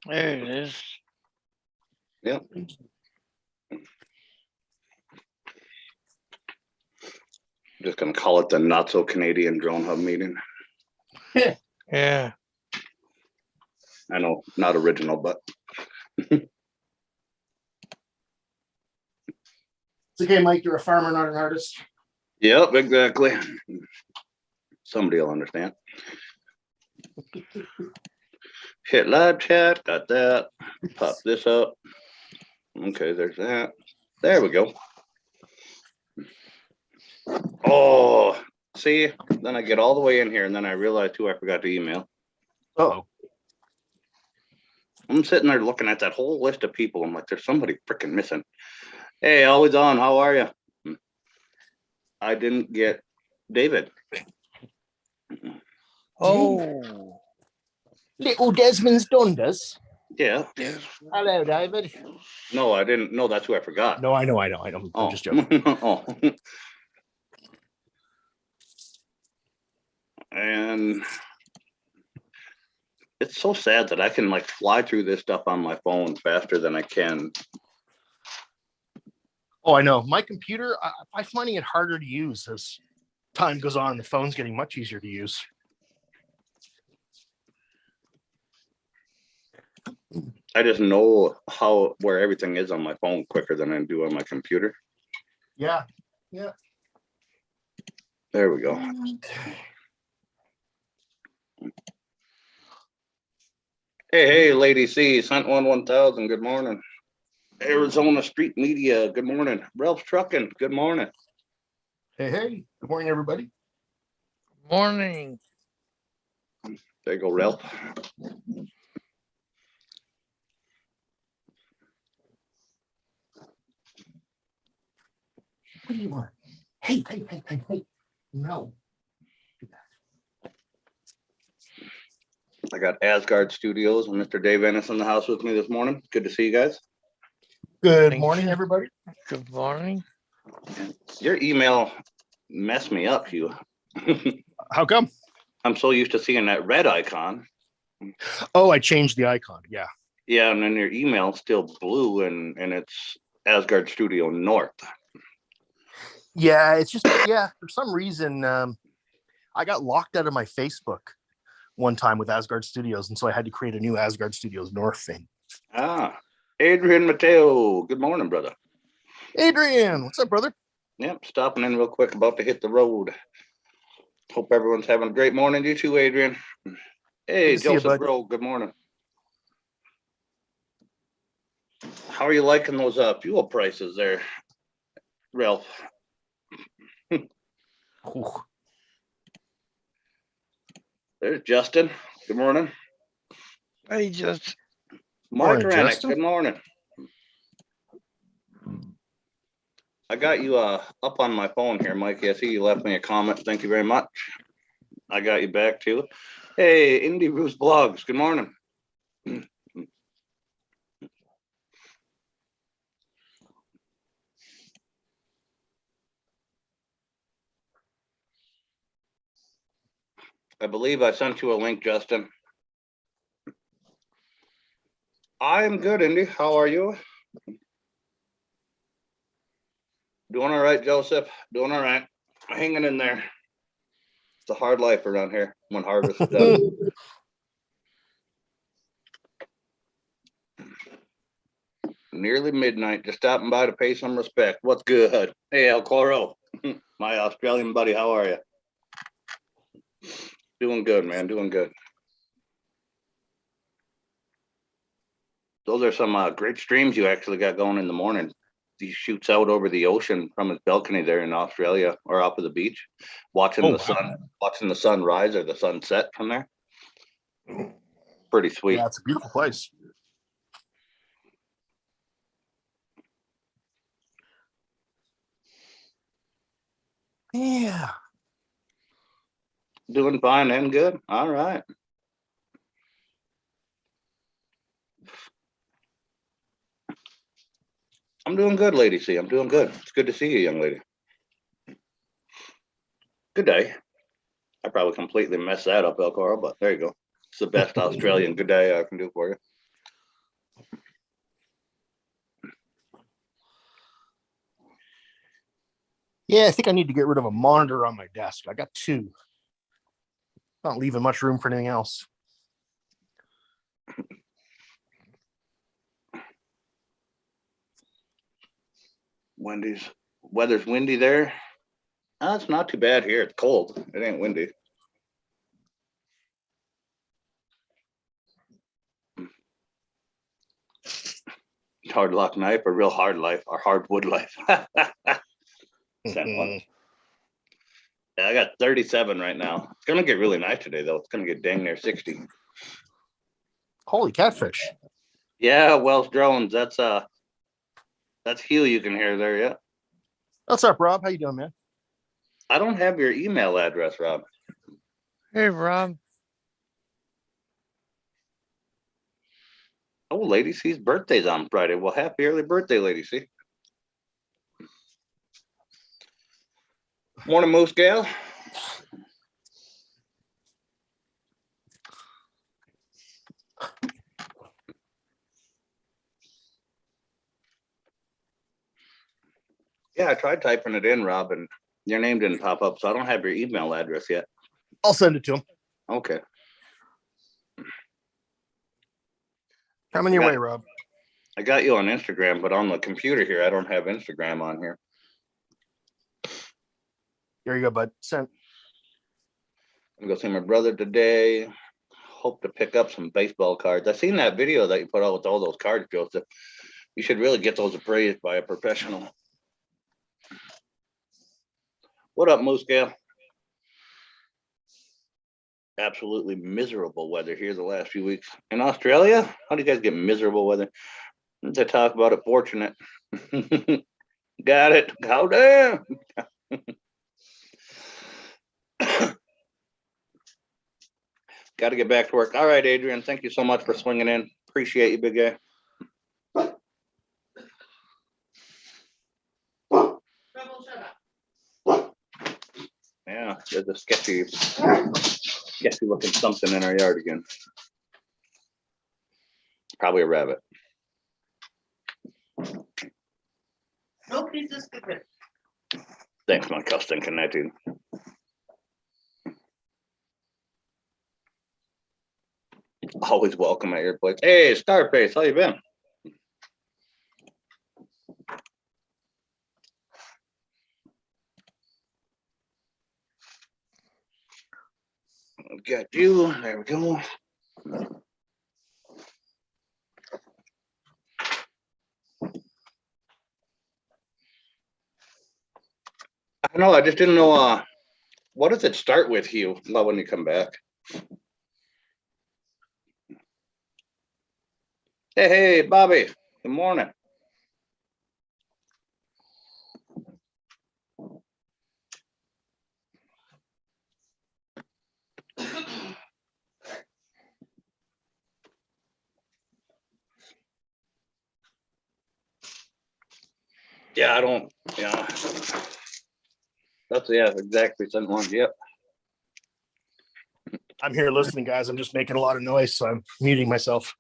There it is. Yep. Just gonna call it the not so Canadian drone hub meeting. Yeah. I know, not original, but It's okay, Mike. You're a farmer, not an artist. yep, exactly. Somebody will understand. Hit live chat, got that. Pop this up. Okay, there's that. There we go. Oh, see, then I get all the way in here and then I realize too, I forgot to email. Oh, I'm sitting there looking at that whole list of people. I'm like, there's somebody freaking missing. Hey, always on. How are you? I didn't get David. Oh. little Desmond's Dundas. Yeah. Yes. Hello, David. No, I didn't. No, that's who I forgot. No, I know. I'm Oh. just joking. Oh. And it's so sad that I can like fly through this stuff on my phone faster than I can. Oh, I know. My computer, I'm finding it harder to use as time goes on. The phone's getting much easier to use. I just know where everything is on my phone quicker than I do on my computer. Yeah. There we go. Hey, Lady C, sent 1000. Good morning. Arizona Street Media. Good morning. Ralph's Trucking. Good morning. Hey. Good morning, everybody. Morning. There you go, Ralph. What do you want? Hey. No. I got Asgard Studios and Mr. Dave Ennis in the house with me this morning. Good to see you guys. Good Thank morning, you. everybody. Good morning. Your email messed me up, Hugh. How come? I'm so used to seeing that red icon. Oh, I changed the icon. Yeah. Yeah, and then your email's still blue and it's Asgard Studio North. Yeah, it's just, for some reason, I got locked out of my Facebook one time with Asgard Studios, and so I had to create a new Asgard Studios North thing. Ah, Adrian Mateo. Good morning, brother. Adrian, what's up, brother? Yep, stopping in real quick, about to hit the road. Hope everyone's having a great morning. You too, Adrian. Hey, Good to see you, Joseph bud. Rowe, good morning. How are you liking those fuel prices there, Ralph? Ooh. There's Justin. Good morning. I just Mark Morning, Rennick, Justin. good morning. I got you up on my phone here, Mikey. I see you left me a comment. Thank you very much. I got you back too. Hey, Indie Bruce Blogs, good morning. I believe I sent you a link, Justin. I'm good, Indy. How are you? Doing all right, Joseph. Doing all right. Hanging in there. It's a hard life around here when harvest is done. Nearly midnight. Just stopping by to pay some respect. What's good? Hey, El Coro, my Australian buddy. How are you? Doing good, man. Doing good. Those are some great streams you actually got going in the morning. He shoots out over the ocean from his balcony there in Australia or off of the beach, watching watching the sun rise or the sunset from there. Pretty sweet. Yeah, it's a beautiful place. Yeah. Doing fine and good. All right. I'm doing good, Lady C. I'm doing good. It's good to see you, young lady. Good day. I probably completely messed that up, El Coro, but there you go. It's the best Australian good day I can do for you. Yeah, I think I need to get rid of a monitor on my desk. I got two. Not leaving much room for anything else. Wendy's weather's windy there. It's not too bad here. It's cold. It ain't windy. Hard luck knife or real hard life or hardwood life. Sent one. Yeah, I got 37 right now. It's gonna get really nice today though. It's gonna get dang near 60. Holy catfish. Yeah, Welsh drones. That's Hugh you can hear there, yeah. What's up, Rob? How you doing, man? I don't have your email address, Rob. Hey, Rob. Oh, Lady C's birthday's on Friday. Well, happy early birthday, Lady C. Morning, Moose Gal. Yeah, I tried typing it in, Rob, and your name didn't pop up, so I don't have your email address yet. I'll send it to him. Okay. Coming your way, Rob. I got you on Instagram, but on the computer here, I don't have Instagram on here. There you go, bud. Sent. I'm gonna go see my brother today. Hope to pick up some baseball cards. I seen that video that you put out with all those cards, Joseph. You should really get those appraised by a professional. What up, Moose Gal? Absolutely miserable weather here the last few weeks. In Australia, how do you guys get miserable weather? They talk about it fortunate. Got it. How damn. Got to get back to work. All right, Adrian. Thank you so much for swinging in. Appreciate you, big guy. Yeah, there's a sketchy looking something in our yard again. Probably a rabbit. No pieces to pick. Thanks, my custom connected. Always welcome at your place. Hey, Starface, how you been? Got you. There we go. I know. I just didn't know. What does it start with, Hugh? Not when you come back. Hey, Bobby. Good morning. Yeah, I don't. Yeah, that's exactly something one. Yep. I'm here listening, guys. I'm just making a lot of noise, so I'm muting myself.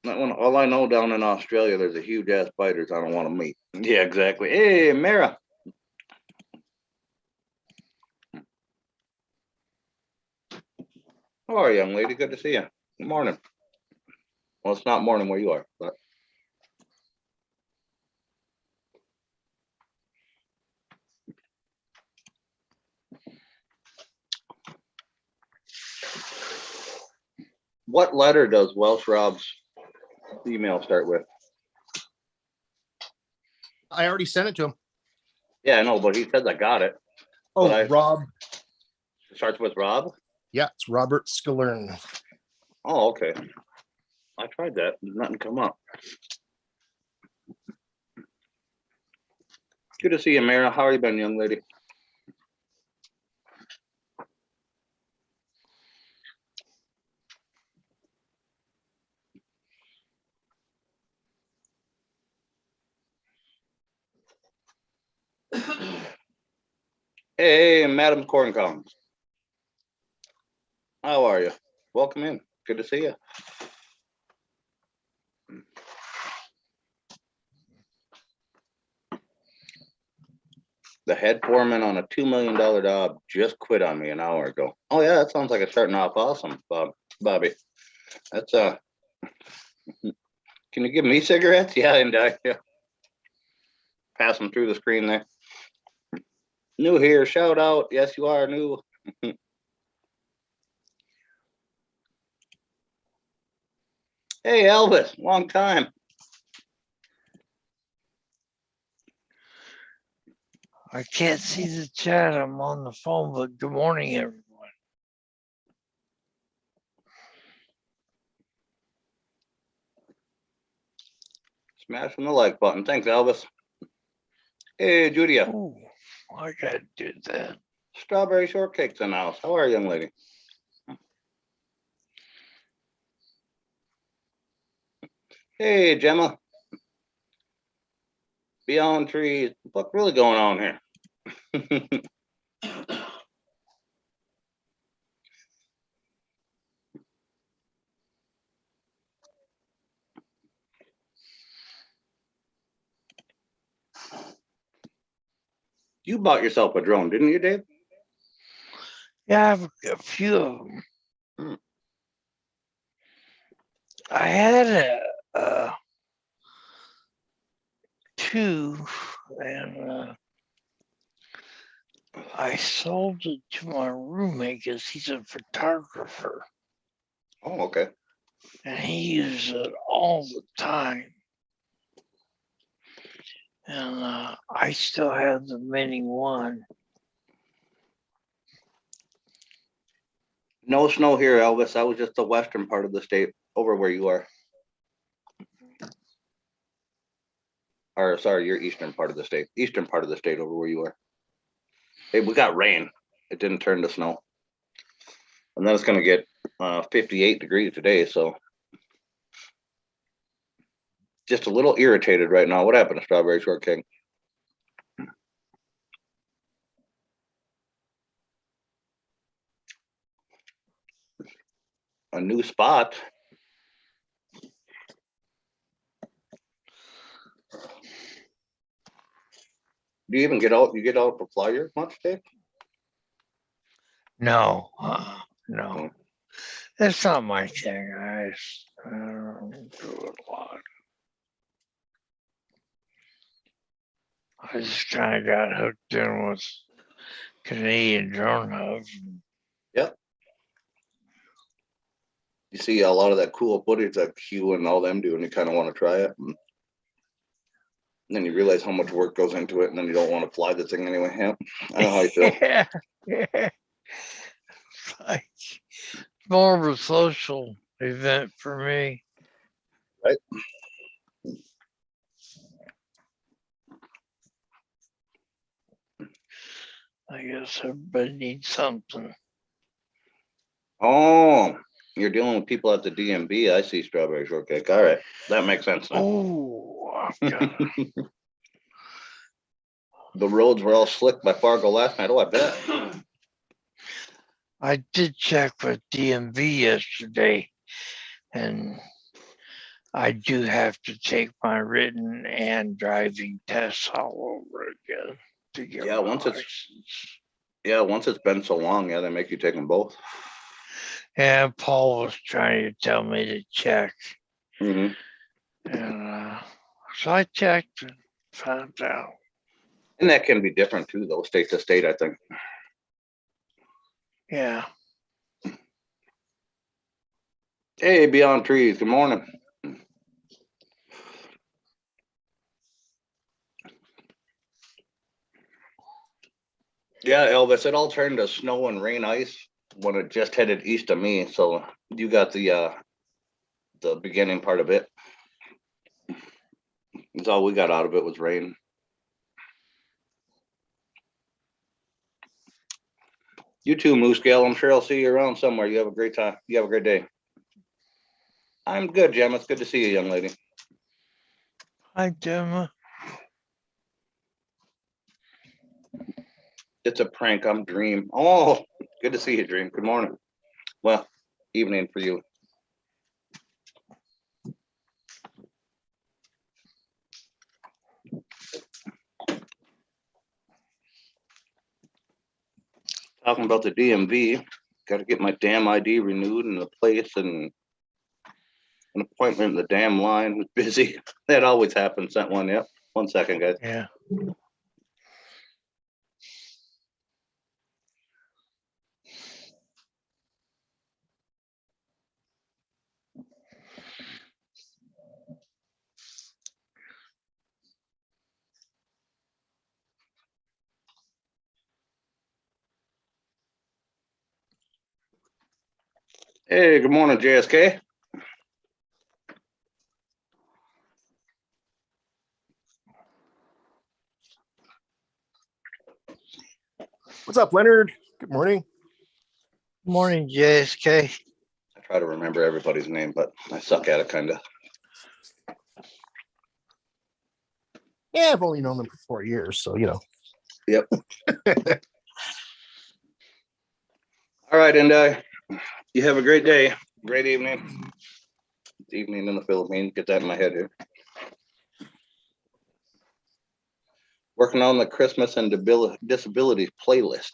That one, all I know down in Australia, there's a huge ass spiders I don't want to meet. Yeah, exactly. Hey, Mara. How are you, young lady? Good to see you. Good morning. Well, it's not morning where you are, but what letter does Welsh Rob's email start with? I already sent it to him. Yeah, I know, but he says I got it. Oh, But Rob. It starts with Rob? Yeah, it's Robert Scalern. Oh, okay. I tried that. Nothing come up. Good to see you, Mara. How are you been, young lady? Hey, Madam Corncombs. How are you? Welcome in. Good to see you. The head foreman on a $2 million job just quit on me an hour ago. Oh yeah, that sounds like it's starting off awesome, Bobby. That's can you give me cigarettes? Yeah, and yeah. Pass them through the screen there. New here, shout out. Yes, you are new. Hey Elvis, long time. I can't see the chat. I'm on the phone, but good morning, everyone. Smashing the like button. Thanks, Elvis. Hey, Judia. Oh, I gotta do that. Strawberry shortcake's in the house. How are you, young lady? Hey, Gemma. Beyond trees. What's really going on here? You bought yourself a drone, didn't you, Dave? Yeah, I have a few of them. Hmm. I had two, and I sold it to my roommate because he's a photographer, Oh, okay. and he uses it all the time. And I still have the mini one. No snow here, Elvis. That was just the western part of the state over where you are. Or sorry, your eastern part of the state. Eastern part of the state over where you are. Hey, we got rain. It didn't turn to snow. And then it's gonna get 58 degrees today, so just a little irritated right now. What happened to Strawberry Shortcake? A new spot. Do you even get out? You get out for flyer much, Dave? No, no, Hmm. that's not my thing. I don't do it a lot. I just kind of got hooked in with Canadian Drone Hub. Yep. You see a lot of that cool footage that Hugh and all them do, and you kind of want to try it. And then you realize how much work goes into it, and then you don't want to fly the thing anyway. Yeah, I know how you feel. Yeah, yeah. It's like more of a social event for me. Right. I guess everybody needs something. Oh, you're dealing with people at the DMV. I see Strawberry Shortcake. All right, that makes sense now. Oh, I've got The roads were all slick by Fargo last night. Oh, I bet. I did check with DMV yesterday, and I do have to take my written and driving tests all over again to get Yeah, my once it's license. once it's been so long, yeah, they make you take them both. And Paul was trying to tell me to check, Hmm. and so I checked and found out. And that can be different too, though, state to state, I think. Yeah, Hey, Beyond Trees, good morning. Yeah, Elvis, it all turned to snow and rain ice when it just headed east of me. So you got the beginning part of it. That's all we got out of it was rain. You too, Moose Gale. I'm sure I'll see you around somewhere. You have a great time. You have a great day. I'm good, Jim. It's good to see you, young lady. hi Gemma. It's a prank. I'm Dream. Oh, good to see you, Dream. Good morning. Well, evening for you. Talking about the DMV, got to get my damn ID renewed and a place and an appointment in the damn line was busy. That always happens. Sent one. Yep. 1 second, guys. Yeah. Hey, good morning, JSK. What's up, Leonard? Good morning. Morning, JSK. I try to remember everybody's name, but I suck at it, kind of. Yeah, I've only known them for 4 years, so you know. Yep. All right, and you have a great day, great evening. It's evening in the Philippines. Get that in my head here. Working on the Christmas and disabilities playlist.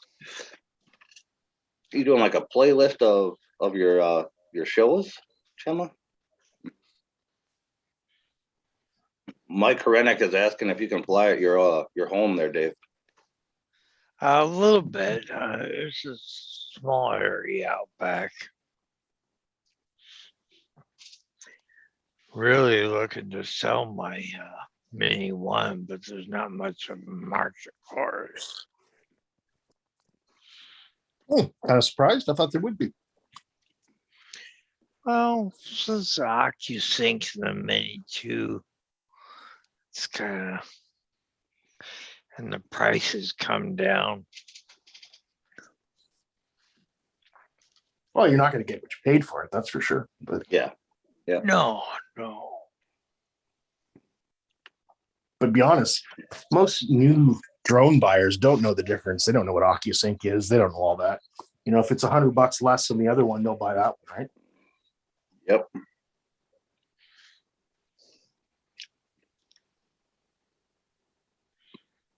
You doing like a playlist of your shows, Chema? Mike Korenik is asking if you can fly at your home there, Dave. A little bit. It's a small area out back. Really looking to sell my Mini One, but there's not much of a market for it. Kind of surprised. I thought there would be. Well, since the OcuSync and the Mini 2, it's kind of, and the prices come down. Well, you're not going to get what you paid for it, that's for sure. But No. be honest, most new drone buyers don't know the difference. They don't know what OcuSync is. They don't know all that. You know, if it's $100 less than the other one, they'll buy that one, right? Yep.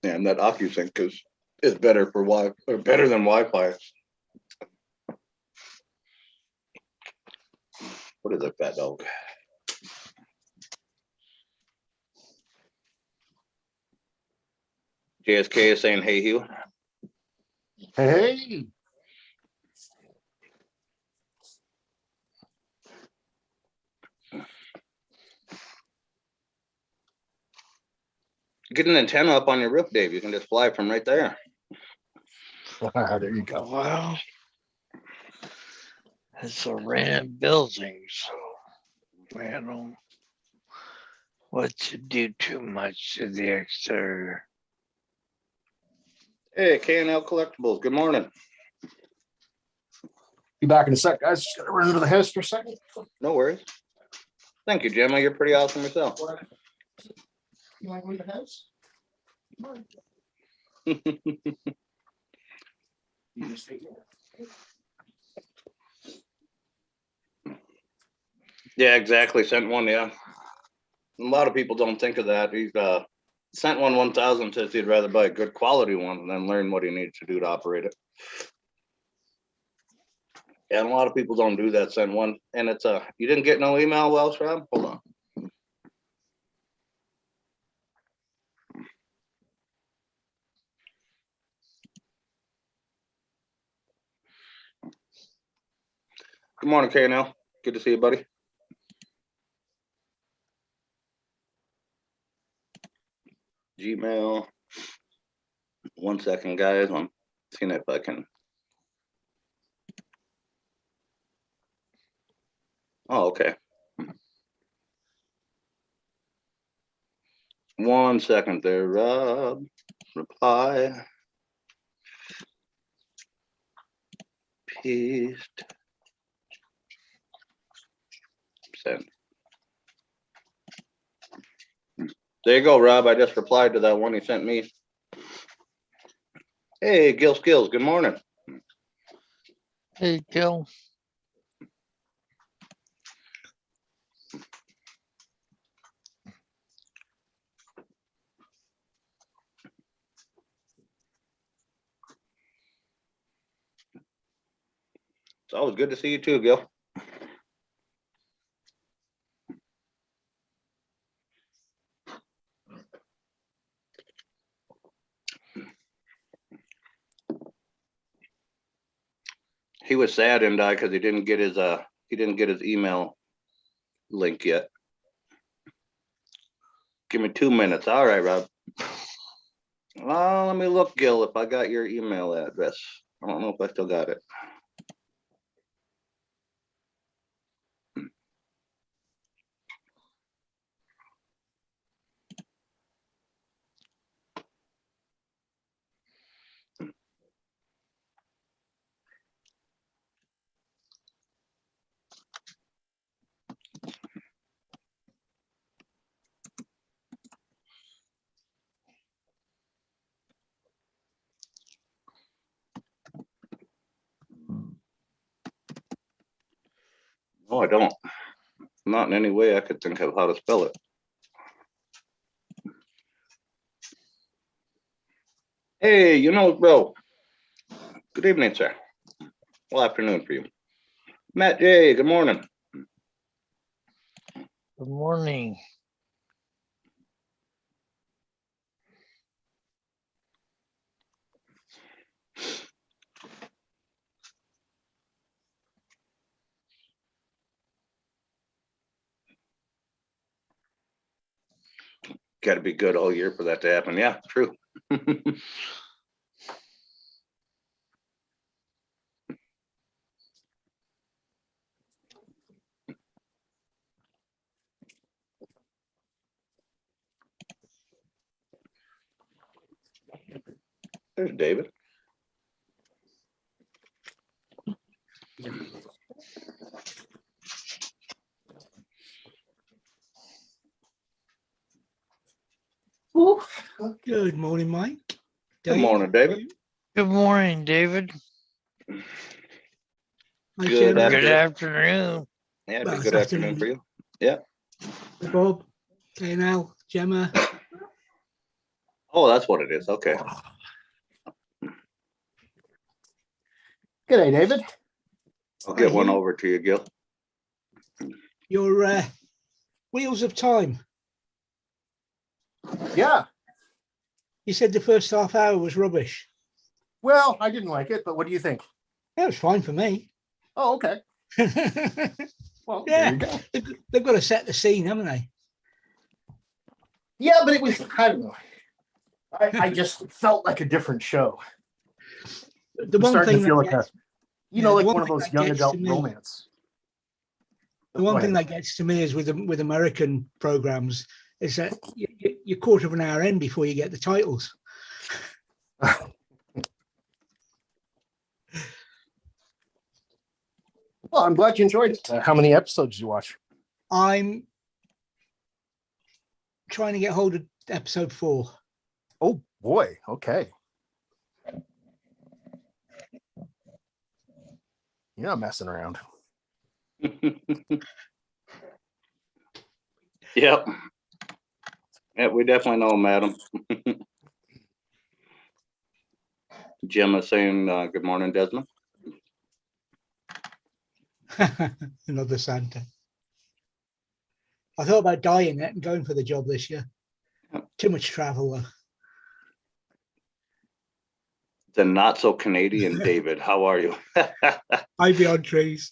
And that OcuSync is better for or better than Wi-Fi. What is it, fat dog? JSK is saying, "Hey, Hugh." Hey, Get an antenna up on your roof, Dave. You can just fly from right there. there you go. Well, it's a random building, so I don't know what to do too much to the exterior. Hey, K&L Collectibles. Good morning. Be back in a sec, guys. Just got to run into the house for a second. No worries. Thank you, Gemma. You're pretty awesome yourself. You want to leave the house? You just take it. Yeah, exactly. Sent one. Yeah. A lot of people don't think of that. He's sent one 1,000 says he'd rather buy a good quality one than learn what he needs to do to operate it. Yeah, and a lot of people don't do that. Send one, and it's you didn't get no email, Welsh Rob? Hold on. Good morning, K&L. Good to see you, buddy. Gmail. 1 second, guys. I'm seeing if I can. Oh, okay. 1 second there, Rob. Reply. Paste. Send. There you go, Rob. I just replied to that one he sent me. Hey, Gil Skills. Good morning. Hey, Gil. It's always good to see you too, Gil. He was sad and because he didn't get his email link yet. Give me 2 minutes. All right, Rob. Well, let me look, Gil, if I got your email address. I don't know if I still got it. No, I don't. Not in any way I could think of how to spell it. Hey, you know, bro. Good evening, sir. Well, afternoon for you. Matt J, good morning. Good morning. Got to be good all year for that to happen. Yeah, true. There's David. Good morning, Mike. Good morning, David. Good morning, David. Hi, Good Gemma. Good afternoon. afternoon. Yeah, it'd Well, be it's good afternoon for you. Yeah. Bob, KNL, Gemma. Oh, that's what it is. Okay. Good day, David. I'll get Hi, one you. over to you, Gil. Your Wheels of Time. Yeah. You said the first half hour was rubbish. Well, I didn't like it, but what do you think? That was fine for me. Oh, okay. Well, there Yeah, you go. they've got to set the scene, haven't they? Yeah, but it was, I don't know. I just felt like a different show. The I'm one starting thing to feel that like gets, like the one of thing those that young gets adult to me- romance. the one Go thing ahead. that gets to me is with American programs is that you're quarter of an hour in before you get the titles. Well, I'm glad you enjoyed it. How many episodes did you watch? I'm trying to get hold of episode 4. Oh boy. Okay. You're not messing around. Yep. Yeah, we definitely know, madam. Gemma saying good morning, Desmond. Another Santa. I thought about dying it and going for the job this year. Too much travel. The not so Canadian David. How are you? I'd be on trees.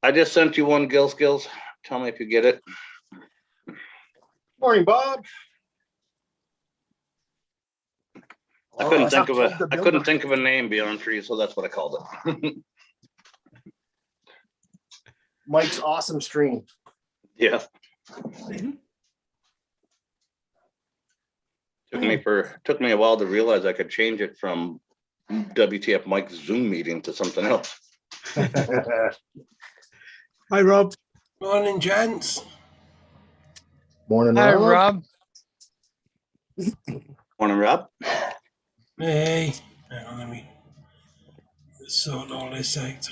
I just sent you one, Gil Skills. Tell me if you get it. Morning, Bob. I couldn't think of a name beyond trees, so that's what I called it. Mike's awesome stream. Yeah. Mhm. Took me a while to realize I could change it from WTF Mike's Zoom meeting to something else. Hi, Rob. Morning, gents. Morning, Hi, Rob. Rob. Morning, Rob. Hey, hang on, let me sort all this out.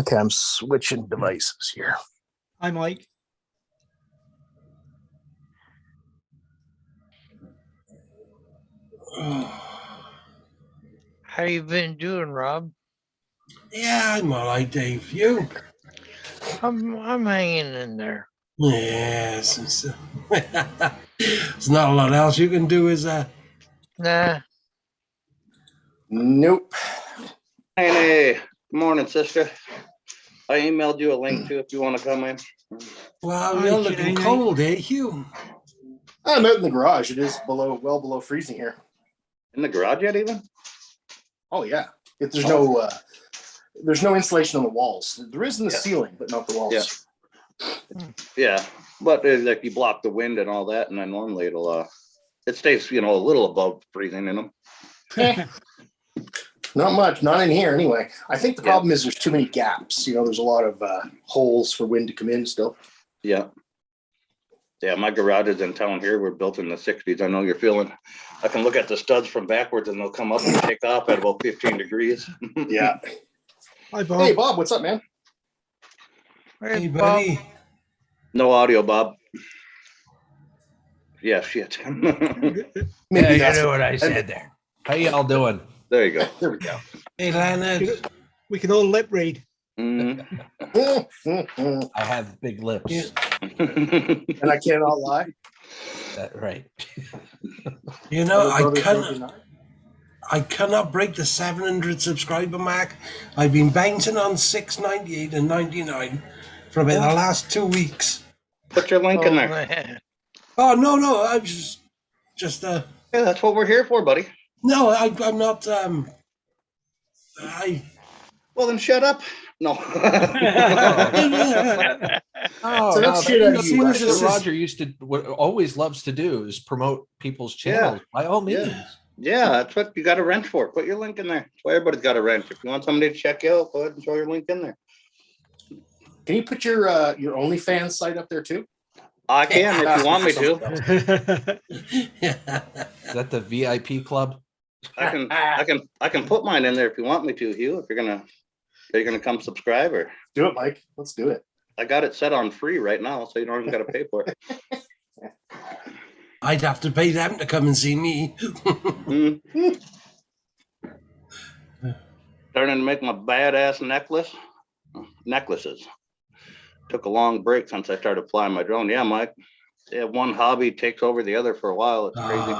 Okay, I'm switching devices here. Hi, Mike. Oh, How you been doing, Rob? Yeah, I'm all right, Dave. You? I'm hanging in there. Yes. There's not a lot else you can do, is there? Nah, Nope. Hey, good morning, sister. I emailed you a link too if you want to come in. Well, Hi, you're looking Jane. cold, eh, Hugh? I'm out in the garage. It is well below freezing here. In the garage yet, even? Oh yeah. There's no insulation on the walls. There is in the Yeah. ceiling, but not the walls. Yeah, but like you block the wind and all that, and then normally it stays, a little above freezing in them. Not much, not in here anyway. I think the Yeah. problem is there's too many gaps. There's a lot of holes for wind to come in still. Yeah. Yeah, my garages in town here were built in the 60s. I know you're feeling. I can look at the studs from backwards and they'll come up and take off at about 15 degrees. Yeah. Hi, Bob. Hey Bob, what's up, man? hey, Hey, Bob. buddy. No audio, Bob. Yeah, shit. Maybe Yeah, that's you know what I said there. How y'all doing? There you go. There we go. Hey, Leonard. We can all lip read. Mm. I have big lips. Yeah. And I cannot lie. That right. You know, Other brothers don't deny. I cannot break the 700 subscriber mark. I've been bouncing on 698 and 99 for about the last 2 weeks. Put your link in Oh, there. man. Oh, no, I'm just, Yeah, that's what we're here for, buddy. no, I'm not, Well, then shut up. No. Oh, So no, that's shit out of that's you, what Wes. Mr. Roger used to always loves to do is promote people's channels. By all means. Yeah. Yeah, that's what you got to rent for. Put your link in there. That's why everybody's got to rent. If you want somebody to check you out, go ahead and throw your link in there. Can you put your OnlyFans site up there too? I can if you want me to. Is that the VIP club? I can put mine in there if you want me to, Hugh. If you're gonna come subscribe, or Do it, Mike. Let's do it. I got it set on free right now, so you don't even got to pay for it. I'd have to pay them to come and see me. Mhm. Starting to make my badass necklaces. Took a long break since I started flying my drone. Yeah, Mike. Yeah, one hobby takes over the other for a while. It's crazy.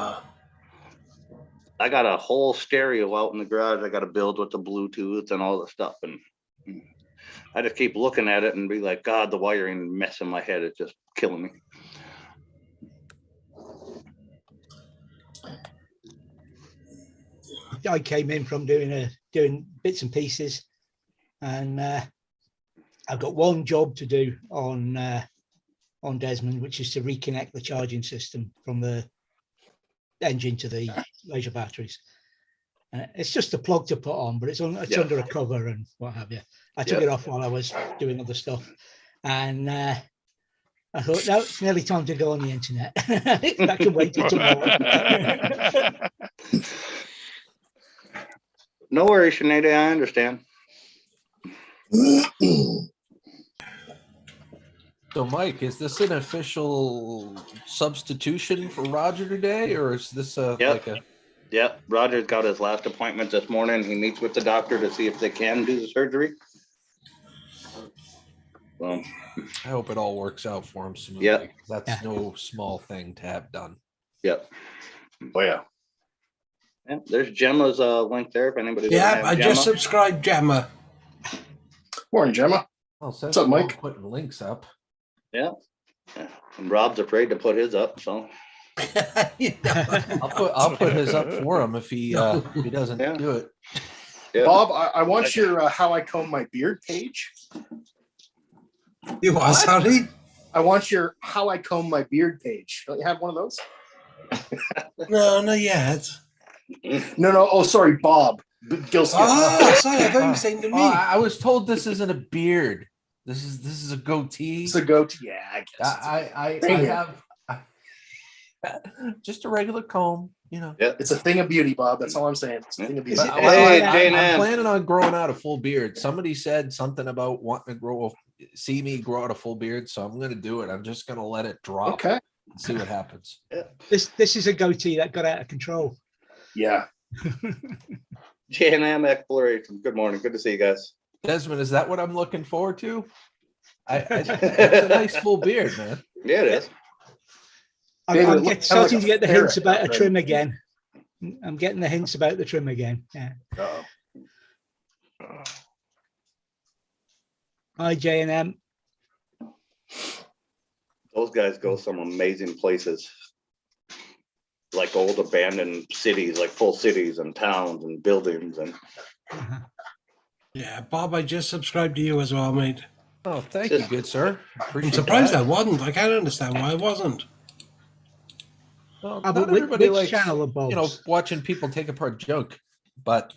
I got a whole stereo out in the garage. I got to build with the Bluetooth and all the stuff, and I just keep looking at it and be like, God, the wiring mess in my head is just killing me. I came in from doing bits and pieces, and I've got one job to do on Desmond, which is to reconnect the charging system from the engine to the laser batteries. It's just a plug to put on, but it's under a cover and what have you. I took it off while I was doing other stuff, and I thought, no, it's nearly time to go on the internet. I can wait till tomorrow. No worries, Sinead. I understand. So, Mike, is this an official substitution for Roger today, or is this Yep. like a? Yeah, Roger's got his last appointment this morning. He meets with the doctor to see if they can do the surgery. Well, I hope it all works out for him smoothly. Yeah. That's no small thing to have done. yep. Oh yeah. Yeah, there's Gemma's link there if anybody. Yeah, I just subscribed Gemma. Morning, Gemma. Well, since up, we're Mike? putting links up. And Rob's afraid to put his up, so You know. I'll put his up for him if he doesn't Yeah. do it. yeah. Bob, I want your How I Comb My Beard page. You are sorry? I want your How I Comb My Beard page. Don't you have one of those? No, not yet. No. Oh, sorry, Bob. Gilskin. Oh, sorry, I thought you were saying to Oh, me. I was told this isn't a beard. This is a goatee. It's a goatee. Yeah, I guess. I Same here. have just a regular comb, you know. It's a thing of beauty, Bob. That's all I'm saying. It's a thing of beauty. Is it- Hey, I'm Jane Ann. planning on growing out a full beard. Somebody said something about wanting to see me grow out a full beard, so I'm gonna do it. I'm just gonna let it drop Okay. and see what happens. This is a goatee that got out of control. Yeah. J&M Exploration. Good morning. Good to see you guys. Desmond, is that what I'm looking forward to? That's a nice full beard, man. Yeah, it is. David, it I'm looks starting like to a get the hints ferret about a already. trim again. I'm getting the hints about the trim again. Yeah. Uh-oh. Hi, J&M. Those guys go some amazing places. Like old abandoned cities, like full cities and towns and buildings and Uh-huh. Yeah, Bob, I just subscribed to you as well, mate. Oh, thank you, good sir. I'm Appreciate surprised that. I wasn't. I can't understand why I wasn't. Well, but not which everybody likes, channel of Bob's? watching people take apart junk, but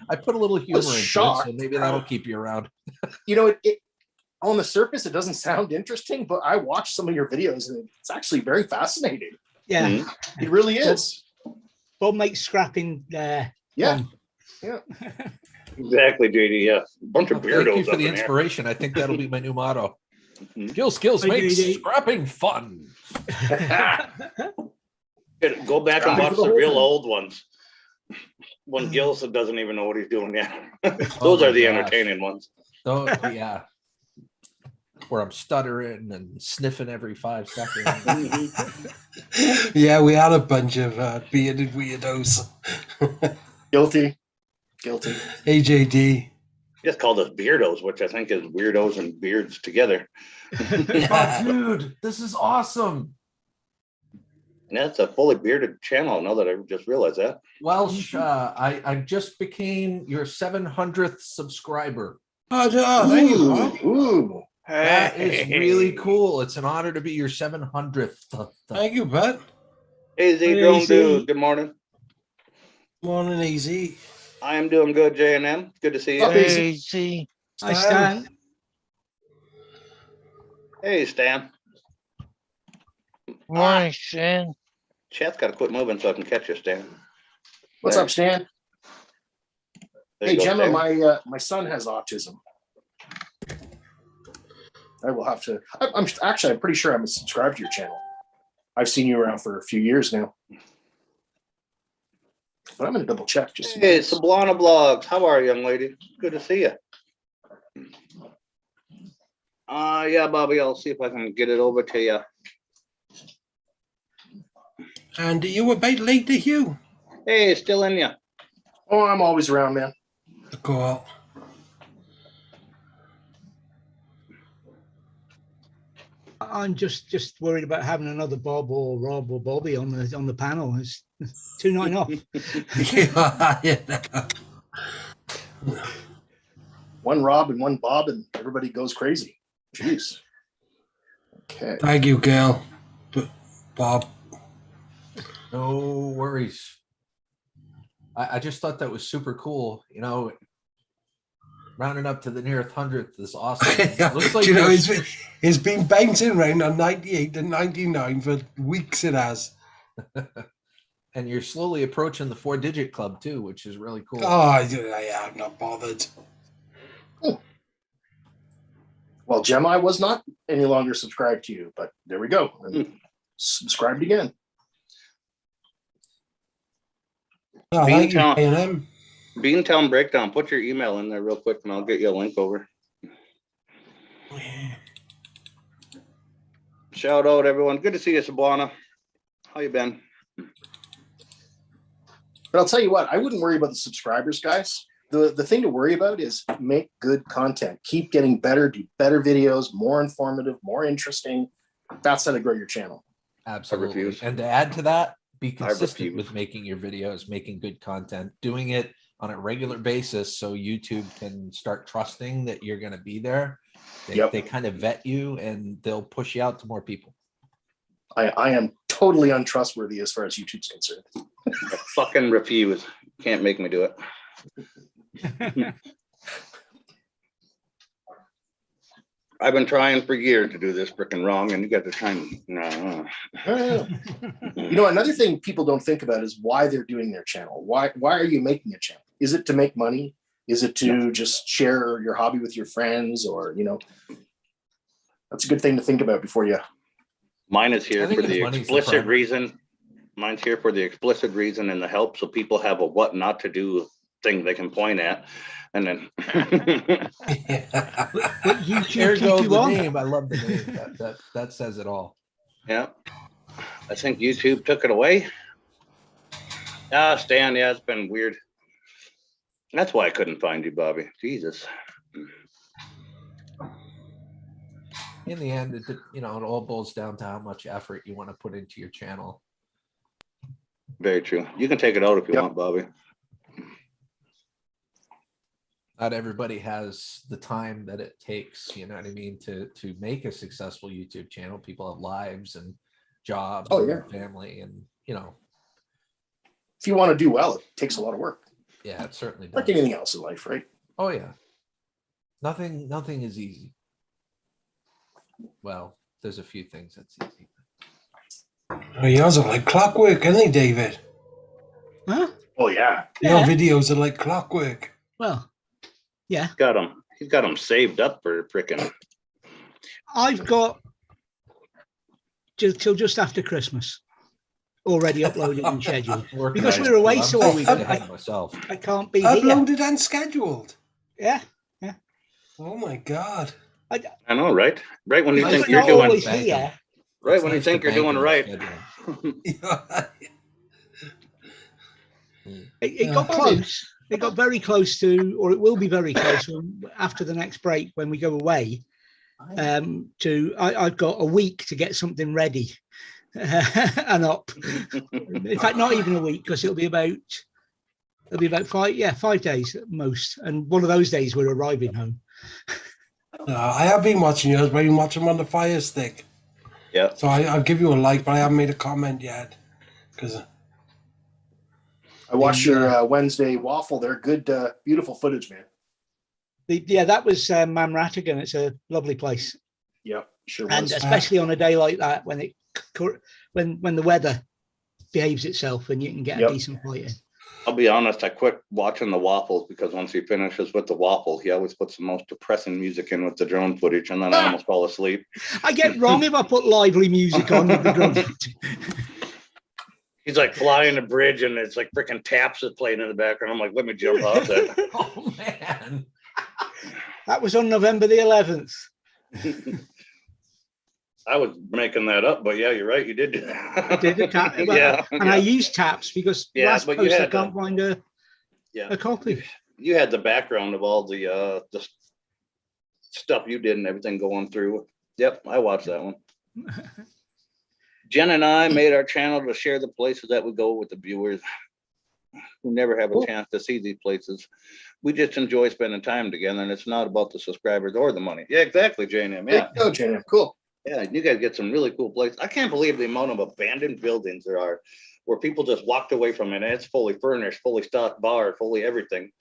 I put a little humor into it, so shocked. maybe that'll keep you around. You know, it on the surface, it doesn't sound interesting, but I watched some of your videos and it's actually very fascinating. Yeah. Mhm. It really is. Bob makes scrapping Yeah. fun. exactly, JD. Yeah, bunch of Well, thank you weirdos for up the in there. inspiration. I think that'll be my new motto. Mhm. Skills Hi, makes JD. scrapping fun. Go back and Try watch for the the whole real thing. old ones. When Gilson doesn't even know what he's doing yet. Oh Those are my the gosh. entertaining ones. Oh, yeah. Where I'm stuttering and sniffing every 5 seconds. Yeah, we had a bunch of bearded weirdos. Guilty. AJD. Just called us beardos, which I think is weirdos and beards together. Oh, dude, this is awesome. And that's a fully bearded channel. Now that I just realized that. Welsh, I just became your 700th subscriber. Oh, thank you, Bob. Ooh. That is really Hey. cool. It's an honor to be your 700th. Thank you, bud. Hey, Z Hey, Drone Z. Dude. Good morning. Morning, easy. I am doing good, J&M. Good to see you. Up, Hey, see, Hi, Stan. Hey, Stan. morning, Stan. Chat's got to quit moving so I can catch you, Stan. What's up, Stan? There Hey, you go, Gemma, Stan. my son has autism. I will have to. I'm pretty sure I'm subscribed to your channel. I've seen you around for a few years now, but I'm gonna double check just. in Hey, case. Sublana Blogs. How are you, young lady? Good to see you. Yeah, Bobby, I'll see if I can get it over to you. And you were about late to Hugh. Hey, still in you. Oh, I'm always around, man. Cool. I'm just worried about having another Bob or Rob or Bobby on the panel. It's too not enough. Yeah. One Rob and one Bob, and everybody goes crazy. Jeez. Okay. Thank you, girl. Bob. No worries. I just thought that was super cool. You know, rounding up to the nearest 100th is awesome. Looks like Do you know, you're- it's been bouncing around on 98 and 99 for weeks. It has. and you're slowly approaching the 4-digit club too, which is really cool. Oh, I'm not bothered. Well, Gemma, I was not any longer subscribed to you, but there we go. I'm subscribed again. Oh, thank you, Beantown. A&M. Beantown Breakdown. Put your email in there real quick and I'll get you a link over. Shout out, everyone. Good to see you, Sublana. How you been? But I'll tell you what, I wouldn't worry about the subscribers, guys. The thing to worry about is make good content. Keep getting better, do better videos, more informative, more interesting. That's how to grow your channel. Absolutely. refuse. And to add to that, be consistent refuse. with making your videos, making good content, doing it on a regular basis so YouTube can start trusting that you're going to be there. Yep. They kind of vet you and they'll push you out to more people. I am totally untrustworthy as far as YouTube's concerned. I fucking refuse. Can't make me do it. I've been trying for years to do this freaking wrong, and you got to try and no. You know, another thing people don't think about is why they're doing their channel. Why are you making a channel? Is it to make money? Is it to just share your hobby with your friends? Or, you know, that's a good thing to think about before you. Mine is here I think for it's the money's the explicit primary- reason Mine's here for the explicit reason and the help, so people have a what not to do thing they can point at. And then Yeah. But YouTube There keep goes you the on. name. I love the name. That says it all. yeah, I think YouTube took it away. Stan, yeah, it's been weird. That's why I couldn't find you, Bobby. Jesus. In the end, it all boils down to how much effort you want to put into your channel. Very true. You can take it out if you Yep. want, Bobby. Not everybody has the time that it takes, you know what I mean, to make a successful YouTube channel. People have lives and jobs Oh, and yeah. family, and If you want to do well, it takes a lot of work. yeah, it certainly Like does. anything else in life, right? Oh yeah. Nothing is easy. Well, there's a few things that's easy. Oh, yours are like clockwork, isn't they, David? Huh? Oh yeah. Your Yeah. videos are like clockwork. Well, yeah. He's got them saved up for frickin'. I've got till just after Christmas already uploaded and scheduled. Because we're away so I'm 2 often, weeks ahead of myself. I can't be here. Uploaded and scheduled. Yeah. Oh my God. I know, right? Right when you Nice think But you're not doing always banking. here. right It's when you nice to think you're bank doing in the right. schedule. It got close. It got very close to, or it will be very close after the next break when we go away. I've got a week to get something ready and up. In fact, not even a week, because it'll be about 5 days at most. And one of those days we're arriving home. No, I have been watching yours, but I've been watching them on the Fire Stick. Yeah. So I'll give you a like, but I haven't made a comment yet. Because I watched your Wednesday waffle there. Good, beautiful footage, man. That was Mamratagan. It's a lovely place. Yep, sure And was. especially on a day like that when the weather behaves itself and you can get Yep. a decent flight in. I'll be honest, I quit watching the waffles because once he finishes with the waffle, he always puts the most depressing music in with the drone footage, and then I almost fall asleep. I get wrong if I put lively music on with the drone. He's like flying a bridge, and it's like freaking taps is playing in the background. I'm like, let me jump off that. Oh man. That was on November the 11th. I was making that up, but yeah, you're right. You did do that. I did a tap, well, Yeah, and yeah. I used taps because Yeah, last but you post I had can't find a Yeah. copy. You had the background of all the stuff you did and everything going through. Yep, I watched that one. Jen and I made our channel to share the places that we go with the viewers who never have a chance to see these places. We just enjoy spending time together, and it's not about the subscribers or the money. Yeah, exactly, JNM. There Yeah, you go, Jan. Cool. yeah, you guys get some really cool places. I can't believe the amount of abandoned buildings there are where people just walked away from it, and it's fully furnished, fully stocked bar, fully everything.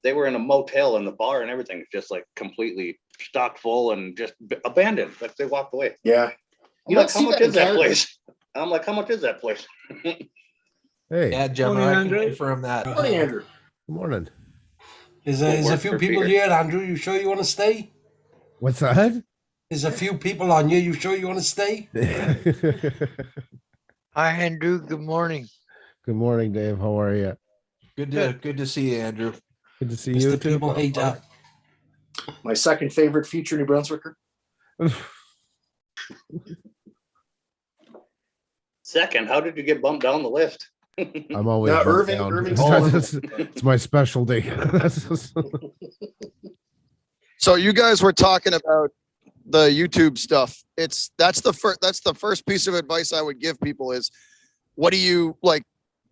They were in a motel, and the bar and everything is just like completely stocked full and just abandoned. Like they walked away. Yeah. You don't know, how see much that in is that Canada. place? I'm like, how much is that place? Hey, Yeah, Gemma, Morning, I can Andrew. confirm that. Morning, Andrew. good morning. there's What a works few for people Peter? here, Andrew. You sure you want to stay? What's that? There's a few people on you. You sure you want to stay? Good Hi, Andrew. Good morning. morning, Dave. How are you? Good to see you, Andrew. Good to see It's you the too. people hater. My second favorite future New Brunswicker. Second, how did you get bumped down the list? I'm always No, bumped Irving- down. Irving's It's my specialty. So you guys were talking about the YouTube stuff. That's the first piece of advice I would give people is, what do you like?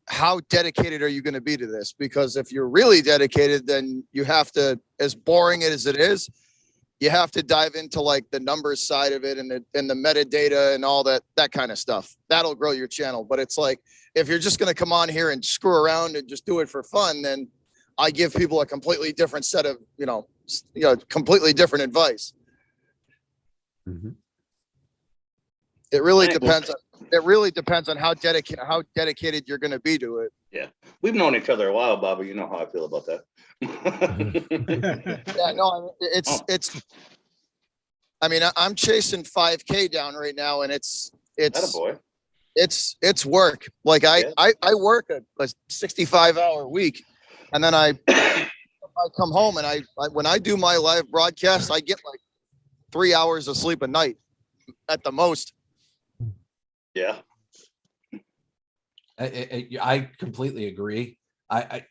How dedicated are you going to be to this? Because if you're really dedicated, then you have to, as boring as it is, you have to dive into like the numbers side of it and the metadata and all that kind of stuff. That'll grow your channel. But it's like, if you're just going to come on here and screw around and just do it for fun, then I give people a completely different set of, completely different advice. Mhm. It really Right. depends. It really depends on how dedicated you're going to be to it. We've known each other a while, Bobby. You know how I feel about that. Yeah, no, it's. I mean, I'm chasing 5K down right now, and it's Attaboy. it's work. Like Yeah. I work a 65-hour week, and then I come home and I when I do my live broadcast, I get like 3 hours of sleep a night at the most. Yeah. I completely agree. I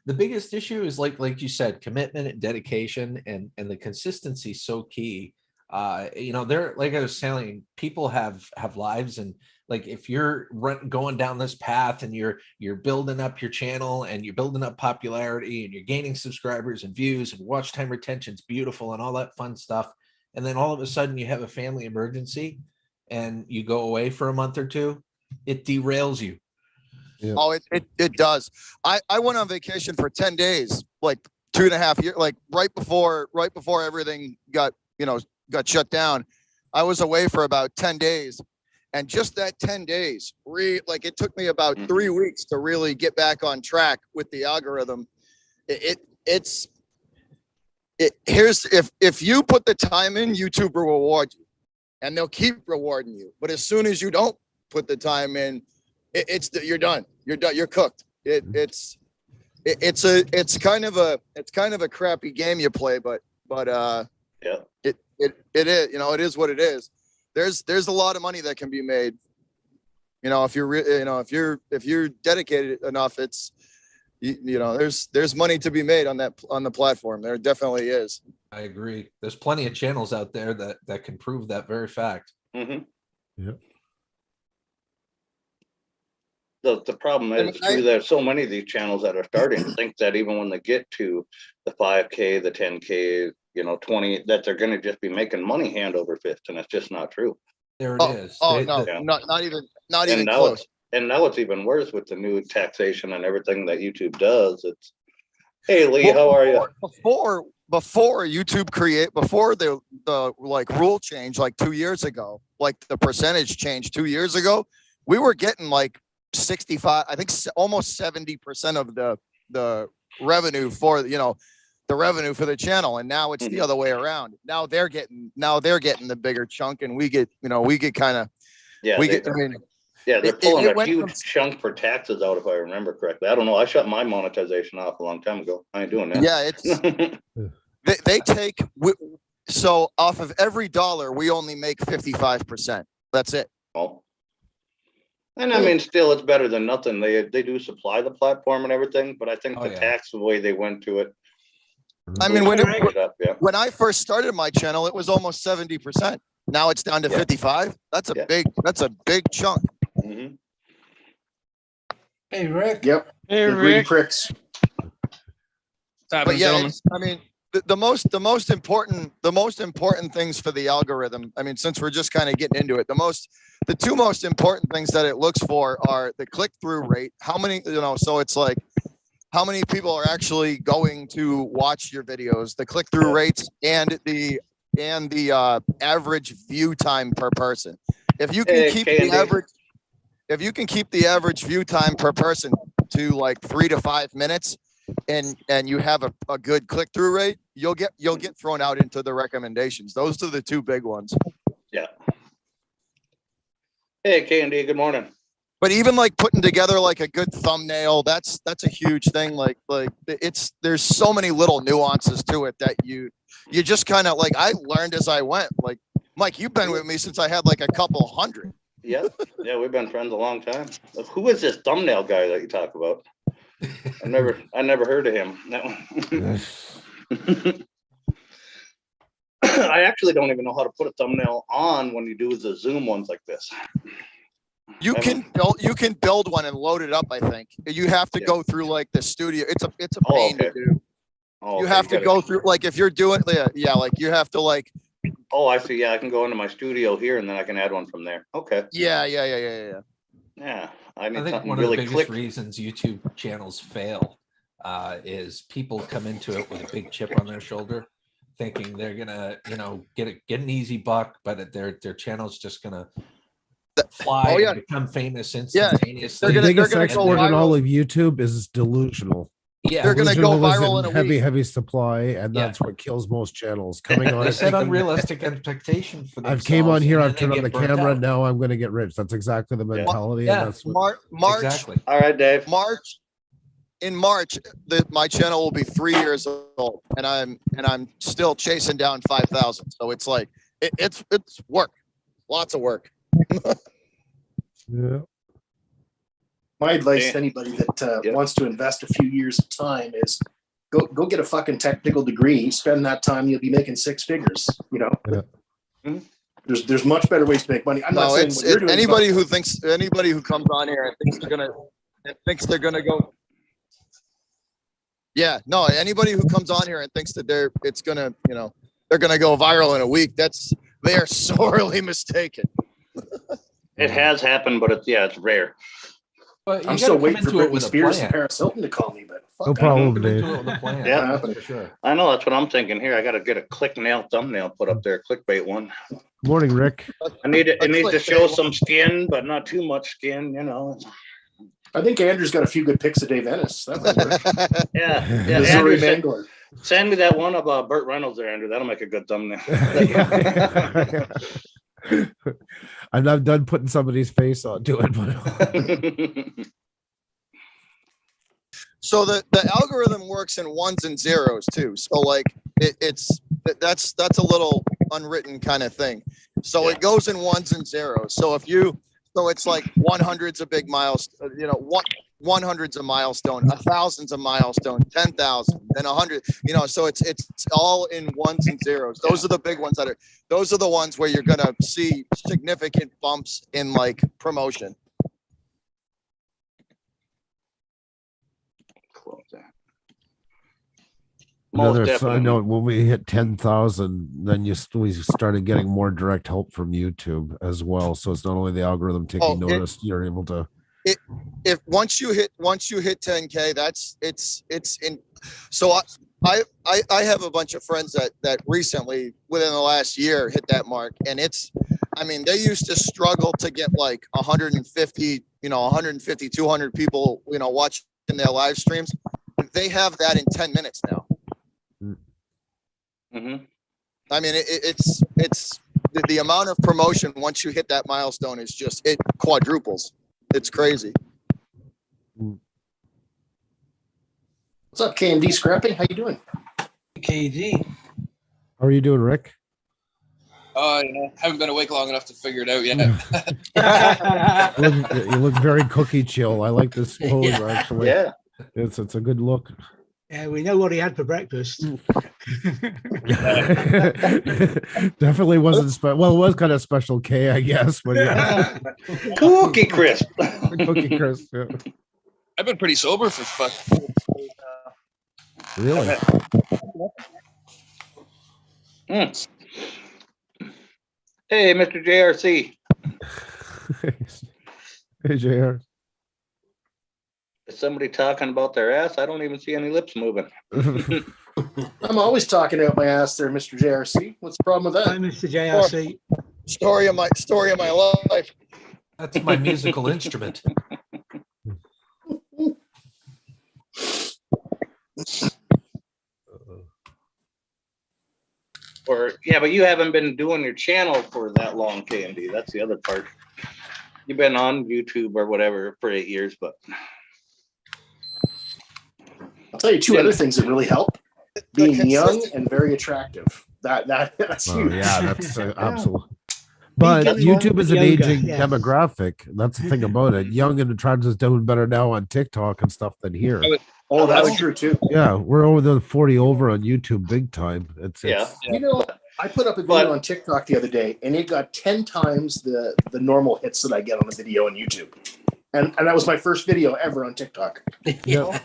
the biggest issue is like you said, commitment and dedication, and the consistency is so key. They're like I was saying, people have lives, and like if you're going down this path and you're building up your channel and you're building up popularity and you're gaining subscribers and views and watch time retention's beautiful and all that fun stuff, and then all of a sudden you have a family emergency and you go away for a month or two, it derails you. Yeah. Oh, it does. I went on vacation for 10 days, like 2.5 years, like right before everything got shut down. I was away for about 10 days. And just that 10 days, it took me about 3 weeks to really get back on track with the algorithm. If you put the time in, YouTube will reward you, and they'll keep rewarding you. But as soon as you don't put the time in, you're done. You're done. You're cooked. It's kind of a crappy game you play, but Yeah. it is, it is what it is. There's a lot of money that can be made. If you're dedicated enough, there's money to be made on the platform. There definitely is. I agree. There's plenty of channels out there that can prove that very fact. Mm-hmm. Yep. The problem is too, there's so many of these channels that are starting to think that even when they get to the 5K, the 10K, 20, that they're going to just be making money hand over fist, and it's just not true. There it is. No, not even close. And now it's even worse with the new taxation and everything that YouTube does. It's, hey Lee, how are you? Before YouTube before the like rule change like 2 years ago, like the percentage change 2 years ago, we were getting like 65, I think almost 70% of the revenue for the revenue for the channel, and now it's the other way around. Now they're getting the bigger chunk, and we get kind of they're pulling a huge chunk for taxes out, if I remember correctly. I don't know. I shut my monetization off a long time ago. I ain't doing that. Yeah, it's they take so off of every dollar we only make 55%. That's it. Oh. And I mean, still, it's better than nothing. They do supply the platform and everything, but I think tax, the way they went to it. I mean, when I first started my channel, it was almost 70%. Now it's down to 55. That's a big chunk. Mm-hmm. Hey, Rick. Yep. Hey, They're greedy Rick. pricks. But yeah, I mean, the most important things for the algorithm. I mean, since we're just kind of getting into it, the two most important things that it looks for are the click-through rate. How many, so it's like how many people are actually going to watch your videos, the click-through rates, and the average view time per person. If you can keep the average view time per person to like 3 to 5 minutes, and you have a good click-through rate, you'll get thrown out into the recommendations. Those are the two big ones. Yeah. Hey, Candy, good morning. But even like putting together like a good thumbnail, that's a huge thing. Like there's so many little nuances to it that you just kind of like, I learned as I went. Like Mike, you've been with me since I had like a couple hundred. Yeah, we've been friends a long time. Who is this thumbnail guy that you talk about? I never heard of him. No. I actually don't even know how to put a thumbnail on when you do the Zoom ones like this. You can build one and load it up. I think you have to go through like the studio. It's a pain to do. You have to go through, like, if you're doing, like you have to like. Oh, I see. Yeah, I can go into my studio here and then I can add one from there. Okay. Yeah. Yeah, I think one of the biggest reasons YouTube channels fail is people come into it with a big chip on their shoulder, thinking they're gonna, get an easy buck, but their channel's just gonna fly and become famous instantaneously. The biggest export in all of YouTube is delusional. Yeah, They're gonna go Original is viral in a heavy, week. heavy supply, and Yeah. that's what kills most channels. Coming on, they and set thinking, unrealistic expectation for I've came on themselves, here, and I've then turned they on the get burnt camera, out. now I'm gonna get rich. That's exactly the mentality, Yeah. and that's what, March, Exactly. All right, Dave. in March, my channel will be 3 years old, and I'm still chasing down 5,000. So it's like it's work, lots of work. yeah. My advice Yeah. to anybody that Yeah. wants to invest a few years of time is go get a fucking technical degree. Spend that time, you'll be making six figures. You know, Yeah. Mhm. there's much better ways to make money. I'm not No, saying it's what you're doing. anybody who comes on here and thinks they're gonna go. Yeah, no, anybody who comes on here and thinks that they're gonna go viral in a week, they are sorely mistaken. It has happened, but it's rare. But you I'm gotta still come waiting for into it Britney with a Spears and plan. Paris Hilton to call me, but fuck No that. problem, Come Dave. into it with a plan. Yeah. That's for sure. I know that's what I'm thinking here. I got to get a click nail thumbnail put up there, clickbait one. Morning, Rick. I need it. A It needs to clickbait show one. some skin, but not too much skin. You know. I think Andrew's got a few good pics of Dave Ennis. That might work. Yeah. Missouri Andrew, Mangler. send me that one of Burt Reynolds there, Andrew. That'll make a good thumbnail. I'm not done putting somebody's face on to it, but So the algorithm works in ones and zeros too. So like that's a little unwritten kind of thing. So Yeah. it goes in ones and zeros. So it's like 100's a big milestone, 100's a milestone, 1,000's a milestone, 10,000, then 100, so it's all in ones and zeros. Those are the big ones those are the ones where you're gonna see significant bumps in like promotion. Close that. another Most side definitely. note, when we hit 10,000, then we started getting more direct help from YouTube as well. So it's not only the algorithm taking notice, you're able to. If once you hit 10K, it's in. So I have a bunch of friends that recently within the last year hit that mark, and they used to struggle to get like 150 200 people watching their live streams. They have that in 10 minutes now. Mhm. I mean, it's the amount of promotion once you hit that milestone is just, it quadruples. It's crazy. What's up, KMD Scrapping? How you doing? KD. How are you doing, Rick? Haven't been awake long enough to figure it out yet. You look very cookie chill. I like this pose actually. Yeah. It's a good look. Yeah, we know what he had for breakfast. Definitely wasn't well, it was kind of special K, I guess, but yeah. Cookie crisp. Cookie crisp. Yeah. I've been pretty sober for fuck. Really? Mm. Hey, Mr. JRC. Hey, JR. Is somebody talking about their ass? I don't even see any lips moving. I'm always talking out my ass there, Mr. JRC. What's the problem with Hi, that? Mr. JRC. Story of my life. That's my musical instrument. But you haven't been doing your channel for that long, KMD. That's the other part. You've been on YouTube or whatever for 8 years, but I'll tell you two other things that really help. Being young and very attractive. That's Oh, huge. yeah, that's absolutely. But Being YouTube is an younger, aging yeah. demographic. That's the thing about it. Young and attractive is doing better now on TikTok and stuff than here. Oh, that's true too. Yeah, we're over the 40 over on YouTube big time. It's I put up a video on TikTok the other day, and it got 10 times the normal hits that I get on a video on YouTube. And that was my first video ever on TikTok. Yeah.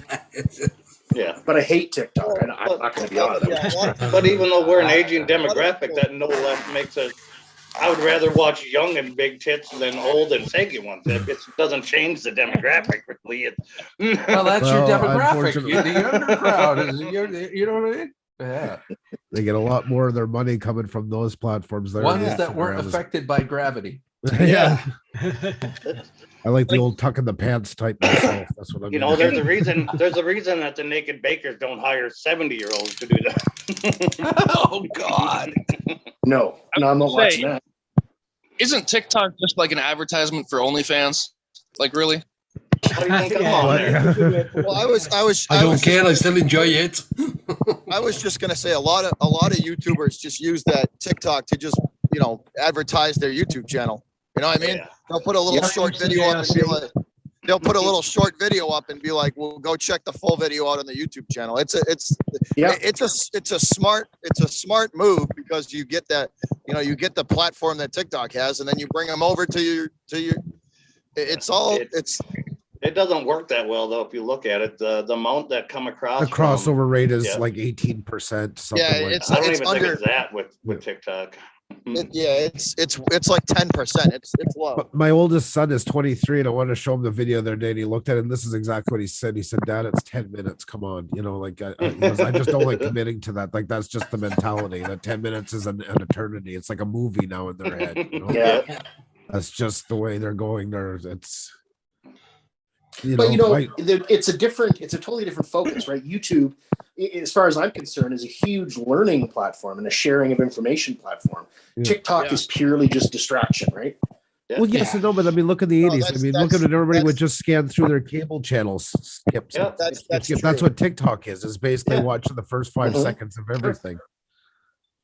yeah. But I hate TikTok. I'm not going to be on it. But even though we're an aging demographic, that no less makes us. I would rather watch young and big tits than old and saggy ones. It doesn't change the demographic, really. Well, that's your Well, demographic. unfortunately- The younger crowd is you know what I mean? Yeah. They get a lot more of their money coming from those platforms there. Ones than that weren't Instagram. affected by gravity. Yeah. I like the old tuck in the pants type myself. That's what I'm. You know, there's a reason that the naked bakers don't hire 70-year-olds to do that. Oh God. No, no, I'm not watching that. Isn't TikTok just like an advertisement for OnlyFans? Like, really? How do you think I'm Yeah. on there? Well, I don't care. I still enjoy it. I was just gonna say a lot of YouTubers just use that TikTok to just, you know, advertise their YouTube channel. You know what I mean? Yeah. They'll put a little Yeah. short video up and be like, they'll put a little short video up and be like, "Well, go check the full video out on the YouTube channel." It's a smart move because you get that, you know, you get the platform that TikTok has, and then you bring them over to your. It doesn't work that well though. If you look at it, the amount that come across The crossover rate is yeah. like 18%. Something Yeah, like it's I don't it's even think under. it's that with TikTok. It's like 10%. It's low. But my oldest son is 23, and I wanted to show him the video the other day, and he looked at it, and this is exactly what he said. He said, "Dad, it's 10 minutes. Come on." You know, like he goes, I just don't like committing to that. Like, that's just the mentality that 10 minutes is an eternity. It's like a movie now in their head. You know? Yeah. That's just the way they're going there. It's, But you know, I- it's a totally different focus, right? YouTube, as far as I'm concerned, is a huge learning platform and a sharing of information platform. Yeah. TikTok is purely just distraction, right? Yeah. well, yes and no, but I mean, look at the No, 80s. I that's- mean, look at it. Everybody would that's- just scan through their cable channels. Skip. Yeah. That's That's what TikTok is basically Yeah. watching the first 5 Mhm. seconds of everything.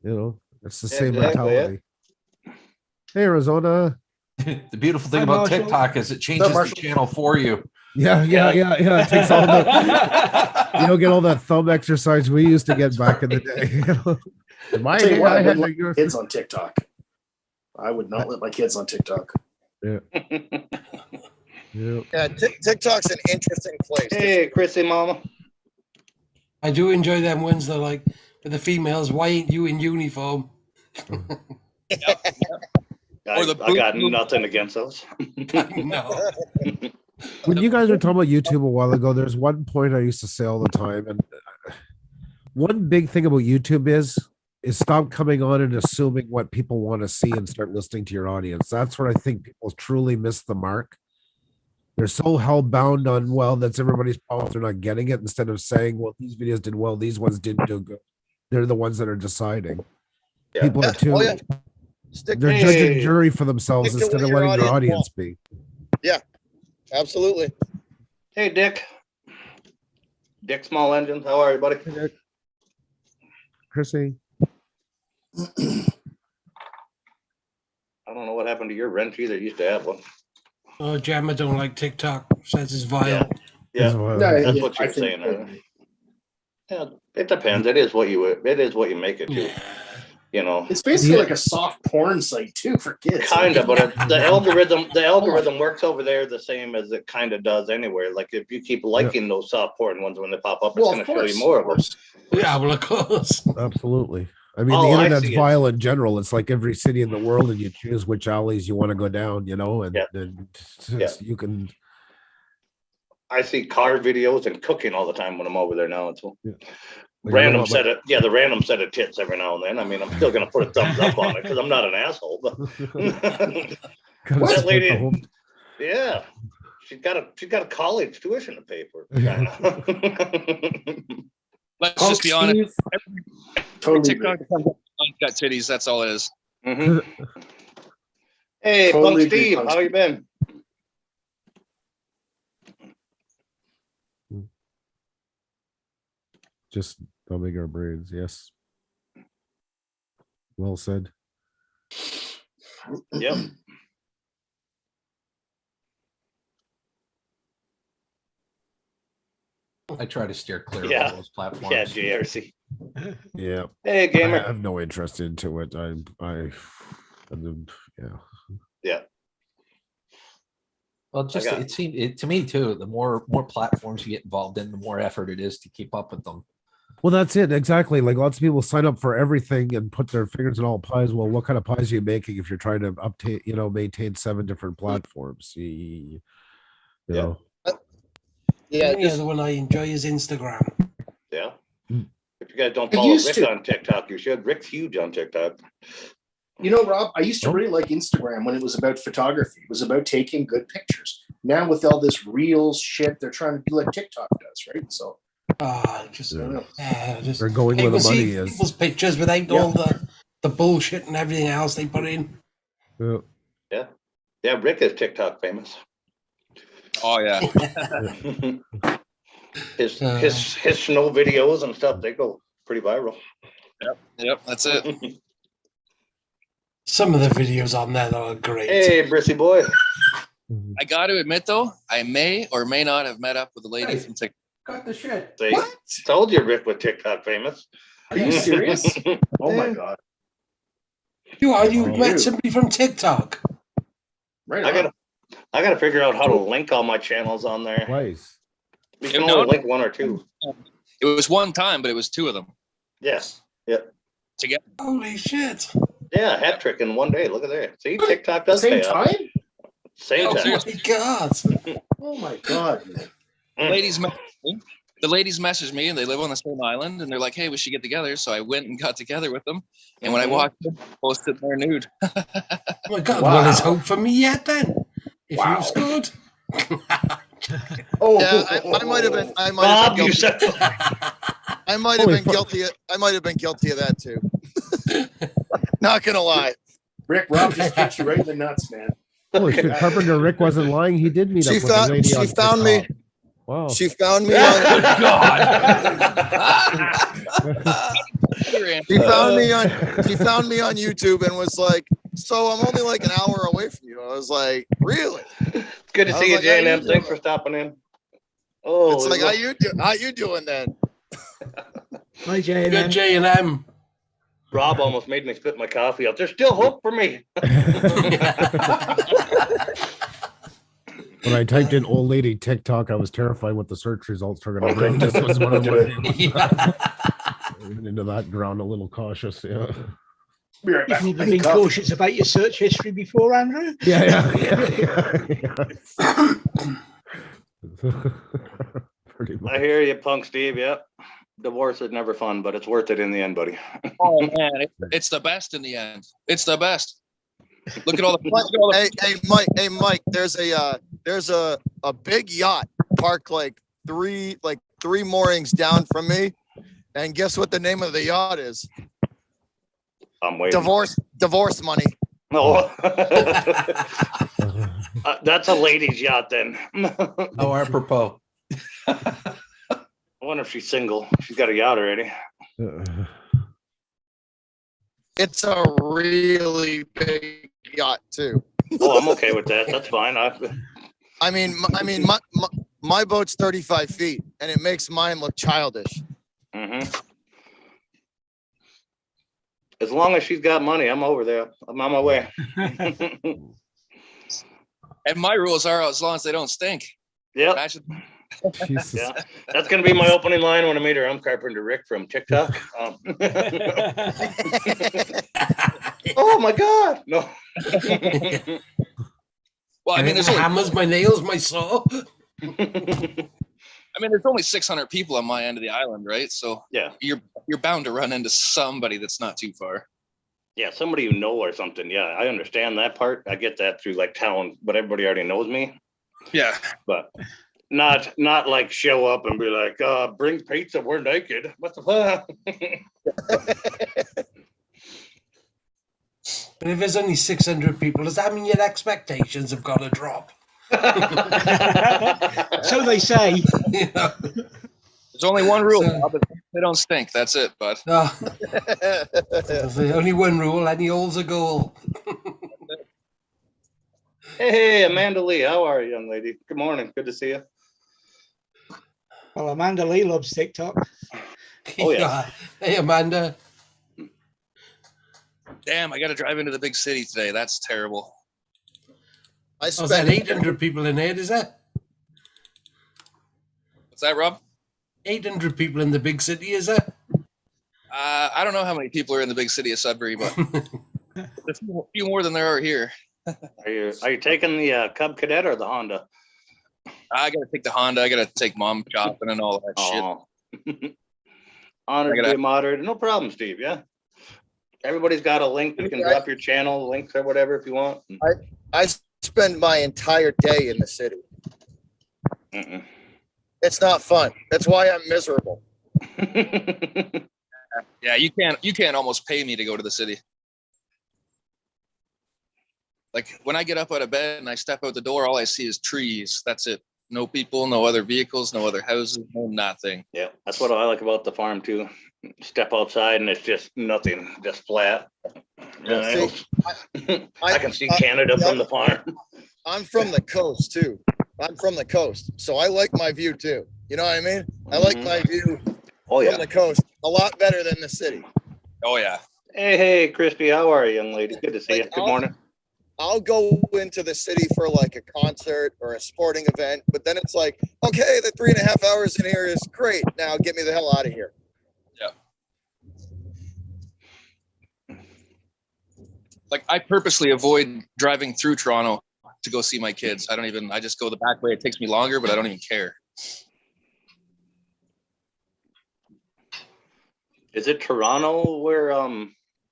You know, it's the Yeah, same exactly, yeah. mentality. Hey, Arizona. The beautiful thing Hi, about Marshall. TikTok is it changes the Marshall? channel for you. Yeah. It takes all the, you don't get all that thumb exercise we used to get back in the day. You know? In my Tell you day, what, I I had wouldn't to let go. kids on TikTok. I would not let my kids on TikTok. Yeah. Yeah, TikTok's an interesting place. Hey, Chrissy, mama. I do enjoy them ones that like with the females. Why ain't you in uniform? Or the I got boot- nothing against those. No. When you guys were talking about YouTube a while ago, there's one point I used to say all the time, and one big thing about YouTube is stop coming on and assuming what people want to see and start listening to your audience. That's where I think people truly miss the mark. They're so hell-bound on, well, that's everybody's fault, they're not getting it, instead of saying, well, these videos did well, these ones didn't do good. They're the ones that are deciding. Yeah. People are too, Oh, yeah. they're Hey. judge and jury for themselves Stick to instead what of your letting their audience audience be. Absolutely. Hey, Dick. Dick Small Engines. How are you, buddy? Chrissy? I don't know what happened to your wrench either. You used to have one. Oh, Jammer don't like TikTok. Says it's vile. Yeah, No, that's yeah, what I you're think- saying. Yeah, it depends. It is what you make it to. You know, It's basically Yeah. like a soft porn site too for kids. kind of, but the algorithm works over there the same as it kind of does anywhere. Like if you keep liking those soft porn ones when they pop up, it's Well, going of to show course, you more of them. Yeah, well, of course. Absolutely. I mean, Oh, the I internet's see it. vile in general. It's like every city in the world, and you choose which alleys you want to go down, you know, and, Yeah. and Yeah. you can. I see car videos and cooking all the time when I'm over there now. It's Like, I don't random know set of the random set of tits every now and then. I mean, I'm still going to put a thumbs up on it because I'm not an asshole. But Gotta That support lady- the home- yeah, she's got a college tuition to pay for. Let's just be honest. Steve, totally TikTok agree. got titties. That's all it is. Mhm. Hey, Totally Punk agree, Steve, Punk how you been? Just dumbing our brains. Yes. Well said. Yep. I try to steer clear Yeah. of those platforms. Yeah, JRC. Yeah. Hey, I gamer. have no interest into it. Yeah. Well, just got- it seemed to me too. The more platforms you get involved in, the more effort it is to keep up with them. Well, that's it. Exactly. Like lots of people sign up for everything and put their fingers in all pies. Well, what kind of pies are you making if you're trying to update, maintain 7 different platforms? You Yeah. know, Yeah, The other one I enjoy is Instagram. Yeah. Mm. If you guys don't I follow used Rick to. on TikTok, you should. Rick's huge on TikTok. You know, Rob, I used to Oh. really like Instagram when it was about photography. It was about taking good pictures. Now with all this reels shit, they're trying to do like TikTok does, right? So Just, I don't know. just They're going hate where the to see money is. people's pictures without Yeah. all the bullshit and everything else they put in. Yeah. Yeah, Rick is TikTok famous. Oh yeah. His snow videos and stuff, they go pretty viral. Yep. That's it. Some of the videos on there that are great. Hey, Brissy boy. I got to admit though, I may or may not have met up with a lady from TikTok. Cut the shit. See, told you Rick was TikTok famous. Are you serious? Oh my god. You Oh. met somebody from TikTok. Right. I gotta figure out how to link all my channels on there. Twice. We can only link one or two. It was one time, but it was two of them Yes. Yeah. together. Holy shit. Yeah, hat trick in one day. Look at that. See, TikTok does Same pay off. time? Same Oh, time. Oh my god. Oh my god. The ladies messaged me and they live on the same island and they're like, hey, we should get together. So I went and got together with them. And when I walked in, posted their nude. Oh my god. Wow. Well, there's hope for me yet then. If Wow. you've scored. Oh, Yeah, I might have been. I might Bob, have been you guilty. said I might have Holy been fuck. guilty. I might have been guilty of that too. Not gonna lie. Rick, Rob just kicked you right in the nuts, man. Holy shit, Carpenter Rick wasn't lying. He did meet She up with a found- lady she on found me. TikTok. Wow. She found me. Oh, On, she found me on. She found me on YouTube and was like, "So I'm only like an hour away from you." I was like, "Really?" good to I see you, was like, how you J&M. Thanks doing? for stopping in. Oh, It's like, how you doing then? Hi, Jay. Good J&M. Rob almost made me spit my coffee out. There's still hope for me. When I typed in old lady TikTok, I was terrified what the search results were going to bring. This was one of Do it. the Even into that ground a little cautious. Yeah. Be right back. You've never I need been coffee. cautious about your search history before, Andrew? Yeah. Pretty I much. hear you, Punk Steve. Yep. Divorce is never fun, but it's worth it in the end, buddy. Oh man, it's the best in the end. It's the best. Look at all the. Hey, Mike. There's a big yacht parked like three moorings down from me, and guess what the name of the yacht is? I'm waiting. Divorce money. No. That's a lady's yacht then. Oh, apropos. I wonder if she's single. She's got a yacht already. It's a really big yacht too. Oh, I'm okay with that. That's fine. My boat's 35 feet, and it makes mine look childish. As long as she's got money, I'm over there. I'm on my way. And my rules are as long as they don't stink. Yep. Imagine. Jesus. Yeah. That's going to be my opening line when I meet her. I'm Carpenter Rick from TikTok. Oh my God. No. Well, I mean, there's only, hammers, my nails, my saw. there's only 600 people on my end of the island, right? So Yeah. you're bound to run into somebody that's not too far. Yeah. Somebody you know or something. Yeah. I understand that part. I get that through like town, but everybody already knows me. Yeah. But not like show up and be like, bring pizza, we're naked. What the fuck? But if there's only 600 people, does that mean your expectations have got to drop? So they say. You know? There's only one rule. They don't stink. That's it, bud. No. There's only one rule, any hole's a goal. Hey, Amanda Lee, how are you, young lady? Good morning. Good to see you. Well, Amanda Lee loves TikTok. Oh, yeah. Hey, Amanda. Damn, I got to drive into the big city today. That's terrible. I Is that spent 800 people in there, is that? What's that, Rob? 800 people in the big city, is that? I don't know how many people are in the big city of Sudbury, but there's a few more than there are here. Are you taking the Cub Cadet or the Honda? I got to take the Honda. I got to take mom shopping and all that shit. Oh. Honored to be moderator. No problem, Steve. Yeah. Everybody's got a link. You can drop your channel links or whatever if you want. I spend my entire day in the city. Mm-mm. It's not fun. That's why I'm miserable. Yeah, you can't almost pay me to go to the city. Like when I get up out of bed and I step out the door, all I see is trees. That's it. No people, no other vehicles, no other houses, no nothing. Yeah, that's what I like about the farm too. Step outside and it's just nothing, just flat. Yeah, I can see Canada from the farm. I'm from the coast too. I'm from the coast, so I like my view too. You know what I mean? I like my view Oh yeah. from the coast a lot better than the city. Oh yeah. Hey, Christy, how are you, young lady? Good to see you. Good morning. I'll go into the city for like a concert or a sporting event, but then it's like, okay, the 3.5 hours in here is great. Now get me the hell out of here. Yeah. Like I purposely avoid driving through Toronto to go see my kids. I just go the back way. It takes me longer, but I don't even care. Is it Toronto where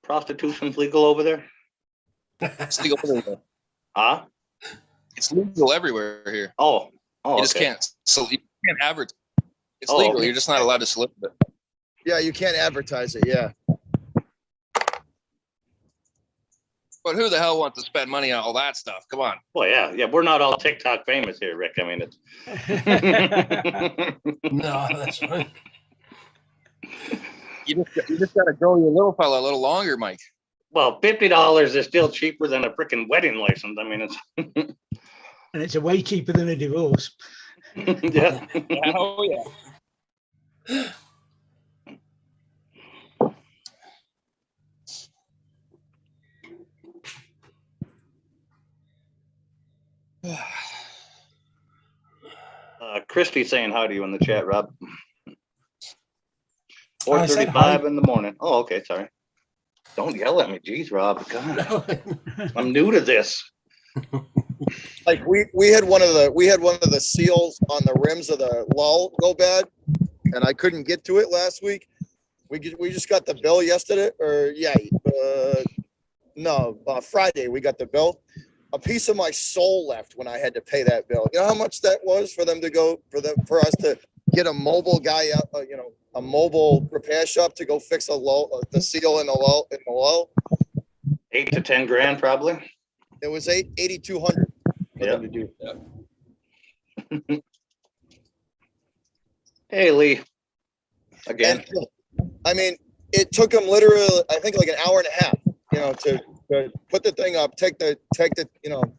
prostitution's legal over there? It's legal everywhere. Huh? It's legal everywhere here. Oh, You just okay. can't. So you can't advertise. It's Oh, legal. okay. You're just not allowed to solicit it. Yeah, you can't advertise it. Yeah. But who the hell wants to spend money on all that stuff? Come on. Well, yeah, we're not all TikTok famous here, Rick. I mean, it's No, that's right. You just got to grow your little fella a little longer, Mike. well, $50 is still cheaper than a freaking wedding license. I mean, it's And it's a way cheaper than a divorce. yeah. Oh yeah. Christy's saying hi to you in the chat, Rob. I said hi. 4:35 in the morning. Oh, okay, sorry. Don't yell at me, geez, Rob. God, I'm new to this. Like we had one of the seals on the rims of the lull go bad, and I couldn't get to it last week. We just got the bill yesterday, or Friday we got the bill. A piece of my soul left when I had to pay that bill. You know how much that was for them to go for us to get a mobile guy out, a mobile repair shop to go fix the seal in the lull. 8 to 10 grand, probably. It was $8,200 for them to do. Hey, Lee. Again. And, I mean, it took them literally, I think, like an hour and a half, to put the thing up, take the,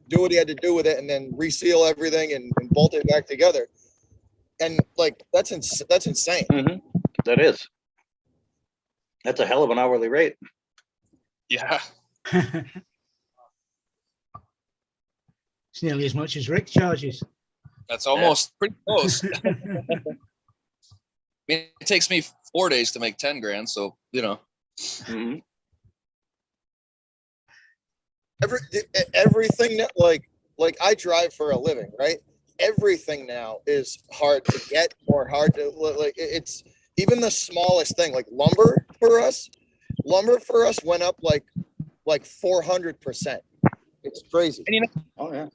do what he had to do with it, and then reseal everything and bolt it back together. And like that's insane. Mm-hmm. That is. That's a hell of an hourly rate. Yeah. It's nearly as much as Rick charges. That's almost pretty close. I mean, it takes me 4 days to make 10 grand. So, Mm-hmm. Everything that like I drive for a living, right? Everything now is hard to get or hard to like. It's even the smallest thing, like lumber for us went up like 400%. It's crazy. And Oh yeah.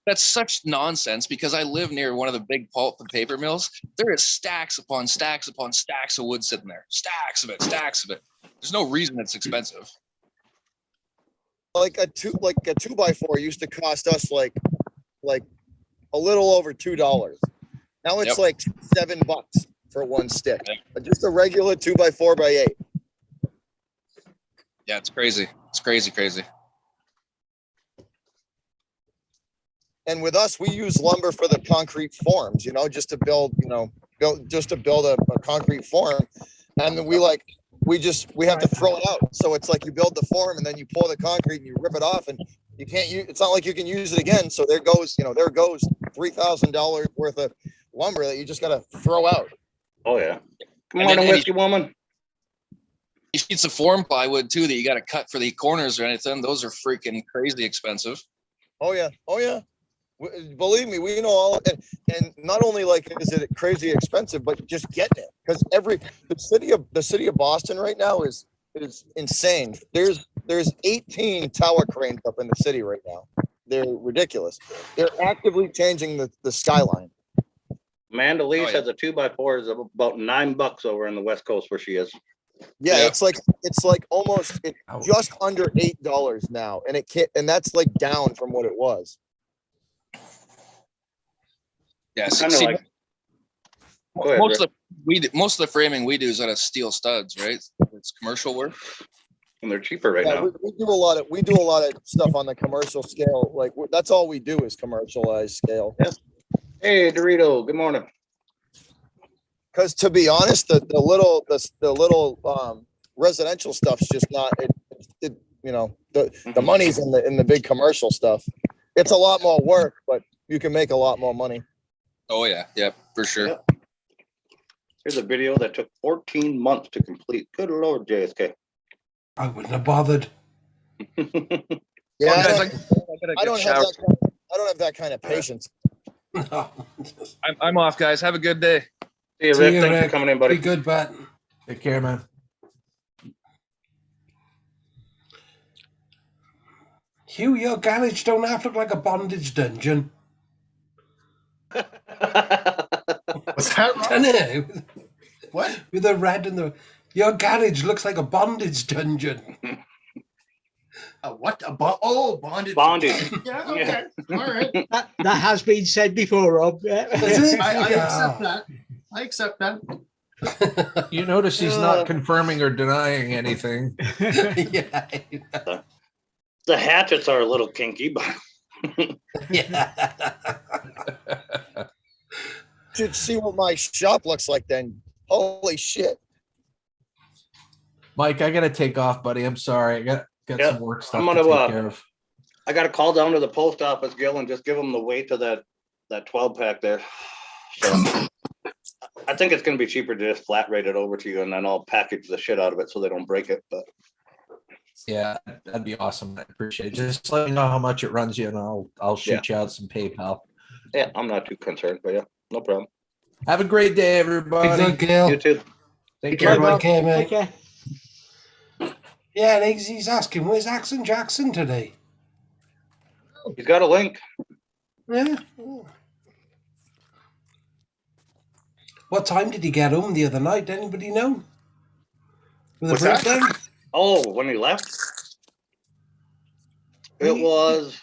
That's such nonsense because I live near one of the big pulp and paper mills. There is stacks upon stacks upon stacks of wood sitting there. Stacks of it. There's no reason it's expensive. Like a 2x4 used to cost us like a little over $2. Now it's like $7 for one stick. Just a regular 2x4x8. Yeah, it's crazy. It's crazy. And with us, we use lumber for the concrete forms, just to build a concrete form. And then we have to throw it out. So it's like you build the form and then you pour the concrete and you rip it off and you can't use, it's not like you can use it again. So there goes $3,000 worth of lumber that you just got to throw out. Oh yeah. Good morning, whiskey woman. Sheets of form plywood too that you got to cut for the corners or anything. Those are freaking crazy expensive. Oh yeah. Believe me, we know all, and not only like is it crazy expensive, but just getting it because the city of Boston right now is is insane. There's 18 tower cranes up in the city right now. They're ridiculous. They're actively changing the skyline. Amanda Lee Oh, yeah. says a 2x4 is about $9 over on the West Coast where she is. Yeah, Yeah. it's like almost it's just under $8 now, and it can't, and that's like down from what it was. Yeah, Kind of see, like, Go ahead, most of the framing we do is out of steel studs, right? It's commercial work. and they're cheaper right Yeah, now. we do a lot of stuff on the commercial scale. Like that's all we do is commercialized scale. Hey, Dorito, good morning. Because to be honest, the little residential stuff's just not it you know the money's in the big commercial stuff. It's a lot more work, but you can make a lot more money. Oh yeah, yeah, for sure. Yep. Here's a video that took 14 months to complete. Good Lord, JSK. I wouldn't have bothered. Yeah, Guys, I don't have that kind of patience. No. I'm off, guys. Have a good day. See you, See Rick. you, Thanks Rick. for coming in, Be buddy. good, Pat. Take care, man. Hugh, your garage don't have to look like a bondage dungeon. What's that, Rob? I know. What? With the red and the. Your garage looks like a bondage dungeon. What? Bonded. Bondage. Yeah, okay. All right. That has been said before, Rob. Is it? I Yeah. accept that. I accept that. You notice he's not confirming or denying anything. Yeah. The hatchets are a little kinky, but Yeah. Should see what my shop looks like then. Holy shit. Mike, I gotta take off, buddy. I'm sorry. I got Yeah, some work stuff I'm to gonna, take care of. I got to call down to the post office, Gil, and just give them the weight of that 12 pack there. So I think it's going to be cheaper to just flat rate it over to you, and then I'll package the shit out of it so they don't break it. But Yeah, that'd be awesome. I appreciate it. Just let me know how much it runs you, and I'll shoot you out some PayPal. yeah, I'm not too concerned. But yeah, no problem. Have a great day, Be everybody. good, Gil. You too. Take care, Take bud. care, mate. Okay. Yeah, and he's asking, where's Axon Jackson today? He's got a link. Yeah. What time did he get home the other night? Anybody know? With a What's that? breakdown? Oh, when he left, it was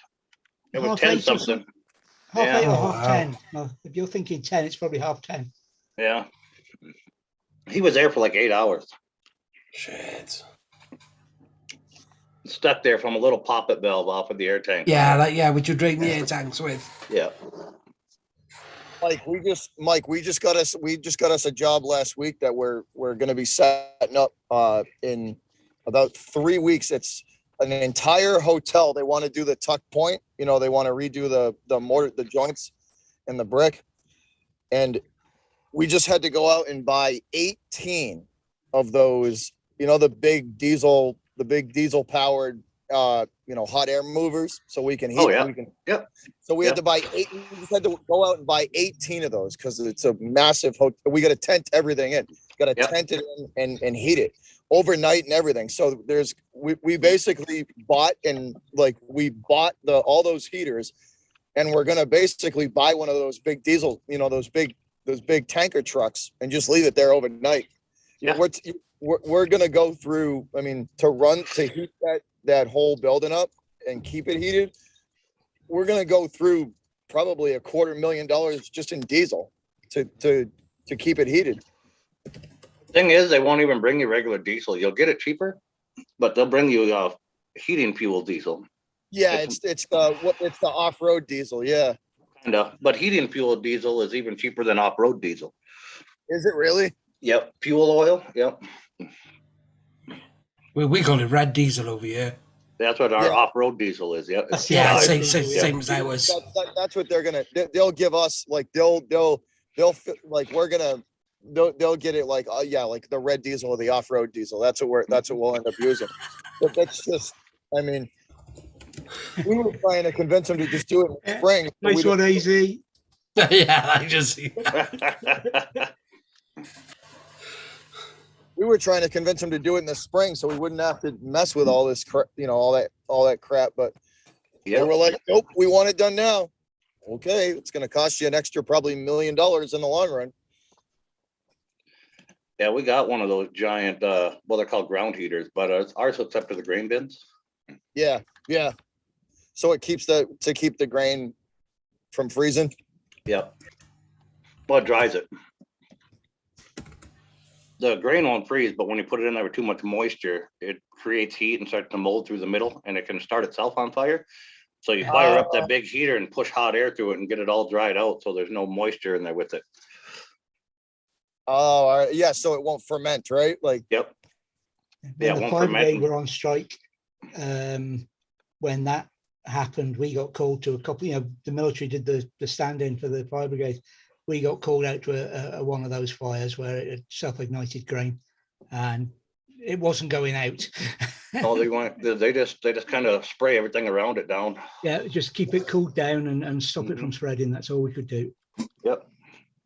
Half 10 eight or something. Half Yeah. 8 or Oh, half wow. 10. Well, if you're thinking 10, it's probably half 10. Yeah, he was there for like 8 hours, Shit. stuck there from a little poppet valve off of the air tank. Yeah, which you drain the air tanks with. Yeah. Mike, we just got us a job last week that we're going to be setting up in about 3 weeks. It's an entire hotel. They want to do the tuck point. You know, they want to redo the mortar, the joints, and the brick. And we just had to go out and buy 18 of those. You know, the big diesel powered hot air movers, so we can heat. Oh, yeah. We can, Yep. So we had to buy we just had to go out and buy 18 of those because it's a massive hotel. We got to tent everything in. Got to Yep. tent it in and heat it overnight and everything. So we basically bought all those heaters, and we're gonna basically buy one of those big diesel, those big tanker trucks, and just leave it there overnight. Yeah. We're gonna go through. I mean, to heat that whole building up and keep it heated, we're gonna go through probably $250,000 just in diesel to keep it heated. Thing is, they won't even bring you regular diesel. You'll get it cheaper, but they'll bring you heating fuel diesel. Yeah, it's the off-road diesel. Yeah. But heating fuel diesel is even cheaper than off-road diesel. Is it really? Yep. Fuel oil. Yep. We call it red diesel over here. That's what our Yeah. off-road diesel is. Yep. It's Yeah, Yeah, same, diesel, same, yeah. same as ours. That's what they'll give us. Like they'll like they'll get it like like the red diesel or the off-road diesel. That's what we'll end up using. But that's just, I mean, we were trying to convince them to just do it in the spring. but Nice we one, didn't- easy. Yeah, I just we were trying to convince him to do it in the spring so we wouldn't have to mess with all this crap, all that crap. But they were like, nope, we want it done now. Okay, it's going to cost you an extra probably $1 million in the long run. Yeah, we got one of those giant, well, they're called ground heaters, but ours hooks up to the grain bins. Yeah, yeah. So it keeps to keep the grain from freezing. Yep. Well, it dries it. The grain won't freeze, but when you put it in there with too much moisture, it creates heat and starts to mold through the middle, and it can start itself on fire. So you fire up that big heater and push hot air through it and get it all dried out, so there's no moisture in there with it. Oh, all right. Yeah. So it won't ferment, right? Like, yep. When Yeah, it the won't fire ferment. brigade were on strike, when that happened, we got called to a couple, the military did the stand-in for the fire brigade. We got called out to one of those fires where it had self-ignited grain and it wasn't going out. Oh, they just kind of spray everything around it down. Yeah, just keep it cooled down and stop it from spreading. That's all we could do. Yep.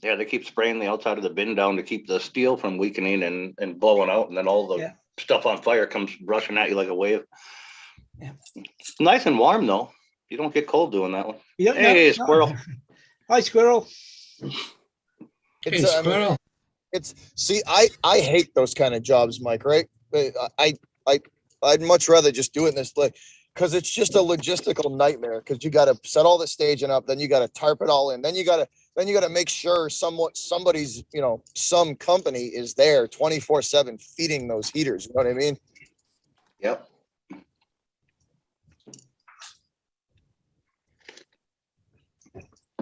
Yeah, they keep spraying the outside of the bin down to keep the steel from weakening and blowing out, and then all the stuff on fire comes rushing at you like a wave. Yeah. Nice and warm though. You don't get cold doing that one. Hey, No. Squirrel. Hi, squirrel. It's, squirrel. I hate those kind of jobs, Mike. Right? I'd much rather just do it in this place because it's just a logistical nightmare. Because you got to set all the staging up, then you got to tarp it all in, then you got to make sure somebody's some company is there 24/7 feeding those heaters. You know what I mean? Yep.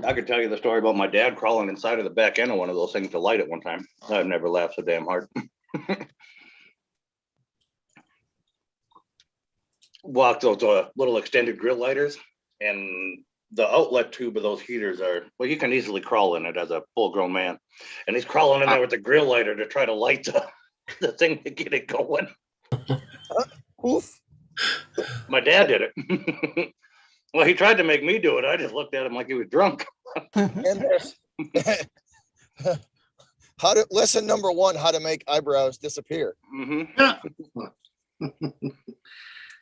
I could tell you the story about my dad crawling inside of the back end of one of those things to light it one time. I've never laughed so damn hard. Walked those little extended grill lighters, and the outlet tube of those heaters are, well, you can easily crawl in it as a full grown man. And he's crawling in there with the grill lighter to try to light the thing to get it going. Oof. My dad did it. Well, he tried to make me do it. I just looked at him like he was drunk. Lesson number 1, how to make eyebrows disappear.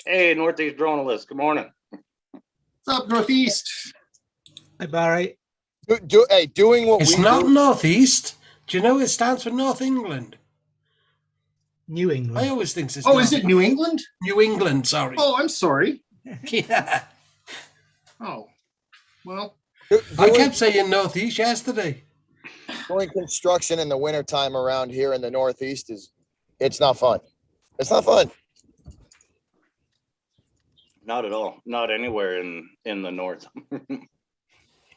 Hey, Northeast Dronealist, good morning. What's up, Northeast? Hi, Barry. Doing what it's we not do. Northeast. Do you know it stands for North England? New England. I always think it's. Oh, is it New England? New England, sorry. Oh, I'm sorry. Yeah. Oh, well. I kept saying Northeast yesterday. Doing construction in the wintertime around here in the Northeast it's not fun. It's not fun. Not at all. Not anywhere in the north.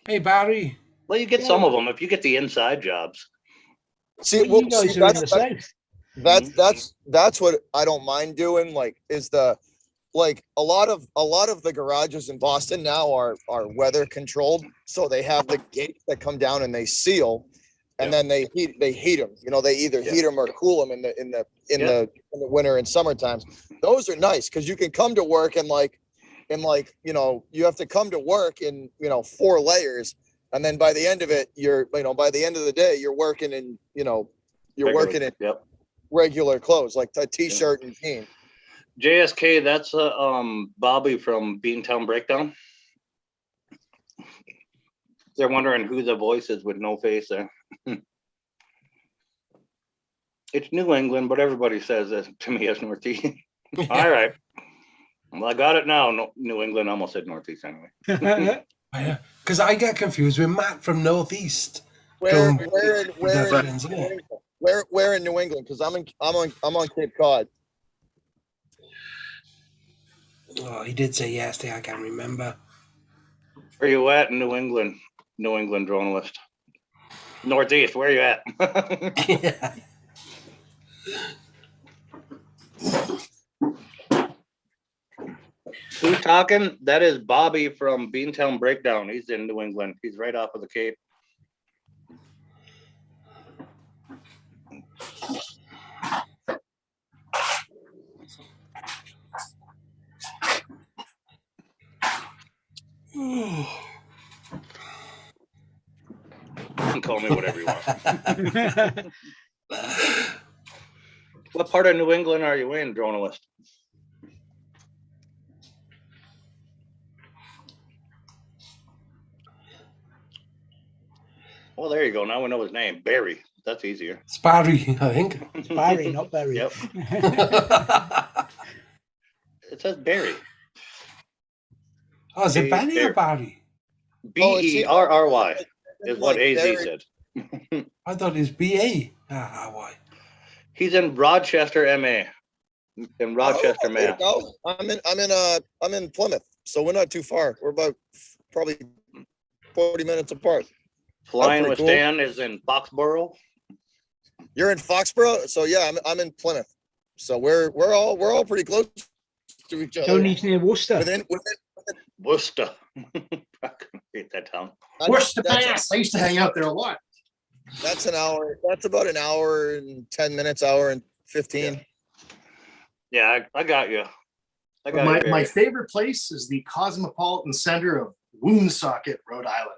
Hey, Barry. Well, you get some of them if you get the inside jobs. See, Well, you guys are in the south. That's what I don't mind doing. Like, a lot of the garages in Boston now are weather controlled, so they have the gates that come down and they seal, and then they heat them. They either heat them or cool them in the winter and summer times. Those are nice because you can come to work and you have to come to work in 4 layers, and then by the end of it, by the end of the day, you're working in working in regular clothes like a t-shirt and jeans. JSK, that's Bobby from Beantown Breakdown. They're wondering who the voice is with no face there. It's New England, but everybody says it to me as Northeast. All right. Well, I got it now. No, New England, I almost said Northeast anyway. Because I get confused with Matt from Northeast. Where in New England? Because I'm on Cape Cod. Oh, he did say yesterday. I can't remember. Where you at in New England? New England Dronealist. Northeast, where you at? Yeah. Who's talking? That is Bobby from Beantown Breakdown. He's in New England. He's right off of the Cape. You can call me whatever you want. What part of New England are you in, journalist? Well, there you go. Now we know his name. Barry. That's easier. It's Barry, I think. It's Barry, not Barry. Yep. It says Barry. Oh, is it Barry or Barry? Berry is what Like AZ Barry. said. I thought it was B-A-R-R-Y. He's in Rochester, MA. In Rochester, Oh, there you Mass. go. I'm in Plymouth, so we're not too far. We're about probably 40 minutes apart. Flying pretty with cool. Stan is in Foxborough. You're in Foxborough, so yeah, I'm in Plymouth. So we're all pretty close to each other. Tony's near Worcester. Within Worcester. I hate that town. Worcester, that's- Mass. I used to hang out there a lot. That's an hour. That's about an hour and 10 minutes, hour and 15. Yeah, I got you. I got My, you. my Barry. favorite place is the Cosmopolitan Center of Woonsocket, Rhode Island.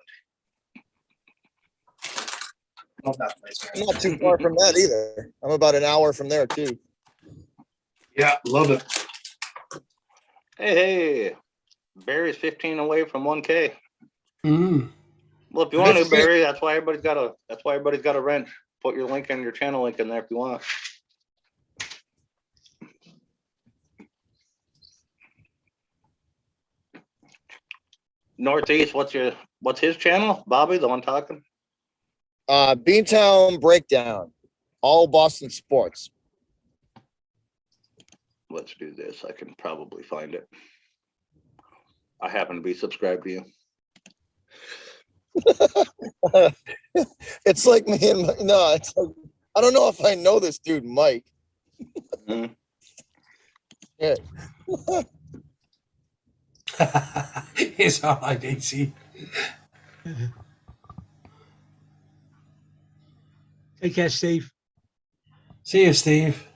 Love that place, I'm man. not too far from that either. I'm about an hour from there too. Yeah, love it. Hey. Barry's 15 away from 1K. Mm. Well, if you want to, Barry, that's why everybody's got a wrench. Put your link in your channel link in there if you want. Northeast, what's his channel? Bobby, the one talking? Beantown Breakdown, all Boston sports. Let's do this. I can probably find it. I happen to be subscribed to you. It's like me and no, it's like, I don't know if I know this dude, Mike. Mhm. Yeah. It's all right, AC. Take care, Steve. See you, Steve.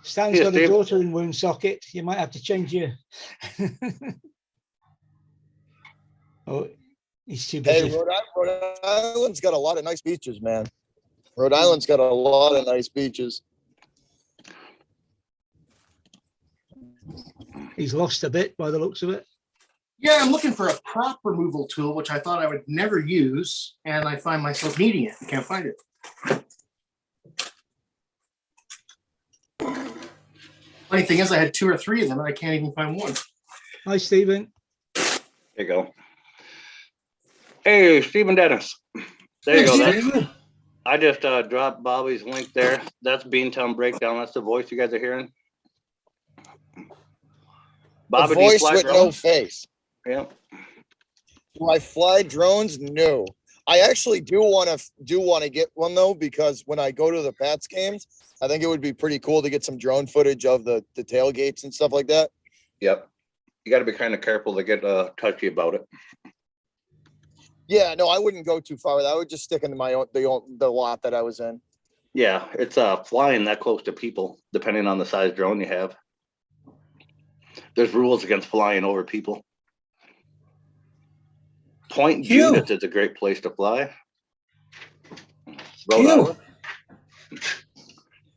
Stan's Yeah, got a Steve. daughter in Woonsocket. You might have to change your. Oh, he's too Hey, busy. Rhode Island's got a lot of nice beaches, man. Rhode Island's got a lot of nice beaches. He's lost a bit by the looks of it. Yeah, I'm looking for a prop removal tool, which I thought I would never use, and I find myself needing it. Can't find it. Funny thing is, I had 2 or 3 of them, and I can't even find one. Hi, Stephen. There you go. Hey, Stephen Dennis. There you go. That's, I just dropped Bobby's link there. That's Beantown Breakdown. That's the voice you guys are hearing. Bobby, A do you voice fly with no drones? face. Yeah. Do I fly drones? No. I actually do want to get one though, because when I go to the Pats games, I think it would be pretty cool to get some drone footage of the tailgates and stuff like that. Yep. You got to be kind of careful to get touchy about it. Yeah, no, I wouldn't go too far with that. I would just stick into my own the lot that I was in. Yeah, it's flying that close to people, depending on the size drone you have. There's rules against flying over people. Point Hugh. Judith is a great place to fly. Rhode Hugh. Island.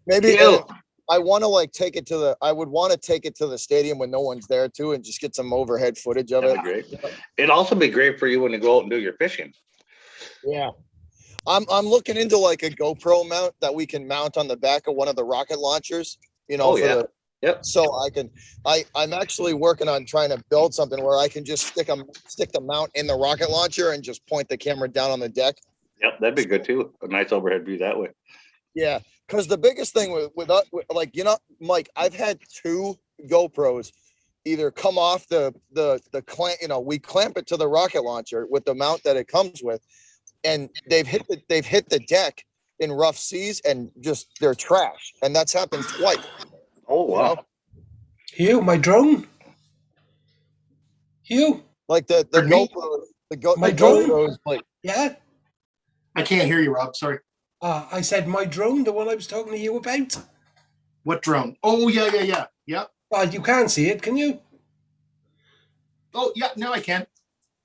Maybe Hugh. I want to take it to the. I would want to take it to the stadium when no one's there too, and just get some overhead footage of That'd it. be great. It'd also be great for you when you go out and do your fishing. Yeah. I'm looking into like a GoPro mount that we can mount on the back of one of the rocket launchers, you know, Oh, for yeah. the Yep. so I'm actually working on trying to build something where I can just stick the mount in the rocket launcher and just point the camera down on the deck. Yep, that'd be good too. A nice overhead view that way. Yeah. Because the biggest thing with like, you know, Mike, I've had 2 GoPros either come off the clamp, you know, we clamp it to the rocket launcher with the mount that it comes with, and they've hit the deck in rough seas and just they're trash. And that's happened twice. Oh, you wow. know? Hugh, my drone. Hugh, Like the Pardon me? GoPro, My the drone? GoPros, like yeah. I can't hear you, Rob. Sorry. I said my drone, the one I was talking to you about. What drone? Oh, yeah. Yep. Well, you can't see it, can you? Oh, yeah. Now I can.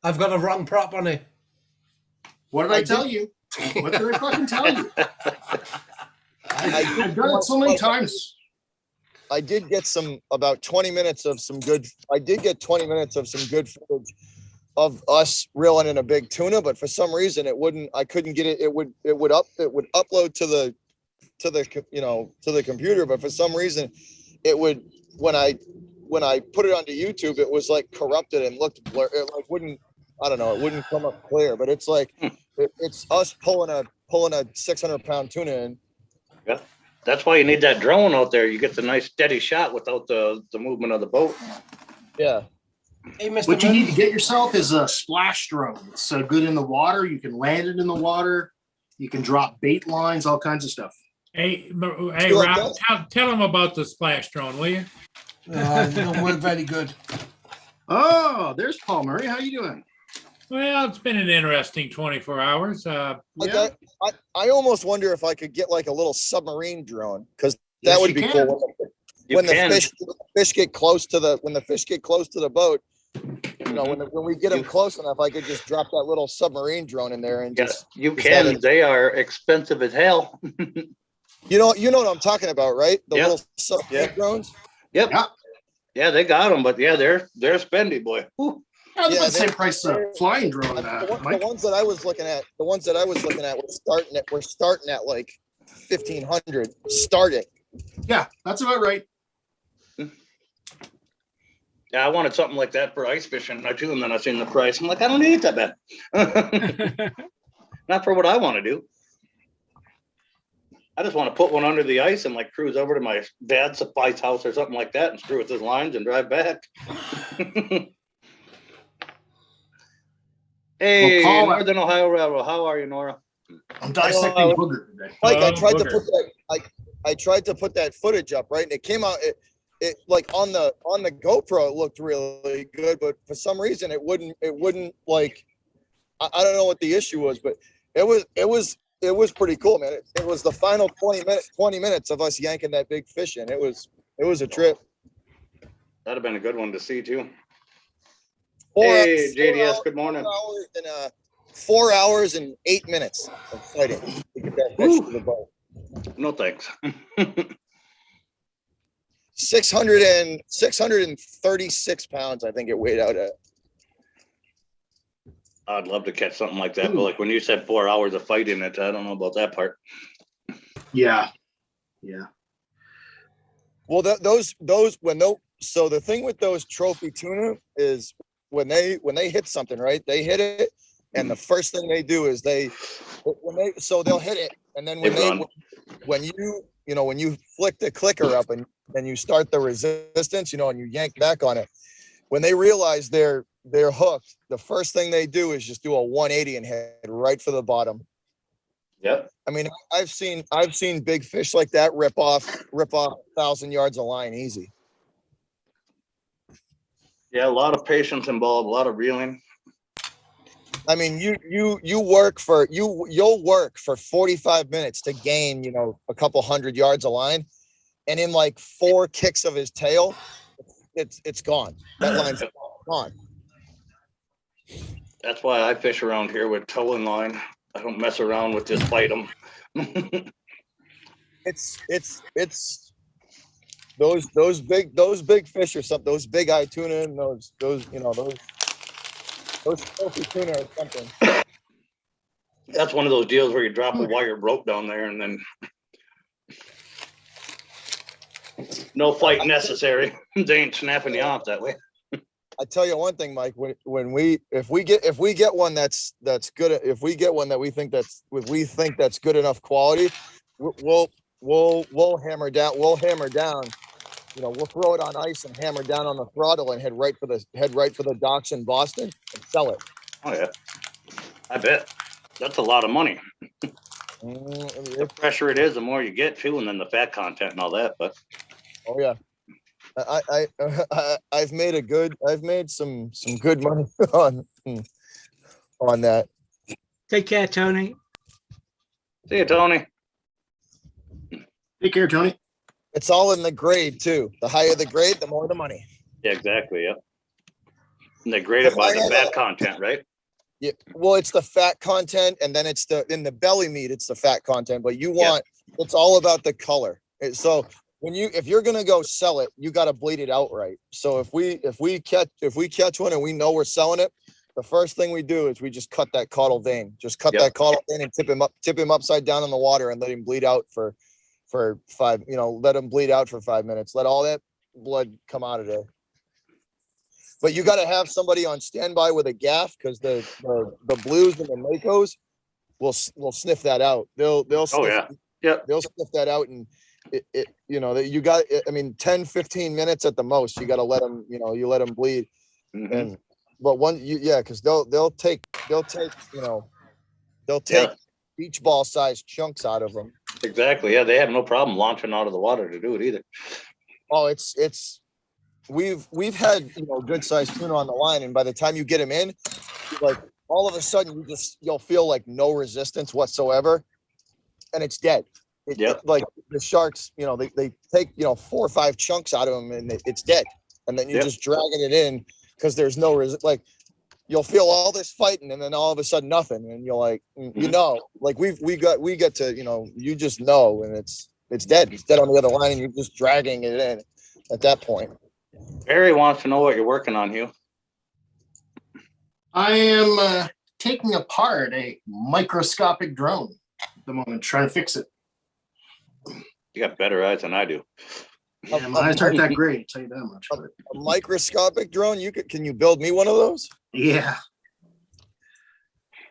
I've got a wrong prop on it. What did I tell you? What did I fucking tell you? I've done it so many times. I did get about 20 minutes of some good. I did get 20 minutes of some good footage of us reeling in a big tuna, but for some reason it wouldn't. I couldn't get it. It would upload to the computer, but for some reason it would when I put it onto YouTube, it was like corrupted and looked blur. It like wouldn't. I don't know. It wouldn't come up clear, but it's like it's us pulling a 600-pound tuna in. Yeah. That's why you need that drone out there. You get the nice steady shot without the movement of the boat. Yeah. Hey, Mr. What you Min- need to get yourself is a splash drone. It's good in the water. You can land it in the water. You can drop bait lines, all kinds of stuff. Hey, You like Rob, tell them about the splash drone, will you? no, we're very good. Oh, there's Paul Murray. How you doing? Well, it's been an interesting 24 hours. Like Yeah. I almost wonder if I could get like a little submarine drone, because that Yes, would you be can. cool. You When the can. fish get close to the boat, when we get them close enough, I could just drop that little submarine drone in there and Yes, just you just have can. it- They are expensive as hell. you know what I'm talking about, right? The Yep. little submarine drones. Yep. Yeah. Yeah, they got them, but yeah, they're spendy, boy. Whew. Yeah, they're Yeah, about the same they're- price flying drone. The Mike. ones that I was looking at, we're starting at like 1,500 starting. Yeah, that's about right. Yeah, I wanted something like that for ice fishing too, and then I seen the price. I'm like, I don't need it that bad. Not for what I want to do. I just want to put one under the ice and like cruise over to my dad's supplies house or something like that and screw with his lines and drive back. Hey, Well, Paul, Northern Ohio Railroad. How are you, Nora? I'm dissecting booger today. Mike, I Oh, tried to booger. put that. I tried to put that footage up, right, and it came out. It like on the GoPro, it looked really good, but for some reason, it wouldn't like. I don't know what the issue was, but it was pretty cool, man. It was the final 20 minutes of us yanking that big fish in. It was a trip. That'd have been a good one to see too. Four Hey, hours- JDS, good morning. 4 hours and 8 minutes of fighting to get that fish to the boat. No thanks. 636 pounds, I think it weighed out at. I'd love to catch something like that, but like when you said 4 hours of fighting it, I don't know about that part. Yeah. Yeah. Well, so the thing with those trophy tuna is when they hit something, right? They hit it, and the first thing they do is they'll hit it, and then when you flick the clicker up and you start the resistance, and you yank back on it, when they realize they're hooked, the first thing they do is just do a 180 and head right for the bottom. Yep. I mean, I've seen big fish like that rip off 1,000 yards of line easy. Yeah, a lot of patience involved, a lot of reeling. I mean, you'll work for 45 minutes to gain, a couple hundred yards of line, and in like 4 kicks of his tail, it's gone. That line's gone. That's why I fish around here with towing line. I don't mess around with just fight them. It's those big fish or something, those big eye tuna and those trophy tuna or something. That's one of those deals where you drop a wire rope down there and then no fight necessary. They ain't snapping you off that way. I tell you one thing, Mike. If we get one that's good, if we get one that we think that's good enough quality, we'll hammer down. We'll hammer down. We'll throw it on ice and hammer down on the throttle and head right for the docks in Boston and sell it. Oh yeah, I bet. That's a lot of money. The fresher it is, the more you get too, and then the fat content and all that. But oh yeah, I've made some good money on that. Take care, Tony. see you, Tony. Take care, Tony. It's all in the grade too. The higher the grade, the more the money. Yeah, exactly. Yep. And they grade it by the fat content, right? Yeah, well, it's the fat content, and then it's in the belly meat, it's the fat content. But you it's all about the color. So if you're gonna go sell it, you got to bleed it outright. So if we catch one and we know we're selling it, the first thing we do is we just cut that caudal vein. Just cut that caudal vein and tip him upside down in the water and let him bleed out for 5. Let him bleed out for 5 minutes. Let all that blood come out of there. But you got to have somebody on standby with a gaff, because the blues and the Makos will sniff that out. They'll sniff, they'll sniff that out, and you got, 10, 15 minutes at the most. You got to let them, you let them bleed. And but because they'll take beach ball sized chunks out of them. Exactly. Yeah, they have no problem launching out of the water to do it either. Oh, we've had good sized tuna on the line, and by the time you get them in, like all of a sudden you'll feel like no resistance whatsoever, and it's dead. Like the sharks, they take 4 or 5 chunks out of them, and it's dead, and then you're just dragging it in because there's no like you'll feel all this fighting, and then all of a sudden nothing, and you're like, like we get to you just know, and it's dead. It's dead on the other line, and you're just dragging it in at that point. Barry wants to know what you're working on, Hugh. I am taking apart a microscopic drone at the moment, trying to fix it. You got better eyes than I do. Yeah, my eyes aren't that great, I'll tell you that much. But a microscopic drone? Can you build me one of those? Yeah.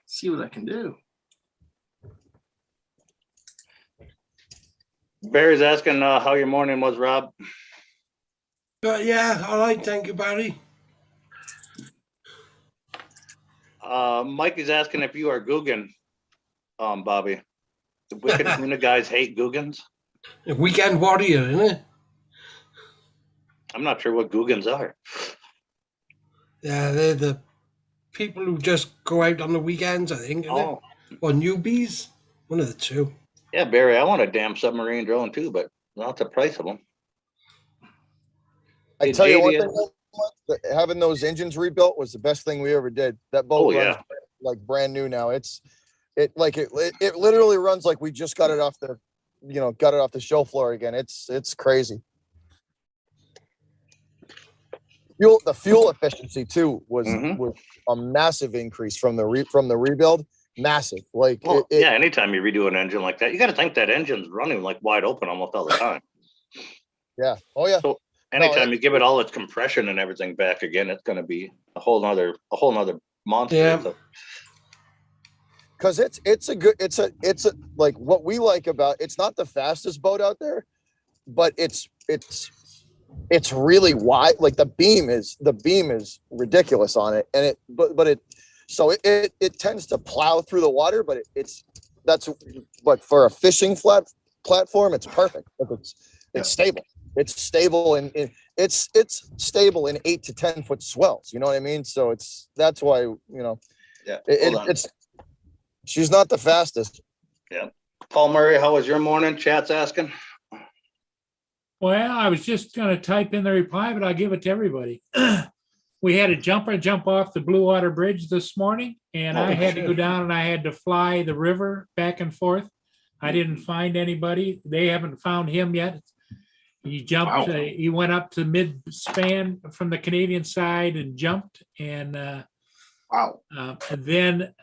See what I can do. Barry's asking how your morning was, Rob. Yeah, all right, thank you, Barry. Mike is asking if you are Guggen, Bobby. The Wicked Tuna guys hate Guggans. A weekend warrior, isn't it? I'm not sure what Guggans are. Yeah, they're the people who just go out on the weekends, I think, isn't it? Or newbies, one of the two. Yeah, Barry, I want a damn submarine drone too, but not the price of them. I tell you one thing, having those engines rebuilt was the best thing we ever did. That boat runs like brand new now. It literally runs like we just got it off the show floor again. It's crazy. The fuel efficiency too was a massive increase from the rebuild. Massive. Like anytime you redo an engine like that, you got to think that engine's running like wide open almost all the time. Yeah. Oh yeah. So anytime you give it all its compression and everything back again, it's going to be a whole nother monster. Yeah. Because it's a like what we like about it's not the fastest boat out there, but it's really wide. Like the beam is ridiculous on it, and it tends to plow through the water, but but for a fishing platform, it's perfect. It's stable. It's stable and it's stable in 8 to 10 foot swells. You know what I mean? So that's why it's she's not the fastest. Yeah. Paul Murray, how was your morning? Chat's asking. Well, I was just going to type in the reply, but I'll give it to everybody. We had a jumper jump off the Blue Water Bridge this morning, and I had to go down and I had to fly the river back and forth. I didn't find anybody. They haven't found him yet. He jumped. He went up to mid-span from the Canadian side and jumped. And then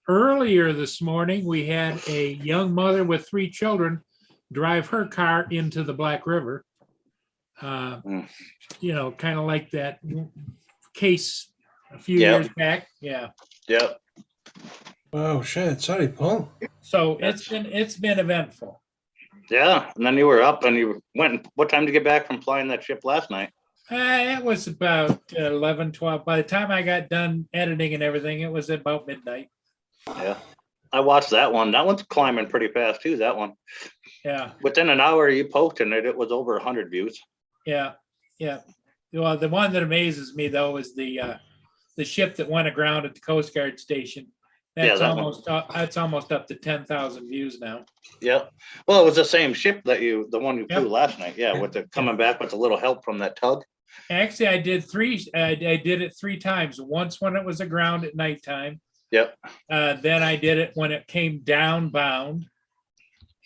earlier this morning, we had a young mother with 3 children drive her car into the Black River. Kind of like that case a few years back. Yeah. Yep. Oh shit! Sorry, Paul. So it's been eventful. Yeah, and then you were up and you went. What time did you get back from flying that ship last night? It was about 11, 12. By the time I got done editing and everything, it was about midnight. Yeah, I watched that one. That one's climbing pretty fast too. That one. Yeah. Within an hour, you poked in it. It was over 100 views. Yeah. Well, the one that amazes me though is the ship that went aground at the Coast Guard station. That's almost up to 10,000 views now. Yeah. Well, it was the same ship the one you flew last night. Yeah, with the coming back with a little help from that tug. Actually, I did it 3 times. Once when it was aground at nighttime. Yep. Then I did it when it came down bound.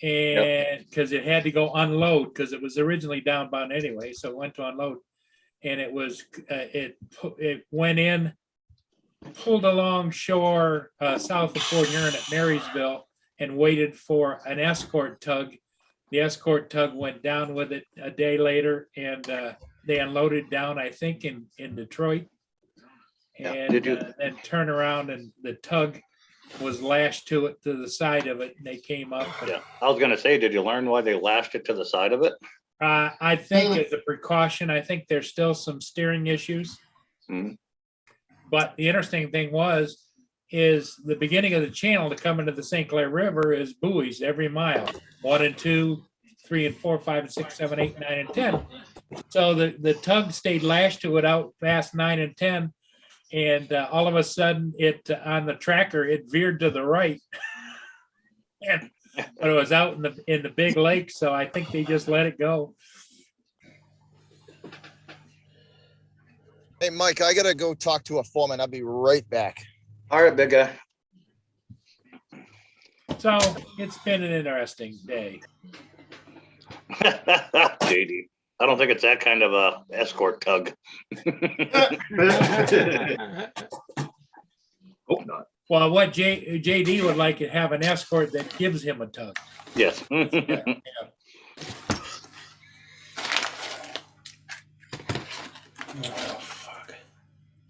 And because it had to go unload, because it was originally downbound anyway, so it went to unload. And it was, it went in, pulled along shore south of Fort Huron at Marysville and waited for an escort tug. The escort tug went down with it a day later, and they unloaded down, I think, in Detroit. And then turn around, and the tug was lashed to the side of it, and they came up. Yeah, I was gonna say, did you learn why they lashed it to the side of it? I think as a precaution, I think there's still some steering issues. Mhm. But the interesting thing is the beginning of the channel to come into the St. Clair River is buoys every mile, 1 and 2, 3 and 4, 5 and 6, 7, 8, 9 and 10. So the tug stayed lashed to it out past 9 and 10. And all of a sudden it on the tracker, it veered to the right. But it was out in the big lake. So I think they just let it go. Hey, Mike, I gotta go talk to a foreman. I'll be right back. All right, big guy. So it's been an interesting day. JD, I don't think it's that kind of a escort tug. Hope not. Well, what JD would like to have an escort that gives him a tug. Yes. Yeah.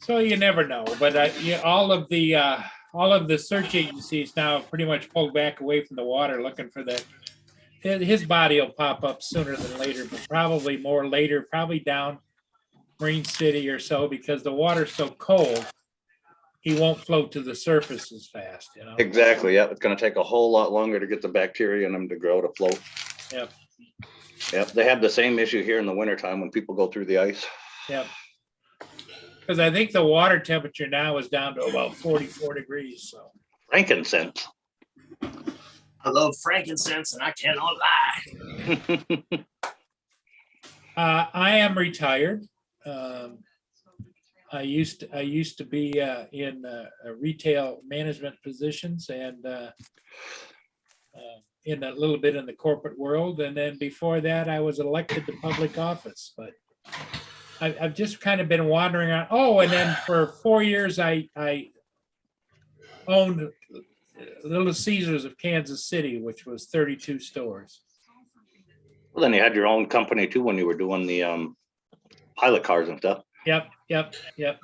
So you never know, but all of the search agencies now pretty much pulled back away from the water, looking for that. His body will pop up sooner than later, but probably more later, probably down Marine City or so, because the water's so cold, he won't float to the surface as fast. You know. Exactly. Yeah, it's going to take a whole lot longer to get the bacteria in them to grow to float. Yep. Yep. They have the same issue here in the wintertime when people go through the ice. Yep. Because I think the water temperature now is down to about 44 degrees. So Frankincense. I love frankincense, and I cannot lie. I am retired. I used to be in retail management positions and in a little bit in the corporate world, and then before that, I was elected to public office. But I've just kind of been wandering around. Oh, and then for 4 years, I owned Little Caesars of Kansas City, which was 32 stores. Well, then you had your own company too when you were doing the pilot cars and stuff. Yep.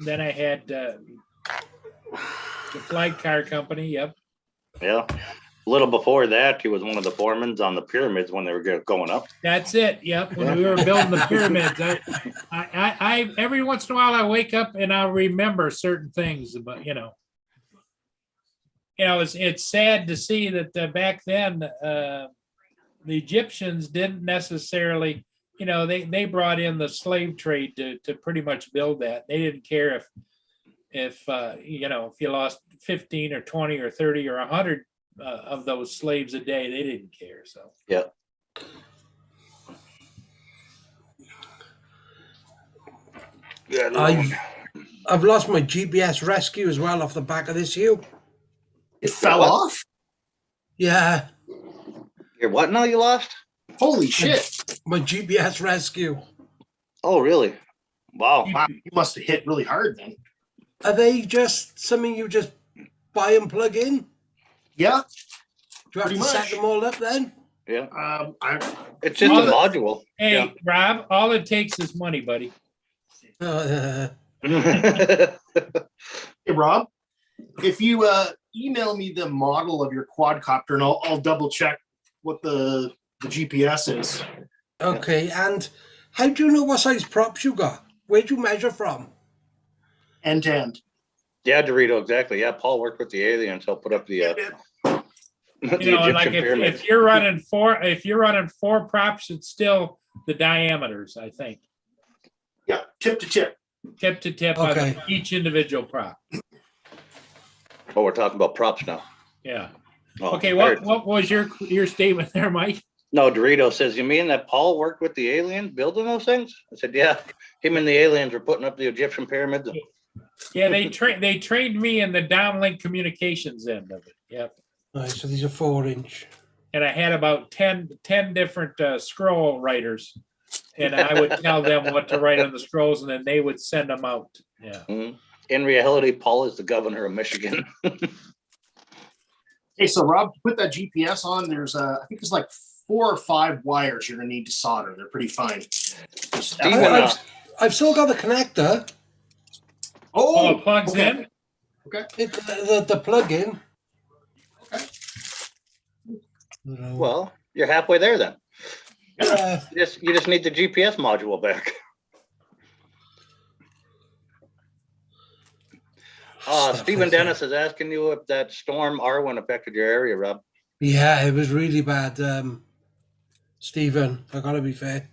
Then I had the flag car company. Yep. Yeah. A little before that, he was one of the foremans on the pyramids when they were going up. That's it. Yep. When we were building the pyramids, I every once in a while I wake up and I'll remember certain things, but it's sad to see that back then the Egyptians didn't necessarily, they brought in the slave trade to pretty much build that. They didn't care if you lost 15 or 20 or 30 or 100 of those slaves a day. They didn't care. So yeah. I've lost my GPS rescue as well off the back of this hill. It fell off? Yeah. Your what now you lost? Holy shit. My GPS rescue. Oh, really? Wow. Wow, you must have hit really hard then. Are they just something you just buy and plug in? Yeah. Do you have to set them all up then? Yeah. It's just a module. Hey, Yeah. Rob, all it takes is money, buddy. Hey, Rob, if you email me the model of your quadcopter, and I'll double check what the GPS is. Okay, and how do you know what size props you got? Where'd you measure from? End to end. Yeah, Dorito, exactly. Yeah, Paul worked with the aliens. He'll put up the Like if you're running four props, it's still the diameters, I think. Yeah, tip to tip. Tip to tip Okay. on each individual prop. Oh, we're talking about props now. Yeah. Oh, Okay, I heard- what was your statement there, Mike? No, Dorito says, you mean that Paul worked with the aliens building those things? I said, yeah. Him and the aliens were putting up the Egyptian pyramids. Yeah, they trained me in the downlink communications end of it. Yep. All right, so these are 4-inch. and I had about 10 different scroll writers. And I would tell them what to write on the scrolls, and then they would send them out. Yeah. Mhm. In reality, Paul is the governor of Michigan. Hey, so Rob, put that GPS on. There's I think there's like 4 or 5 wires you're gonna need to solder. They're pretty fine. Just Steven, I've still got the connector. Oh, it plugs okay. in? The plug-in. well, you're halfway there then. You just need the GPS module back. Stephen Dennis is asking you if that storm Arwen affected your area, Rob. Yeah, it was really bad, Stephen. I gotta be fair.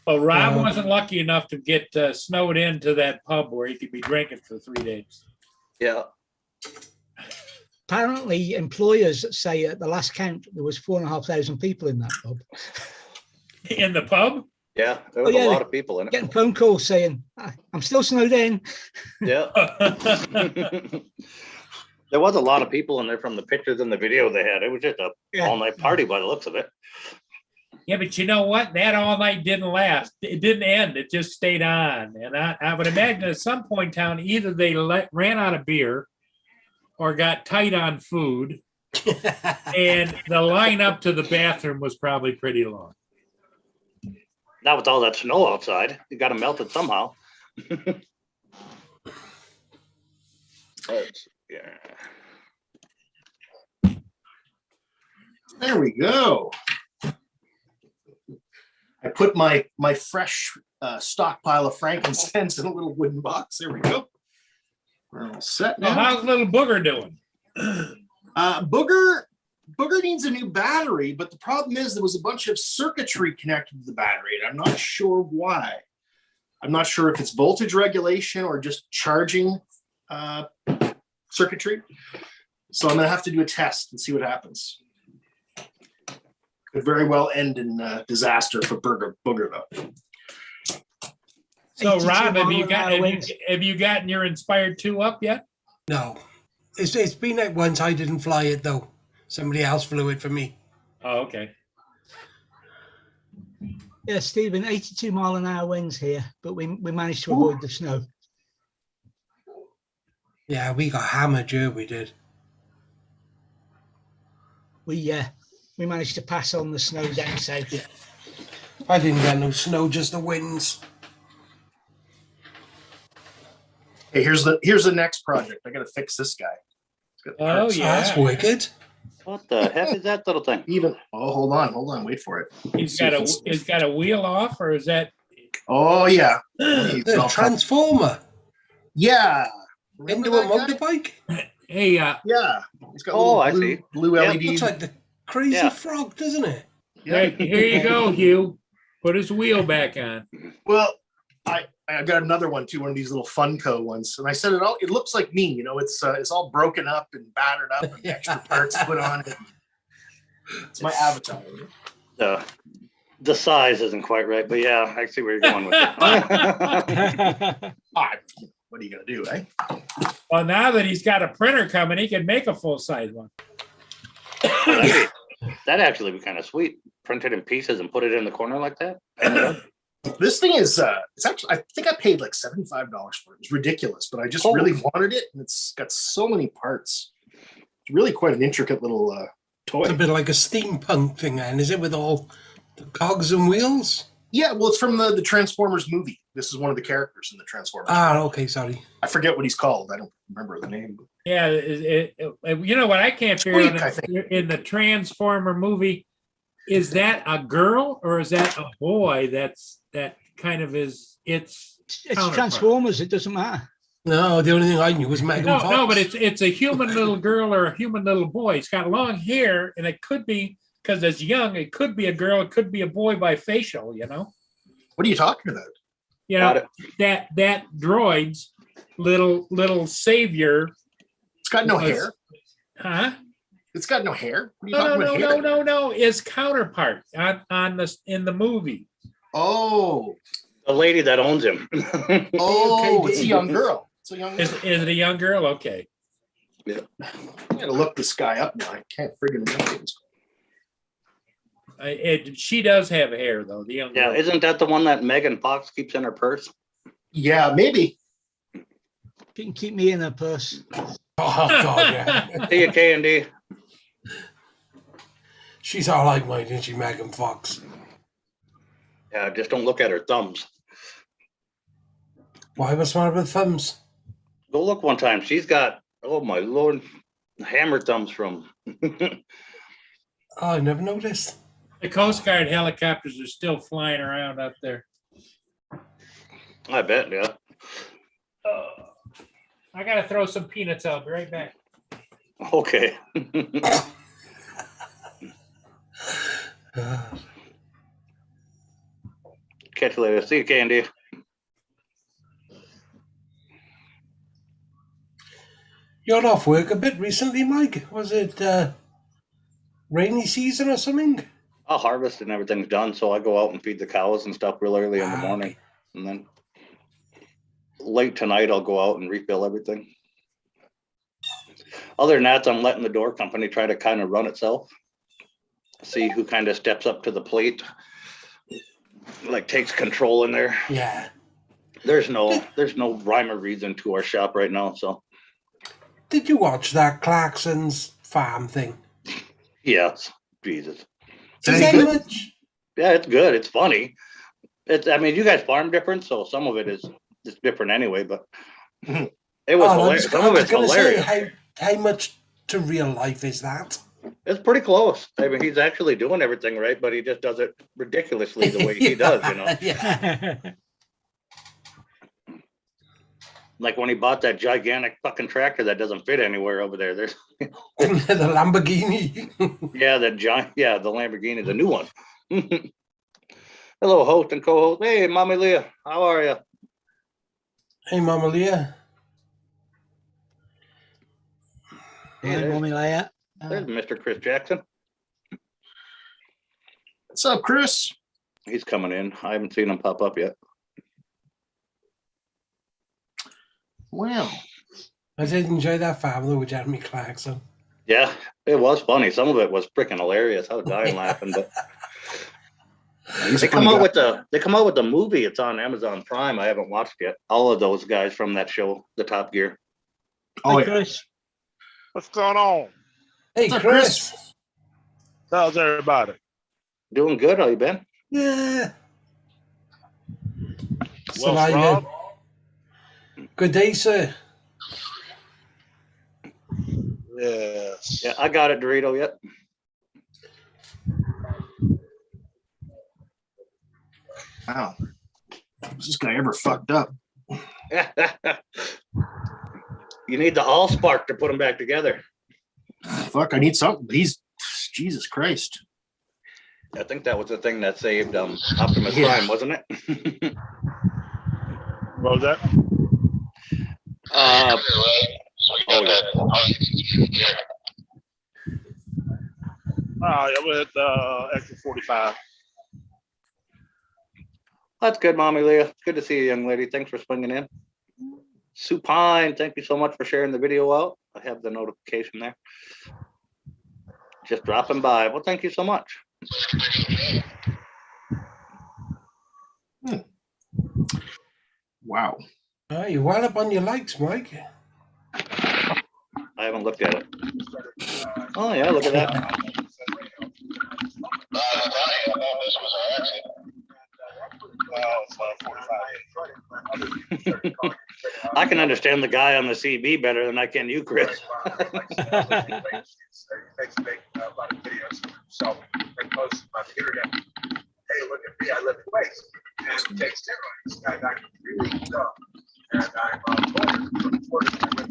Well, Rob wasn't lucky enough to get snowed into that pub where he could be drinking for 3 days. Yeah. Apparently, employers say at the last count there was 4,500 people in that pub. In the pub? Yeah, there was a lot of people in it. Getting phone calls saying, "I'm still snowed in." Yeah. There was a lot of people in there from the pictures and the video they had. It was just a all-night party by the looks of it. Yeah, but you know what? That all night didn't last. It didn't end. It just stayed on. And I would imagine at some point in town, either they ran out of beer or got tight on food. And the line up to the bathroom was probably pretty long. Not with all that snow outside. You got to melt it somehow. Yeah. There we go. I put my fresh stockpile of frankincense in a little wooden box. There we go. We're all set Now, now. how's little Booger doing? Booger needs a new battery, but the problem is there was a bunch of circuitry connected to the battery, and I'm not sure why. I'm not sure if it's voltage regulation or just charging circuitry. So I'm gonna have to do a test and see what happens. Could very well end in disaster for Booger though. So, 82 Rob, mile an hour winds. have you gotten your Inspired 2 up yet? No. It's been out once. I didn't fly it though. Somebody else flew it for me. Oh, okay. Yeah, Stephen, 82 mile an hour winds here, but we managed to avoid the snow. Yeah, we got hammered, yeah, we did. We managed to pass on the snow down south. I didn't get no snow, just the winds. Hey, here's the next project. I gotta fix this guy. Oh, yeah. That's wicked. What the heck is that little thing? Hold on, wait for it. He's got a wheel off, or is that? Oh yeah. The transformer. Yeah. Into Remember a that guy? motorbike? Hey, Yeah. He's got Oh, I blue, see. blue Yeah, LED. Looks like the crazy Yeah. frog, doesn't it? Yeah. here you go, Hugh. Put his wheel back on. Well, I got another one too, one of these little Funko ones, and I said it looks like me, you know, it's all broken up and battered up and extra parts put on it. It's my avatar. The size isn't quite right, but yeah, I see where you're going with it. What are you gonna do, eh? Well, now that he's got a printer coming, he can make a full-size one. That'd actually be kind of sweet. Print it in pieces and put it in the corner like that. This thing is it's actually, I think I paid like $75 for it. It's ridiculous, but I just really wanted it, and it's got so many parts. It's really quite an intricate little toy. It's a bit like a steampunk thing, then, is it, with all the cogs and wheels? Yeah, well, it's from the Transformers movie. This is one of the characters in the Transformers. Ah, okay, sorry. I forget what he's called. I don't remember the name. Yeah, you know what I can't figure Squeak, I out think. in the Transformer movie, is that a girl or is that a boy? That kind of is its counterpart? Transformers. It doesn't matter. No, the only thing I knew was Megan Fox. No, but it's a human little girl or a human little boy. It's got long hair, and it could be, because it's young, it could be a girl, it could be a boy by facial, you know? What are you talking about? You know, that droid's little savior. It's got no hair. Huh? It's got no hair. What are you talking about hair? No. His counterpart in the movie. Oh. The lady that owns him. Oh, it's a young girl. It's a young girl. Is it a young girl? Okay. Yeah. I gotta look this guy up now. I can't friggin' remember this. She does have hair though, the young Yeah, girl. isn't that the one that Megan Fox keeps in her purse? Yeah, maybe. If you can keep me in a purse. Oh God, yeah. See you, K and D. She's all like mine, isn't she, Megan Fox? Yeah, just don't look at her thumbs. Why was one with thumbs? Go look one time. She's got, oh my Lord, hammer thumbs from. Oh, I never noticed. The Coast Guard helicopters are still flying around up there. I bet, yeah. I gotta throw some peanuts out. Be right back. Okay. Catch you later. See you, Candy. You're off work a bit recently, Mike. Was it rainy season or something? I'll harvest and everything's done, so I go out and feed the cows and stuff real early in the morning. And then late tonight, I'll go out and refill everything. Other than that, I'm letting the door company try to kind of run itself. See who kind of steps up to the plate, like takes control in there. Yeah. There's no rhyme or reason to our shop right now, so. Did you watch that Clarkson's farm thing? Yes, Jesus. Is that much? Yeah, it's good. It's funny. I mean, you guys farm different, so some of it is different anyway, but it was hilarious. Some of it's hilarious. How much to real life is that? It's pretty close. I mean, he's actually doing everything right, but he just does it ridiculously the way he does, you know? Yeah. Like when he bought that gigantic fucking tractor that doesn't fit anywhere over there. There's The Lamborghini. yeah, the Lamborghini, the new one. Hello, host and co-host. Hey, Mommy Leah, how are you? Hey, Mama Leah. Hi, Mommy Leia. There's Mr. Chris Jackson. What's up, Chris? He's coming in. I haven't seen him pop up yet. Well, I did enjoy that farm though with Jeremy Clarkson. Yeah, it was funny. Some of it was freaking hilarious. I was dying laughing, but they come out with the movie. It's on Amazon Prime. I haven't watched yet. All of those guys from that show, the Top Gear. Oh, Hi, yeah. Chris. What's going on? Hey, What's up, Chris. How's everybody? Doing good. How you been? Yeah. Well, Surviving. Rob? Good day, sir. Yes. Yeah, I got it, Dorito. Yet. Wow. Has this guy ever fucked up? You need the Allspark to put them back together. Fuck, I need something. He's Jesus Christ. I think that was the thing that saved Optimus Yeah. Prime, wasn't it? What was that? Oh, yeah. I'm with extra 45. That's good, Mommy Leah. It's good to see you, young lady. Thanks for swinging in. Supine, thank you so much for sharing the video out. I have the notification there. Just dropping by. Well, thank you so much. Wow. Oh, you're well up on your likes, Mike. I haven't looked at it. Oh, yeah, look at that. I can understand the guy on the CB better than I can you, Chris. Hey, look at me, I live in waste. And take steroids. And I'm really tough. And I'm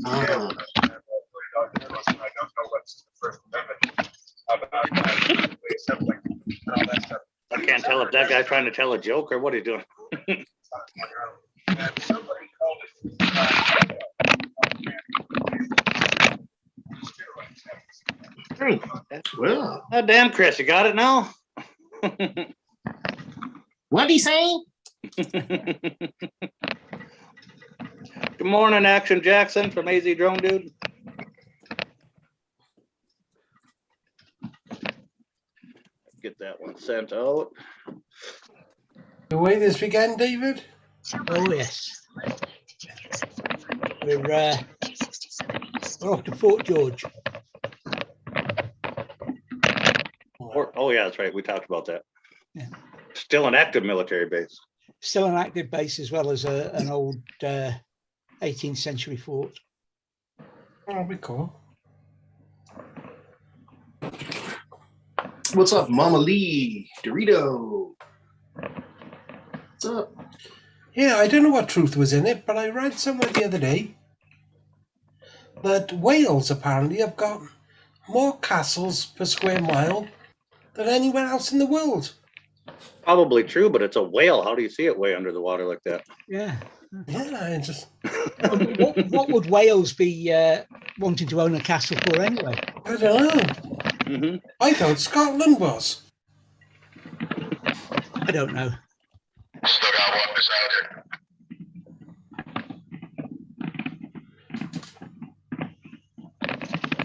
I don't know what's the First Amendment about something and all that stuff. I can't tell if that guy's trying to tell a joke or what he's doing. And somebody called it Well, Oh, damn, Chris, you got it now? what'd he say? Good morning, Action Jackson from AZ Drone Dude. Get that one sent out. You away this weekend, David? Oh yes. We're off to Fort George. Oh yeah, that's right. We talked about that. Yeah. Still an active military base. Still an active base as well as an old 18th century fort. That'll be cool. What's up, Mama Lee? Dorito. What's up? Yeah, I don't know what truth was in it, but I read somewhere the other day that Wales apparently have got more castles per square mile than anywhere else in the world. Probably true, but it's a whale. How do you see it way under the water like that? Yeah. Yeah, I just what would Wales be wanting to own a castle for anyway? I don't know. Mm-hmm. I thought Scotland was. I don't know. Still got one beside it.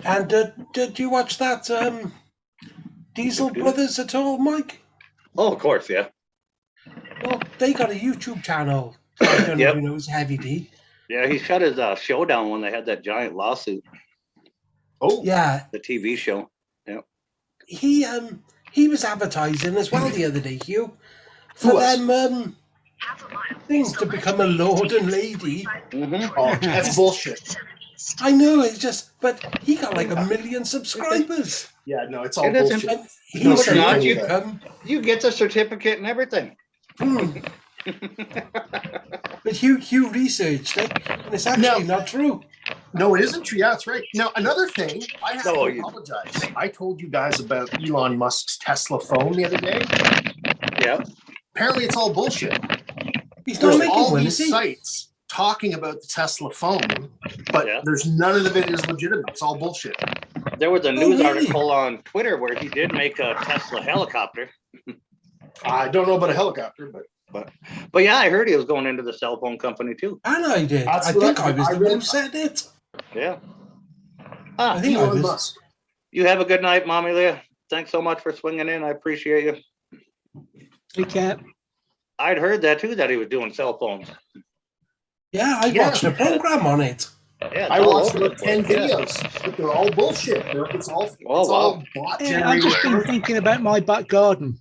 And did you watch that Diesel Brothers at all, Mike? Oh, of course, yeah. Well, they got a YouTube channel. I don't know if you know, it's Heavy D. Yeah, he shut his show down when they had that giant lawsuit. Oh, yeah, the TV show. Yeah, he was advertising as well the other day, Hugh, for them things to become a lord and lady. Mm-hmm. Oh, that's bullshit. I know, it's just, but he got like 1 million subscribers. Yeah, no, it's all It isn't. bullshit. He's No, it's not. you You get the certificate and everything. But Hugh researched it, and it's actually not true. No, it isn't true. Yeah, that's right. Now, another thing, I have No, to apologize. I told you guys about Elon Musk's Tesla phone the other day. Yeah. Apparently, it's all bullshit. He's not There's making all one, these is he? sites talking about the Tesla phone, but there's none of it is legitimate. It's all bullshit. There was a news really? article on Twitter where he did make a Tesla helicopter. I don't know about a helicopter, But yeah, I heard he was going into the cell phone company too. And I did. That's I what think I- I was I the read one who it. said it. Yeah. I think I Elon was. Musk. You have a good night, Mommy Leah. Thanks so much for swinging in. I appreciate you. Take care. I'd heard that too, that he was doing cell phones. Yeah, I Yeah. watched a program on it. Yeah, I it's all watched over the about 10 place, yeah. videos, but they're all bullshit. It's all Oh, all bot Yeah, I've just been generated. thinking about my back garden.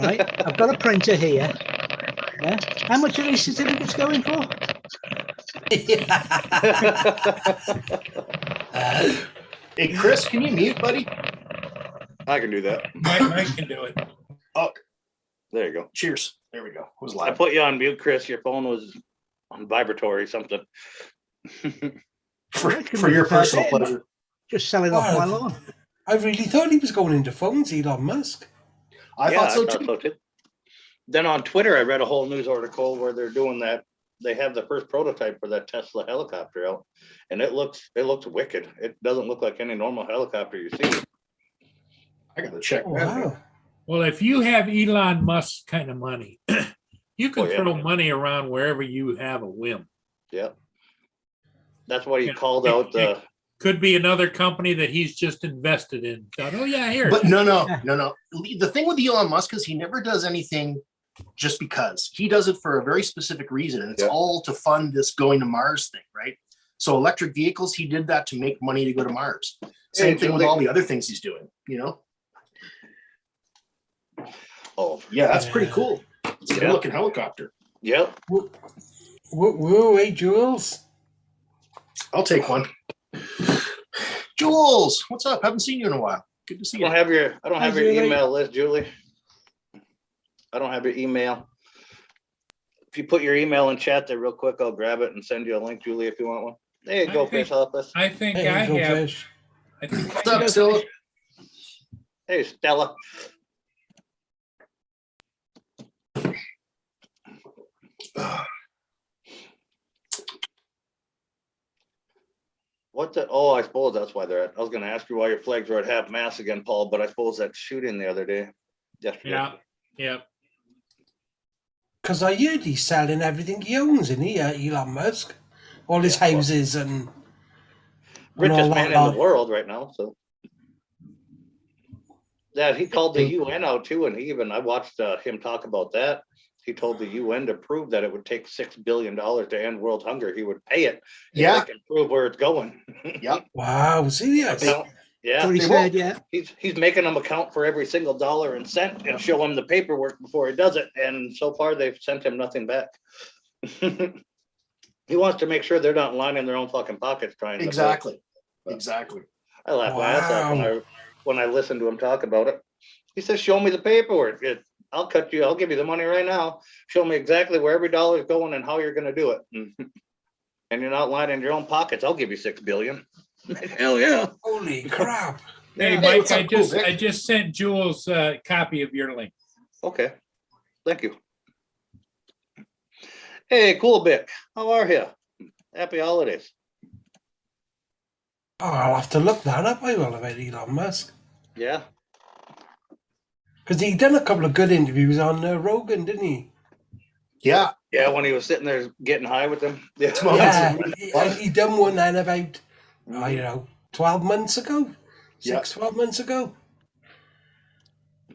Right, I've got a printer here. Yeah, how much are these certificates going for? Hey, Chris, can you mute, buddy? I can do that. Mike can do it. Oh, There you go. cheers. There we go. It was I live. put you on mute, Chris. Your phone was on vibratory, something. For your personal pleasure. Just selling off my Wow. lawn. I really thought he was going into phones, Elon Musk. I Yeah, thought so too. too. Then on Twitter, I read a whole news article where they're doing that. They have the first prototype for that Tesla helicopter out, and it looks wicked. It doesn't look like any normal helicopter you see. I gotta check that. Wow. Well, if you have Elon Musk kind of money, you can Oh, yeah. throw money around wherever you have a whim. Yeah, that's why he Yeah. called out the. Could be another company that he's just invested in. Thought, oh yeah, here. But no. The thing with Elon Musk is he never does anything just because. He does it for a very specific reason, and it's Yeah. all to fund this going to Mars thing, right? So electric vehicles, he did that to make money to go to Mars. Same thing with Julie. all the other things he's doing, you know? Oh, Yeah, that's pretty cool. It's a Yeah. good looking helicopter. yep. Whoa, hey, Jules. I'll take one. Jules, what's up? Haven't seen you in a while. Good to see I you. don't have your. I don't Hi, have your Julie. email list, Julie. I don't have your email. If you put your email in chat there real quick, I'll grab it and send you a link, Julie, if you want one. There you I go, think- Fish Office. I think Hey, I go have. fish. I think What's up, Scylla? Hey, Stella. What the? Oh, I suppose that's why they're at. I was going to ask you why your flags were at half mast again, Paul, but I suppose that shooting the other day. Yesterday. Yeah, yeah. Because I heard he's selling everything he owns in here, Elon Musk. All his Yeah, well, houses and all Richest that man in lot. the world right now. So Yeah, he called the UN out too, and I watched him talk about that. He told the UN to prove that it would take $6 billion to end world hunger. He would pay it. If Yeah. they can prove where it's going. Yep. Wow, serious? Account- Yeah. What he They said, won't. yeah. He's making them account for every single dollar and cent and show him the paperwork before he does it. And so far they've sent him nothing back. He wants to make sure they're not lining their own fucking pockets trying to. Exactly. Exactly. I laugh my ass off when I listen to him talk about it. He says, "Show me the paperwork. I'll give you the money right now. Show me exactly where every dollar is going and how you're going to do it. And you're not lining your own pockets. I'll give you $6 billion." Hell yeah! Holy crap! Hey, Hey, Mike, what's up, cool, Vic? I just sent Jules a copy of your link. Okay, thank you. Hey, cool Vic, how are you? Happy holidays. Oh, I'll have to look that up. I will about Elon Musk. Yeah. Because he done a couple of good interviews on Rogan, didn't he? Yeah. Yeah, when he was sitting there getting high with them. Yeah. Yeah, he done one then about, I don't know, 12 months ago? 12 months ago?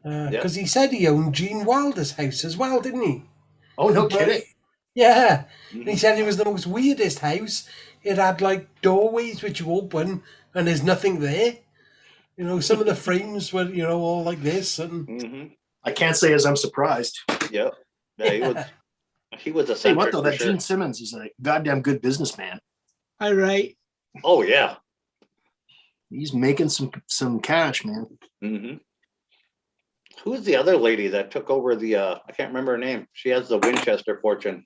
Because he said he owned Gene Wilder's house as well, didn't he? Oh, no kidding. Yeah. And he said it was the most weirdest house. It had like doorways which you open and there's nothing there. You know, some of the frames were, you know, all like this. And I can't say as I'm surprised. Yep. Yeah, he was a Hey, what though? That Gene Simmons is a goddamn good businessman. All right. Oh yeah. He's making some cash, man. Mm-hmm. Who's the other lady that took over the I can't remember her name. She has the Winchester fortune.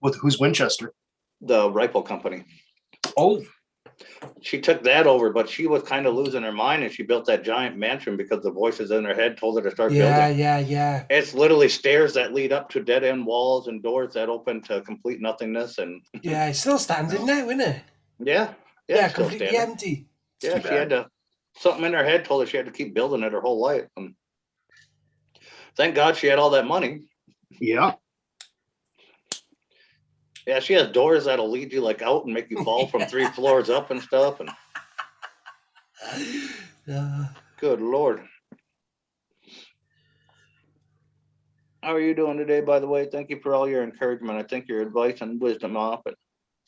Who's Winchester? The rifle company. Oh. She took that over, but she was kind of losing her mind, and she built that giant mansion because the voices in her head told her to start building. Yeah. It's literally stairs that lead up to dead end walls and doors that open to complete nothingness. And yeah, it's still standing now, isn't it? yeah, Yeah, it's still completely standing. empty. Yeah, she had to, something in her head told her she had to keep building it her whole life. And thank God she had all that money. Yeah. Yeah, she has doors that'll lead you like out and make you fall from 3 floors up and stuff. And good Lord. How are you doing today, by the way? Thank you for all your encouragement. I think your advice and wisdom off it.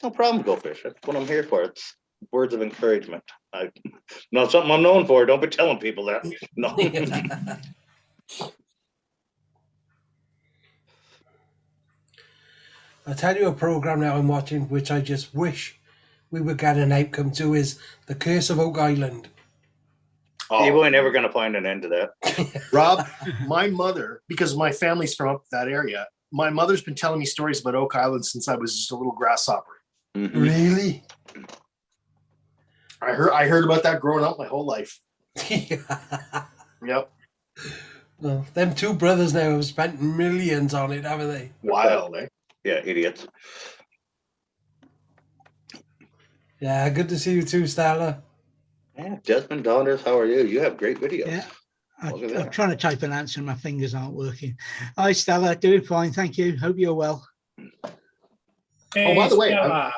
No problem, Go Fish. That's what I'm here for. It's words of encouragement. Not something I'm known for. Don't be telling people that. No. I'll tell you a program now I'm watching, which I just wish we would get an outcome to, is The Curse of Oak Island. You ain't never going to find an end to that. Rob, my mother, because my family's from up that area, my mother's been telling me stories about Oak Island since I was just a little grasshopper. Mm-hmm. Really? I heard about that growing up my whole life. Yep. Well, them two brothers now have spent millions on it, haven't they? Wild, eh? Yeah, idiots. Yeah, good to see you too, Stella. Yeah, Desmond Donners, how are you? You have great videos. Yeah. Look at I'm that. trying to type an answer and my fingers aren't working. Hi, Stella. Doing fine. Thank you. Hope you're well. Oh, by the way, Stella.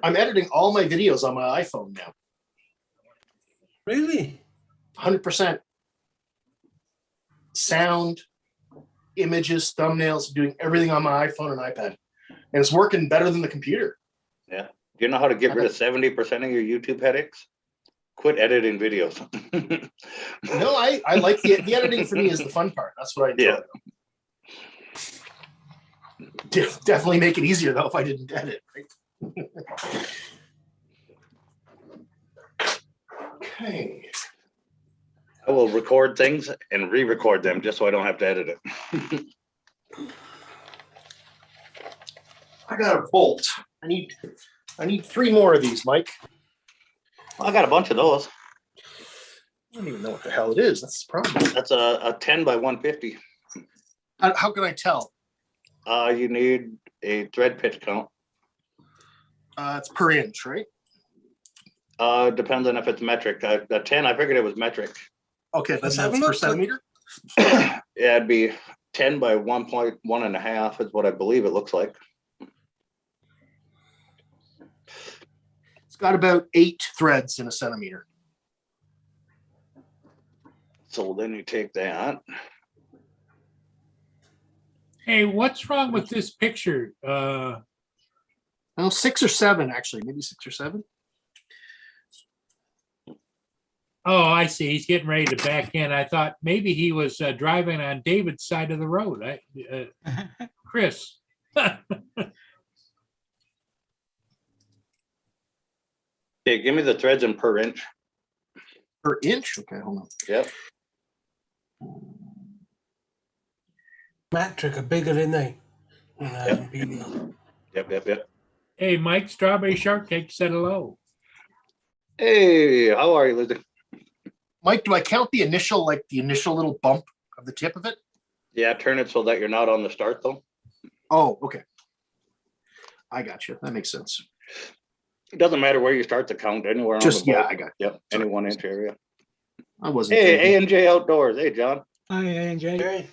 I'm editing all my videos on my iPhone now. Really? 100%. Sound, images, thumbnails, doing everything on my iPhone and iPad. And it's working better than the computer. Yeah. Do you know how to get rid of 70% of your YouTube headaches? Quit editing videos. No, I like the editing for me is the fun part. That's what I enjoy. Yeah. Definitely make it easier though if I didn't edit. Right? Okay. I will record things and re-record them just so I don't have to edit it. I got a bolt. I need 3 more of these, Mike. I got a bunch of those. I don't even know what the hell it is. That's the problem. That's a 10 by 150. How can I tell? You need a thread pitch count. It's per inch, right? Depends on if it's metric. The 10, I figured it was metric. Okay, but that's per centimeter? Yeah, it'd be 10 by 1.1.5 is what I believe it looks like. It's got about 8 threads in a centimeter. So then you take that. Hey, what's wrong with this picture? Oh, 6 or 7, actually, maybe 6 or 7. Oh, I see. He's getting ready to back in. I thought maybe he was driving on David's side of the road. Chris. Okay, give me the threads in per inch. Per inch? Okay, hold on. Yep. Metric are bigger than they. Yep. Hey, Mike, Strawberry Shortcake said hello. Hey, how are you, Lizzie? Mike, do I count the initial little bump of the tip of it? Yeah, turn it so that you're not on the start though. Oh, okay. I got you. That makes sense. It doesn't matter where you start the count, anywhere on Just the boat. yeah, I got you. Yep, any 1 inch area. I wasn't. Hey, thinking. A&J Outdoors. Hey, John. Hi, ANJ. Hey.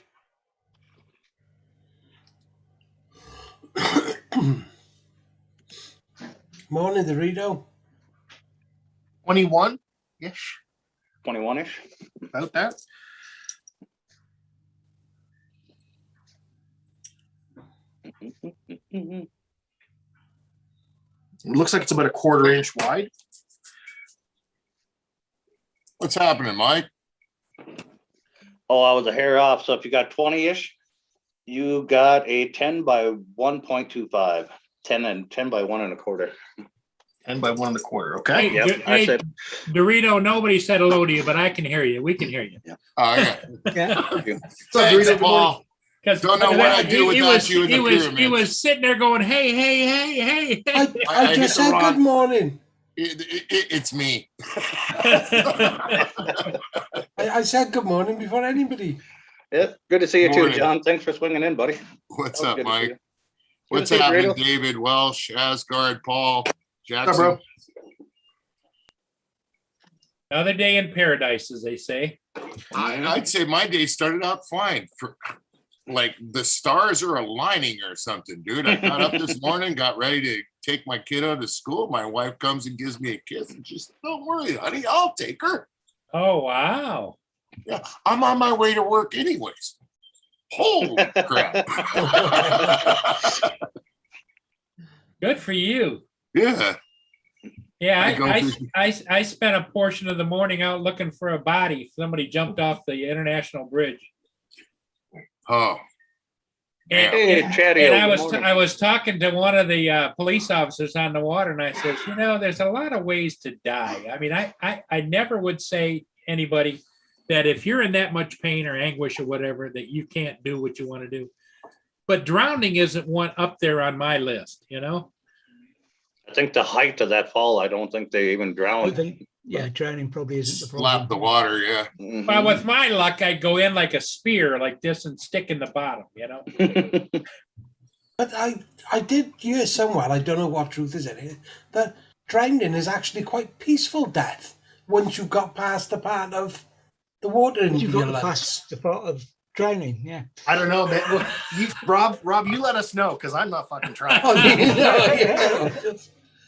Morning, Dorito. 21-ish, 21-ish. about that. It looks like it's about a 1/4 inch wide. What's happening, Mike? Oh, I was a hair off. So if you got 20-ish, you got a 10 by 1.25. 10 by 1 1/4. 10 by 1 1/4. Okay. Hey, Yep, I hey, said. Dorito, nobody said hello to you, but I can hear you. We can hear you. Oh, yeah. Yeah. So, Thanks, Dorito, good morning. Paul. Because Don't know what I'd do without you in the he pyramid. was sitting there going, hey, hey, hey, hey. I I hit just the said wrong- good morning. It's me. I said good morning before anybody. Yep, good to see you Morning. too, John. Thanks for swinging in, buddy. What's That was up, good to see Mike? you. What's Good to see you, happening, Dorito. David, Welsh, Asgard, Paul, What's Jackson? up, bro? Another day in paradise, as they say. I'd say my day started out fine. For like the stars are aligning or something, dude. I got up this morning, got ready to take my kid out of school. My wife comes and gives me a kiss, and she said, "Don't worry, honey, I'll take her." Oh, wow. Yeah, I'm on my way to work anyways. Holy crap! Good for you. Yeah. Yeah, I go through- I spent a portion of the morning out looking for a body. Somebody jumped off the International Bridge. Oh. And, Hey, and- Chatty, and good I morning. was talking to one of the police officers on the water, and I says, you know, there's a lot of ways to die. I mean, I never would say anybody that if you're in that much pain or anguish or whatever, that you can't do what you want to do. But drowning isn't one up there on my list, you know? I think the height of that fall, I don't think they even I drowned. think, yeah, drowning probably isn't the Slap problem. the water, yeah. Mhm. Well, with my luck, I'd go in like a spear like this and stick in the bottom, you know? But I did hear somewhere, I don't know what truth is in it, that drowning is actually quite peaceful death once you got past the part of the water into You've your got lungs. past the part of drowning, yeah. I don't know, man. Well, Rob, you let us know because I'm not fucking trying. Oh, yeah.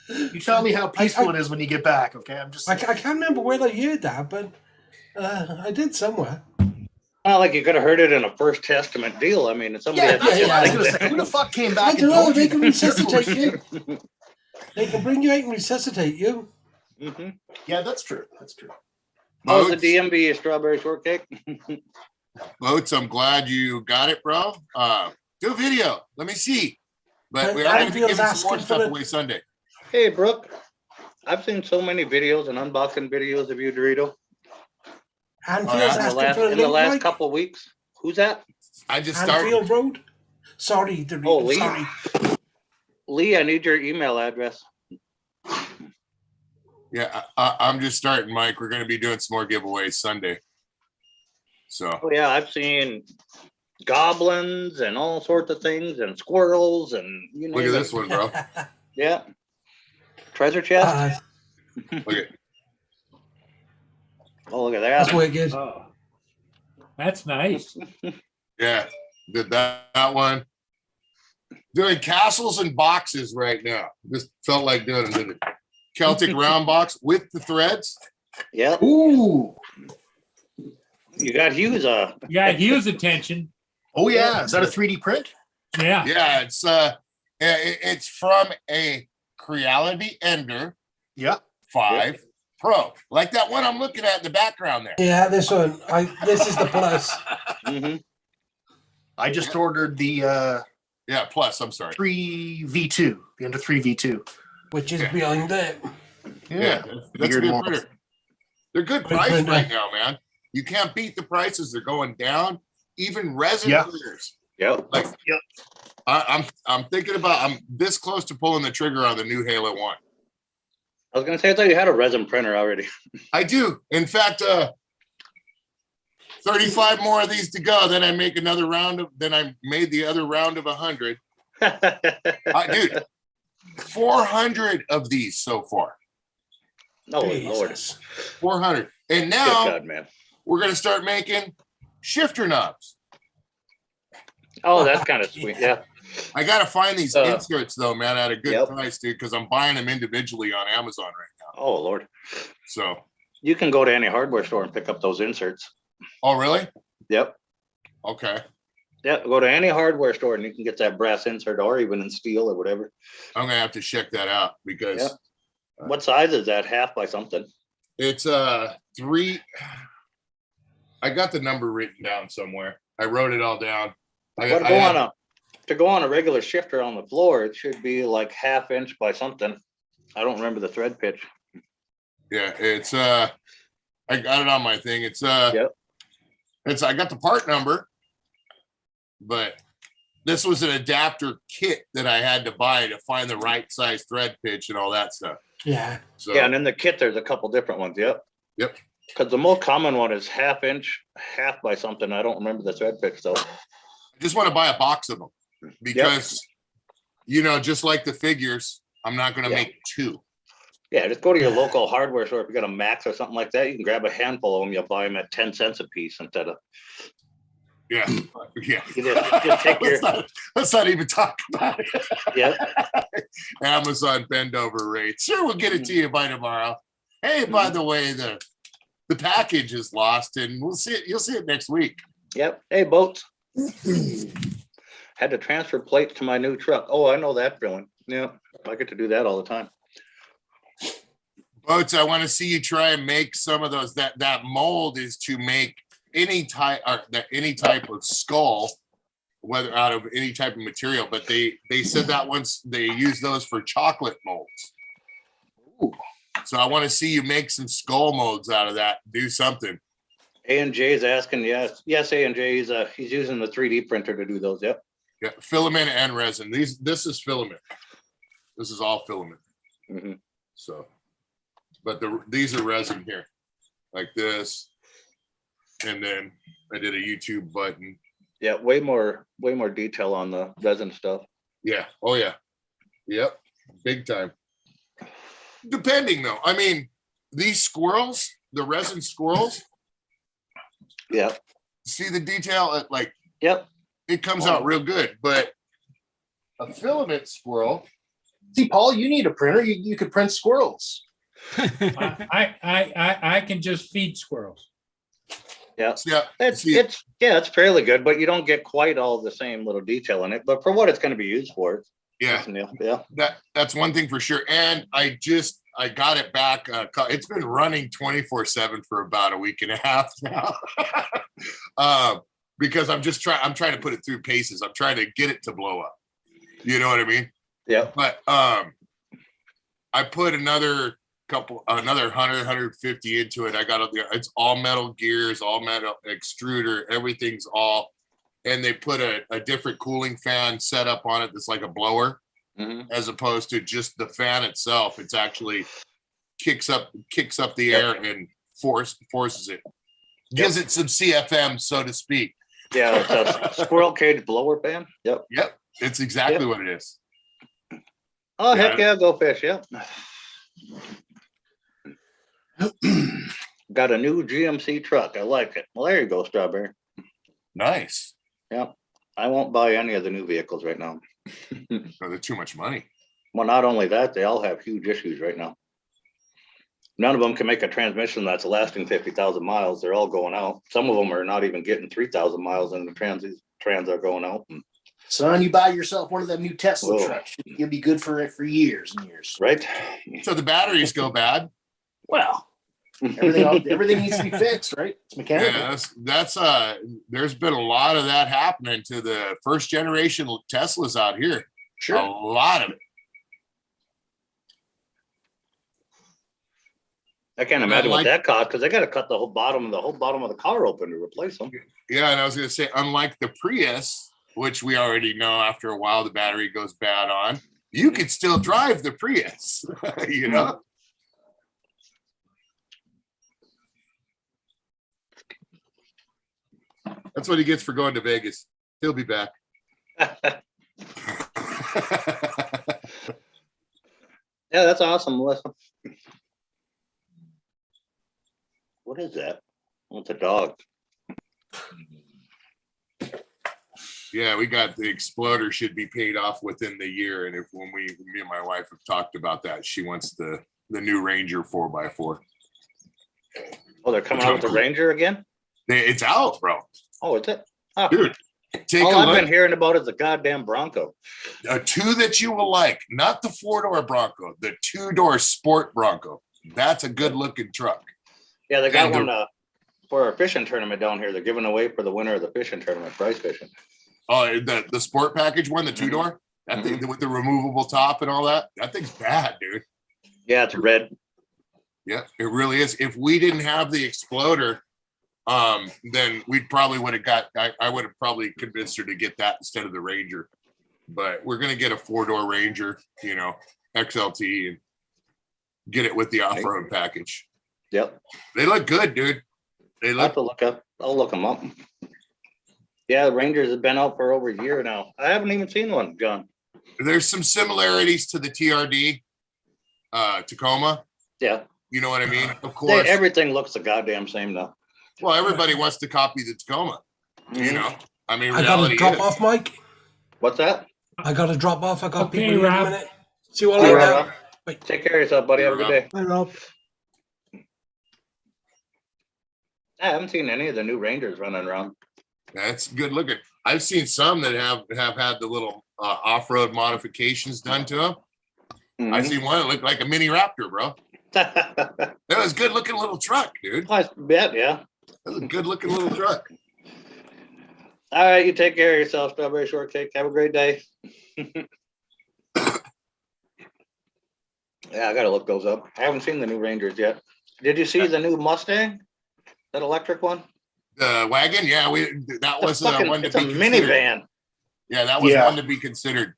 You tell me how peaceful it is when you get back, okay? I'm just. I can't remember where I heard that, but I did somewhere. Not like you could have heard it in a First Testament deal. I mean, if somebody Yeah, had that's what I was yeah. gonna say. Who the fuck came I back and don't know, told they you? can that- resuscitate you. They can bring you out and resuscitate you. Mhm. Yeah, that's true. That's true. How's the Boats, DMV strawberry shortcake? Boats, I'm glad you got it, bro. Do a video. Let me see. But we are going to be Anfield giving some more asking stuff for it. away Sunday. Hey, Brooke, I've seen so many videos and unboxing videos of you, Dorito, Anfield's yeah? in the asking last, for a in the link, last Mike. couple of weeks. Who's that? I just started. Anfield Road. Sorry, the Oh, Lee? sorry. Lee, I need your email address. Yeah, I'm just starting, Mike. We're going to be doing some more giveaways Sunday. So, Oh, yeah, I've seen goblins and all sorts of things and squirrels and you look name at it. this one, bro. Yeah. Treasure chest. Look at Oh, look at That's that. wicked. Oh, that's nice. yeah, did that one. Doing castles and boxes right now. Just felt like doing it. Celtic round box with the threads. Yep. Ooh. You got Hughes, You got Hughes' attention. Oh yeah, is that a 3D print? Yeah. Yeah, it's from a Creality Ender Yeah. 5 Pro, like that one I'm looking at in the background there. Yeah, this one. This is the plus. Mhm. I just ordered the Yeah, plus. I'm sorry. 3 V2, the Ender 3 V2. Which is behind it. Yeah. That's a good printer. They're good Good price printer. right now, man. You can't beat the prices. They're going down. Even resin Yeah. printers. Yep. Like, I'm thinking about. I'm this close to pulling the trigger on the new Halo 1. I was gonna say I thought you had a resin printer already. I do. In fact, 35 more of these to go. Then I make another round of. Then I made the other round of 100. Dude, 400 of these so far. No Lord. 400, and Good now God, man. we're gonna start making shifter knobs. Oh, that's kind of sweet. Yeah. I gotta find these inserts though, man, at a good Yep. price, dude, because I'm buying them individually on Amazon right now. Oh Lord. So, You can go to any hardware store and pick up those inserts. oh really? Yep. Okay, Yeah. Go to any hardware store and you can get that brass insert or even in steel or whatever. I'm gonna have to check that out because Yep. What size is that? Half by something. it's 3. I got the number written down somewhere. I wrote it all down. To go on a regular shifter on the floor, it should be like 1/2 inch by something. I don't remember the thread pitch. Yeah, it's I got it on my thing. It's I got the part number, but this was an adapter kit that I had to buy to find the right size thread pitch and all that stuff. Yeah. So Yeah, and in the kit there's a couple different ones. Yep. Yep. Because the most common one is 1/2 inch, half by something. I don't remember the thread pitch though. I just want to buy a box of them because just like the figures, I'm not going to make 2. Yeah, just go to your local hardware store. If you got a Max or something like that, you can grab a handful of them. You'll buy them at 10 cents a piece instead of. Yeah. You just take your. Let's not even talk about it. Yeah. Amazon bend over rates. Sure, we'll get it to you by tomorrow. Hey, by the way, the package is lost, and we'll see it. You'll see it next week. Yep. Hey, boats. Had to transfer plates to my new truck. Oh, I know that feeling. Yeah, I get to do that all the time. Boats, I want to see you try and make some of those. That mold is to make any type of skull, whether out of any type of material. But they said that once they use those for chocolate molds. Ooh. So I want to see you make some skull molds out of that. Do something. A&J is asking. Yes, A&J. He's using the 3D printer to do those. Yep. Yeah, filament and resin. This is filament. This is all filament. Mm-hmm. So, but these are resin here, like this, and then I did a YouTube button. Yeah, way more detail on the resin stuff. Yeah. Oh yeah. Yep. Big time. Depending though, I mean, these squirrels, the resin squirrels. Yeah. See the detail at like. Yep. It comes out real good, but a filament squirrel. See, Paul, you need a printer. You could print squirrels. I can just feed squirrels. Yeah. It's fairly good, but you don't get quite all the same little detail in it. But for what it's going to be used for, yeah, that's one thing for sure. And I got it back. It's been running 24/7 for about a week and a half now. Because I'm trying to put it through paces. I'm trying to get it to blow up. You know what I mean? Yeah. But I put another 150 into it. I got it's all metal gears, all metal extruder, everything's all, and they put a different cooling fan setup on it that's like a blower, as opposed to just the fan itself. It's actually kicks up the air and forces it. Gives it some CFM, so to speak. Yeah, it's a squirrel cage blower fan. Yep. Yep. It's exactly what it is. Oh, heck yeah, go fish. Yep. Got a new GMC truck. I like it. Well, there you go, Strawberry. Nice. Yep. I won't buy any of the new vehicles right now. They're too much money. Well, not only that, they all have huge issues right now. None of them can make a transmission that's lasting 50,000 miles. They're all going out. Some of them are not even getting 3,000 miles, and the trans are going out. Son, you buy yourself one of them new Tesla Whoa. trucks. You'll be good for it for years and years. Right? So the batteries go bad. Well, everything needs to be fixed, right? It's mechanical. Yeah, that's there's been a lot of that happening to the first generation Teslas out here. Sure. A lot of it. I can't imagine like- what that cost, because they got to cut the whole bottom of the car open to replace them. Yeah, and I was going to say, unlike the Prius, which we already know after a while the battery goes bad on, you could still drive the Prius, you know? That's what he gets for going to Vegas. He'll be back. Yeah, that's awesome, Melissa. What is that? Oh, it's a dog. Yeah, we got the Exploder should be paid off within the year. And if me and my wife have talked about that, she wants the new Ranger 4x4. Oh, they're coming out with the Ranger again? It's out, bro. Oh, is it? Oh. Dude, take All a I've look. been hearing about is the goddamn Bronco. A two that you will like, not the 4-door Bronco, the 2-door Sport Bronco. That's a good looking truck. Yeah, they got And one for our fishing tournament down here. They're giving away for the winner of the fishing tournament, prize fishing. Oh, the sport package one, the 2-door, that thing with the removable top and all that. That thing's bad, dude. Yeah, it's red. Yeah, it really is. If we didn't have the Exploder, then we probably would have got. I would have probably convinced her to get that instead of the Ranger. But we're gonna get a 4-door Ranger, you know, XLT, and get it with the off-road package. Yep. They look good, dude. They I'll look. have to look up. I'll look them up. Yeah, the Rangers have been out for over a year now. I haven't even seen one, John. There's some similarities to the TRD Tacoma. Yeah. You know what I mean? Of course. Everything looks the goddamn same now. Well, everybody wants to copy the Tacoma. You know, I mean, I got to reality drop is. off, Mike. What's that? I got to drop off. I got Okay, people in a Rob. minute. See you all All later. right, Rob. Take care of yourself, buddy. Have a good day. Hi, Rob. I haven't seen any of the new Rangers running around. That's good looking. I've seen some that have had the little off-road modifications done to them. I seen one that looked like a mini Raptor, bro. That was a good looking little truck, dude. I bet, yeah. That was a good looking little truck. All right, you take care of yourself, Strawberry Shortcake. Have a great day. Yeah, I gotta look those up. I haven't seen the new Rangers yet. Did you see the new Mustang? That electric one? The wagon, yeah, that was one to It's a be considered. minivan. Yeah, that was Yeah. one to be considered.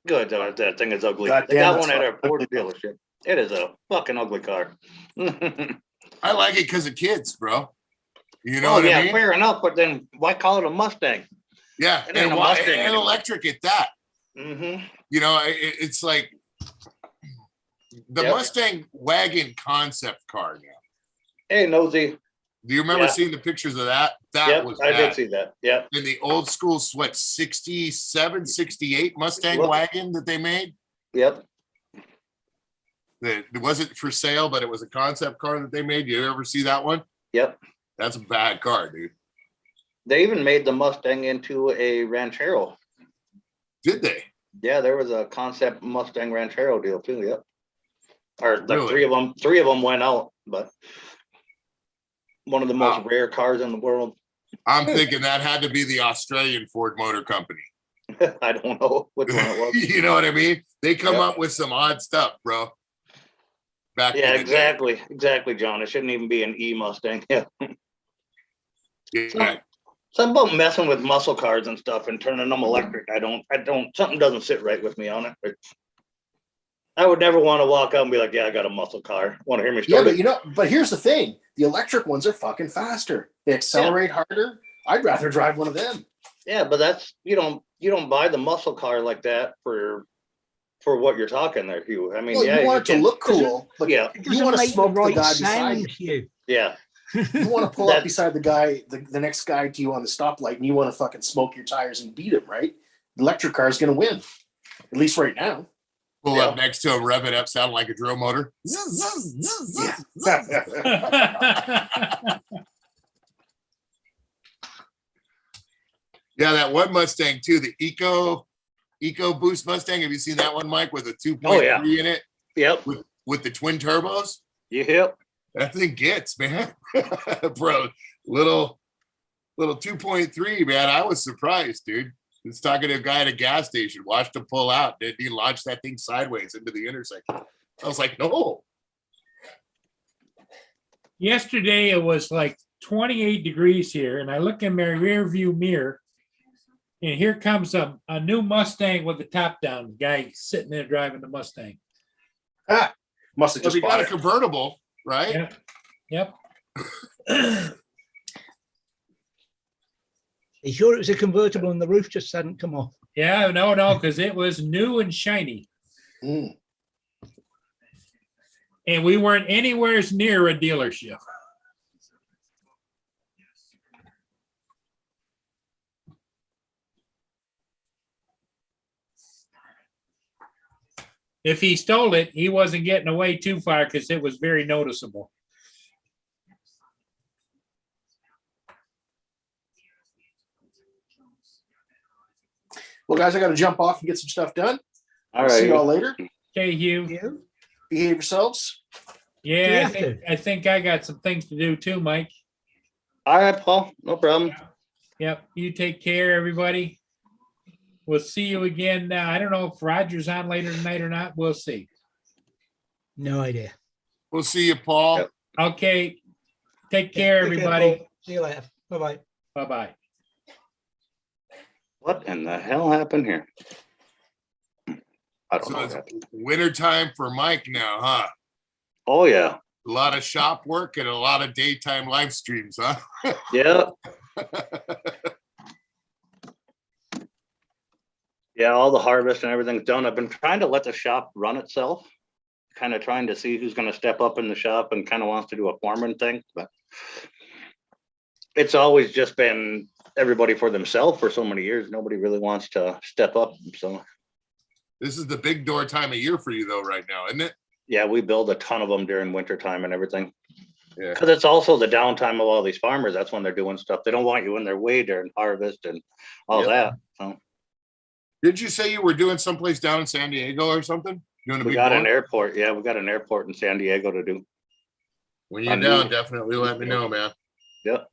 Good, that thing is ugly. God They damn, got that's one at our Ford dealership. It is a fucking ugly car. I like it because of kids, bro. You know Oh what yeah, I mean? fair enough. But then why call it a Mustang? Yeah, It ain't and, a why, Mustang and anymore. electric at that. Mm-hmm. You know, it's like the Yep. Mustang wagon concept car now. Hey, nosy. Do you remember Yeah. seeing the pictures of that? That Yep, was I bad. did see that. Yep. In the old school, what, 67, 68 Mustang Well- wagon that they made? Yep. That it wasn't for sale, but it was a concept car that they made. You ever see that one? Yep. That's a bad car, dude. They even made the Mustang into a Ranchero. Did they? Yeah, there was a concept Mustang Ranchero deal too. Yep. Or like Really? three of them went out, but one of the most rare cars in the world. I'm thinking that had to be the Australian Ford Motor Company. I don't know which one it was. You know what I mean? They come Yep. up with some odd stuff, bro. Back Yeah, in the day. exactly, John. It shouldn't even be an E Mustang. Yeah. Yeah. Something about messing with muscle cars and stuff and turning them electric. I don't, something doesn't sit right with me on it. I would never want to walk out and be like, yeah, I got a muscle car. Want to hear me Yeah, start but it? but here's the thing: the electric ones are fucking faster. They accelerate harder. I'd rather drive one of them. Yeah, but that's you don't buy the muscle car like that for what you're talking there, Hugh. I mean, Well, yeah, you want it to can- look cool, but Yeah, It you doesn't want to make the smoke the right guy beside sound, you. Hugh. yeah. You want to pull up beside the guy, the next guy to you on the stoplight, and you want to fucking smoke your tires and beat him, right? The electric car is going to win, at least right now. Pull Yeah. up next to him, rev it up, sound like a drill motor. Yeah, that one Mustang too, the Eco Boost Mustang. Have you seen that one, Mike, with a 2.3 Oh, yeah. in it Yep. with the twin turbos? Yep. That thing gets, man. Bro, little 2.3, man. I was surprised, dude. I was talking to a guy at a gas station, watched him pull out. Then he launched that thing sideways into the intersection. I was like, no. Yesterday it was like 28 degrees here, and I look in my rear view mirror, and here comes a new Mustang with the top down. Guy sitting there driving the Mustang. Must have Well, just he got bought a it. convertible, right? Yep. You sure it was a convertible and the roof just hadn't come off? Yeah, no, because it was new and shiny. Mm. And we weren't anywhere near a dealership. If he stole it, he wasn't getting away too far because it was very noticeable. Well, guys, I got to jump off and get some stuff done. All See right. y'all later. Okay, Hugh. Behave yourselves. Yeah, I think I got some things to do too, Mike. All right, Paul. No problem. Yep. You take care, everybody. We'll see you again. I don't know if Roger's on later tonight or not. We'll see. No idea. We'll see you, Paul. Okay. Take care, everybody. Paul. See you later. Bye-bye. Bye-bye. What in the hell happened here? I don't So know. it's What happened. winter time for Mike now, huh? Oh yeah. A lot of shop work and a lot of daytime live streams, huh? Yeah. Yeah, all the harvest and everything's done. I've been trying to let the shop run itself, kind of trying to see who's going to step up in the shop and kind of wants to do a foreman thing, but it's always just been everybody for themselves for so many years. Nobody really wants to step up. So This is the big door time of year for you, though, right now, isn't it? yeah, we build a ton of them during winter time and everything. Yeah. Because it's also the downtime of all these farmers. That's when they're doing stuff. They don't want you in their way during harvest and all Yep. that. So Did you say you were doing someplace down in San Diego or something? Doing a we big got an door? airport. Yeah, we got an airport in San Diego to do. When you're a down, new- definitely let me know, man. Yep.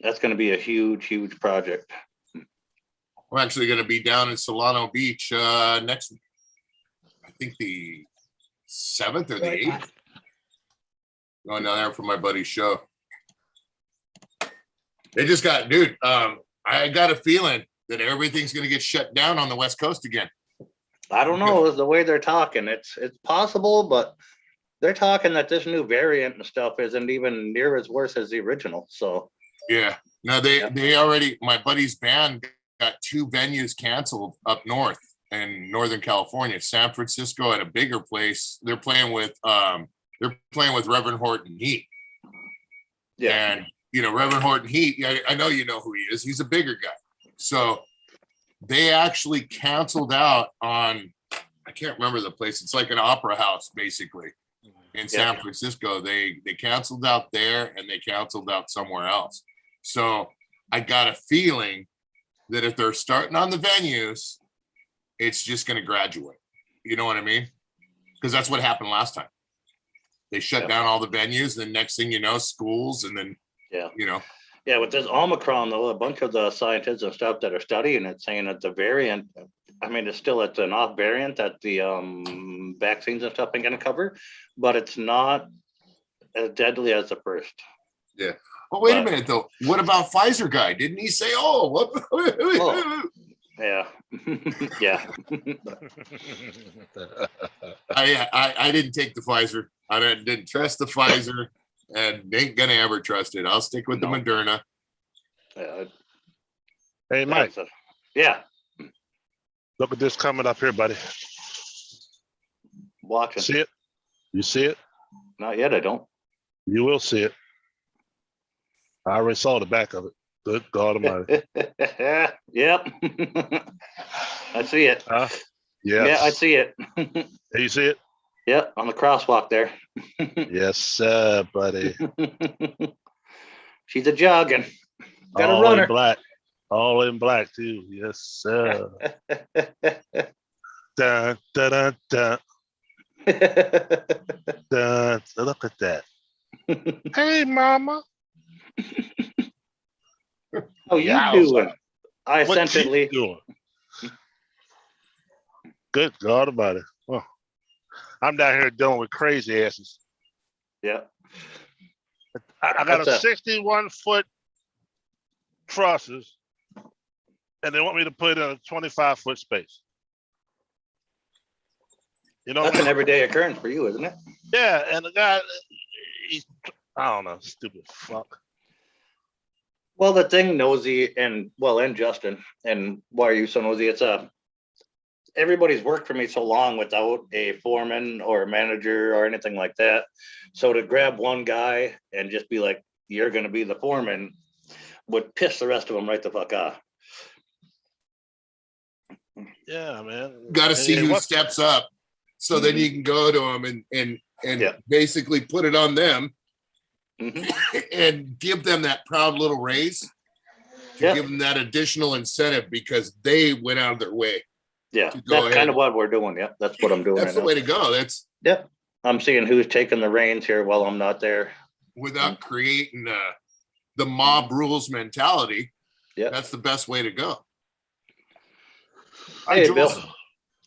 That's going to be a huge, huge project. I'm actually going to be down in Solano Beach next, I think the 7th or the 8th. Going down there for my buddy's show. They just got, dude, I got a feeling that everything's going to get shut down on the West Coast again. I don't know the way they're talking. It's possible, but they're talking that this new variant and stuff isn't even near as worse as the original. So Yeah. No, they already, my buddy's band got 2 venues canceled up north in Northern California, San Francisco at a bigger place. They're playing with Reverend Horton Heat. yeah, And you know, Reverend Horton Heat, I know you know who he is. He's a bigger guy. So they actually canceled out on, I can't remember the place. It's like an opera house, basically, in San Francisco. They canceled out there and they canceled out somewhere else. So I got a feeling that if they're starting on the venues, it's just going to graduate. You know what I mean? Because that's what happened last time. They shut down all the venues. Then next thing you know, schools, and then yeah. you know. Yeah, with this Omicron, though, a bunch of the scientists and stuff that are studying it saying that the variant, I mean, it's an off variant that the vaccines and stuff ain't going to cover, but it's not as deadly as the first. Yeah. Well, wait a minute though. What about Pfizer guy? Didn't he say, "Oh, what?" Oh. Yeah, yeah. I didn't take the Pfizer. I didn't trust the Pfizer, and ain't gonna ever trust it. I'll stick with the Moderna. Hey, Mike. Yeah. Look at this coming up here, buddy. Watching. See it? You see it? Not yet. I don't. You will see it. I already saw the back of it. Good God Almighty. Yep. I see it. Huh? Yeah, I Yes. see it. You see it? Yep, on the crosswalk there. Yes, sir, buddy. She's a jogging. Got a All runner. in black. All in black too. Yes, sir. Dun, dun, dun, dun, dun. Look at that. Hey, mama. How you Yowza. doing? I What sent it, you Lee. doing? Good God about it. Well, I'm down here dealing with crazy asses. Yeah. I got a What's that? 61-foot trusses, and they want me to put in a 25-foot space. You know what That's I an mean? everyday occurrence for you, isn't it? Yeah, and the guy, he's, I don't know, stupid fuck. Well, the thing, Nosy, and Justin, and why are you so nosy? It's everybody's worked for me so long without a foreman or a manager or anything like that. So to grab one guy and just be like, you're going to be the foreman would piss the rest of them right the fuck off. Yeah, man. Got to see Hey, who what- steps up, so then you can go to them and Yeah. basically put it on them Mhm. and give them that proud little raise. To Yeah. give them that additional incentive because they went out of their way. Yeah, To go that's ahead. kind of what we're doing. Yeah, that's what I'm doing That's right the now. way to go. That's Yep. I'm seeing who's taking the reins here while I'm not there. without creating the mob rules mentality. Yeah. That's the best way to go. Hi, Hey, Jules.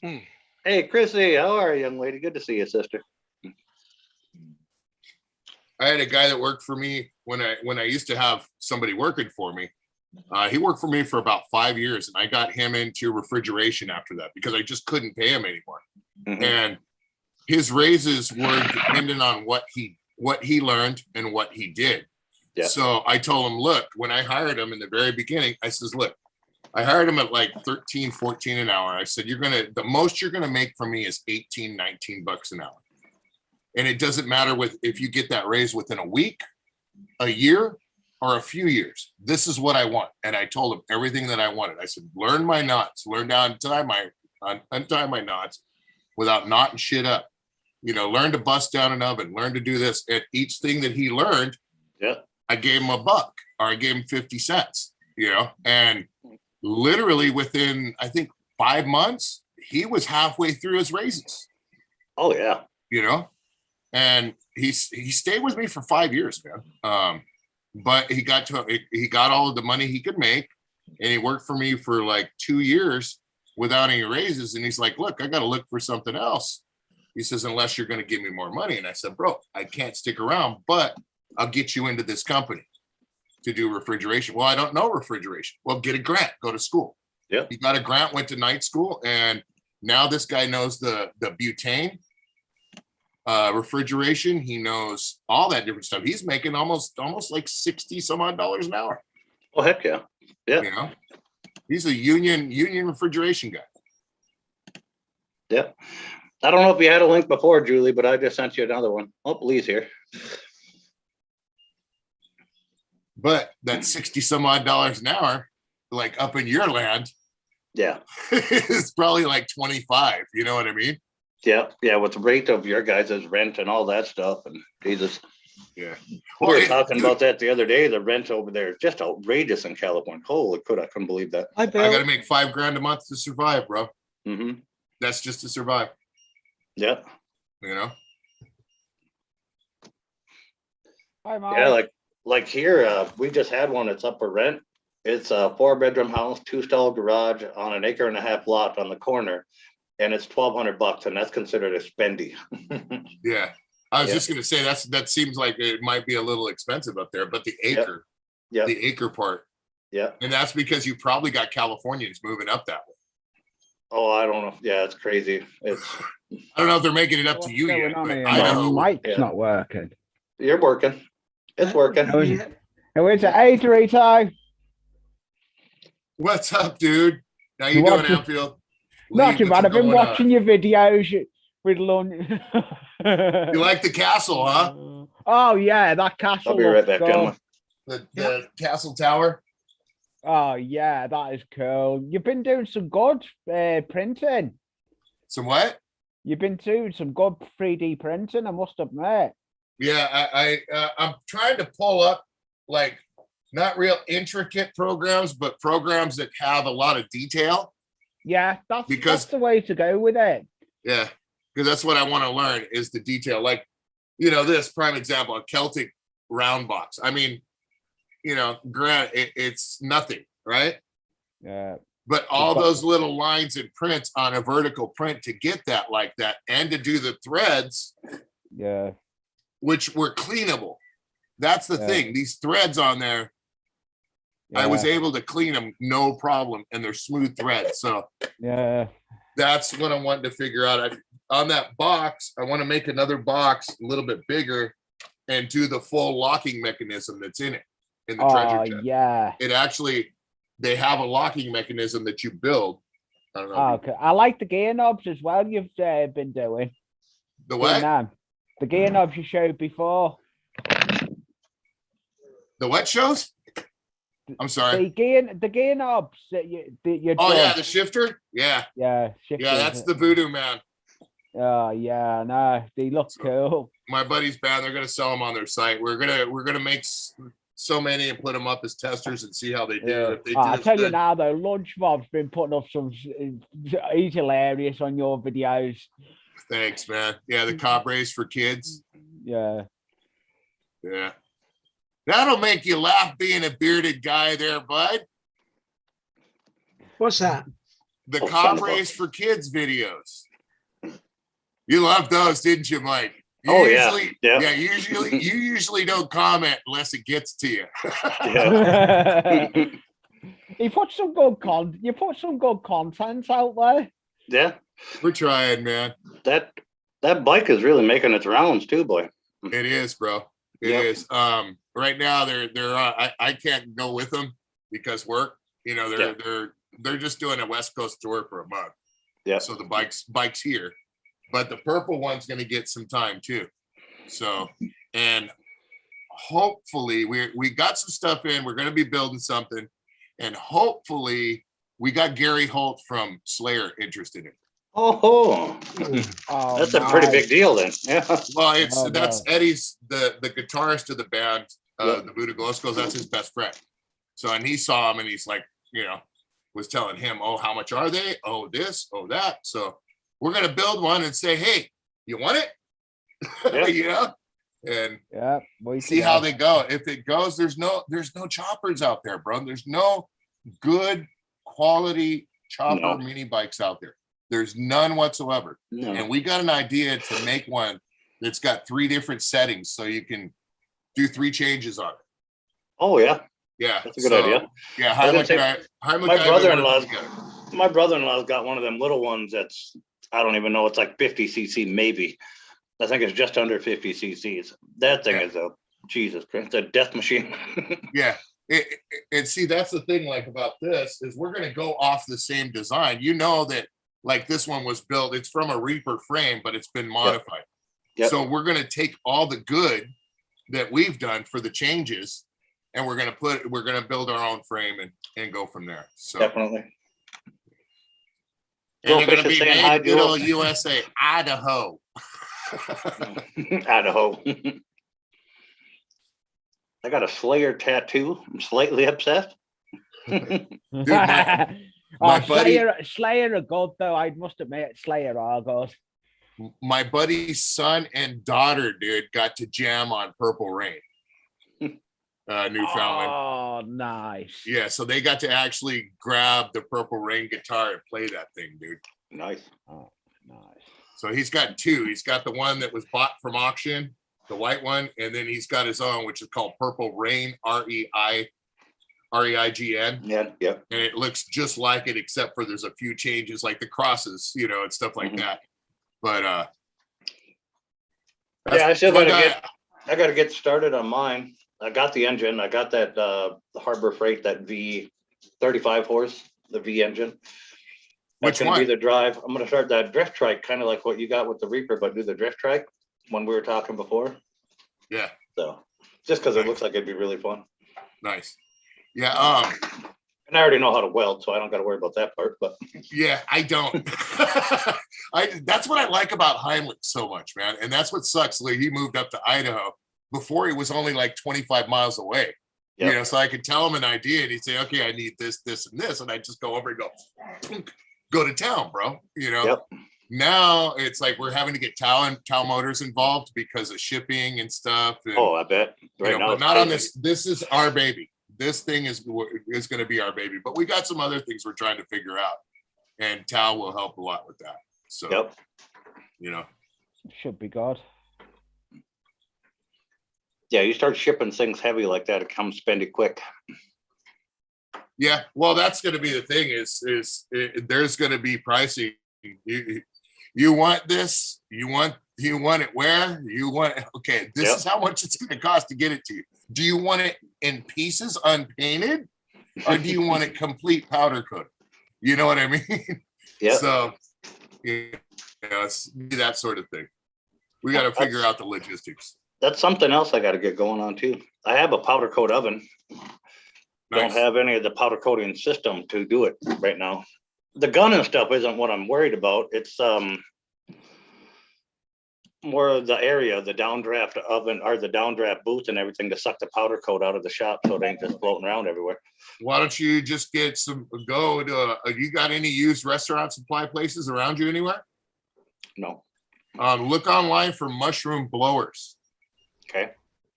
Bill. Hey, Chrissy, how are you, young lady? Good to see you, sister. I had a guy that worked for me when I used to have somebody working for me. He worked for me for about 5 years, and I got him into refrigeration after that because I just couldn't pay him anymore. Mhm. And his raises were dependent on what he learned and what he did. Yeah. So I told him, look, when I hired him in the very beginning, I says, look, I hired him at like 13, 14 an hour. I said, the most you're going to make from me is 18, 19 bucks an hour. And it doesn't matter if you get that raise within a week, a year, or a few years. This is what I want. And I told him everything that I wanted. I said, learn my knots, learn to untie my knots without knotting shit up. Learn to bust down an oven, learn to do this. And each thing that he learned, Yeah. I gave him $1 or I gave him 50 cents, and literally within, I think 5 months, he was halfway through his raises, Oh yeah. and he stayed with me for 5 years, man. But he got all of the money he could make, and he worked for me for like 2 years without any raises. And he's like, look, I got to look for something else. He says, unless you're going to give me more money. And I said, bro, I can't stick around, but I'll get you into this company to do refrigeration. Well, I don't know refrigeration. Well, get a grant, go to school. Yeah. He got a grant, went to night school, and now this guy knows the butane, refrigeration. He knows all that different stuff. He's making almost like 60 some odd dollars an hour. Oh heck yeah. Yeah. He's a union refrigeration guy. Yeah. I don't know if you had a link before, Julie, but I just sent you another one. Oh, Lee's here. But that 60 some odd dollars an hour, like up in your land, Yeah. is probably like 25. You know what I mean? Yeah. Yeah. With the rate of your guys' rent and all that stuff, and Jesus. Yeah. We were Well, talking about that the other day. The rent over there is just outrageous in California. Holy could I couldn't believe that. I got to make $5,000 a month to survive, bro. Mm-hmm. That's just to survive. Yeah. Hi, Mike. Yeah. Like here, we just had one that's up for rent. It's a 4-bedroom house, 2-stall garage on an 1.5 acre lot on the corner, and it's $1,200, and that's considered a spendy. Yeah. I was Yeah. just going to say that seems like it might be a little expensive up there, but the acre, Yeah. the acre part. Yeah. And that's because you probably got Californians moving up that way. Oh, I don't know. Yeah, it's crazy. It's I don't know if they're making it up to you yet, but Idaho. Mike's Yeah. not working. You're working. It's working. Who is it? Hey, Dorito. What's up, dude? How you You doing, watching- Anfield? Not Lee, too what's bad. I've been going on? watching your videos with lunch. You like the castle, huh? Oh yeah, that castle. I'll be right looks back, good. gentlemen. The castle tower. Oh yeah, that is cool. You've been doing some good printing. Some what? You've been doing some good 3D printing, I must admit. Yeah, I'm trying to pull up like not real intricate programs, but programs that have a lot of detail. Yeah, that's Because- the way to go with it. Yeah, because that's what I want to learn is the detail. Like, you know, this prime example, a Celtic round box. I mean, you know, it's nothing, right? Yeah. But all But- those little lines and prints on a vertical print to get that like that and to do the threads, Yeah. which were cleanable. That's the Yeah. thing. These threads on there, I was Yeah. able to clean them no problem, and they're smooth threads. So Yeah. that's what I'm wanting to figure out. On that box, I want to make another box a little bit bigger and do the full locking mechanism that's in it in the Oh, treasure chest. yeah. It actually, they have a locking mechanism that you build. I don't know. Oh, okay. I like the gear knobs as well you've been doing. The Doing what? them. The gear knobs you showed before. The what shows? I'm sorry. The gear knobs that you're Oh yeah, done. the shifter. Yeah, Yeah, yeah, that's the Voodoo Man. Oh yeah, no, they look cool. My buddy's band. They're gonna sell them on their site. We're gonna make so many and put them up as testers and see how they do. Yeah. If they do, I it's tell you good. now though, Lunch Mob's been putting up some he's hilarious on your videos. Thanks, man. Yeah, the cop race for kids. Yeah. Yeah, that'll make you laugh. Being a bearded guy, there, bud. What's that? The Oh, cop son of a- race for kids videos. You loved those, didn't you, Mike? You Oh, yeah. usually, Yeah. Usually, you usually don't comment unless it gets to you. Yeah. You put some good content out there. Yeah. We're trying, man. That bike is really making its rounds too, boy. It is, bro. It is. Yep. Right now they're I can't go with them because work. You know, they're just doing a West Coast tour for a month. Yeah. So the bike's here, but the purple one's going to get some time too. So, and hopefully we got some stuff in. We're going to be building something, and hopefully we got Gary Holt from Slayer interested in it. Oh, Oh, that's a pretty nice. big deal then. Yeah. Well, Oh, that's no. Eddie's the guitarist of the band, Yep. the Buddha Gloskos. That's his best friend. So, and he saw him, and he's like, you know, was telling him, "Oh, how much are they? Oh, this, oh that." So, we're gonna build one and say, "Hey, you want it?" Yeah. You know, and Yeah. we see can how have- they go. If it goes, there's no choppers out there, bro. There's no good quality chopper No. mini bikes out there. There's none whatsoever. No. And we got an idea to make one that's got 3 different settings so you can do 3 changes on it. Oh yeah. Yeah. That's a good idea. Yeah. I was Heimlich gonna and I, Heimlich My and I have been brother-in-law's working together. my brother-in-law's got one of them little ones that's I don't even know, it's like 50 cc maybe. I think it's just under 50 cc's. That thing Yeah. is a Jesus Christ, it's a death machine. Yeah. And see, that's the thing like about this is we're going to go off the same design. You know that like this one was built, it's from a Reaper frame, but it's been modified. Yep. So we're going to take all the good that we've done for the changes and we're going to build our own frame and go from there. So Definitely. and they're going to Goldfish is be saying made hi, in good Joel. old USA, Idaho. Idaho. I got a Slayer tattoo. I'm slightly upset. my Oh, buddy- Slayer are good though. I must admit, Slayer are good. My buddy's son and daughter, dude, got to jam on Purple Rain. Newfoundland. Oh, nice. Yeah, so they got to actually grab the Purple Rain guitar and play that thing, dude. Nice. Oh, nice. So he's got 2. He's got the one that was bought from auction, the white one, and then he's got his own, which is called Purple Rain, REIGN. Yeah, yeah. And it looks just like it, except for there's a few changes, like the crosses, you know, and stuff like Mhm. that. But Yeah, I still my I gotta get started on mine. I got the engine. I got that the Harbor Freight, that V 35 horse, the V engine. That's Which gonna be one? the drive. I'm gonna start that drift trike, kind of like what you got with the Reaper, but do the drift trike when we were talking before. Yeah, So just because it Nice. looks like it'd be really fun. nice. Yeah, And I already know how to weld, so I don't got to worry about that part. But Yeah, I don't. That's what I like about Heinrich so much, man. And that's what sucks. Like, he moved up to Idaho before he was only like 25 miles away. Yep. You know, so I could tell him an idea and he'd say, okay, I need this, this, and this. And I just go over and go to town, bro. You know, Yep. Now it's like we're having to get Tal Motors involved because of shipping and stuff. And, oh, I bet you know, but not on this. This is our baby. This thing is going to be our baby. But we got some other things we're trying to figure out, and Tal will help a lot with that. So, yep. You know, Should be good. Yeah, you start shipping things heavy like that, it comes spendy quick. yeah. Well, that's going to be the thing. There's going to be pricing. You want this? You want it where? You want? Okay, this Yep. is how much it's going to cost to get it to you. Do you want it in pieces, unpainted, or do you want it complete powder coat? You know what I mean? Yeah. So, you know, it's that sort of thing. We got to figure out the logistics. That's something else I got to get going on too. I have a powder coat oven. Don't have any of the powder coating system to do it right now. The gun and stuff isn't what I'm worried about. It's more of the area, the downdraft oven or the downdraft booth and everything to suck the powder coat out of the shop so it ain't just floating around everywhere. Why don't you just get go to, you got any used restaurant supply places around you anywhere? No. Look online for mushroom blowers. Okay.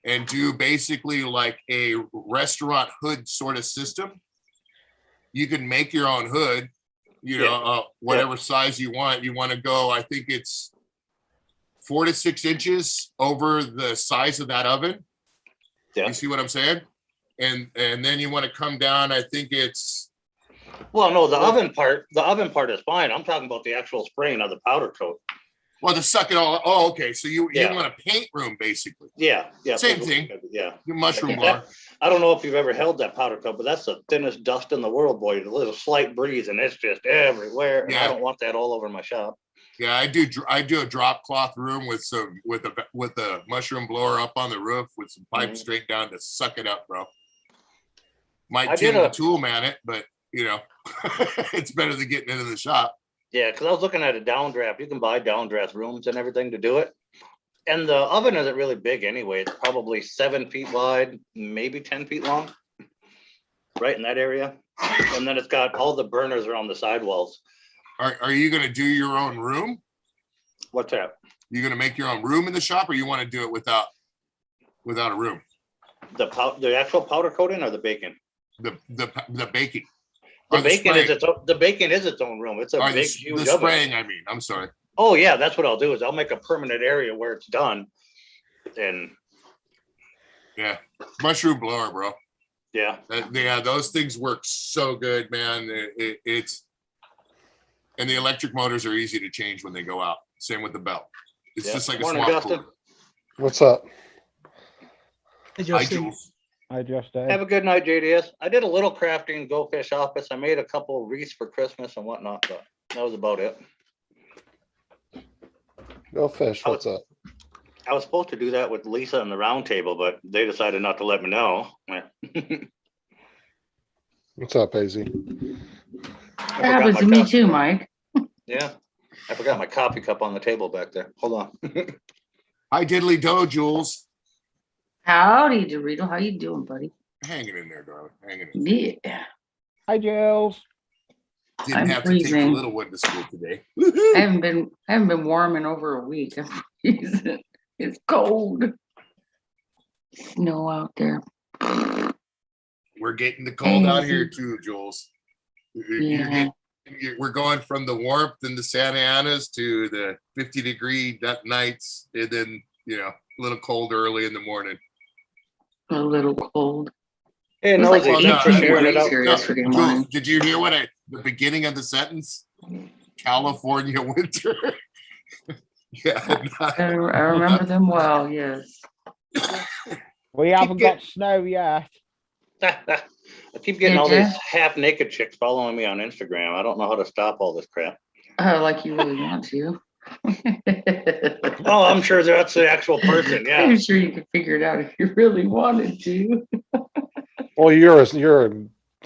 And do basically like a restaurant hood sort of system. You can make your own hood, you know, whatever size you want. You want to go, I think it's 4 to 6 inches over the size of that oven. Yeah. You see what I'm saying? And then you want to come down, I think it's. Well, no, the oven part is fine. I'm talking about the actual spraying of the powder coat. Well, to suck it all. Oh, okay. So you want a paint room, basically. Yeah. Same thing. Yeah. Your mushroom blower. I don't know if you've ever held that powder coat, but that's the thinnest dust in the world, boy. A little slight breeze and it's just everywhere. And I don't want that all over my shop. Yeah, I do a drop cloth room with a mushroom blower up on the roof with some pipes straight down to suck it up, bro. Might Tim the tool man it, but you know, it's better than getting into the shop. Yeah, because I was looking at a downdraft. You can buy downdraft rooms and everything to do it. And the oven isn't really big anyway. It's probably 7 feet wide, maybe 10 feet long, right in that area. And then it's got all the burners around the sidewalls. Are you going to do your own room? What's that? You going to make your own room in the shop, or you want to do it without a room? The actual powder coating or the bacon? The baking. The bacon is its own room. It's a big, huge the oven. spraying. I mean, I'm sorry. Oh yeah, that's what I'll do. Is I'll make a permanent area where it's done. And yeah, mushroom blower, bro. Yeah. Yeah, those things work so good, man. It's and the electric motors are easy to change when they go out. Same with the belt. It's just like a swap cord. What's up? Hey, Hi, Justin. Jules. I just have a good night, JDS. I did a little crafting Go Fish Office. I made a couple of wreaths for Christmas and whatnot, but that was about it. Go Fish, what's up? I was supposed to do that with Lisa and the round table, but they decided not to let me know. What's up, AZ? That happens to me too, Mike. Yeah, I forgot my coffee cup on the table back there. Hold on. Hi, Diddly Do, Jules. Howdy, Dorito. How you doing, buddy? Hanging in there, darling. Hanging in. Yeah. Hi, Jules. Didn't I'm have to take the freezing. little one to school today. I haven't been warm in over a week. I'm freezing. It's cold. Snow out there. We're getting the cold out here too, Jules. Yeah. We're going from the warmth in the Santa Anas to the 50-degree nights, and then a little cold early in the morning. A little cold. Hey, It was Nosy, like thanks for 18 sharing it degrees out. here yesterday Jules, morning. did you hear the beginning of the sentence? California winter. Yeah. I remember them well, yes. We haven't got snow yet. I keep getting Did all ya? these half-naked chicks following me on Instagram. I don't know how to stop all this crap. Like you really want to. Oh, I'm sure that's the actual person. Yeah. I'm sure you could figure it out if you really wanted to. Well, you're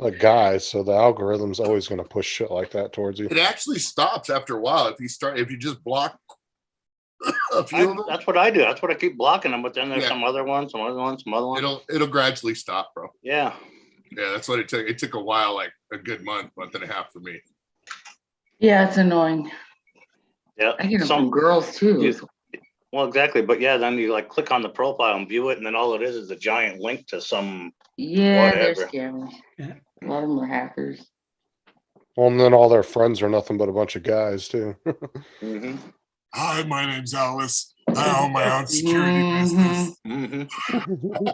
a guy, so the algorithm's always going to push shit like that towards you. It actually stops after a while if you just block a few of them. That's what I do. That's what I keep blocking them. But then there's Yeah. some other ones, some other ones, some other ones. It'll gradually stop, bro. Yeah. Yeah, that's what it took. It took a while, like a good month and a half for me. Yeah, it's annoying. Yeah. I get them from girls too. Well, exactly. But yeah, then you like click on the profile and view it, and then all it is a giant link to some Yeah, they're whatever. scammers. A lot of them are hackers. Well, and then all their friends are nothing but a bunch of guys too. Mm-hmm. Hi, my name's Alice. I own my own security business. Mm-hmm.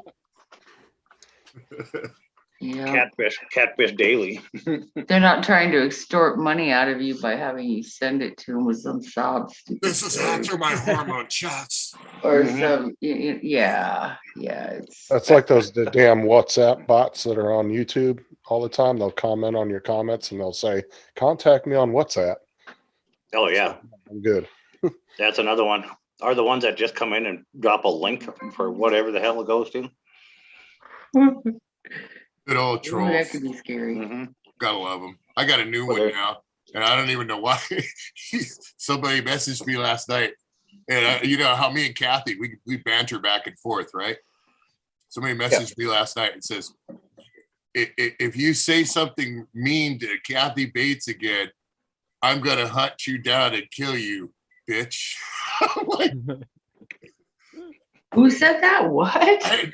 Yeah. Catfish daily. They're not trying to extort money out of you by having you send it to them with some sob stupid This is story. after my hormone shots. Or Mhm. some yeah. It's That's like the damn WhatsApp bots that are on YouTube all the time. They'll comment on your comments and they'll say, "Contact me on WhatsApp." Oh yeah, I'm good. that's another one. Are the ones that just come in and drop a link for whatever the hell it goes to? Good old Ooh, trolls. that could be scary. Mm-hmm. Gotta love them. I got a new Well, one there's- now, and I don't even know why. Somebody messaged me last night, and you know how me and Kathy we banter back and forth, right? Somebody messaged me last night and says, "If you say something mean to Kathy Bates again, I'm gonna hunt you down and kill you, bitch." I'm like, Who said that? What?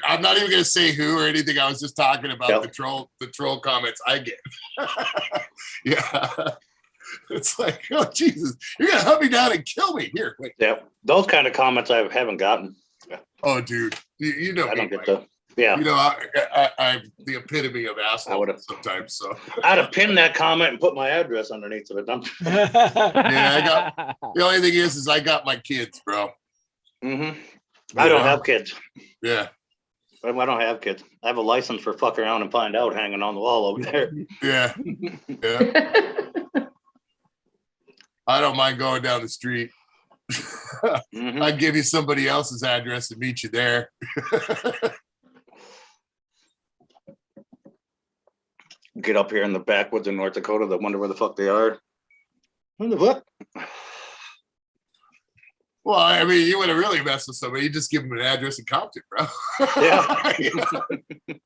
I'm not even gonna say who or anything. I was just talking about Yep. the troll comments I get. Yeah. It's like, oh Jesus, you're gonna hunt me down and kill me. Here, wait. Yeah, those kind of comments I haven't gotten. Oh, dude, you know I me, don't get Mike. the. Yeah, You know, I'm the epitome of asshole would've- sometimes. So I'd have pinned that comment and put my address underneath of it. yeah, the only thing is I got my kids, bro. Mm-hmm. I don't Yeah. have kids. Yeah, I don't have kids. I have a license for fuck around and find out hanging on the wall over there. yeah, yeah. I don't mind going down the street. Mhm. I'd give you somebody else's address and meet you there. Get up here in the backwoods in North Dakota. They wonder where the fuck they are. Where the fuck? Well, I mean, you would have really messed with somebody. You just give them an address in Compton, bro. Yeah.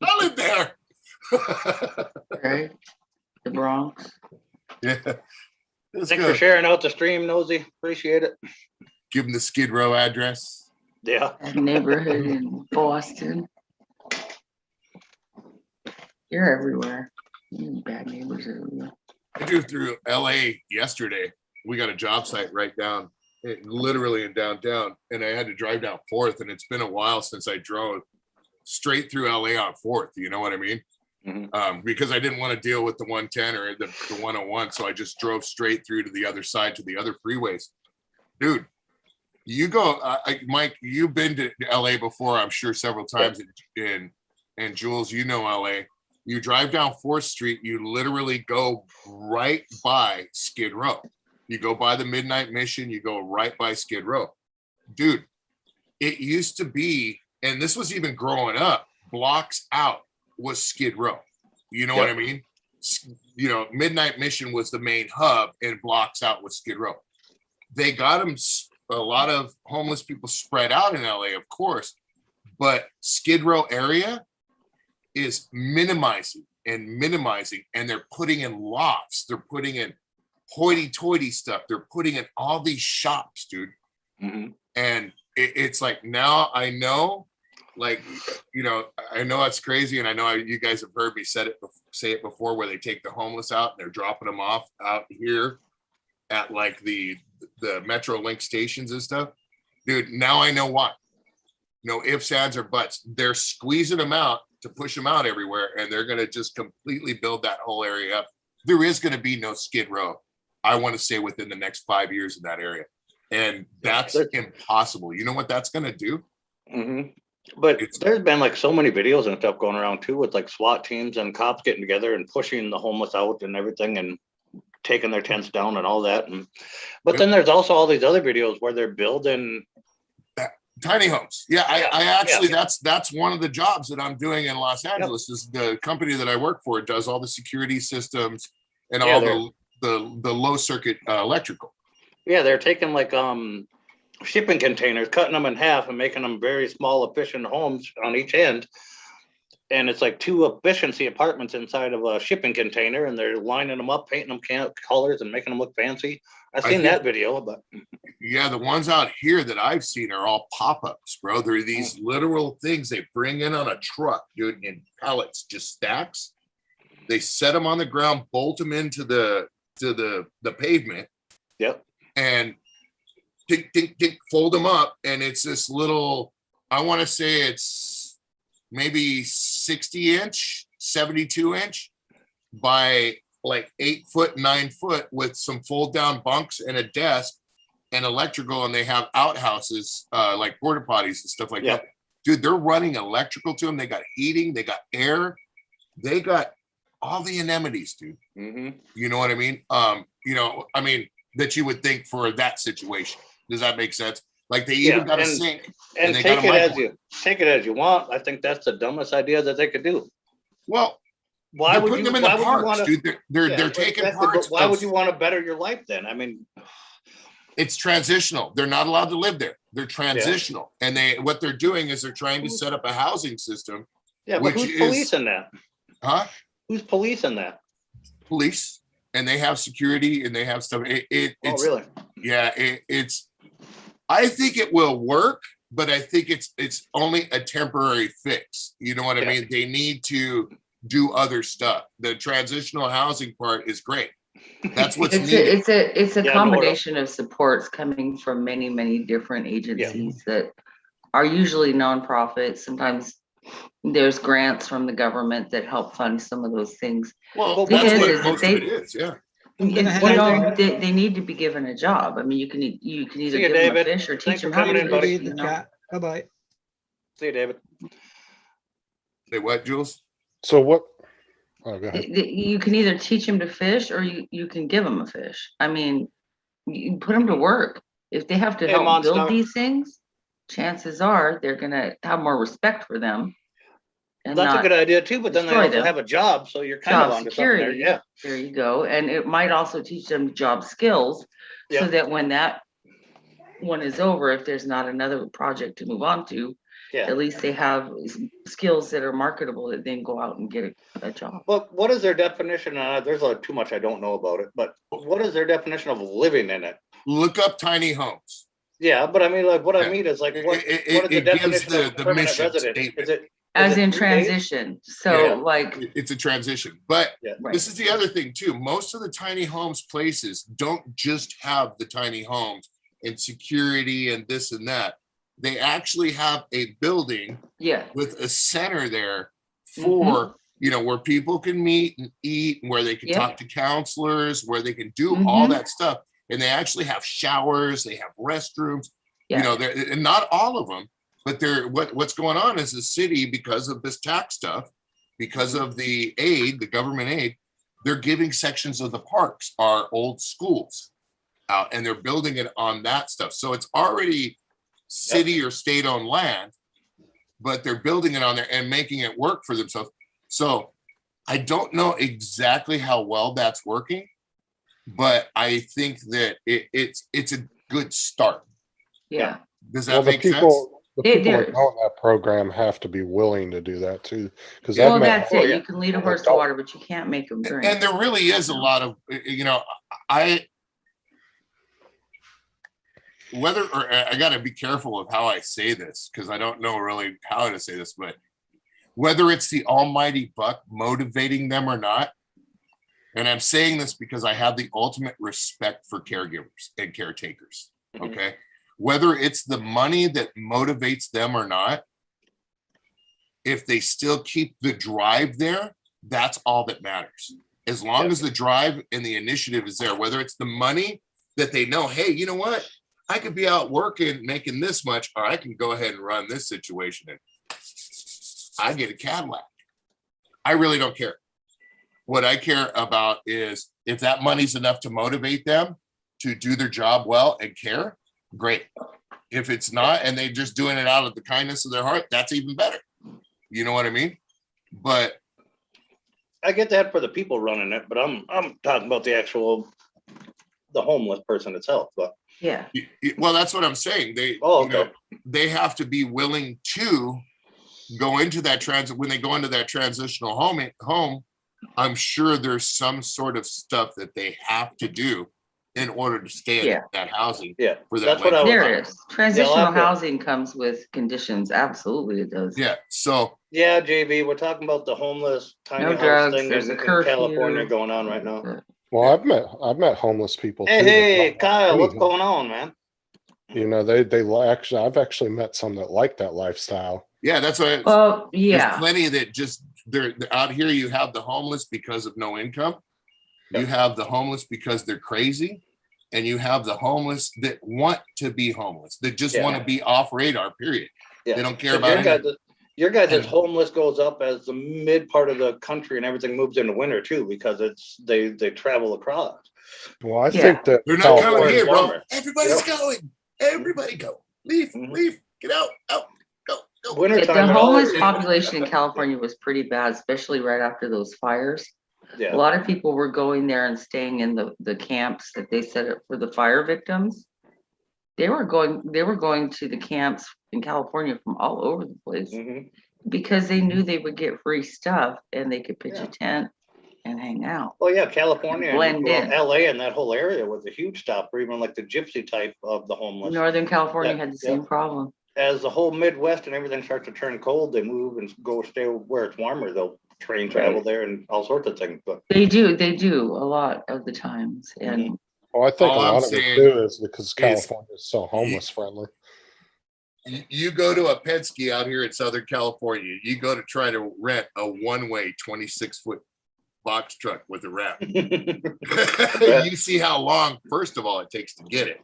I live there. Right? The Bronx. Yeah. Let's Thanks go. for sharing out the stream, Nosy. Appreciate it. Give them the Skid Row address. Yeah. That neighborhood in Boston. You're everywhere. You bad neighbors everywhere. I drove through LA yesterday. We got a job site right down, literally in downtown, and I had to drive down 4th, and it's been a while since I drove straight through LA on 4th. You know what I mean? Mhm. Because I didn't want to deal with the 110 or the 101, so I just drove straight through to the other side to the other freeways. Dude, you go, Mike. You've been to LA before, I'm sure, several times. And Jules, you know LA. You drive down 4th Street, you literally go right by Skid Row. You go by the Midnight Mission, you go right by Skid Row. Dude, it used to be, and this was even growing up, blocks out was Skid Row. You know what I mean? You know, Midnight Mission was the main hub, and blocks out was Skid Row. They got them, a lot of homeless people spread out in LA, of course, but Skid Row area is minimizing, and they're putting in lofts, they're putting in hoity-toity stuff, they're putting in all these shops, dude. Mm-hmm. And it's like, now I know, like, you know, I know it's crazy, and I know you guys have heard me say it before, where they take the homeless out and they're dropping them off out here at like the Metrolink stations and stuff. Dude, now I know why. No ifs, ands, or buts. They're squeezing them out to push them out everywhere, and they're going to just completely build that whole area up. There is going to be no Skid Row, I want to say, within the next 5 years in that area. And that's impossible. You know what that's going to do? Mm-hmm. But there's been like so many videos and stuff going around too, with like SWAT teams and cops getting together and pushing the homeless out and everything, and taking their tents down and all that. And but then there's also all these other videos where they're building Tiny homes. Yeah, I actually that's one of the jobs that I'm doing in Los Angeles. Is the company that I work for does all the security systems and Yeah, all the low circuit electrical. Yeah, they're taking like shipping containers, cutting them in half and making them very small, efficient homes on each end. And it's like 2 efficiency apartments inside of a shipping container, and they're lining them up, painting them colors and making them look fancy. I've seen that video, but yeah, the ones out here that I've seen are all pop-ups, bro. They're these literal things they bring in on a truck, dude, in pallets, just stacks. They set them on the ground, bolt them into the pavement. Yep. And tink, tink, tink, fold them up, and it's this little, I want to say it's maybe 60-inch, 72-inch by like 8 foot, 9 foot with some fold down bunks and a desk and electrical. And they have outhouses, like porta potties and stuff like that. Dude, they're running electrical to them. They got heating, they got air, they got all the amenities, dude. You know what I mean? That you would think for that situation. Does that make sense? Like they even got a sink. And they take got a it as you want. I think that's the dumbest idea that they could do. Well, why they're would putting you, them in the why would you parks, wanna, dude. They're taking exactly, parts. but why would you want to better your life then? I mean, it's transitional. They're not allowed to live there. They're transitional. And what they're doing is they're trying to set up a housing system. Yeah, but who's policing that? Huh? Who's policing that? Police. And they have security and they have stuff. It's really? Yeah, it's I think it will work, but I think it's only a temporary fix. You know what I mean? They need to do other stuff. The transitional housing part is great. That's what's needed. It's a combination of supports coming from many different agencies that are usually nonprofits. Sometimes there's grants from the government that help fund some of those things. Well, that's what most of it is. Yeah. They need to be given a job. I mean, you can either give them a fish or teach them how to fish. Bye bye. See you, David. Say what, Jules? So what? Oh, go ahead. You can either teach them to fish or you can give them a fish. I mean, you put them to work. If they have to help build these things, chances are they're gonna have more respect for them. And that's a good idea too, but then they also have a job, so you're kind of onto something there. Yeah. There you go. And it might also teach them job skills so that when that one is over, if there's not another project to move on to, at least they have skills that are marketable that then go out and get a job. Well, what is their definition? There's too much I don't know about it, but what is their definition of living in it? Look up tiny homes. Yeah, but I mean, like what I mean is like what is the definition of permanent resident? Is it as in transition? So like it's a transition. But this is the other thing too. Most of the tiny homes places don't just have the tiny homes and security and this and that. They actually have a building with a center there for where people can meet and eat, and where they can talk to counselors, where they can do all that stuff. And they actually have showers, they have restrooms, and not all of them, but what's going on is the city, because of this tax stuff, because of the aid, the government aid, they're giving sections of the parks, our old schools out, and they're building it on that stuff. So it's already city or state-owned land, but they're building it on there and making it work for themselves. So I don't know exactly how well that's working, but I think that it's a good start. Yeah. Does that make sense? The people that go in that program have to be willing to do that too. Because that's it. You can lead a horse to water, but you can't make them drink. And there really is a lot of, I got to be careful of how I say this because I don't know really how to say this, but whether it's the almighty buck motivating them or not, and I'm saying this because I have the ultimate respect for caregivers and caretakers, okay? Whether it's the money that motivates them or not, if they still keep the drive there, that's all that matters. As long as the drive and the initiative is there, whether it's the money that they know, hey, you know what? I could be out working, making this much, or I can go ahead and run this situation and I get a Cadillac. I really don't care. What I care about is if that money's enough to motivate them to do their job well and care, great. If it's not, and they're just doing it out of the kindness of their heart, that's even better. You know what I mean? But I get that for the people running it, but I'm talking about the homeless person itself. But Yeah. well, that's what I'm saying. They they have to be willing to go into that when they go into that transitional home. I'm sure there's some sort of stuff that they have to do in order to stay in that housing. Yeah, for that. that's what I was. There is. Transitional housing comes with conditions. Absolutely, it does. Yeah. So. Yeah, JB, we're talking about the homeless tiny No house drugs, thing there's in a curfew. California going on right now. Well, I've met homeless people. Hey, too that hey, don't Kyle, have what's anything. going on, man? You know, I've actually met some that like that lifestyle. Yeah, that's what. Well, yeah. There's plenty that just they're out here. You have the homeless because of no income. You have the homeless because they're crazy, and you have the homeless that want to be homeless, that just want to be off radar. Period. They don't care about anything. Your guys' homeless goes up as the mid part of the country and everything moves into winter too, because they travel across. Well, I think that they're not coming here, bro. Warmer. Everybody's going. Everybody go. Leave. Leave. Get out. Out. Go. Go. The homeless population in California was pretty bad, especially right after those fires. Yeah. A lot of people were going there and staying in the camps that they set up for the fire victims. They were going to the camps in California from all over the place because they knew they would get free stuff and they could pitch a tent and hang out. Well, yeah, California, blend in. LA, and that whole area was a huge stop for even like the gypsy type of the homeless. Northern California had the same problem. As the whole Midwest and everything starts to turn cold, they move and go stay where it's warmer. They'll train travel there and all sorts of things. But they do a lot of the times. And well, I think all a lot I'm of it saying too is because California is so homeless friendly. You go to a Penske out here in Southern California, you go to try to rent a one-way 26-foot box truck with a ramp. You see how long, first of all, it takes to get it.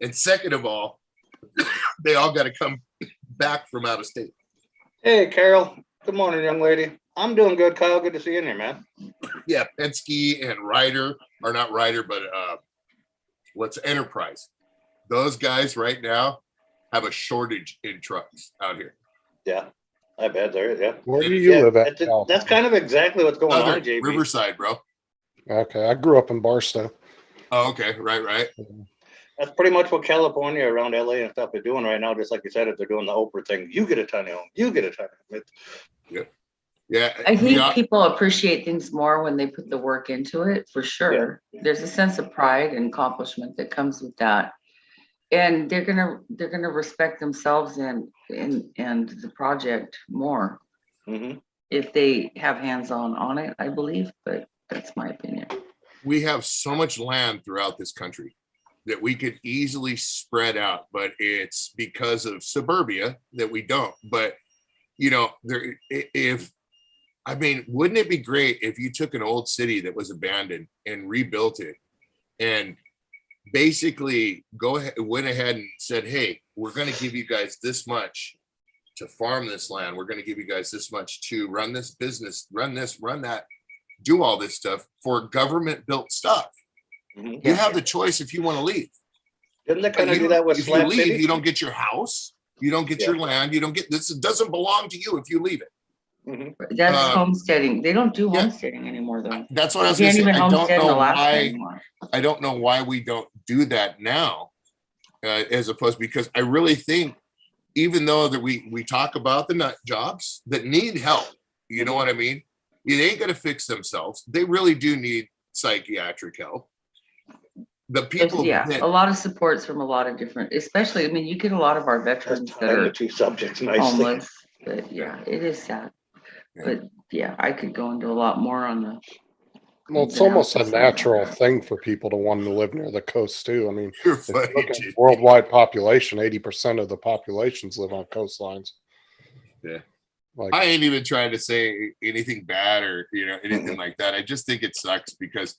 And second of all, they all got to come back from out of state. Hey, Carol. Good morning, young lady. I'm doing good, Kyle. Good to see you in here, man. Yeah, Penske and Ryder, or not Ryder, but what's Enterprise? Those guys right now have a shortage in trucks out here. Yeah, I bet there is. Yeah. Where do you live at? That's kind of exactly what's going on, JB. Riverside, bro. Okay, I grew up in Barstow. Oh, okay, right. That's pretty much what California around LA and stuff are doing right now. Just like you said, if they're doing the Oprah thing, you get a tiny home, you get a tiny home. Yeah. I think people appreciate things more when they put the work into it, for sure. Yeah. There's a sense of pride and accomplishment that comes with that. And they're gonna respect themselves and the project more if they have hands-on on it, I believe, but that's my opinion. We have so much land throughout this country that we could easily spread out, but it's because of suburbia that we don't. But wouldn't it be great if you took an old city that was abandoned and rebuilt it and basically went ahead and said, hey, we're going to give you guys this much to farm this land. We're going to give you guys this much to run this business, run that, do all this stuff for government built stuff. You have the choice if you want to leave. Didn't they kind of do that with if you leave, City? You don't get your house, you don't get your land, you don't get this. It doesn't belong to you if you leave it. That's homesteading. They don't do homesteading anymore, though. That's what I was going to say. I don't know why we don't do that now, as opposed, because I really think, even though that we talk about the nut jobs that need help, you know what I mean? It ain't going to fix themselves. They really do need psychiatric help. The people, a lot of supports from a lot of different, especially, I mean, you get a lot of our veterans that are the two subjects nicely. homeless, but yeah, it is sad. But yeah, I could go into a lot more on the. Well, it's almost a natural thing for people to want to live near the coast too. I mean, if you look at worldwide population, 80% of the populations live on coastlines. Yeah. I ain't even trying to say anything bad or anything like that. I just think it sucks because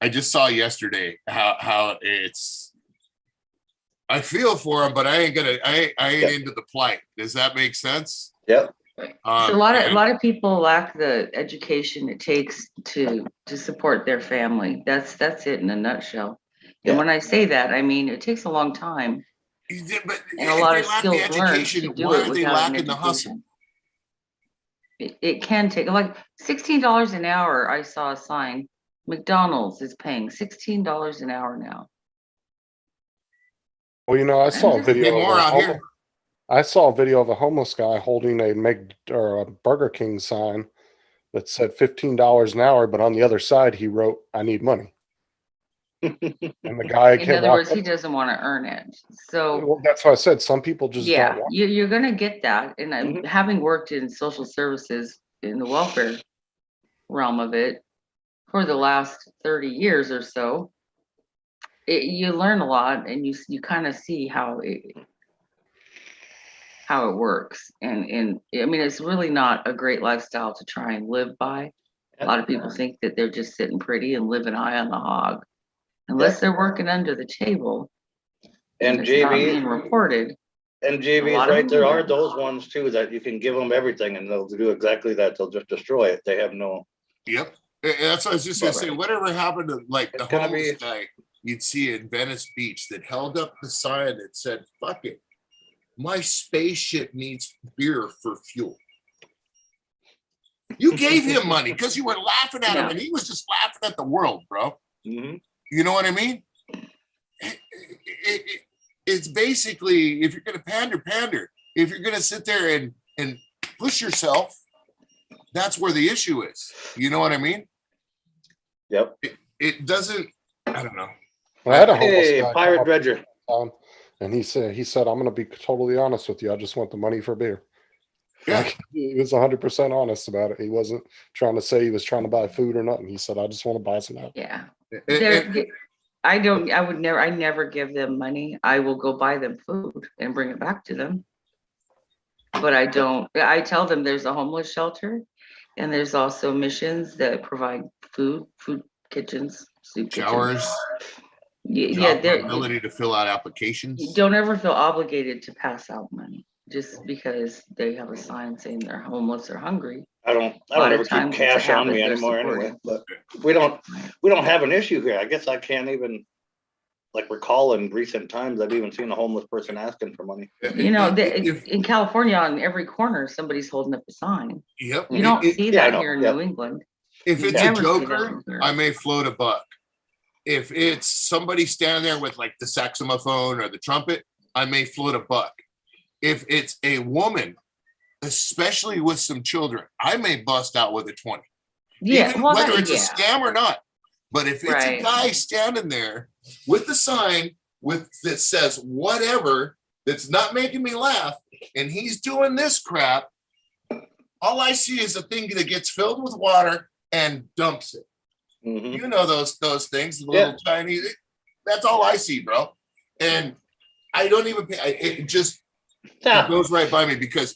I just saw yesterday how it's. I feel for them, but I ain't into the plight. Does that make sense? Yep. So a lot of people lack the education it takes to support their family. That's it in a nutshell. And when I say that, I mean it takes a long time But and a lot if of they lack the skills learned to education, do why it are they without an lacking the hustle? education. It can take, like, $16 an hour. I saw a sign, McDonald's is paying $16 an hour now. Well, you know, I saw a just- video Pay of more a out homeless, here. I saw a video of a homeless guy holding a or a Burger King sign that said $15 an hour, but on the other side he wrote, "I need money." And the guy In can't other walk words, up. he doesn't want to earn it. So Well, that's why I said some people just yeah, don't want. you're gonna get that. And I'm having worked in social services in the welfare realm of it for the last 30 years or so, you learn a lot, and you kind of see how it works. And I mean, it's really not a great lifestyle to try and live by. A lot of people think that they're just sitting pretty and living high on the hog, unless they're working under the table And it's not being JV, reported. and A JV lot is of right. There them are do. those ones too that you can give them everything and they'll do exactly that. They'll just destroy it. They have no. Yep. And that's what I was just gonna say. Whatever happened to like the It's gonna homeless be- guy you'd see in Venice Beach that held up the sign that said, "Fuck it, my spaceship needs beer for fuel." You gave him money because you were laughing at him, and he was just laughing at the world, bro. You know what I mean? It's basically, if you're gonna pander. If you're gonna sit there and push yourself, that's where the issue is. You know what I mean? Yep. It doesn't. I don't know. I had a homeless Hey, guy Pirate come up Dredger. and he said, "I'm going to be totally honest with you. I just want the money for beer." Yeah. Like, he was 100% honest about it. He wasn't trying to say he was trying to buy food or nothing. He said, "I just want to buy some out." Yeah. And- I never give them money. I will go buy them food and bring it back to them. But I tell them there's a homeless shelter, and there's also missions that provide food kitchens, soup Showers. kitchens. Yeah, they're, ability to fill out applications. you don't ever feel obligated to pass out money just because they have a sign saying they're homeless or hungry. I don't A lot ever of keep times cash to have on it, me they're anymore supported. anyway, but we don't have an issue here. I guess I can't even like recall in recent times I've even seen a homeless person asking for money. You know, in California, on every corner, somebody's holding up a sign. Yep. You don't see yeah, I that know. here in Yep. New England. If You it's a never see that joker, in here. I may float a buck. If it's somebody standing there with like the saxophone or the trumpet, I may float a buck. If it's a woman, especially with some children, I may bust out with a 20. Yeah, Even well, whether that- it's a scam or not. But if it's Right. a guy standing there with the sign that says whatever that's not making me laugh, and he's doing this crap, all I see is a thing that gets filled with water and dumps it. You know those things, the little tiny. That's all I see, bro. And I don't even pay. It just it goes right by me because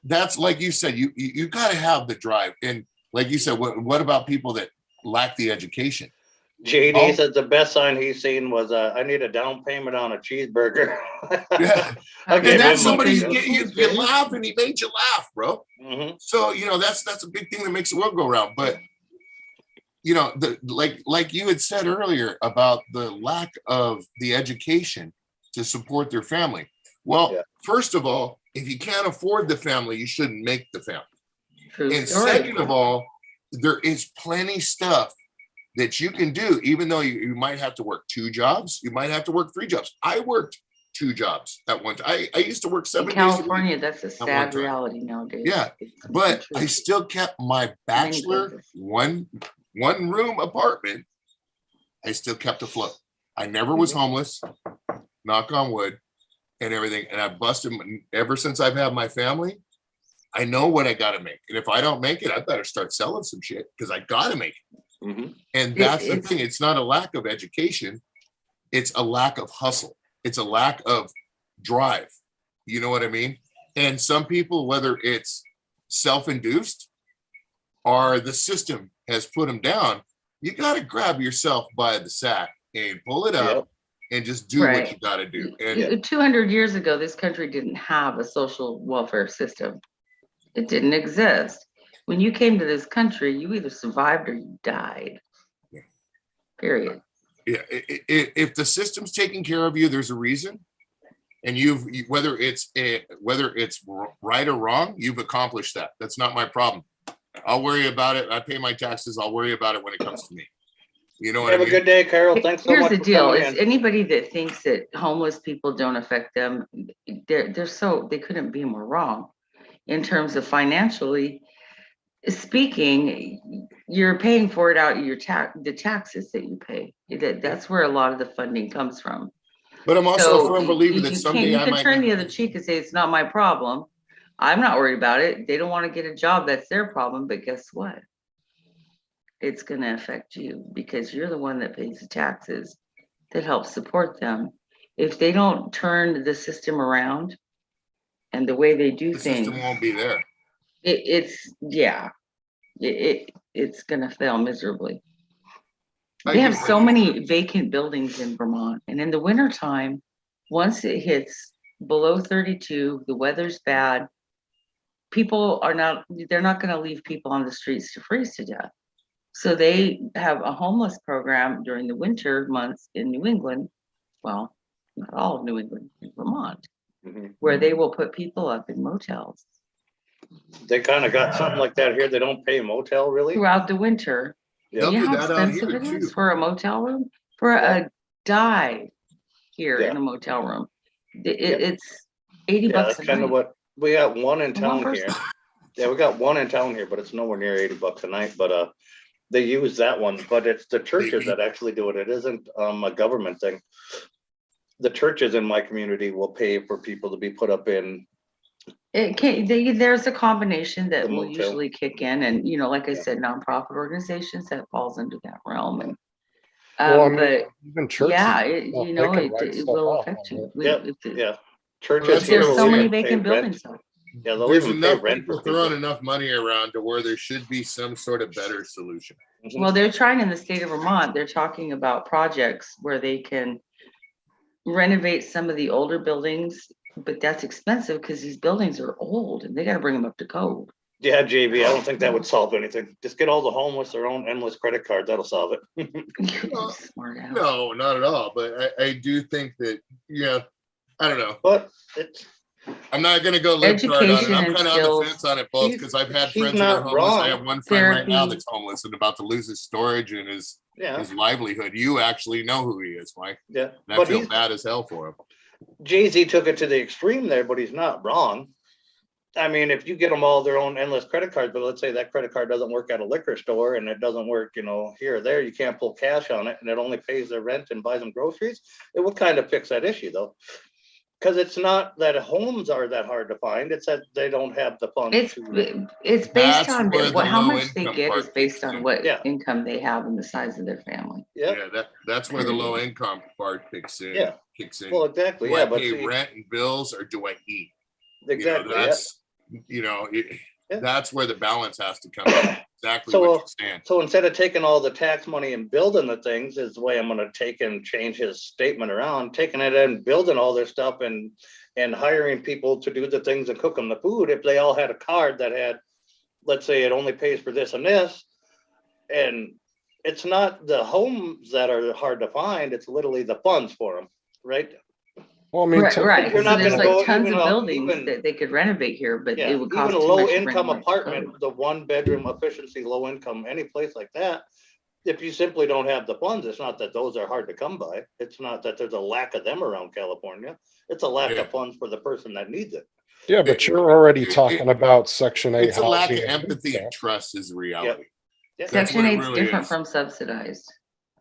that's like you said. You got to have the drive, and like you said, what about people that lack the education? JD says the best sign he's seen was I need a down payment on a cheeseburger. Yeah. I And gave that's him somebody's money. you laugh, and he made you laugh, bro. So that's a big thing that makes the world go round. But like you had said earlier about the lack of the education to support their family. Well, first of all, if you can't afford the family, you shouldn't make the family. True And story. second of all, there is plenty stuff that you can do, even though you might have to work 2 jobs, you might have to work 3 jobs. I worked 2 jobs at one time. I used to work 7 In days a week. California, that's a at one sad time. reality nowadays. Yeah, but I still kept my bachelor one room apartment. I still kept afloat. I never was homeless, knock on wood, and everything. And I busted ever since I've had my family. I know what I got to make, and if I don't make it, I better start selling some shit because I got to make it. And that's the thing. It's not a lack of education. It's a lack of hustle. It's a lack of drive. You know what I mean? And some people, whether it's self-induced or the system has put them down, you got to grab yourself by the sack and pull it up and just do what you got to do. And 200 years ago, this country didn't have a social welfare system. It didn't exist. When you came to this country, you either survived or you died. Period. yeah, if the system's taking care of you, there's a reason. And whether it's right or wrong, you've accomplished that. That's not my problem. I'll worry about it. I pay my taxes. I'll worry about it when it comes to me. You know what I Have mean? a good day, Carol. Thanks so Here's much the for deal, coming is in. anybody that thinks that homeless people don't affect them, they couldn't be more wrong. In terms of financially speaking, you're paying for it out of the taxes that you pay. That's where a lot of the funding comes from. But I'm also a firm believer that You someday I can might turn need the other cheek and say, it's not my problem. I'm not worried about it. They don't want to get a job, that's their problem, but guess what? It's gonna affect you because you're the one that pays the taxes that helps support them. If they don't turn the system around and the way they do the things, system won't be there. it's gonna fail miserably. I We have do. so many vacant buildings in Vermont, and in the wintertime, once it hits below 32, the weather's bad, they're not gonna leave people on the streets to freeze to death. So they have a homeless program during the winter months in New England, well, not all of New England, in Vermont, where they will put people up in motels They kind of got something like that here. They don't pay motel really. throughout the winter. Yeah. You know how They'll do that out expensive here, it is too. for a motel room? For a dive here Yeah. in a motel room. Yeah. It's 80 Yeah, bucks that's a kind of night. what, we got one in For one town here. person. Yeah, we got one in town here, but it's nowhere near 80 bucks a night, but they use that one, but it's the churches that actually do it. It isn't a government thing. The churches in my community will pay for people to be put up in. There's a combination that The will motel. usually kick in, and like I said, nonprofit organizations, that falls into that realm. And Well, I mean, but even churches. yeah, and stuff, they can write it stuff will off affect on you. it. Yeah. If Churches here there's will so many even pay vacant rent. buildings. Though. Yeah, they'll There's even pay enough rent people for throwing people. enough money around to where there should be some sort of better solution. Well, they're trying in the state of Vermont, they're talking about projects where they can renovate some of the older buildings, but that's expensive because these buildings are old and they gotta bring them up to code. Yeah, JV, I don't think that would solve anything. Just get all the homeless their own endless credit card. That'll solve it. Smart ass. No, not at all. But I do think that, I don't know. But it's, I'm not going to go libtard on it. Education I'm and kind of on the skills. fence on it both because I've had friends that are not homeless. I wrong. have one friend right now Therapy. that's homeless and about to lose his storage and his yeah, livelihood. You actually know who he is, Mike. yeah. And I But feel bad as hell for him. Jay-Z took it to the extreme there, but he's not wrong. I mean, if you get them all their own endless credit cards, but let's say that credit card doesn't work at a liquor store and it doesn't work, here or there, you can't pull cash on it and it only pays their rent and buys them groceries. It would kind of fix that issue though. Because it's not that homes are that hard to find, it's that they don't have the funds. It's based That's on where the how low much they income get is part based kicks on in. what Yeah. income they have and the size of their family. Yeah, That's where the low income part kicks in. Yeah. Kicks in. well, exactly, Do yeah, I but pay see, rent and bills or do I eat? exactly, yeah. That's that's where the balance has to come in. Exactly So, what you're saying. So instead of taking all the tax money and building the things is the way I'm gonna take and change his statement around, taking it and building all this stuff and hiring people to do the things and cook them the food. If they all had a card that had, let's say it only pays for this and this, and it's not the homes that are hard to find, it's literally the funds for them, right? Well, I mean, Right. You're So not there's gonna go like tons even of a- buildings even- that they could renovate here, but Yeah, it would cost even a too low much to bring income them up to apartment, code. the 1 bedroom efficiency, low income, any place like that. If you simply don't have the funds, it's not that those are hard to come by. It's not that there's a lack of them around California. It's a lack Yeah. of funds for the person that needs it. yeah, but you're already talking about Section 8 It's a lack of housing and empathy and stuff. trust is the reality. Yeah. That's Section what it 8's really different is. from subsidized.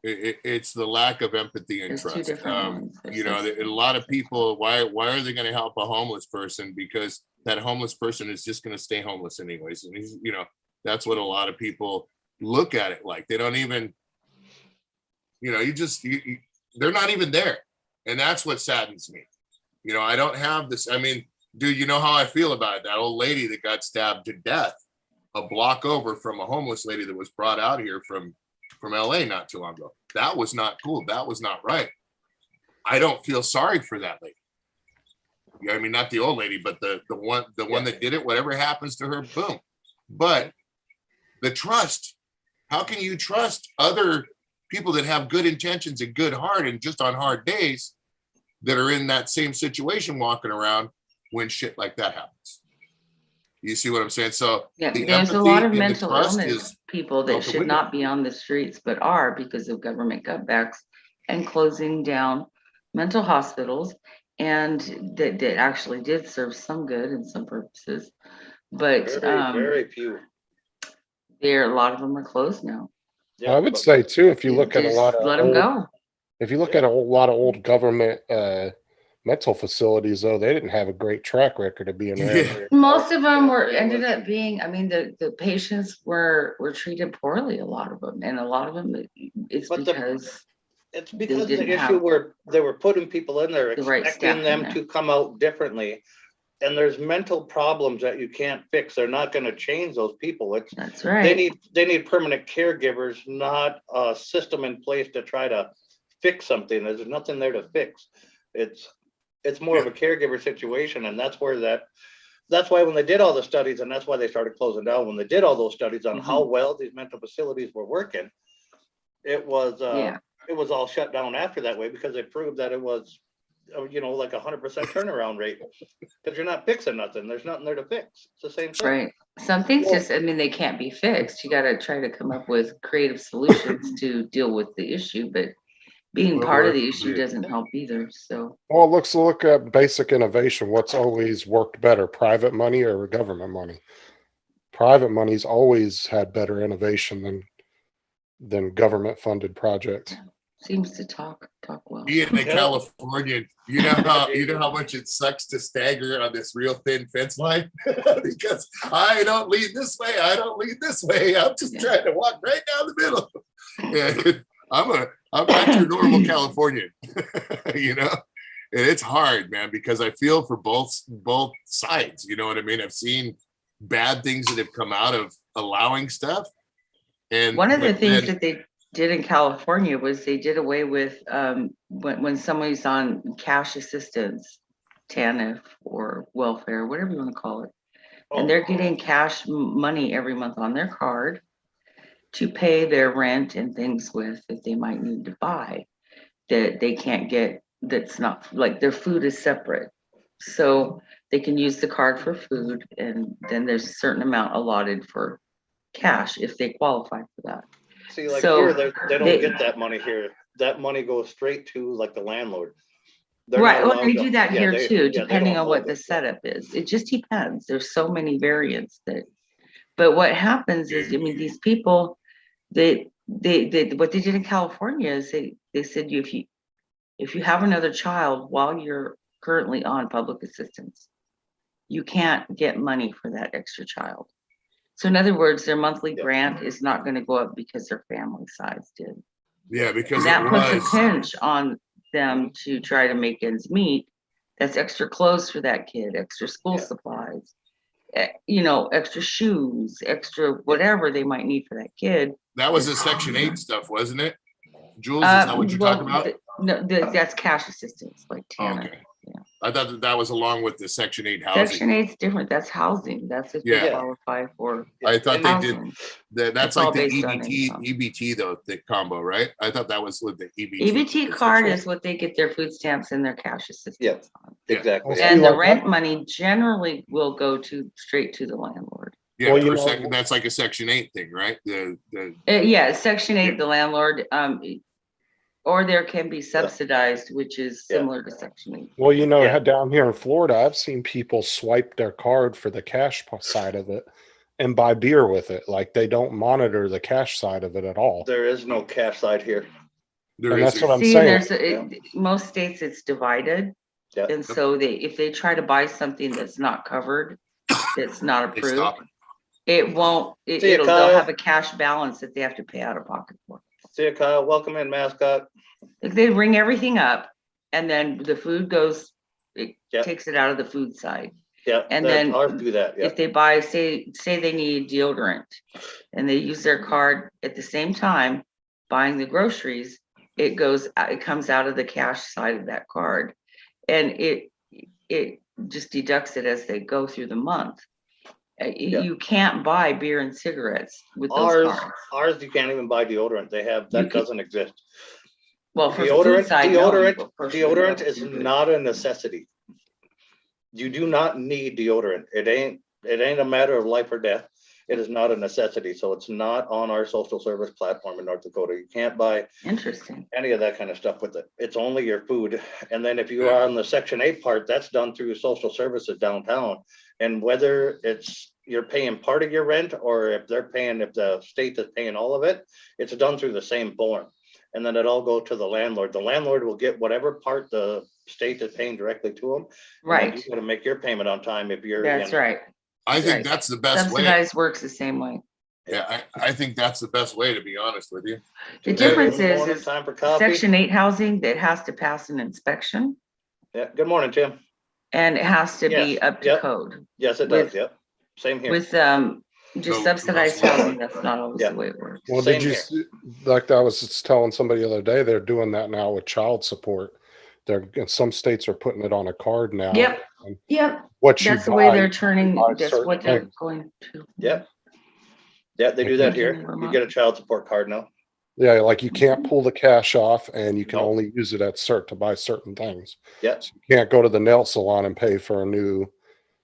It's the lack of empathy and There's two trust. different ones. A lot of people, why are they going to help a homeless person? Because that homeless person is just going to stay homeless anyways. And that's what a lot of people look at it like. They don't even, they're not even there. And that's what saddens me. I don't have this. I mean, dude, you know how I feel about it. That old lady that got stabbed to death a block over from a homeless lady that was brought out here from LA not too long ago. That was not cool. That was not right. I don't feel sorry for that lady. I mean, not the old lady, but the one that did it, whatever happens to her, boom. But the trust, how can you trust other people that have good intentions and good heart and just on hard days that are in that same situation walking around when shit like that happens. You see what I'm saying? So Yeah, the there's a lot of empathy and the mental trust illness is people out that the should window. not be on the streets, but are because of government cutbacks and closing down mental hospitals. And that actually did serve some good in some purposes. But Very few. a lot of them are closed now. I would say too, if you look at a Just lot of let them old, go. if you look at a lot of old government mental facilities, though, they didn't have a great track record of being ran. Most of them ended up being, I mean, the patients were treated poorly, a lot of them, and a lot of them, it's because It's they because of the didn't issue have where they were putting people in there, the right expecting staff in them there. to come out differently. And there's mental problems that you can't fix. They're not gonna change those people. That's They right. need permanent caregivers, not a system in place to try to fix something. There's nothing there to fix. It's more of a caregiver situation, and that's why when they did all the studies, and that's why they started closing down, when they did all those studies on how well these mental facilities were working, it was all shut down after that way, because they proved that it was, like 100% turnaround rate, because you're not fixing nothing. There's nothing there to fix. It's the same thing. Right. Some things just, I mean, they can't be fixed. You gotta try to come up with creative solutions to deal with the issue, but being part of the issue doesn't help either, so. Well, let's look at basic innovation. What's always worked better, private money or government money? Private money's always had better innovation than government funded projects. Seems to talk well. Being a Californian, you know how much it sucks to stagger on this real thin fence line because I don't lead this way, I don't lead this way. I'm just trying to walk right down the middle. And I'm not your normal Californian, and it's hard, man, because I feel for both sides. You know what I mean? I've seen bad things that have come out of allowing stuff. And one of the things that they did in California was they did away with when somebody's on cash assistance, TANF or welfare, whatever you want to call it, and they're getting cash money every month on their card to pay their rent and things with that they might need to buy that they can't get. That's not like their food is separate, so they can use the card for food, and then there's a certain amount allotted for cash if they qualify for that. See, like So here, they don't get that money here. That money goes straight to like the landlord. They're Right, not well, they allowed do to- that yeah, here they- too, yeah, they depending don't on what hold the it. setup is. It just depends. There's so many variants but what happens is, I mean, these people, they what they did in California is they said if you have another child while you're currently on public assistance, you can't get money for that extra child. So in other words, their monthly grant is not going to go up because their family size did. Yeah, because That it puts was a pinch on them to try to make ends meet. That's extra clothes for that kid, extra school supplies, extra shoes, extra whatever they might need for that kid. that was the Section 8 stuff, wasn't it? Jules, is that what you're talking about? No, that's cash assistance, like TANF. Okay. I thought that was along with the Section 8 housing. Section 8's different. That's housing. That's if they qualify for. I thought they did housing. that's It's like all the based on EBT though, the combo, right? I thought that was with the EBT. EBT card is what they get their food stamps and their cash assistance on. Exactly. And the rent money generally will go straight to the landlord. Yeah, that's like a Section 8 thing, right? Section 8, the landlord, or there can be subsidized, which is similar to Section 8. Well, down here in Florida, I've seen people swipe their card for the cash side of it and buy beer with it. Like they don't monitor the cash side of it at all. There is no cash side here. And that's what I'm saying. Most states it's divided. And so if they try to buy something that's not covered, that's not approved, it won't, they'll have a cash balance that they have to pay out of pocket for. See you, Kyle. Welcome in, mascot. They ring everything up and then the food goes, takes it out of the food side. Yeah. And then ours do that. Yeah. if they buy, say they need deodorant and they use their card at the same time buying the groceries, it comes out of the cash side of that card. And it just deducts it as they go through the month. You can't buy beer and cigarettes with those cards. Ours, you can't even buy deodorant. That doesn't exist. Well, for the Deodorant, food side, no, deodorant, but personally, deodorant that is would be good. not a necessity. You do not need deodorant. It ain't a matter of life or death. It is not a necessity. So it's not on our social service platform in North Dakota. You can't buy Interesting. any of that kind of stuff with it. It's only your food. And then if you are on the Section 8 part, that's done through social services downtown. And whether you're paying part of your rent or if the state is paying all of it, it's done through the same form. And then it all go to the landlord. The landlord will get whatever part the state is paying directly to them. Right. You gotta make your payment on time if you're. That's right. I think Right. that's the best way. Subsidized works the same way. Yeah, I think that's the best way, to be honest with you. The difference Morning, is time for coffee. Section 8 housing that has to pass an inspection Yeah, good morning, Tim. and it has to be Yes, up to yep. code. Yes, it With- does, yep. Same here. With just subsidized housing, that's not always the way it works. Well, Same did you here. see, like I was just telling somebody the other day, they're doing that now with child support. Some states are putting it on a card now. Yep. And Yep. what you That's the way buy, they're turning, buy that's certain what they're things. going to. Yep. Yeah, they do that here. in You Vermont. get a child support card now. Yeah, like you can't pull the cash off and you can Nope. only use it to buy certain things. Yep. So you can't go to the nail salon and pay for a new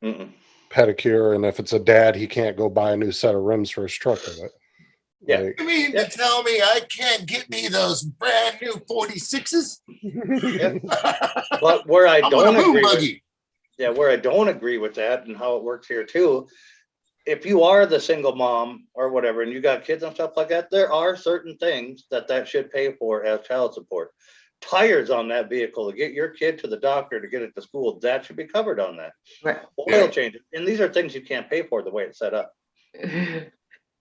Mm-mm. pedicure. And if it's a dad, he can't go buy a new set of rims for his truck with it. Yeah. Like, You mean to tell me I can't get me those brand new 46s? But where I I'm don't on a boom agree with, buggy. yeah, where I don't agree with that and how it works here too, if you are the single mom or whatever, and you got kids and stuff like that, there are certain things that should pay for as child support. Tires on that vehicle to get your kid to the doctor to get it to school, that should be covered on that. Right. Oil changes, and these are things you can't pay for the way it's set up.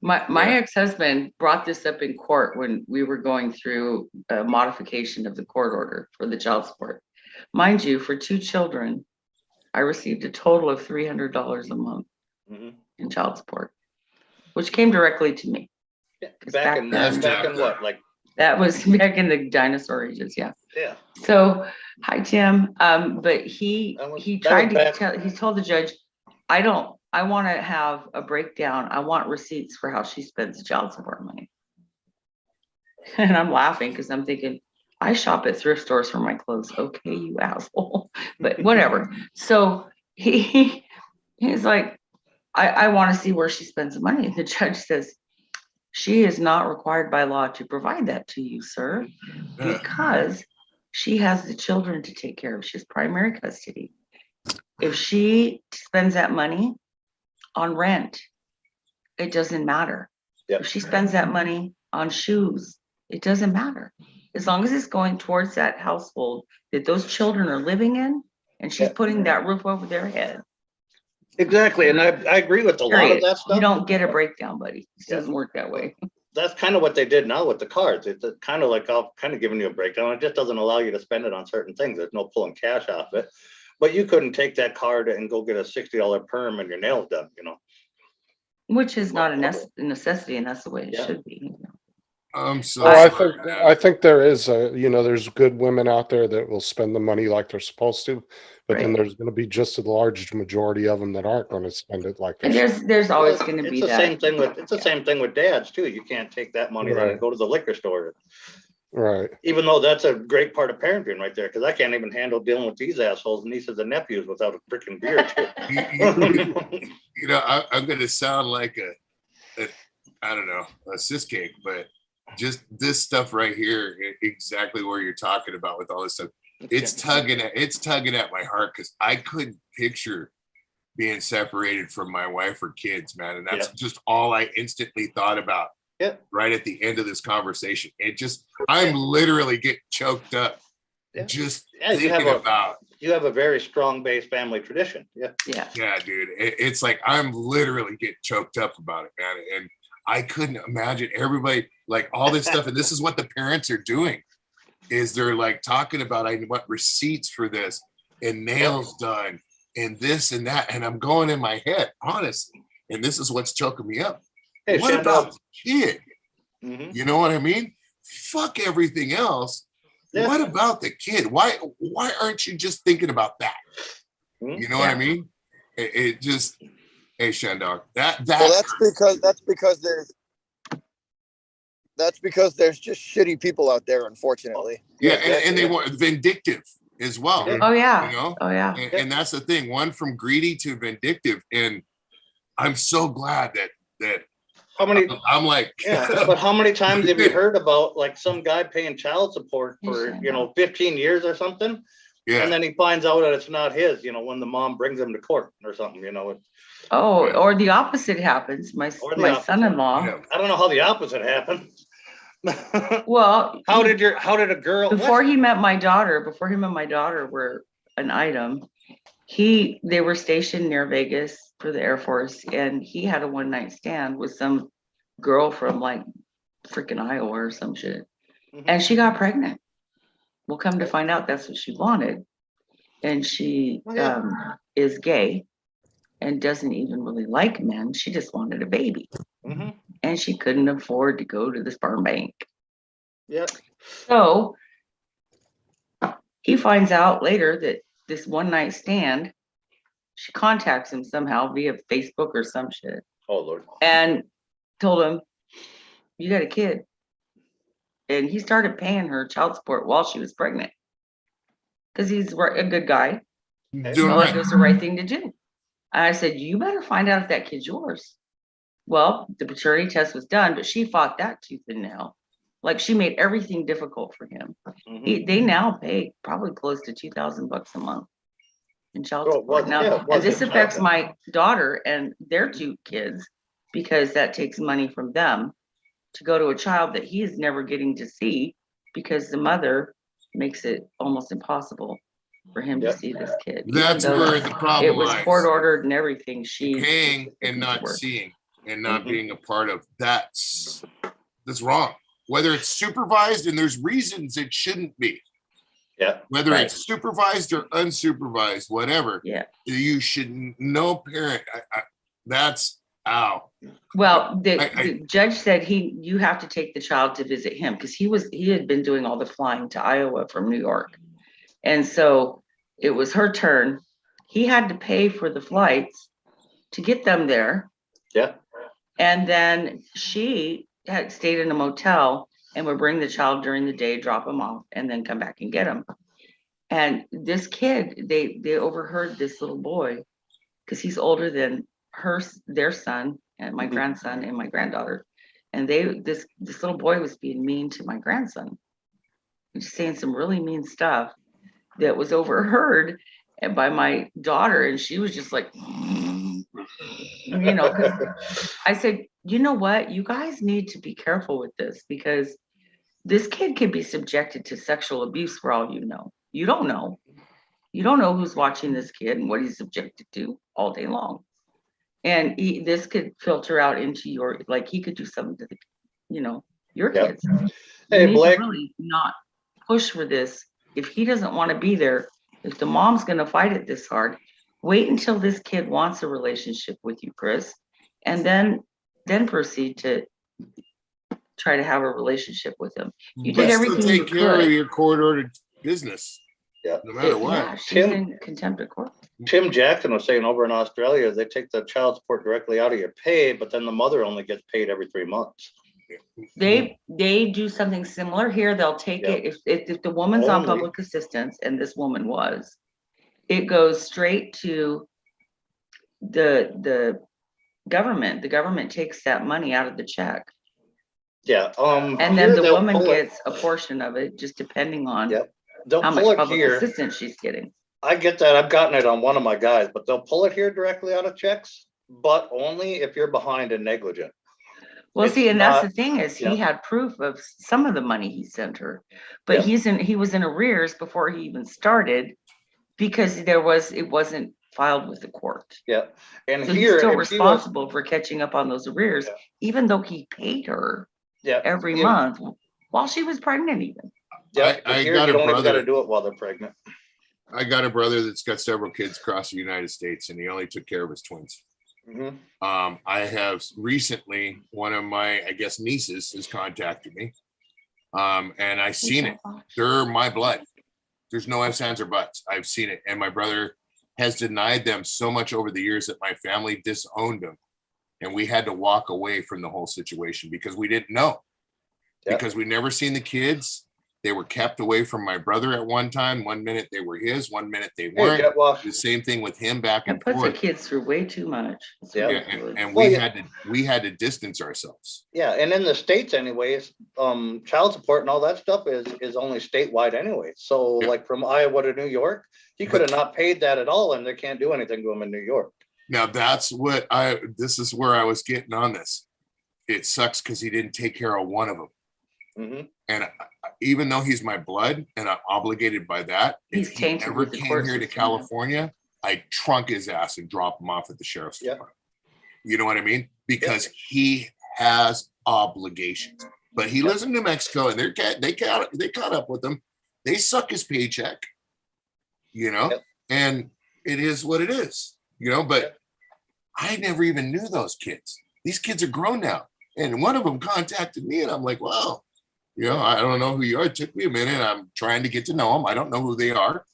My ex-husband brought this up in court when we were going through a modification of the court order for the child support. Mind you, for 2 children, I received a total of $300 a month Mhm. in child support, which came directly to me. Yeah, 'Cause Back in That's what, like, That was back in the dinosaur ages, yeah. yeah. So, hi, Tim. But he That was tried to back- he told the judge, I want to have a breakdown. I want receipts for how she spends the child support money. And I'm laughing because I'm thinking, I shop at thrift stores for my clothes. Okay, you asshole. But whatever. So he's like, I want to see where she spends the money. The judge says, she is not required by law to provide that to you, sir, because she has the children to take care of. She has primary custody. If she spends that money on rent, it doesn't matter. Yep. If she spends that money on shoes, it doesn't matter. As long as it's going towards that household that those children are living in, and she's putting that roof over their head. Exactly, and I agree with a lot of Period. that stuff. You don't get a breakdown, buddy. It doesn't work that way. That's kind of what they did now with the cards. It's kind of like I'll kind of giving you a breakdown. It just doesn't allow you to spend it on certain things. There's no pulling cash off it. But you couldn't take that card and go get a $60 perm and your nails done, you know. Which is not a necessity, and that's the way it Yeah. should be. I'm so Well, I think there is there's good women out there that will spend the money like they're supposed to, but then Right. there's going to be just a large majority of them that aren't going to spend it like they're And supposed there's always going to It's be the same that. thing with same thing with dads too. You can't take that money then Right. and go to the liquor store. to. Right. Even though that's a great part of parenting right there, because I can't even handle dealing with these assholes, nieces and nephews without a freaking beer too. You know, I'm going to sound like a I don't know, a cis cake, but just this stuff right here, exactly where you're talking about with all this stuff, it's tugging at my heart because I couldn't picture being separated from my wife or kids, man. And that's just all I instantly thought about. Yeah. Right at the end of this conversation. I'm literally getting choked up just you thinking about. You have a very strong based family tradition. Yeah. Yeah. Yeah, dude. It's like I'm literally getting choked up about it, man. And I couldn't imagine everybody like all this stuff. And this is what the parents are doing is they're like talking about, I want receipts for this and nails done and this and that. And I'm going in my head, honestly. And this is what's choking me up. Hey, What about the kid? Mhm. You know what I mean? Fuck everything else. Yeah. What about the kid? Why aren't you just thinking about that? You know what I mean? It just, hey Shandog, that Well, that's because there's That's because there's just shitty people out there, unfortunately. Yeah, and they want vindictive as well. Oh, yeah. You know? Oh, yeah. And that's the thing. One from greedy to vindictive. And I'm so glad that How many? I'm like, Yeah, but how many times have you heard about like some guy paying child support for 15 years or something? Yeah. And then he finds out that it's not his, when the mom brings him to court or something, Oh, or the opposite happens. My son-in-law. I don't know how the opposite happened. Well, how did a girl before he met my daughter were an item. They were stationed near Vegas for the Air Force, and he had a one-night stand with some girl from like freaking Iowa or some shit. And she got pregnant. Well, come to find out, that's what she wanted. And she is gay and doesn't even really like men. She just wanted a baby. And she couldn't afford to go to the sperm bank. Yeah. So he finds out later that this one night stand, she contacts him somehow via Facebook or some shit. Oh, Lord. And told him, you got a kid. And he started paying her child support while she was pregnant. Because he's a good guy. So it was the right thing to do. And I said, you better find out if that kid's yours. Well, the paternity test was done, but she fought that tooth and nail. Like, she made everything difficult for him. They now pay probably close to $2,000 a month in child support. Now, and this affects my daughter and their two kids because that takes money from them to go to a child that he is never getting to see because the mother makes it almost impossible for him to see this kid. That's where the problem it was lies. court ordered and everything. She paying and not seeing and not being a part of that's wrong. Whether it's supervised, and there's reasons it shouldn't be. Yeah. Whether it's supervised or unsupervised, whatever. Yeah. You should no parent. That's ow. Well, the judge said you have to take the child to visit him because he had been doing all the flying to Iowa from New York. And so it was her turn. He had to pay for the flights to get them there. Yeah. And then she had stayed in a motel and would bring the child during the day, drop him off, and then come back and get him. And this kid, they overheard this little boy, because he's older than their son and my grandson and my granddaughter. And this little boy was being mean to my grandson. He's saying some really mean stuff that was overheard by my daughter. And she was just like, I said, you know what? You guys need to be careful with this because this kid could be subjected to sexual abuse for all you know. You don't know. You don't know who's watching this kid and what he's subjected to all day long. And this could filter out into he could do something to your kids. Hey, Blake. Really not push for this. If he doesn't want to be there, if the mom's going to fight it this hard, wait until this kid wants a relationship with you, Chris, and then proceed to try to have a relationship with him. You did everything you take care could. of your court-ordered business. Yeah. No matter what. Yeah, she's in contempt of court. Tim Jackson was saying over in Australia, they take the child support directly out of your pay, but then the mother only gets paid every 3 months. They do something similar here. They'll take it if the woman's on public assistance, and this woman was, it goes straight to the government. The government takes that money out of the check. Yeah. And then the woman gets a portion of it, just depending on how much public assistance she's getting. I get that. I've gotten it on one of my guys, but they'll pull it here directly out of checks, but only if you're behind and negligent. Well, see, and that's the thing is he had proof of some of the money he sent her, but he was in arrears before he even started because it wasn't filed with the court. Yeah. And so here, he's still responsible for catching up on those arrears, even though he paid her every month while she was pregnant even. Yeah, I here got you a don't even brother. got to do it while they're pregnant. I got a brother that's got several kids across the United States, and he only took care of his twins. I have recently, one of my, I guess, nieces has contacted me, and I've seen it. They're my blood. There's no ifs, ands, or buts. I've seen it, and my brother has denied them so much over the years that my family disowned them, and we had to walk away from the whole situation because we didn't know. Yep. because we never seen the kids. They were kept away from my brother at one time. 1 minute they were his, 1 minute they weren't. Yeah, well, The same thing with him back It and puts the forth. kids through way too much. It's Yeah. ridiculous. And Well, we had to distance ourselves. Yeah, and in the States anyways, child support and all that stuff is only statewide anyway. So Yeah. like from Iowa to New York, he could have not paid that at all and they can't do anything to him in New York. Now this is where I was getting on this. It sucks because he didn't take care of one of them. Mhm. And even though he's my blood and I'm obligated by that, He's if he tainted ever with the came court here to system, yeah. California, I trunk his ass and drop him off at the sheriff's Yeah. department. You know what I mean? Because he has obligations. But he lives in New Mexico and they caught up with him. They suck his paycheck, you know, Yep. and it is what it is, you know, but I never even knew those kids. These kids are grown now. And one of them contacted me and I'm like, wow, you know, I don't know who you are. It took me a minute. I'm trying to get to know them. I don't know who they are.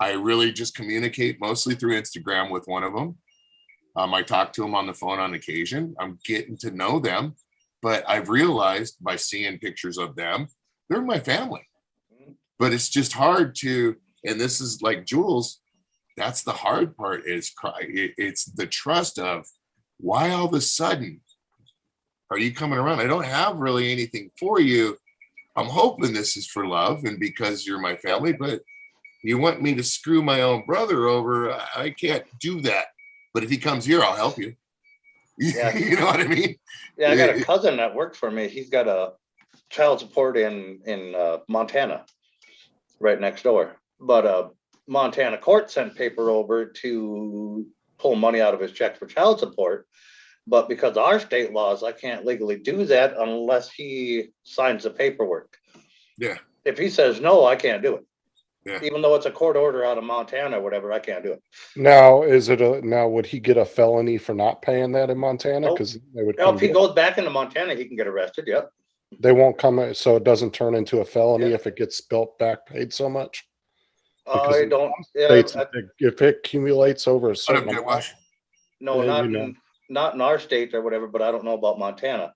I really just communicate mostly through Instagram with one of them. I talk to them on the phone on occasion. I'm getting to know them, but I've realized by seeing pictures of them, they're my family. But it's just hard to, and this is like Jules, that's the hard part is it's the trust of why all of a sudden are you coming around? I don't have really anything for you. I'm hoping this is for love and because you're my family, but you want me to screw my own brother over. I can't do that. But if he comes here, I'll help you. Yeah. You know what I mean? Yeah, I got a cousin that works for me. He's got a child support in Montana, right next door. But Montana court sent paper over to pull money out of his check for child support. But because of our state laws, I can't legally do that unless he signs the paperwork. Yeah. If he says no, I can't do it. Yeah. Even though it's a court order out of Montana or whatever, I can't do it. Now, would he get a felony for not paying that in Montana? Nope. Because they would Now, if he goes back into Montana, he can get arrested. Yep. they won't come, so it doesn't turn into a felony if it gets built back paid so much. Because I in don't. some Yeah, states, if it accumulates over a certain amount, no, yeah, not you know. not in our state or whatever. But I don't know about Montana.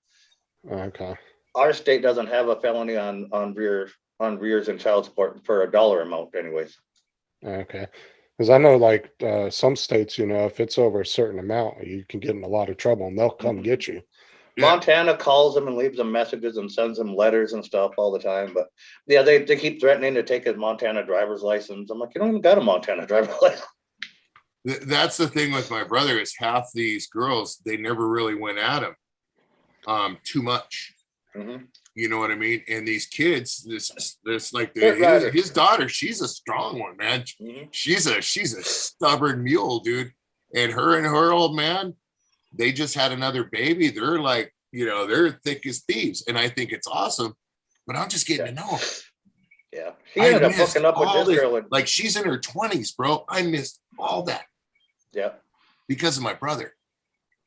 Okay. Our state doesn't have a felony on rears and child support for a dollar amount, anyways. Okay. Because I know, like some states, you know, if it's over a certain amount, you can get in a lot of trouble, and they'll come get you. Montana calls them and leaves them messages and sends them letters and stuff all the time. But yeah, they keep threatening to take his Montana driver's license. I'm like, you don't even got a Montana driver's license. That's the thing with my brother is half these girls, they never really went at him too much. Mm-hmm. You know what I mean? And these kids, this like Right. his daughter, she's a strong one, man. Mm-hmm. She's a stubborn mule, dude. And her old man, they just had another baby. They're like, you know, they're thick as thieves. And I think it's awesome, but I'm just getting to know them. Yeah. He ended up hooking up with all this girl. like she's in her 20s, bro. I missed all that. Yeah. Because of my brother.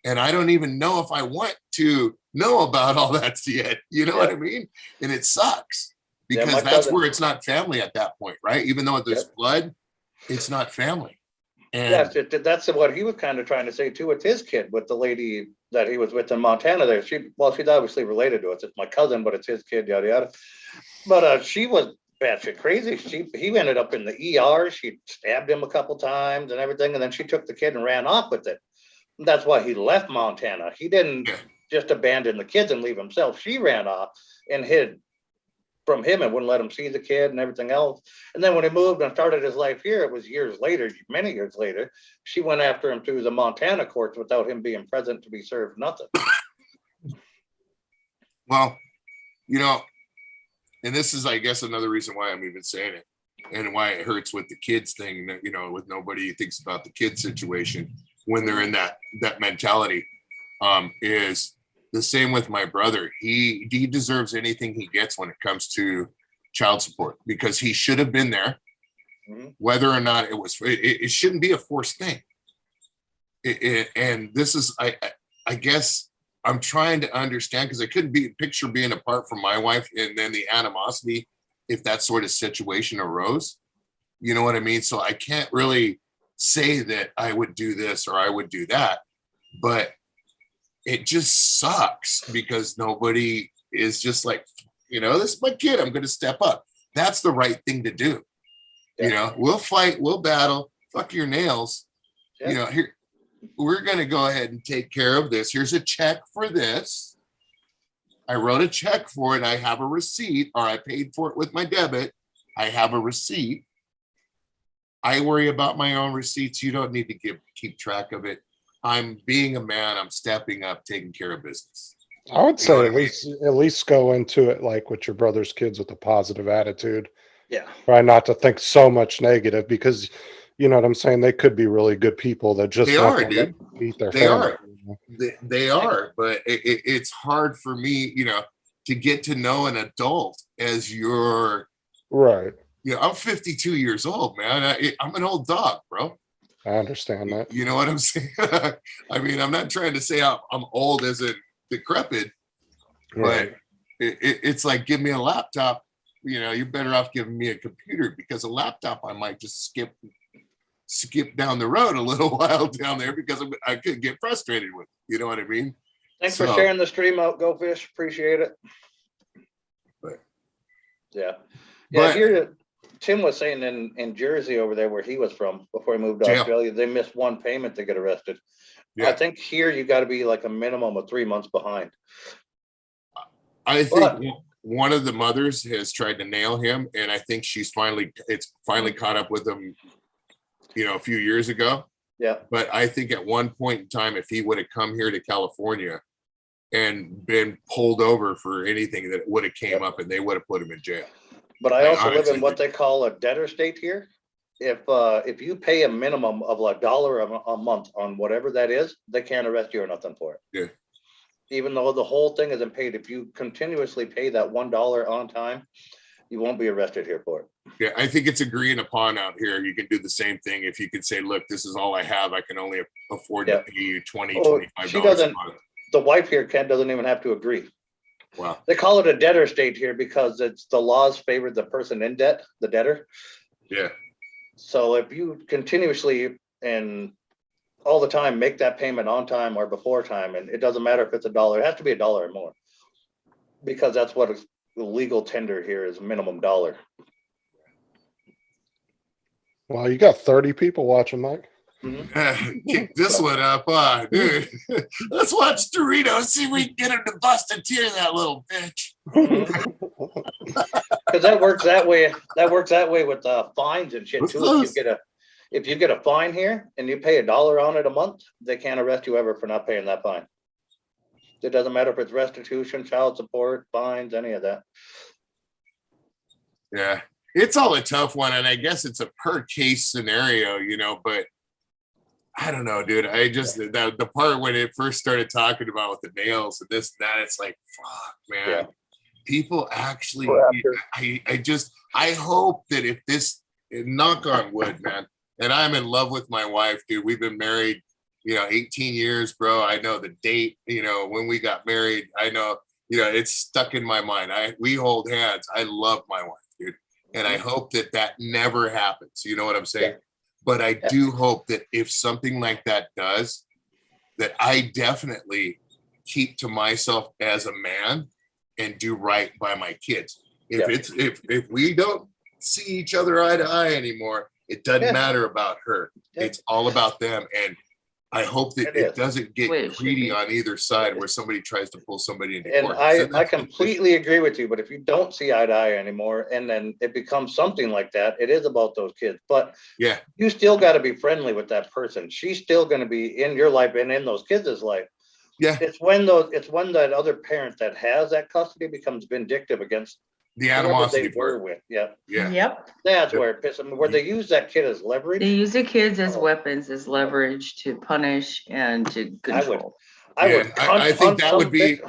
And I don't even know if I want to know about all that yet. You know what I mean? And it sucks because my that's cousin- where it's not family at that point, right? Even though there's blood, it's not family. And Yes, that's what he was kind of trying to say too with his kid, with the lady that he was with in Montana there. She's obviously related to us. It's my cousin, but it's his kid, yada, yada. But she was batshit crazy. He ended up in the ER. She stabbed him a couple times and everything. And then she took the kid and ran off with it. That's why he left Montana. He didn't just abandon the kids and leave himself. She ran off and hid from him and wouldn't let him see the kid and everything else. And then when he moved and started his life here, it was years later, many years later, she went after him through the Montana courts without him being present to be served nothing. well, you know, and this is, I guess, another reason why I'm even saying it and why it hurts with the kids thing, that, you know, with nobody thinks about the kid situation when they're in that mentality, is the same with my brother. He deserves anything he gets when it comes to child support because he should have been there, whether or not it shouldn't be a forced thing. And this is, I guess I'm trying to understand because I couldn't picture being apart from my wife and then the animosity if that sort of situation arose. You know what I mean? So I can't really say that I would do this or I would do that, but it just sucks because nobody is just like You know, this is my kid. I'm going to step up. That's the right thing to do. You know, we'll fight, we'll battle. Fuck your nails. You know, here, we're going to go ahead and take care of this. Here's a check for this. I wrote a check for it. I have a receipt, or I paid for it with my debit. I have a receipt. I worry about my own receipts. You don't need to keep track of it. I'm being a man. I'm stepping up, taking care of business. I would say at least go into it like with your brother's kids with a positive attitude. Yeah. Try not to think so much negative, because you know what I'm saying? They could be really good people that just They want are, to dude. beat their They family. are. They are, but it's hard for me, you know, to get to know an adult as your Right. You know, I'm 52 years old, man. I'm an old dog, bro. I understand that. You know what I'm saying? I mean, I'm not trying to say I'm old as in decrepit, Right. but it's like, give me a laptop. You know, you're better off giving me a computer, because a laptop I might just skip down the road a little while down there, because I could get frustrated with. You know what I mean? Thanks for sharing the stream out, Go Fish. Appreciate it. But, Here Tim was saying in Jersey over there where he was from before he moved to Australia, they missed one payment to get arrested. I think here you got to be like a minimum of 3 months behind. I think one of the mothers has tried to nail him, and I think it's finally caught up with him, you know, a few years ago. Yeah. But I think at one point in time, if he would have come here to California and been pulled over for anything, that would have came up and they would have put him in jail. But I also live in what they call a debtor state here. If you pay a minimum of $1 a month on whatever that is, they can't arrest you or nothing for it. Yeah. Even though the whole thing isn't paid, if you continuously pay that $1 on time, you won't be arrested here for it. Yeah, I think it's agreeing upon out here. You can do the same thing. If you could say, look, this is all I have. I can only afford to pay you $20, $25 She a doesn't, month. the wife here doesn't even have to agree. Wow. They call it a debtor state here because it's the laws favor the person in debt, the debtor. Yeah. So if you continuously and all the time make that payment on time or before time, and it doesn't matter if it's $1, it has to be $1 or more, because that's what the legal tender here is, minimum $1. Well, you got 30 people watching, Mike. Kick this one up, dude. Let's watch Doritos, see if we can get him to bust a tear, that little bitch. Because that works that way. That works that way with fines and shit too. If you get a fine here and you pay $1 on it a month, they can't arrest you ever for not paying that fine. It doesn't matter if it's restitution, child support, fines, any of that. Yeah, it's all a tough one, and I guess it's a per case scenario, you know, but I don't know, dude. I just, the part when it first started talking about with the nails and this and that, it's like, fuck, man. Yeah. People actually, I hope that if this, knock on wood, man, and I'm in love with my wife, dude. We've been married, 18 years, bro. I know the date, when we got married. I know, it's stuck in my mind. We hold hands. I love my wife, dude. And I hope that never happens. You know what I'm saying? Yeah. But I do hope that if something like that does, that I definitely keep to myself as a man and do right by my kids. If we don't see each other eye to eye anymore, it doesn't matter about her. It's all about them. And I hope that it doesn't get greedy on either side where somebody tries to pull somebody into court. And I completely agree with you, but if you don't see eye to eye anymore and then it becomes something like that, it is about those kids. But yeah, you still got to be friendly with that person. She's still going to be in your life and in those kids' life. Yeah. It's when that other parent that has that custody becomes vindictive against the animosity they were with. Yeah. Yep. That's where it pisses me, where they use that kid as leverage. They use the kids as weapons, as leverage to punish and to control. I think that would be,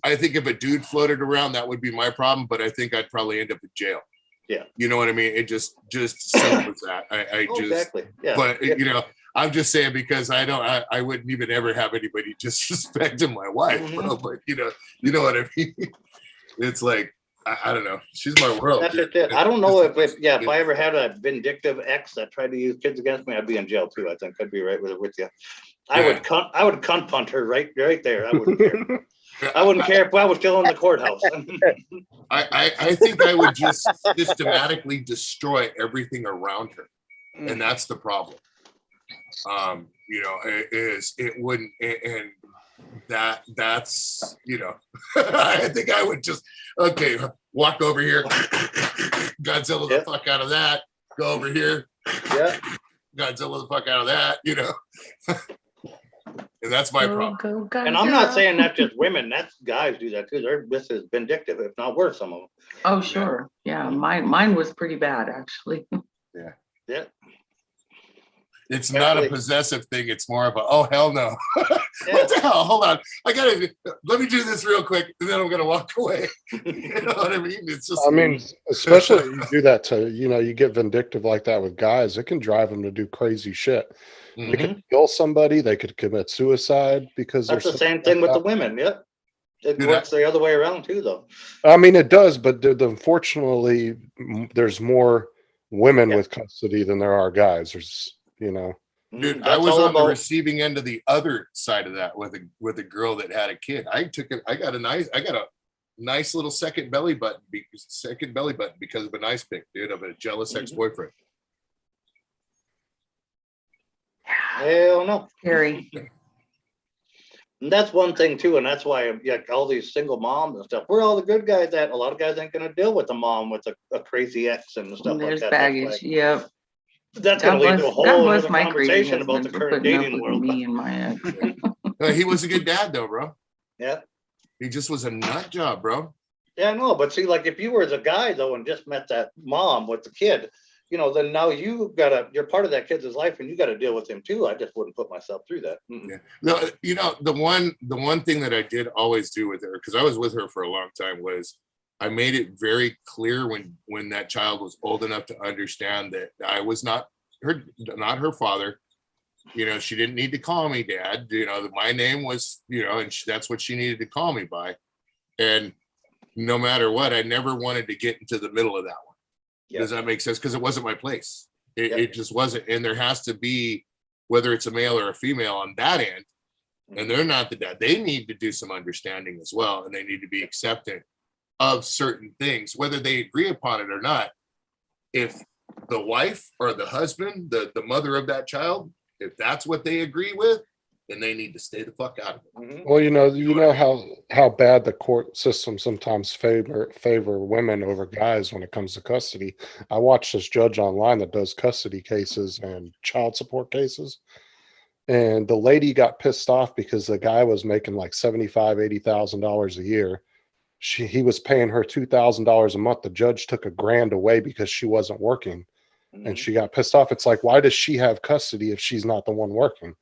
I think if a dude floated around, that would be my problem, but I think I'd probably end up in jail. Yeah. You know what I mean? It just simple as that. Exactly. Yeah. But I'm just saying, because I wouldn't even ever have anybody disrespecting my wife, bro. But you know what I mean? It's like, I don't know. She's my world. That's it. I don't know if I ever had a vindictive ex that tried to use kids against me, I'd be in jail too. I think I'd be right with you. I would cunt punt her right there. I wouldn't care. I wouldn't care if I was still in the courthouse. I think I would just systematically destroy everything around her, and that's the problem. You know, it wouldn't, and that's you know, I think I would just walk over here, Godzilla the fuck out of that, go over here, Godzilla the fuck out of that, you know. And that's my problem. And I'm not saying that's just women, that's guys do that too. They're just as vindictive, if not worse, some of them. Oh, sure. Yeah, mine was pretty bad, actually. Yeah. It's not a possessive thing. It's more of a, oh, hell no. What the hell? Hold on. Let me do this real quick and then I'm going to walk away. You know what I mean? It's just, I mean, especially if you do that to, you know, you get vindictive like that with guys, it can drive them to do crazy shit. They could kill somebody. They could commit suicide because that's the same thing with the women. Yeah. It works the other way around too, though. I mean, it does, but unfortunately, there's more women with custody than there are guys. There's, you know, dude, I was on the receiving end of the other side of that with a girl that had a kid. I got a nice little second belly button because of a nice pic, dude, of a jealous ex-boyfriend. Hell no. Scary. And that's one thing too, and that's why all these single moms and stuff. Where all the good guys at? A lot of guys ain't gonna deal with a mom with a crazy ex and stuff There's like that. baggage. Yep. That's gonna lead to a whole other conversation about the current dating world. Me and my ex. He was a good dad though, bro. Yeah. He just was a nut job, bro. Yeah, I know, but see, like if you were as a guy though and just met that mom with the kid, you know, then now you're part of that kid's life and you got to deal with him too. I just wouldn't put myself through that. Yeah. No, you know, the one thing that I did always do with her, because I was with her for a long time, was I made it very clear when that child was old enough to understand that I was not her father. You know, she didn't need to call me dad. You know, my name was, you know, and that's what she needed to call me by. And no matter what, I never wanted to get into the middle of that one. Yep. Does that make sense? Because it wasn't my place. It just wasn't. And there has to be, whether it's a male or a female on that end, and they're not the dad, they need to do some understanding as well. And they need to be accepting of certain things, whether they agree upon it or not. If the wife or the husband, the mother of that child, if that's what they agree with, then they need to stay the fuck out of it. Well, you know how bad the court system sometimes favor women over guys when it comes to custody. I watched this judge online that does custody cases and child support cases, and the lady got pissed off because the guy was making like $75,000-$80,000 a year. He was paying her $2,000 a month. The judge took $1,000 away because she wasn't working, and she got pissed off. It's like, why does she have custody if she's not the one working?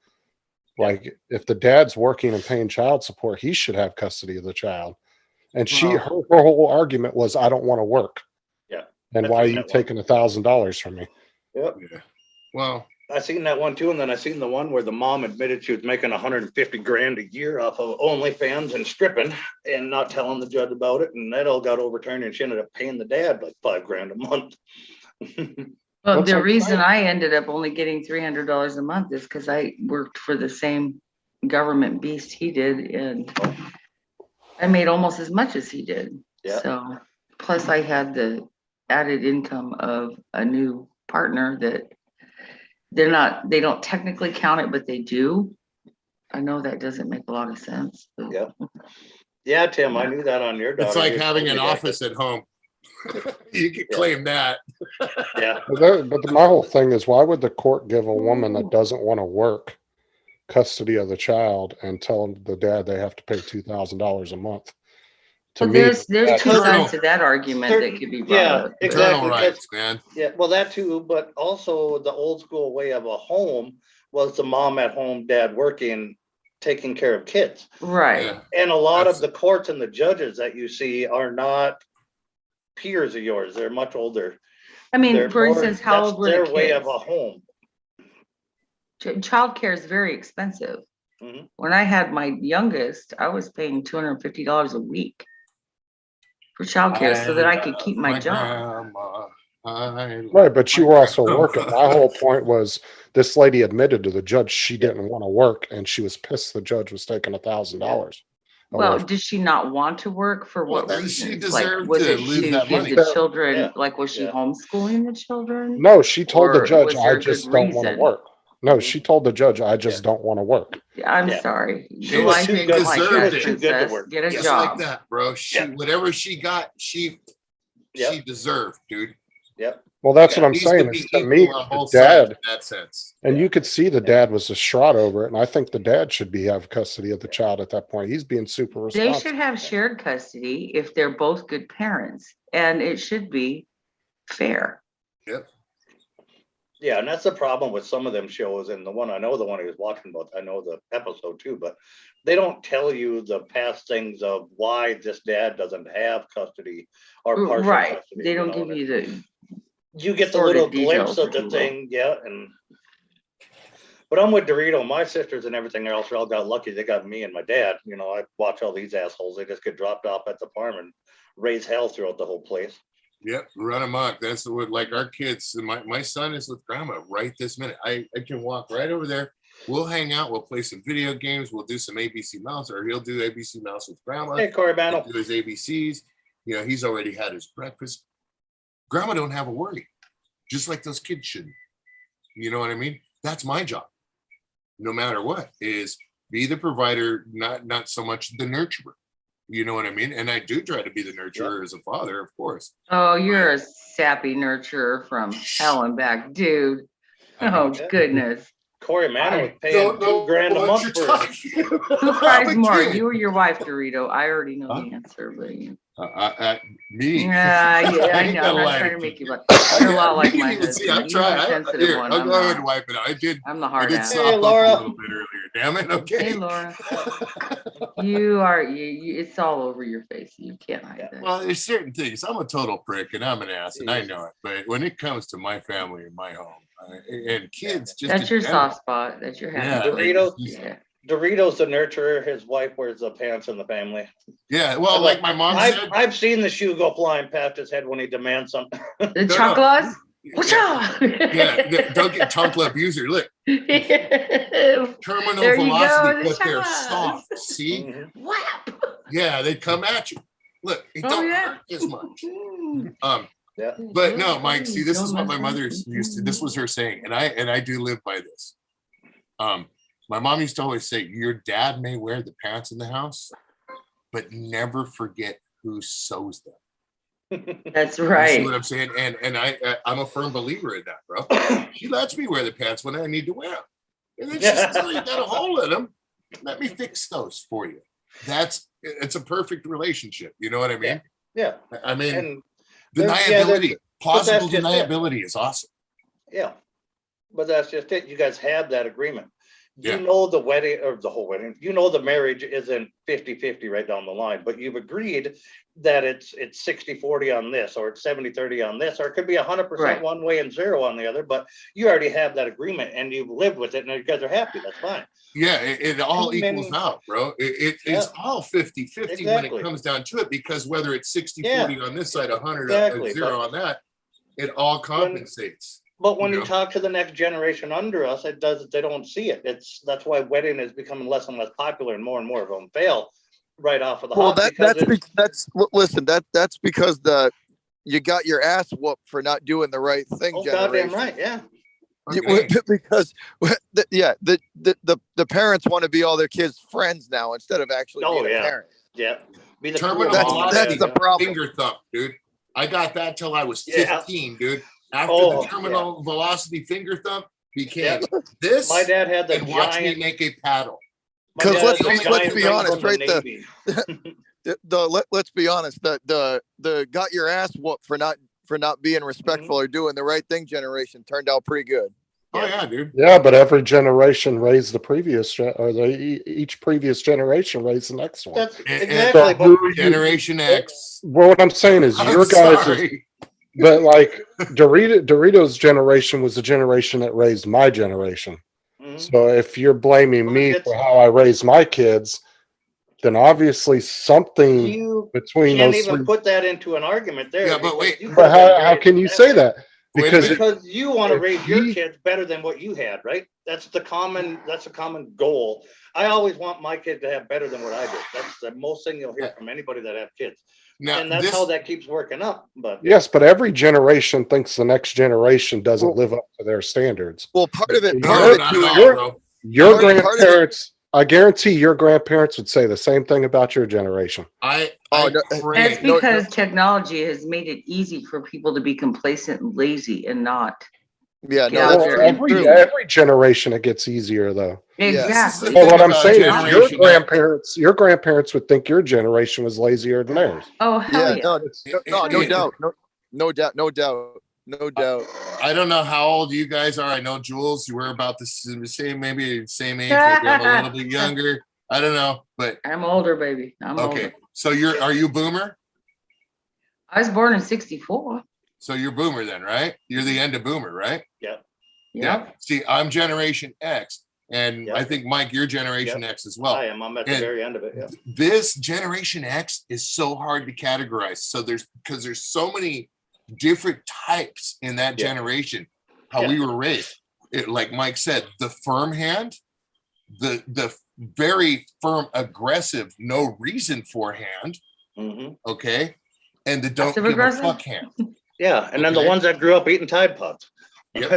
Like, if the dad's working and paying child support, he should have custody of the child. And her whole argument was, I don't want to work. Yeah. And why are you taking $1,000 from me? Yep. Yeah. Well, I seen that one too, and then I seen the one where the mom admitted she was making $150,000 a year off of OnlyFans and stripping, and not telling the judge about it, and that all got overturned, and she ended up paying the dad like $5,000 a month. Well, the reason I ended up only getting $300 a month is because I worked for the same government beast he did, and I made almost as much as he did. Yeah. So, plus I had the added income of a new partner that they don't technically count it, but they do. I know that doesn't make a lot of sense. Yeah. Yeah, Tim, I knew that on your daughter. It's like having an office at home. You can claim that. Yeah. But my whole thing is, why would the court give a woman that doesn't want to work custody of the child and tell the dad they have to pay $2,000 a month? To me, there's two sides to that argument that could be brought up. Exactly. Rights, man. Yeah, well, that too, but also the old school way of a home was the mom at home, dad working, taking care of kids. Right. Yeah. And a lot of the courts and the judges that you see are not peers of yours. They're much older. I mean, for instance, how old were the kids? Their way of a home. Childcare is very expensive. Mm-hmm. When I had my youngest, I was paying $250 a week for childcare so that I could keep my job. Right, but you were also working. My whole point was, this lady admitted to the judge she didn't want to work, and she was pissed the judge was taking $1,000. Well, does she not want to work for Well, what then reason? she Like, deserved was to it lose to that give money. the children, Yeah. like, was she Yeah. homeschooling the children? No, she told the Or judge, was there I a just good don't want to reason? work. No, she told the judge, I just don't want to work. I'm Yeah. sorry. She was Life too ain't good- like she that, was too good to princess. work. Get a Just job. like that, bro. She whatever she got, she deserved, dude. Yep. Well, that's Yeah, what I'm needs to saying. be Is to equal me, on the both sides dad, in that sense. and you could see the dad was distraught over it, and I think the dad should have custody of the child at that point. He's being super They responsible. should have shared custody if they're both good parents, and it should be fair. Yep. Yeah, and that's the problem with some of them shows, and the one I know, the one he was watching about, I know the episode too, but they don't tell you the past things of why this dad doesn't have custody or partial Right. custody. They don't know, give you the. you get the sordid little details, glimpse of if the you will. thing, yeah, and but I'm with Dorito. My sisters and everything else all got lucky. They got me and my dad. You know, I watch all these assholes. They just get dropped off at the farm and raise hell throughout the whole place. Yep, run amok. That's what, like, our kids. My son is with grandma right this minute. I can walk right over there. We'll hang out. We'll play some video games. We'll do some ABC Mouse, or he'll do ABC Mouse with grandma. Hey, Corey He'll Battle. do his ABCs. You know, he's already had his breakfast. Grandma don't have a worry, just like those kids shouldn't. You know what I mean? That's my job. No matter what, is be the provider, not so much the nurturer. You know what I mean? And I do try to be the nurturer as a father, of course. Oh, you're a sappy nurturer from hell and back, dude. Oh, goodness. Corey Mann was paying don't know $2,000 a what month you're for it. talking about. Who cries I'm a more, kid. you or your wife, Dorito? I already know the answer, but you. Me. Yeah, yeah, I ain't know. gonna I'm not lie trying to to make you. you look. You're a lot like You my can even see, I'm husband. You're trying. the sensitive Here, one. I'll I'm go ahead and not. wipe it out. I'm the I hard did ass. sop up a Laura. little bit earlier. Damn it. Okay. Hey, Laura. You are. You. It's all over your face. You can't hide that. Well, there's certain things. I'm a total prick and I'm an ass, and I know it. But when it comes to my family and my home and kids, just That's in your general, soft spot. That's your happy Yeah, place. Dorito, Yeah. Dorito's the nurturer. His wife wears the pants in the family. Yeah, well, like my mom said, I've seen the shoe go flying past his head when he demands something. The chocolates? What's up? yeah, don't get tongue abuser. Look, terminal There you go, velocity, the but they're chocolates. soft. See? Mm-hmm. Whap. Yeah, they come at you. Look, it Oh, don't yeah. hurt as much. Yeah. But no, Mike, see, this is what my mother used to, this was her saying, and I do live by this. My mom used to always say, your dad may wear the pants in the house, but never forget who sews them. That's You see right. what I'm saying? And I'm a firm believer in that, bro. She lets me wear the pants when I need to wear them. And then she says, oh, you got a hole in them. Let me fix those for you. It's a perfect relationship. You know what I mean? Yeah. I mean, And deniability, but that's plausible just it. deniability is awesome. Yeah. But that's just it. You guys have that agreement. Yeah. You know the wedding or the whole wedding, you know the marriage isn't 50-50 right down the line, but you've agreed that it's 60-40 on this, or it's 70-30 on this, or it could be 100% Right. one way and 0 on the other, but you already have that agreement and you've lived with it and you guys are happy. That's fine. Yeah, it all Too many- equals out, bro. It's Yeah. all 50-50 when Exactly. it comes down to it, because whether it's 60-40 Yeah. on this side, 100 Exactly, 0 but- on that, it all compensates. But when You you know? talk to the next generation under us, they don't see it. That's why wedding is becoming less and less popular and more of them fail right off of the Well, hop. because it's- listen, that's because you got your ass whooped for not doing the right thing. oh, goddamn generation. right, yeah. Because the parents want to be all their kids' friends now instead of actually Oh, being yeah. a parent. Yeah. Be the Terminal cool mom, velocity, that's the problem. finger thump, dude. I got that till I was Yeah. 15, dude. After Oh, the terminal velocity finger thump became Yeah. this, My dad had the and watch me giant. make a paddle. My 'Cause dad let's had the be- let's giant be ring honest, from the right, the- Navy. Let's be honest, the got your ass whooped for not being respectful or doing the right thing generation turned out pretty good. Oh yeah, dude. Yeah, but every generation raised the previous, each previous generation raised the next one. That's And- exactly. So But Generation X. Well, what I'm saying is I'm your guys, sorry. but like Dorito's generation was the generation that raised my generation. Mhm. So if you're blaming Well, me it's- for how I raised my kids, then obviously something you between can't those even three. put that into an argument there. Yeah, but because wait. you But could've been how very can you say successful. that? Because Because you want to if raise your he- kids better than what you had, right? That's a common goal. I always want my kid to have better than what I did. That's the most thing you'll hear from anybody that have kids. Now, And that's this- how that keeps working up, but. Yes, but every generation thinks the next generation doesn't live up to their standards. Well, part of it, Your- part of it not too, at all, your- bro. Your part of it- grandparents, I guarantee your grandparents would say the same thing about your generation. I Oh, no, pray. That's because technology has made it easy for people to be complacent and lazy and not. yeah, Get no, out that's there very and true. Every generation it gets easier though. Exactly. Well, what I'm about saying is your generation your grandparents would think your generation was lazier than theirs. Oh, hell Yeah, yeah. no doubt, no doubt, no doubt. I don't know how old you guys are. I know Jules, you were about the same, maybe same age, maybe I'm a little bit younger. I don't know, but I'm older, baby. I'm okay. older. So are you boomer? I was born in 64. So you're boomer then, right? You're the end of boomer, right? Yeah. Yeah. See, I'm Generation X, and I think Mike, you're Generation X as well. I am. I'm at the And very end of it. Yeah. this Generation X is so hard to categorize. So there's so many different types in that generation, how we were raised. Like Mike said, the firm hand, the very firm, aggressive, no reason for hand. Okay. And the don't Passive give aggressive? a fuck hand. Yeah. And then the Okay. ones that grew up eating Tide Pods. Yep,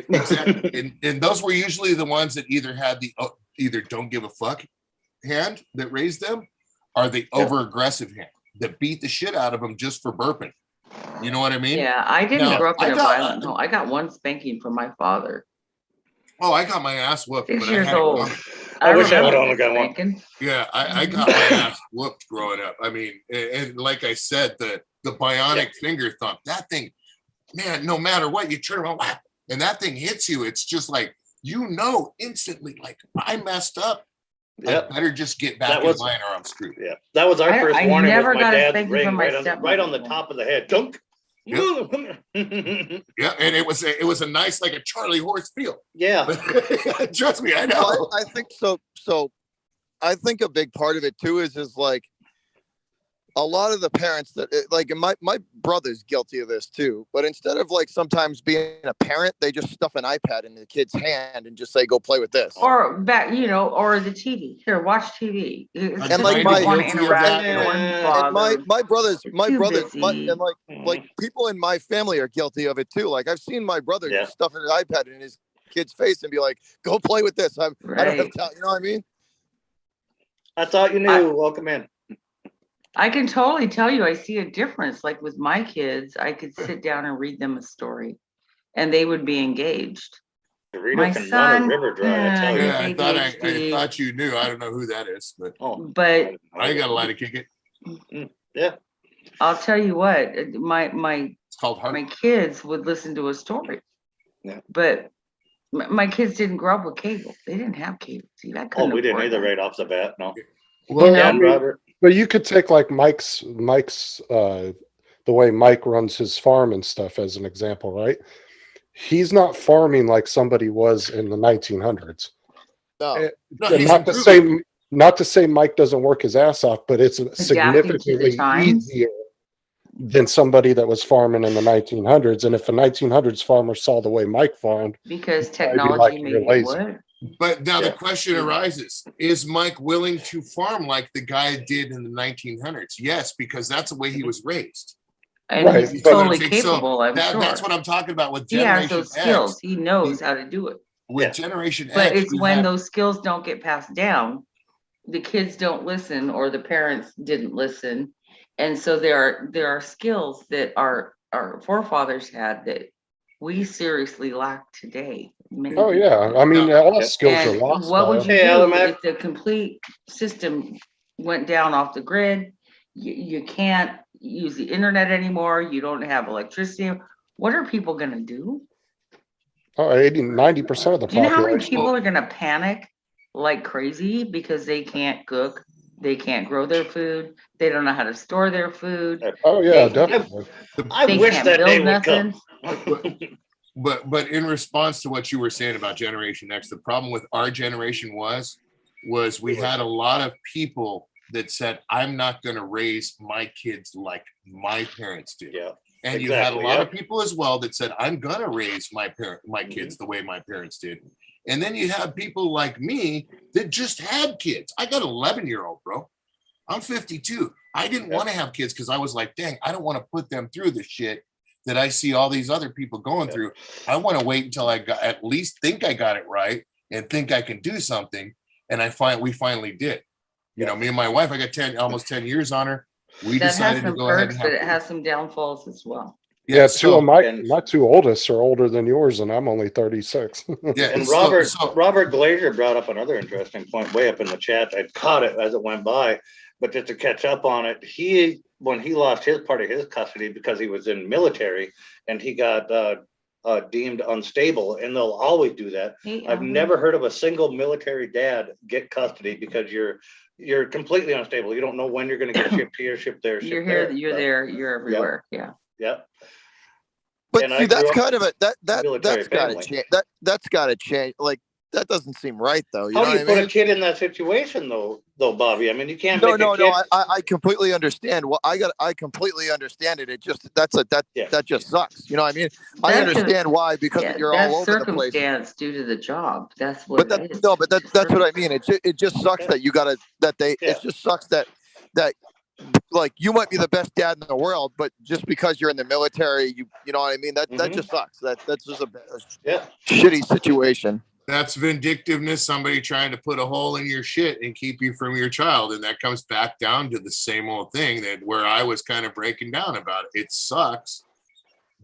exactly. And those were usually the ones that either had the either don't give a fuck hand that raised them, or the over aggressive hand that beat the shit out of them just for burping. You know what I mean? Yeah, I didn't Now, grow up in I a got- violent home. I got one spanking from my father. Oh, I got my ass whooped. 6 but I years had it old. coming. I wish I would remember only got one. spanking. Yeah, I got my ass whooped growing up. I mean, and like I said, the bionic finger thump, that thing, man, no matter what, you turn around, whap, and that thing hits you. It's just like, instantly, like, I messed up. Yep. I better just get back That in was- line or I'm screwed. Yeah. That was our first I warning. never with my got a dad's spanking ring from my right on the stepmother. top of the head. Dunk. Yeah, and it was a nice, like a Charlie horse feel. Yeah. Trust me, I know. Well, I think so. So I think a big part of it too is like a lot of the parents that like, and my brother's guilty of this too, but instead of like sometimes being a parent, they just stuff an iPad in the kid's hand and just say, go play with this. Or back, or the TV. Here, watch TV. It's And just like you my- want to guilty of interact. that. No one And my bothers. brothers, Too busy. like people in my family are guilty of it too. Like I've seen my brother just stuff an iPad in his kid's face and be like, go play with this. I don't have Right. time. You know what I mean? I thought you knew. Welcome in. I can totally tell you, I see a difference. Like with my kids, I could sit down and read them a story and they would be engaged. Dorito My can run son, a river dry. I tell you. Yeah, I ADHD. thought you knew. I don't know who that is, but But I ain't got a lie to kick it. Yeah. I'll tell you what, my It's called heart. my kids would listen to a story. Yeah. But my kids didn't grow up with cable. They didn't have cable. See, I Oh, couldn't we didn't afford either that. right off the bat. No. Well, know? I mean, Robert. but you could take like Mike's the way Mike runs his farm and stuff as an example, right? He's not farming like somebody was in the 1900s. No. No, And he's not to say Mike doesn't work his ass off, but it's the significantly times. easier than somebody that was farming in the 1900s. And if a 1900s farmer saw the way Mike farmed, Because I'd be technology like, made "You're it lazy." work. But now the question arises, is Mike willing to farm like the guy did in the 1900s? Yes, because that's the way he was raised. And Right, he's but- totally So capable, I'm sure. That's what I'm talking about with He has Generation those X. skills. He knows how to do it. With Generation But X, it's we when have- those skills don't get passed down, the kids don't listen or the parents didn't listen. And so there are skills that our forefathers had that we seriously lack today. Many oh people yeah, do. I mean, all skills are And lost. what by would it. you Hey, do Alamac. if the complete system went down off the grid? You can't use the internet anymore. You don't have electricity. What are people gonna do? Oh, 90% of the Do you know how many population. people are gonna panic like crazy because they can't cook, they can't grow their food, they don't know how to store their food. Oh yeah, They- definitely. I They wish can't that day build would come. nothing. But in response to what you were saying about Generation X, the problem with our generation was we had a lot of people that said, I'm not going to raise my kids like my parents did. Yeah. And you had a Exactly, lot yep. of people as well that said, I'm gonna raise my kids the way my parents did. And then you have people like me that just had kids. I got an 11-year-old, bro. I'm 52. I didn't want to have kids because I was like, dang, I don't want to put them through the shit that I see all these other people going through. I want to wait until I got at least think I got it right and think I can do something. And we finally did. You know, me and my wife, I got almost 10 years on her. We That has decided to some go ahead perks, and but have it has some downfalls as well. Yeah, so- my two oldest are older than yours, and I'm only 36. Yeah, And so- Robert Glazier brought up another interesting point way up in the chat. I caught it as it went by, but just to catch up on it, when he lost his part of his custody because he was in military and he got deemed unstable, and they'll always do that. I've never heard of a single military dad get custody because you're completely unstable. You don't know when you're going to get shipped here, shipped there, You're shipped here, there. you're there, you're everywhere. Yeah. Yep. But And I see, grew that's up kind of a military that's got to family. change. That's got to change. Like that doesn't seem right, though. You How know do what you I put mean? a kid in that situation, though, Bobby? I mean, you can't No, make no, a kid. no. I completely understand. Well, I completely understand it. It just that just sucks. You know what I mean? I That's a- understand why because Yeah, you're that's all over the place. circumstance due to the job. That's what But it is. that's what I mean. It just sucks that you gotta it just sucks that like you might be the best dad in the world, but just because you're in the military, you know what I mean? That just sucks. That's just a shitty situation. That's vindictiveness, somebody trying to put a hole in your shit and keep you from your child. And that comes back down to the same old thing that where I was kind of breaking down about it. It sucks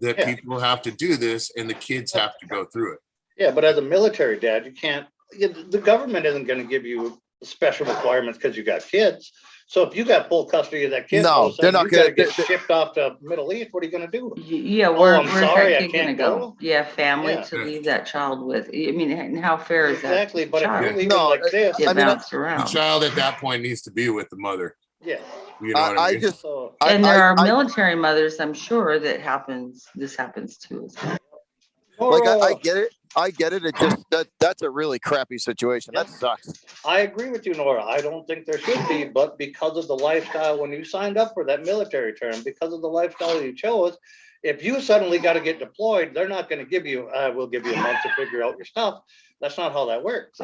that people have to do this and the kids have to go through it. Yeah, but as a military dad, you can't. The government isn't going to give you special requirements because you got kids. So if you got full custody of that kid, No, all of a they're sudden not you gotta gonna- get shipped off to Middle East. What are you going to do? Yeah, Oh, where's I'm sorry, that I kid gonna can't go? go. Yeah, family Yeah. to leave that child with. I mean, and how fair is that? Exactly, but if child? you're leaving like this, Get bounced The around. child at that point needs to be with the mother. Yeah. You know what I mean? And there are military mothers, I'm sure, this happens to as well. Like I get it. I get it. It just that's a really crappy situation. That sucks. I agree with you, Nora. I don't think there should be, but because of the lifestyle, when you signed up for that military term, because of the lifestyle you chose, if you suddenly got to get deployed, they're not going to give you, we'll give you a month to figure out your stuff. That's not how that works.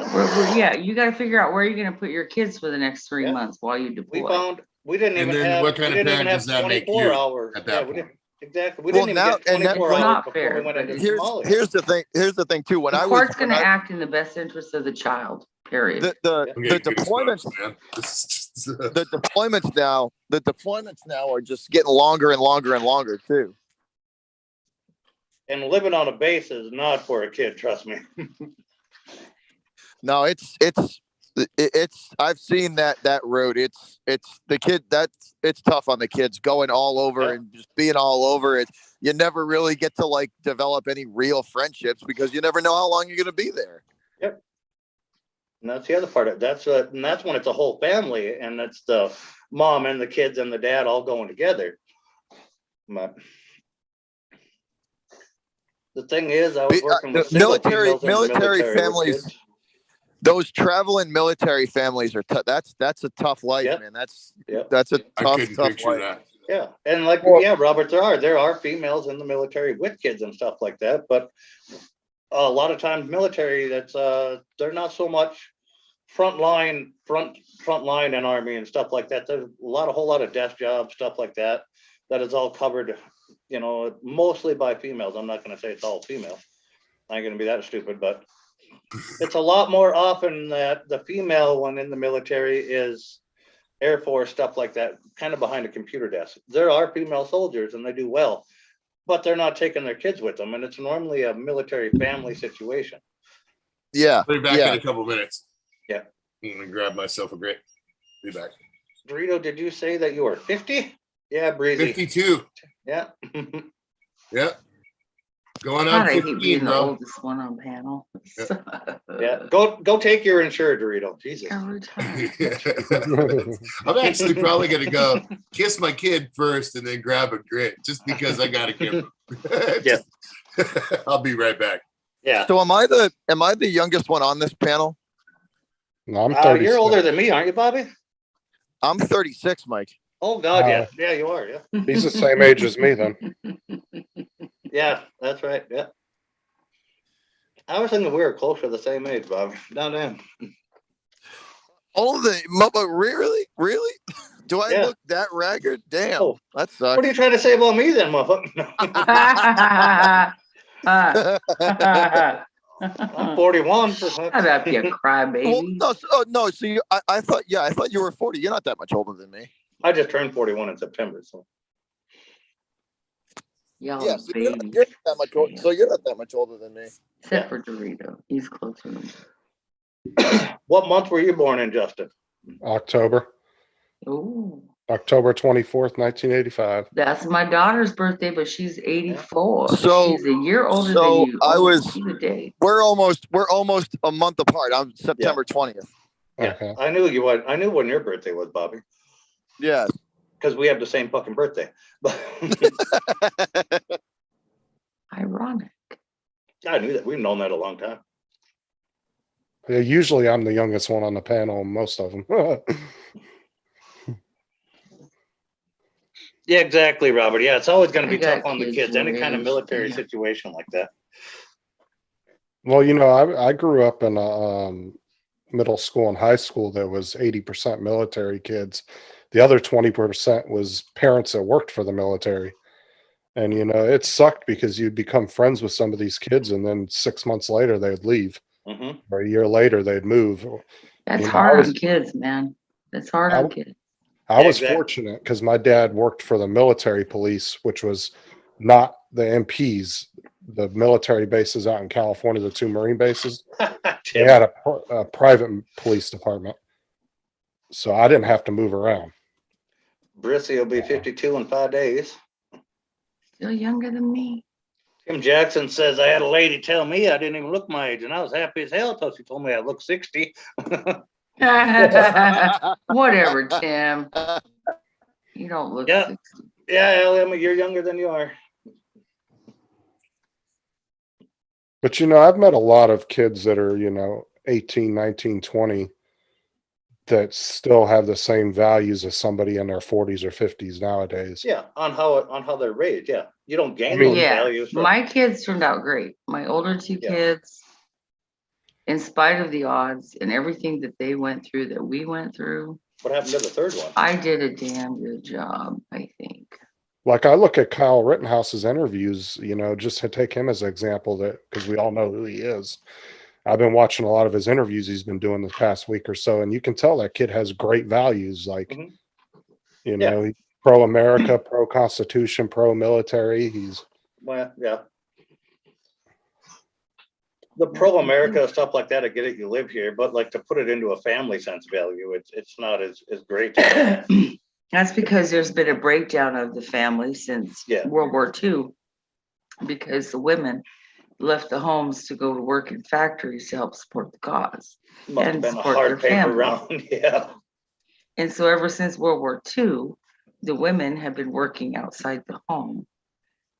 Yeah, you got to figure out where you're going to put your kids for the next 3 months while you deploy. We didn't And even then have, what kind we of didn't even parent have does that make 24 you hours. at that Yeah, we point? didn't, exactly. We Well, didn't even now- get and that- 24 well, hours not before fair, we went but into Here's Somalia. here's the thing too. When The I court's was going to act in the best interest of the child. Period. the deployments man. the deployments now are just getting longer and longer and longer too. And living on a base is not for a kid, trust me. No, it's I've seen that road. It's the kid it's tough on the kids going all over and just being all over it. You never really get to like develop any real friendships because you never know how long you're going to be there. Yep. And that's the other part of it. And that's when it's a whole family and it's the mom and the kids and the dad all going together. But the thing is, I was working with single military females in the military with families. kids. Those traveling military families are that's a tough life, man. That's a tough picture life. that. Yeah, and like Robert, there are females in the military with kids and stuff like that, but a lot of times military, they're not so much front line and army and stuff like that. There's whole lot of desk jobs, stuff like that is all covered, mostly by females. I'm not going to say it's all female. I ain't going to be that stupid, but it's a lot more often that the female one in the military is Air Force, stuff like that, kind of behind a computer desk. There are female soldiers and they do well, but they're not taking their kids with them. And it's normally a military family situation. Yeah. I'll be back in a couple minutes. Yeah. I'm gonna grab myself a grape. Be back. Dorito, did you say that you were 50? Yeah, Breezy. 52. Yeah. Yeah. Going God, on I hate 15, being the bro. oldest one on panel. Yeah. Go take your insured, Dorito. Jesus. I'm actually probably gonna go kiss my kid first and then grab a grit just because I gotta give him. Yeah. I'll be right back. Yeah. So am I the youngest one on this panel? No, I'm 36. You're older than me, aren't you, Bobby? I'm 36, Mike. Oh, God, yeah. Yeah, you are, yeah. He's the same age as me then. Yeah, that's right, yeah. I was thinking we were close to the same age, Bob. No, damn. But really? Really? Do I look that ragged? Damn. Oh, that sucks. what are you trying to say about me then, motherfucker? I'm 41. Shut up, you crybaby. Well, no. So I thought you were 40. You're not that much older than me. I just turned 41 in September, so. Yeah, So you're not that much older. So you're not that much older than me. Except for Dorito. He's closer than me. What month were you born in, Justin? October. Ooh. October 24th, 1985. That's my daughter's birthday, but she's 84. So she's a year older so than you. I was. She's a day. We're almost a month apart. I'm September 20th. Yeah, Okay. I knew you. I knew when your birthday was, Bobby. Yeah. Because we have the same fucking birthday. Ironic. I knew that. We've known that a long time. Yeah, usually I'm the youngest one on the panel, most of them. Yeah, exactly, Robert. Yeah, it's always going to I be got tough on the kids kids. Any kind of raised, military yeah. situation like that. Well, I grew up in a middle school and high school that was 80% military kids. The other 20% was parents that worked for the military. And, it sucked because you'd become friends with some of these kids and then 6 months later they would leave. Mm-hmm. Or a year later they'd move. That's hard on kids, man. That's hard on kids. I was fortunate because my dad worked for the military police, which was not the MPs, the military bases out in California, the 2 Marine bases. They had a private police department. So I didn't have to move around. Brissy will be 52 in 5 days. Still younger than me. Tim Jackson says, I had a lady tell me I didn't even look my age, and I was happy as hell until she told me I look 60. Whatever, Tim. You don't look 60. Yeah, Ellie, you're younger than you are. But, I've met a lot of kids that are, 18, 19, 20 that still have the same values as somebody in their 40s or 50s nowadays. Yeah, on how they're raised. Yeah, you don't gain those values. My kids turned out great. My older 2 kids, in spite of the odds and everything that they went through, that we went through. What happened to the third one? I did a damn good job, I think. Like I look at Kyle Rittenhouse's interviews, just to take him as an example, that because we all know who he is. I've been watching a lot of his interviews he's been doing this past week or so, and you can tell that kid has great values. Like, he's pro-America, pro-Constitution, pro-military. The pro-America stuff like that, I get it, you live here, but like to put it into a family sense value, it's not as great. That's because there's been a breakdown of the family since World War II, because the women left the homes to go to work in factories to help support the cause. Must have been a hard paper round, And so ever since World War II, the women have been working outside the home.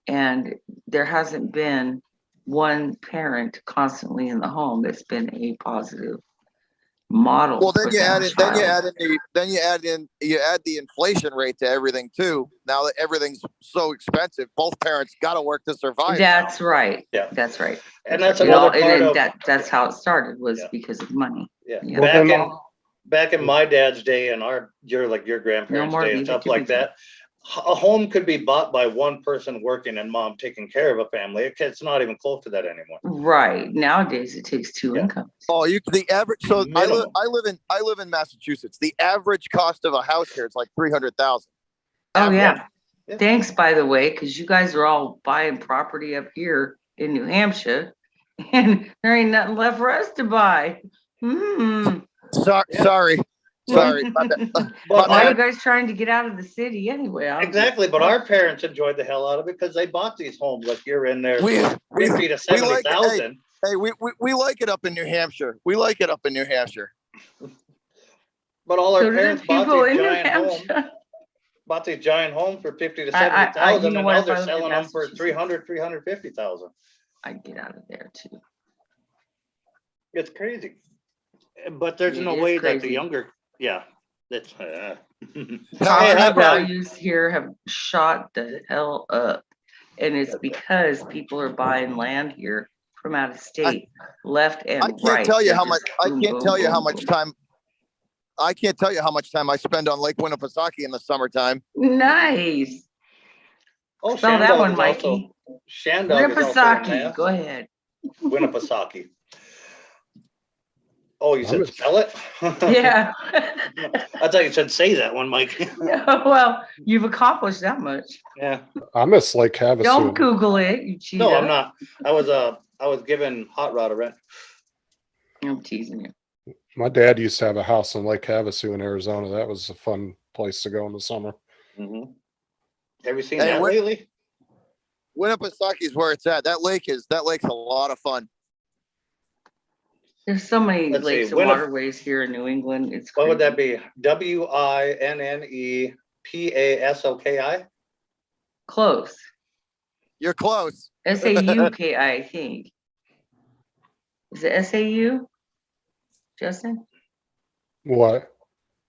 And there hasn't been one parent constantly in the home that's been a positive model. Well, then you add the inflation rate to everything too. Now that everything's so expensive, both parents got to work to survive. That's right. Yeah, that's right. And that's another part of that's how it started, was because of money. Yeah. Back in my dad's day and your grandparents' day and stuff like that, a home could be bought by one person working and mom taking care of a family. It's not even close to that anymore. Right. Nowadays it takes 2 incomes. Oh, the average. So I live in Massachusetts. The average cost of a house here is like $300,000. Oh yeah. Thanks, by the way, because you guys are all buying property up here in New Hampshire, and there ain't nothing left for us to buy. Sorry. Why are you guys trying to get out of the city anyway? Exactly, but our parents enjoyed the hell out of it because they bought these homes like you're in there, 50 to 70,000. Hey, we like it up in New Hampshire. But all our parents bought these giant homes for 50 to 70,000, and now they're selling them for 300, 350,000. I'd get out of there too. It's crazy, but there's no way that the younger That's, Property values here have shot the hell up. And it's because people are buying land here from out of state, left and I right. can't tell you They're how just much. I boom, can't boom, tell you how boom, much boom. time. I can't tell you how much time I spend on Lake Winnipesaukee in the summertime. Nice. Oh, Spell that Shandog one, is Mikey. also Shandog is also in Winnipesaukee, Mass. go ahead. Winnipesaukee. Oh, you said spell it? Yeah. I thought you said say that one, Mike. Well, you've accomplished that much. Yeah. I miss Lake Havasu. Don't Google it, you cheetah. No, I'm not. I was giving Hot Rod a rent. I'm teasing you. My dad used to have a house in Lake Havasu in Arizona. That was a fun place to go in the summer. Mm-hmm. Have you seen Hey, that lately? Winnipesaukee is where it's at. That lake's a lot of fun. There's so many Let's lakes see, and waterways here in New England. It's What would crazy. that be? WINNEPASOKI? Close. You're close. SAUKI, I think. Is it SAU? Justin? What?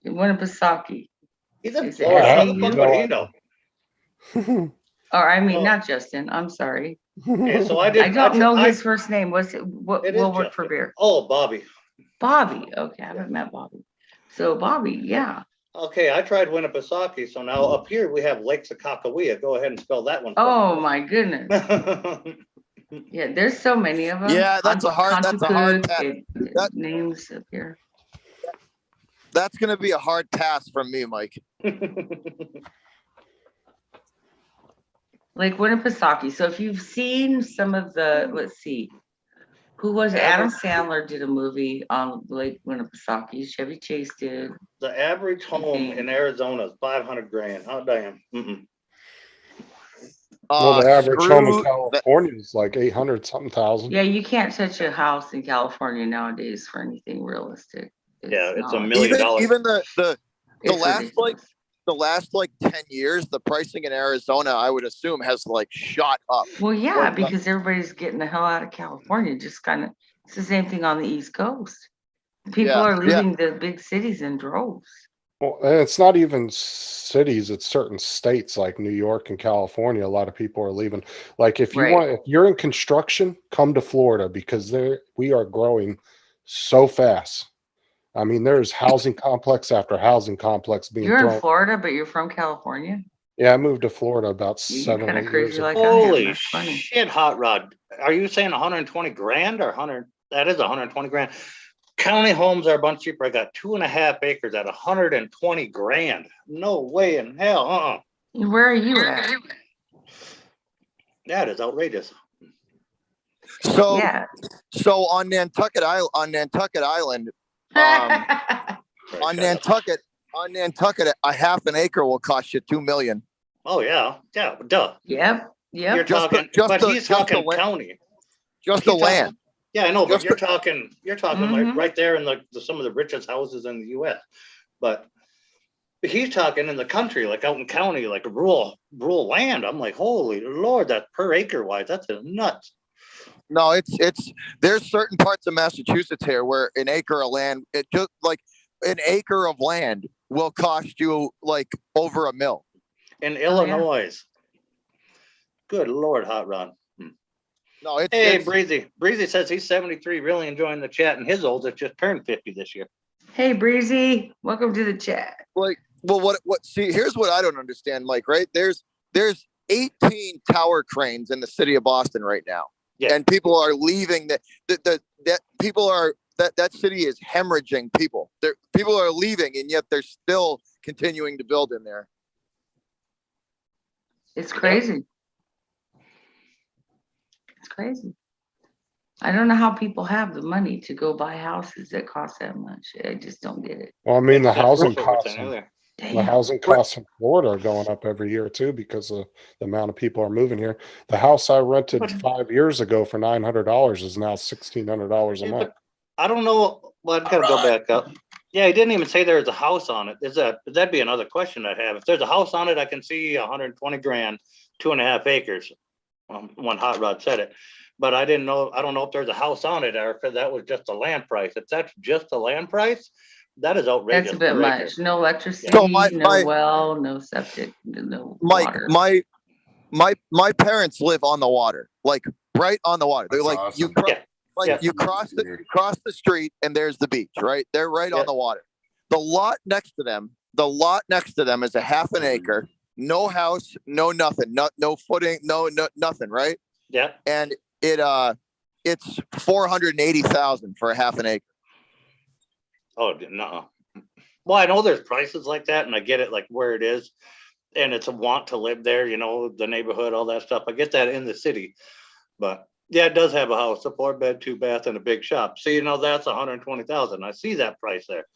Winnipesaukee. He's in Is it Florida. How the SAU? fuck would he know? Or I mean, not Justin. I'm sorry. Okay, so I I don't didn't know his first name. What's it? What It is will work for Justin. beer? Oh, Bobby. Bobby. Okay, I haven't met Bobby. So Bobby, yeah. Okay, I tried Winnipesaukee, so now up here we have Lake Sakakawea. Go ahead and spell that one. Oh my goodness. Yeah, there's so many of them. Yeah, that's a hard task. Names up here. That's gonna be a hard task from me, Mike. Like Winnipesaukee. So if you've seen some of the, let's see, who was it? Adam Sandler did a movie on Lake Winnipesaukee. Chevy Chase did. The average home in Arizona is 500 grand. Oh, damn. Mm-mm. Well, the average home in screw California is like 800 something thousand. Yeah, you can't touch a house in California nowadays for anything realistic. Yeah, it's $1 not. million. Even the It's last like 10 years, the pricing in Arizona, I would assume, has like shot up. Well, yeah, Like, because everybody's getting the hell out of California. Just kind of, it's the same thing on the East Coast. People Yeah, are yeah. leaving the big cities in droves. Well, and it's not even cities, it's certain states like New York and California. A lot of people are leaving. Like if you're in construction, come to Florida because we are growing so fast. I mean, there's housing complex after housing complex being You're thrown. in Florida, but you're from California. Yeah, I moved to Florida about You're 7 kind of 8 crazy years ago. like I am. Holy That's funny. shit, Hot Rod. Are you saying 120 grand or 100? That is 120 grand. County homes are a bunch cheaper. I got 2.5 acres at 120 grand. No way in hell. Where are you at? That is outrageous. So, Yeah. so on Nantucket Island, on Nantucket, a half an acre will cost you $2 million. Oh yeah, duh. Yep. You're Just talking, but he's talking county. Just the He's land. talking- Yeah, I know, but Just you're talking Mhm. like right there in some of the richest houses in the U.S. But he's talking in the country, like out in county, like rural land. I'm like, holy Lord, that per acre wise, that's nuts. No, it's there's certain parts of Massachusetts here where an acre of land, it just like an acre of land will cost you like over $1 million. In Illinois. Good Lord, Hot Rod. No, it's Hey, it's, Breezy. Breezy says he's 73, really enjoying the chat, and his oldest just turned 50 this year. Hey, Breezy, welcome to the chat. like, well, what? See, here's what I don't understand, Mike. Right? There's 18 tower cranes in the city of Boston right now, and people are leaving. That city is hemorrhaging people. People are leaving, and yet they're still continuing to build in there. It's crazy. It's crazy. I don't know how people have the money to go buy houses that cost that much. I just don't get it. Well, I mean, the That's housing what we're costs. saying earlier. The housing costs in Florida are going up every year too because of the amount of people are moving here. The house I rented 5 years ago for $900 is now $1,600 a month. I don't know. Well, I've got to go back up. Yeah, he didn't even say there was a house on it. That'd be another question I'd have. If there's a house on it, I can see 120 grand, 2.5 acres. When Hot Rod said it, but I didn't know. I don't know if there's a house on it or if that was just a land price. If that's just a land price, That is outrageous. That's a bit per acre. much. No electricity, So no well, no septic, no Mike, water. my parents live on the water, like right on the water. They're That's like awesome. you cross the street and there's the beach, right? They're right on the water. The lot next to them is a half an acre, no house, no nothing, no footing, no nothing, right? Yeah. And it's 480,000 for a half an acre. Oh, no. Well, I know there's prices like that, and I get it, like where it is, and it's a want to live there, you know, the neighborhood, all that stuff. I get that in the city, but yeah, it does have a house, a 4-bed, 2-bath, and a big shop. So, you know, that's 120,000. I see that price there.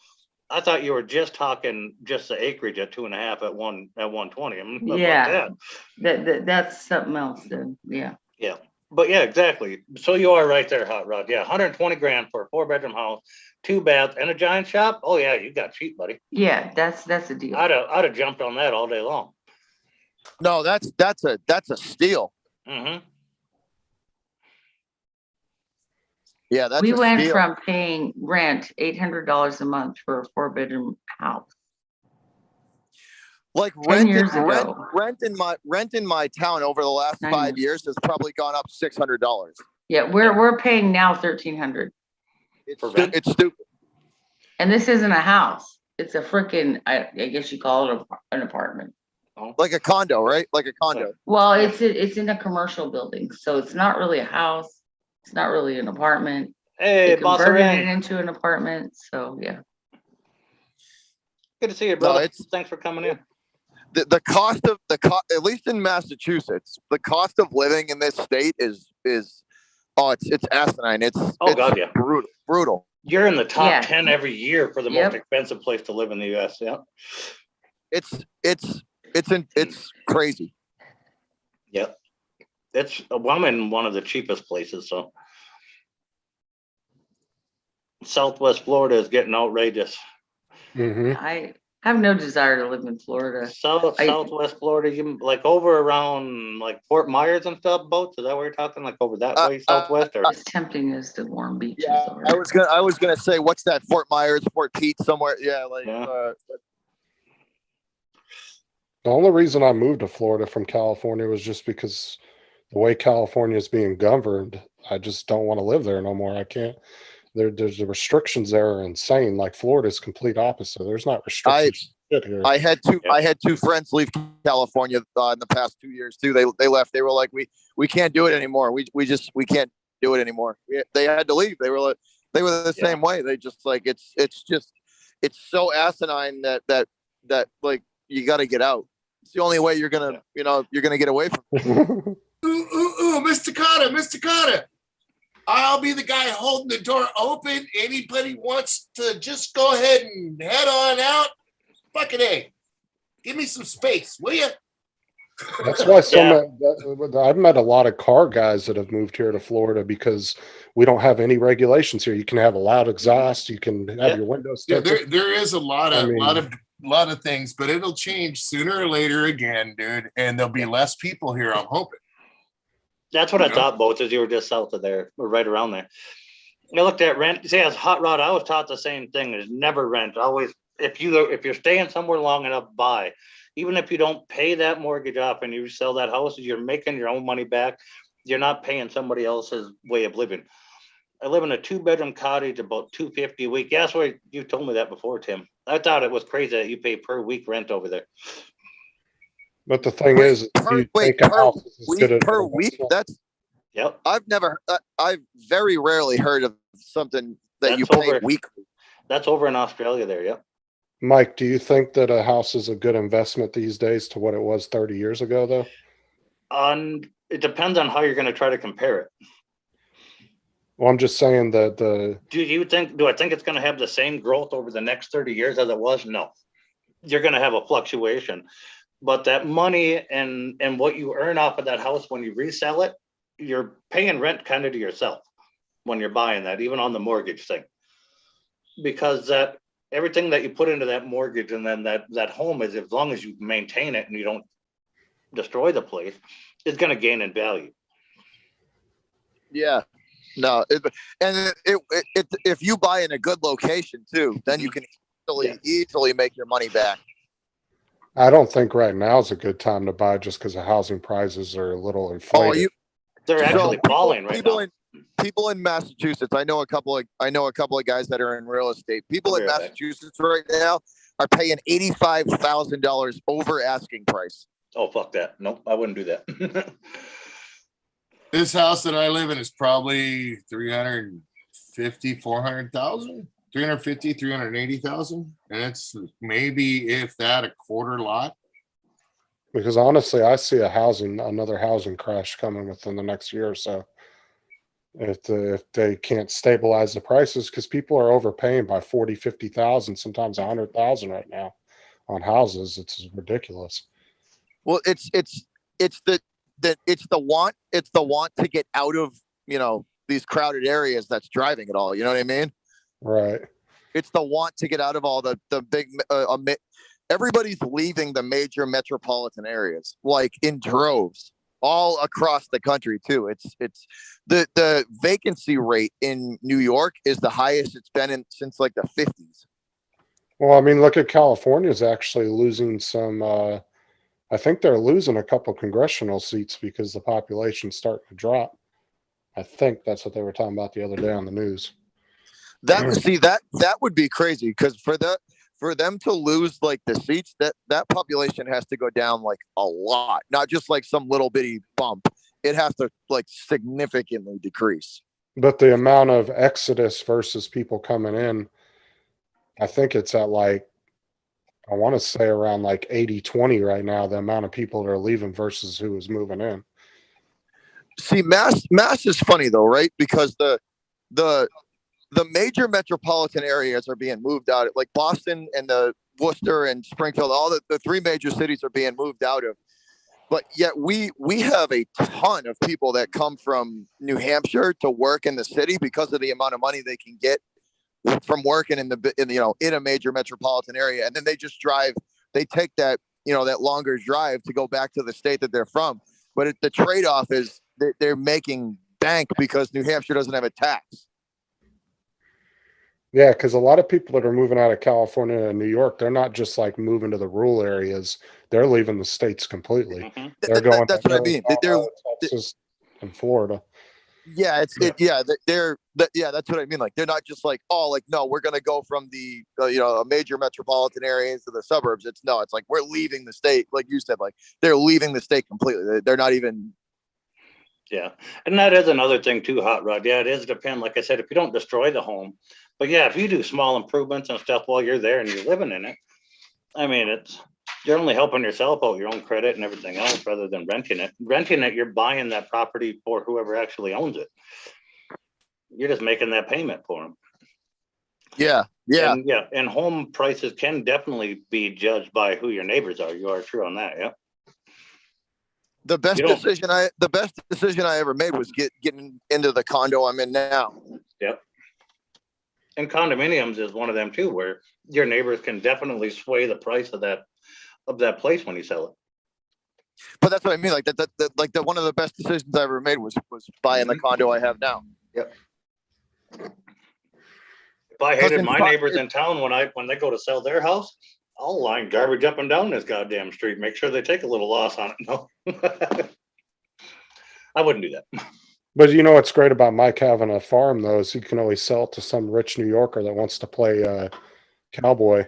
I thought you were just talking just the acreage at 2.5 at 120. I'm not Yeah, that. that's something else then. Yeah. Yeah. But yeah, exactly. So you are right there, Hot Rod. Yeah, 120 grand for a 4-bedroom house, 2 bath, and a giant shop. Oh yeah, you got cheap, buddy. Yeah, that's a deal. I'd have jumped on that all day long. No, that's a steal. Mm-hmm. Yeah, that's we a went steal. from paying rent $800 a month for a 4-bedroom house. Like 10 years ago. rent in my town over the last 5 years has probably gone up $600. Yeah, we're paying now $1,300. It's stupid. And this isn't a house. It's a freaking, I guess you call it an apartment. Like a condo, right? Like a condo. Well, it's in a commercial building, so it's not really a house. It's not really an apartment. Hey, They boss converted around. it into an apartment, so yeah. Good to see you, brother. Thanks for coming in. The cost of at least in Massachusetts, the cost of living in this state is it's asinine. It's God, yeah. brutal. You're in the top Yeah. 10 every year for the most expensive place to live in the U.S. Yeah. It's crazy. Yep. I'm in one of the cheapest places, so Southwest Florida is getting outrageous. Mm-hmm. I have no desire to live in Florida. Southwest Florida, you like over around like Fort Myers and stuff, boats? Is that where you're talking? Like over that way, southwest? Or as tempting as the warm beaches are. I was gonna say, what's that? Fort Myers, Fort Pete, somewhere. Yeah, like. The only reason I moved to Florida from California was just because the way California is being governed, I just don't want to live there no more. I can't. There's the restrictions there are insane. Like Florida's complete opposite. There's not restrictions. Here. I had two friends leave California in the past 2 years too. They left. They were like, we can't do it anymore. We can't do it anymore. They had to leave. They were the same way. They just like it's so asinine that like you got to get out. It's the only way you're gonna get away from it. Ooh, Mr. Carter. I'll be the guy holding the door open. Anybody wants to just go ahead and head on out? Fucking A. Give me some space, will you? That's why I've met a lot of car guys that have moved here to Florida because we don't have any regulations here. You can have a loud exhaust. You can have your windows. Yeah, there is a lot of things, but it'll change sooner or later again, dude. And there'll be less people here, I'm hoping. That's what I thought, both as you were just south of there, or right around there. I looked at rent. See, as Hot Rod, I was taught the same thing: is never rent. Always, if you're staying somewhere long enough, buy. Even if you don't pay that mortgage off and you sell that house, you're making your own money back. You're not paying somebody else's way of living. I live in a 2-bedroom cottage, about $250 a week. Yeah, that's why you told me that before, Tim. I thought it was crazy that you pay per week rent over there. But the thing is, per week. That's I've very rarely heard of something that you pay weekly. That's over in Australia there. Yep. Mike, do you think that a house is a good investment these days to what it was 30 years ago, though? It depends on how you're going to try to compare it. Well, I'm just saying that do I think it's going to have the same growth over the next 30 years as it was? No. You're going to have a fluctuation. But that money and what you earn off of that house when you resell it, you're paying rent kind of to yourself when you're buying that, even on the mortgage thing. Because that everything that you put into that mortgage and then that home is, as long as you maintain it and you don't destroy the place, it's going to gain in value. Yeah. No, if you buy in a good location too, then you can easily make your money back. I don't think right now is a good time to buy just because the housing prices are a little inflated. They're actually falling right now. People in Massachusetts, I know a couple of guys that are in real estate. People in Massachusetts right now are paying $85,000 over asking price. Oh, fuck that. Nope, I wouldn't do that. This house that I live in is probably 350, 400,000, 350, 380,000. And it's maybe, if that, a quarter lot. Because honestly, I see another housing crash coming within the next year or so. If they can't stabilize the prices, because people are overpaying by 40, 50,000, sometimes 100,000 right now on houses. It's ridiculous. Well, it's the want to get out of, these crowded areas that's driving it all. You know what I mean? Right. It's the want to get out of all the big, everybody's leaving the major metropolitan areas, like in droves, all across the country too. It's the vacancy rate in New York is the highest it's been since like the 50s. Well, I mean, look at California's actually losing some, I think they're losing a couple congressional seats because the population's starting to drop. I think that's what they were talking about the other day on the news. That would be crazy, because for them to lose like the seats, that population has to go down like a lot, not just like some little bitty bump. It has to like significantly decrease. But the amount of exodus versus people coming in, I think it's at like, I want to say around like 80-20 right now, the amount of people that are leaving versus who is moving in. See, mass is funny though, right? Because the major metropolitan areas are being moved out, like Boston and the Worcester and Springfield, all the three major cities are being moved out of. But yet we have a ton of people that come from New Hampshire to work in the city because of the amount of money they can get from working in a major metropolitan area. And then they just they take that longer drive to go back to the state that they're from. But the trade-off is that they're making bank because New Hampshire doesn't have a tax. Yeah, because a lot of people that are moving out of California and New York, they're not just like moving to the rural areas. They're leaving the states completely. They're going. That's what I mean. They're Texas and Florida. Yeah, that's what I mean. Like, they're not just like, oh, like, no, we're gonna go from the a major metropolitan area into the suburbs. It's like we're leaving the state. Like you said, like they're leaving the state completely. They're not even. Yeah, and that is another thing too, Hot Rod. Yeah, it is depend. Like I said, if you don't destroy the home, but yeah, if you do small improvements and stuff while you're there and you're living in it, I mean, you're only helping yourself out, your own credit and everything else, rather than renting it. Renting it, you're buying that property for whoever actually owns it. You're just making that payment for them. Yeah. And home prices can definitely be judged by who your neighbors are. You are true on that. Yeah. The best decision I ever made was getting into the condo I'm in now. Yep. And condominiums is one of them too, where your neighbors can definitely sway the price of that place when you sell it. But that's what I mean. Like that one of the best decisions I ever made was buying the condo I have now. Yep. If I hated my neighbors in town when they go to sell their house, I'll line garbage up and down this goddamn street. Make sure they take a little loss on it. No, I wouldn't do that. But you know what's great about Mike having a farm though is he can always sell it to some rich New Yorker that wants to play cowboy.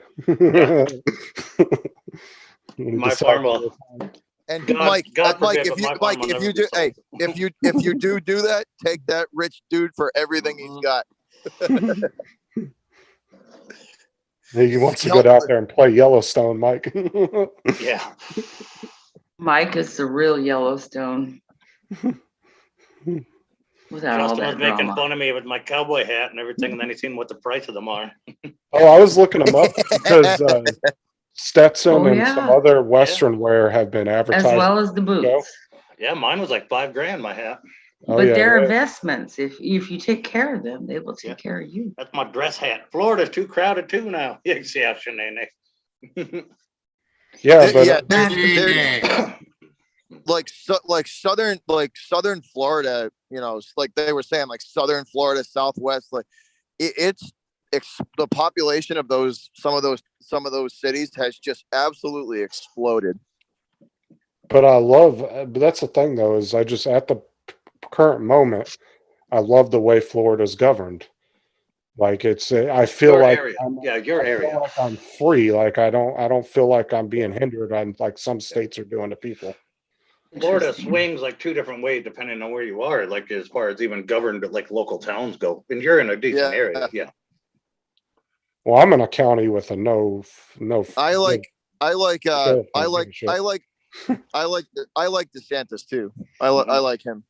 My farm will. And Mike, if you do that, take that rich dude for everything he's got. He wants to get out there and play Yellowstone, Mike. Yeah. Mike is the real Yellowstone. Without all Justin that was making drama. fun of me with my cowboy hat and everything, and then he seen what the price of them are. Oh, I was looking them up because Stetson and yeah. some other Western wear have been advertised. As well as the boots. Yeah, mine was like $5,000, my hat. Oh, But yeah, they're yeah. investments. If you take care of them, they will take care of you. That's my dress hat. Florida's too crowded too now. You can see how Shanae. Yeah, but they're like southern Florida, like they were saying, like southern Florida, Southwest, like it's the population of some of those cities has just absolutely exploded. But but that's the thing though, is I just, at the current moment, I love the way Florida's governed. Like I feel Your like area. I'm, Yeah, your I feel area. like I'm free. Like I don't feel like I'm being hindered on like some states are doing to people. Florida Interesting. swings like two different ways depending on where you are, like as far as even governed, like local towns go. And you're in a decent area. Yeah. Well, I'm in a county with a no. I like Sheriff don't give a shit. I like DeSantis too. I like him.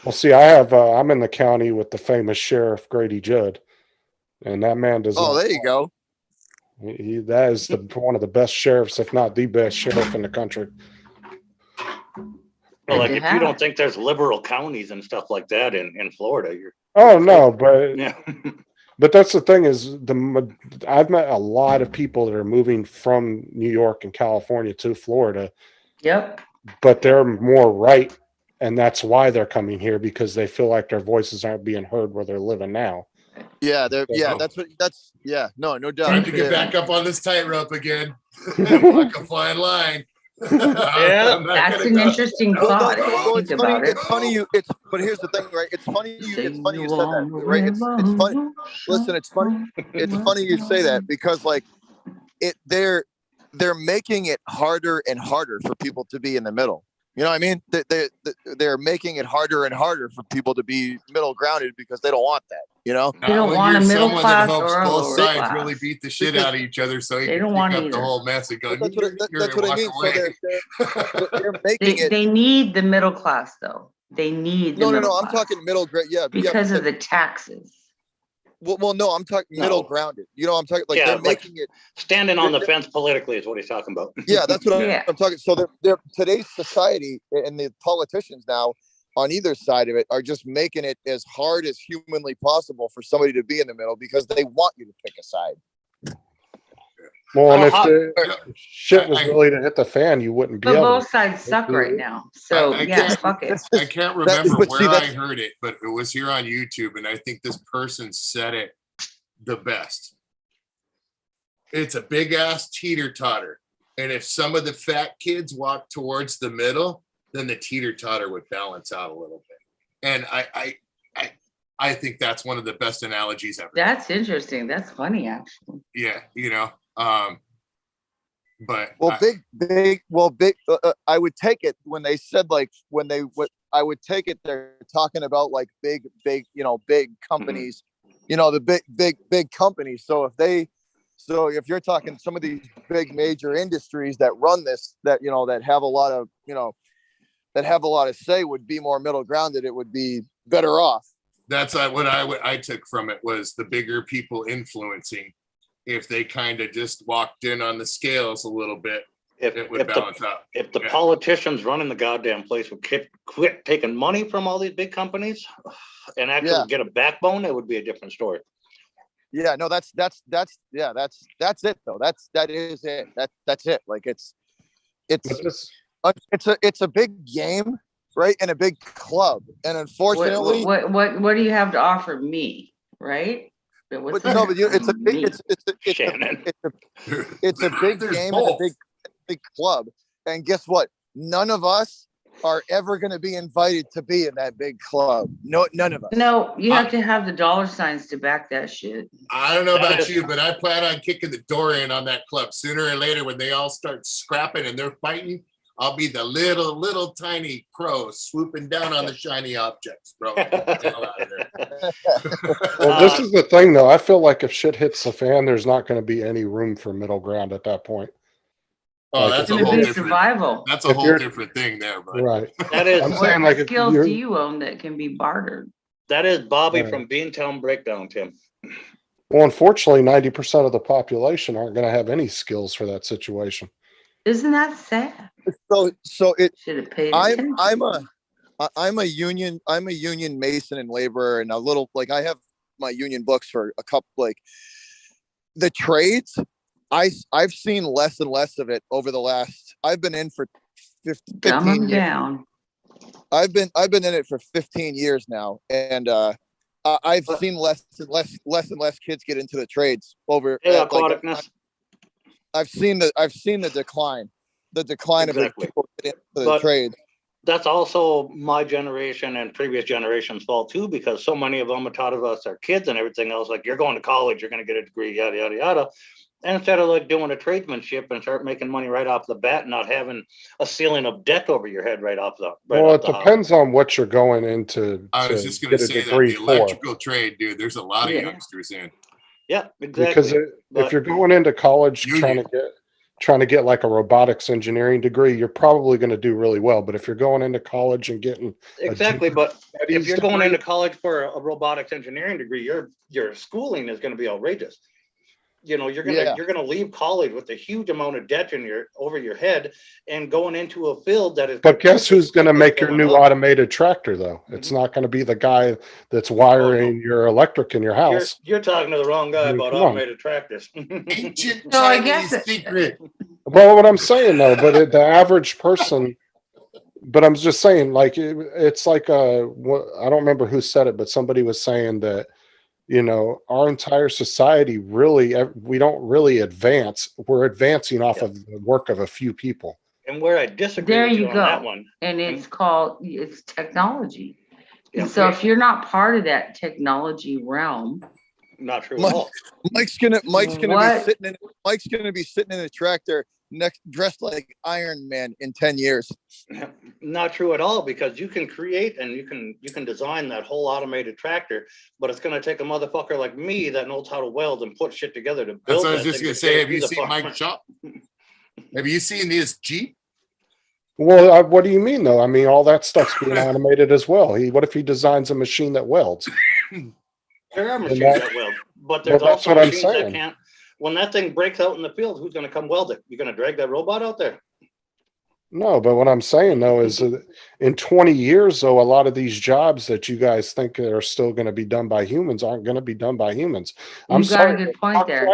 Well, see, I'm in the county with the famous Sheriff Grady Judd, and that man does. Oh, not there you go. That is one of the best sheriffs, if not the best sheriff in the country. Well, like if you don't think there's liberal counties and stuff like that in Florida, you're. Oh no, but yeah. But that's the thing is I've met a lot of people that are moving from New York and California to Florida. Yep. But they're more right, and that's why they're coming here, because they feel like their voices aren't being heard where they're living now. Yeah, no doubt. Time to get back up on this tightrope again. Walk a fine line. Yeah, that's an interesting thought. It's funny. But here's the thing, right? It's funny you said that, right? It's funny. Listen, it's funny. It's funny you say that, because like they're making it harder and harder for people to be in the middle. You know what I mean? They're making it harder and harder for people to be middle grounded, because they don't want that. You know, they don't want a middle class or a both lower sides class. really beat the shit out of each other, so you They don't can want pick up either. the whole mess and go. That's what I mean. So they're making it. They need the middle class though. They need the No. middle I'm talking middle grade. Yeah, because of the taxes. Well, no. I'm talking middle grounded. You know, I'm talking like they're making it standing on the fence politically is what he's talking about. Yeah, that's what I'm talking. So they're today's society and the politicians now on either side of it are just making it as hard as humanly possible for somebody to be in the middle, because they want you to pick a side. Well, and if shit was really to hit the fan, you wouldn't be But able both to. sides suck right now. So fuck it. I can't remember where I heard it, but it was here on YouTube, and I think this person said it the best. It's a big ass teeter totter, and if some of the fat kids walk towards the middle, then the teeter totter would balance out a little bit. And I think that's one of the best analogies ever. That's interesting. That's funny, actually. Yeah, you know. But I would take it when they said I would take it they're talking about like big companies, the big companies. So if you're talking some of these big major industries that run this, that have a lot of say, would be more middle grounded, it would be better off. That's what I took from it, was the bigger people influencing. If they kind of just walked in on the scales a little bit, it would balance out. If the politicians running the goddamn place would quit taking money from all these big companies and actually get a backbone, it would be a different story. Yeah, no, that's it though. That is it. That's it. Like it's a big game, right? And a big club. And unfortunately, what do you have to offer me, right? It's a big game and a big club. And guess what? None of us are ever going to be invited to be in that big club. No, none of us. No, you have to have the dollar signs to back that shit. I don't know about you, but I plan on kicking the door in on that club sooner or later. When they all start scrapping and they're fighting, I'll be the little tiny crow swooping down on the shiny objects, bro. Well, this is the thing, though. I feel like if shit hits the fan, there's not going to be any room for middle ground at that point. Oh, that's a whole different survival. That's a whole different thing there, but right. That is. I'm saying, like, what skills do you own that can be bartered? That is Bobby from Beantown Breakdown, Tim. Well, unfortunately, 90% of the population aren't going to have any skills for that situation. Isn't that sad? So it should have paid. I'm a union mason and laborer, and a little like I have my union books for a couple, like the trades. I've seen less and less of it over the last. I've been in for 15 years. Down. I've been in it for 15 years now, and I've seen less and less kids get into the trades over. Yeah, like, aquaticness. I've seen the decline Exactly. of people getting into the But- trade. That's also my generation and previous generations' fault too, because so many of them are taught of us, our kids and everything else, like you're going to college, you're going to get a degree, yada, yada, yada. And instead of like doing a tradesmanship and start making money right off the bat, not having a ceiling of debt over your head right off the. Right Well, off it the hop. depends on what you're going into I was to just going to get a say that degree the for. electrical trade, dude, there's a lot of Yeah. youngsters in. Yeah, Because exactly. if you're going into college Union. trying to get like a robotics engineering degree, you're probably going to do really well. But if you're going into college and getting Exactly, but if studies you're going degree- into college for a robotics engineering degree, your schooling is going to be outrageous. You know, you're gonna leave college with a huge amount of debt over your head and going into a field that is. But guess who's going to make your going new up. automated tractor though? It's not going to be the guy that's wiring your electric in your house. You're talking to the wrong guy about Come on. automated tractors. Ancient So I Chinese guess secret. Well, what I'm saying though, but the average person, but I'm just saying, like it's like I don't remember who said it, but somebody was saying that, you know, our entire society really, we don't really advance. We're advancing off of the work of a few people. And where I disagree There with you you on that go. one. And it's technology. Yeah, And so okay. if you're not part of that technology realm, Not true at Mike- all. Mike's gonna What? Mike's gonna be sitting in a tractor dressed like Iron Man in 10 years. Not true at all, because you can create and you can design that whole automated tractor, but it's gonna take a motherfucker like me that knows how to weld and put shit together to build. That's what I was that just thing going to to say. get it Have you through the seen fucking- Mike's shop? Have you seen his Jeep? Well, what do you mean though? I mean, all that stuff's being automated as well. What if he designs a machine that welds? There are And machines that- that weld, but there's well, that's also what I'm machines that saying. can't. When that thing breaks out in the field, who's gonna come weld it? You're gonna drag that robot out there? No, but what I'm saying though is that in 20 years, though, a lot of these jobs that you guys think are still going to be done by humans aren't going to be done by humans. I'm you got sorry. a good point there.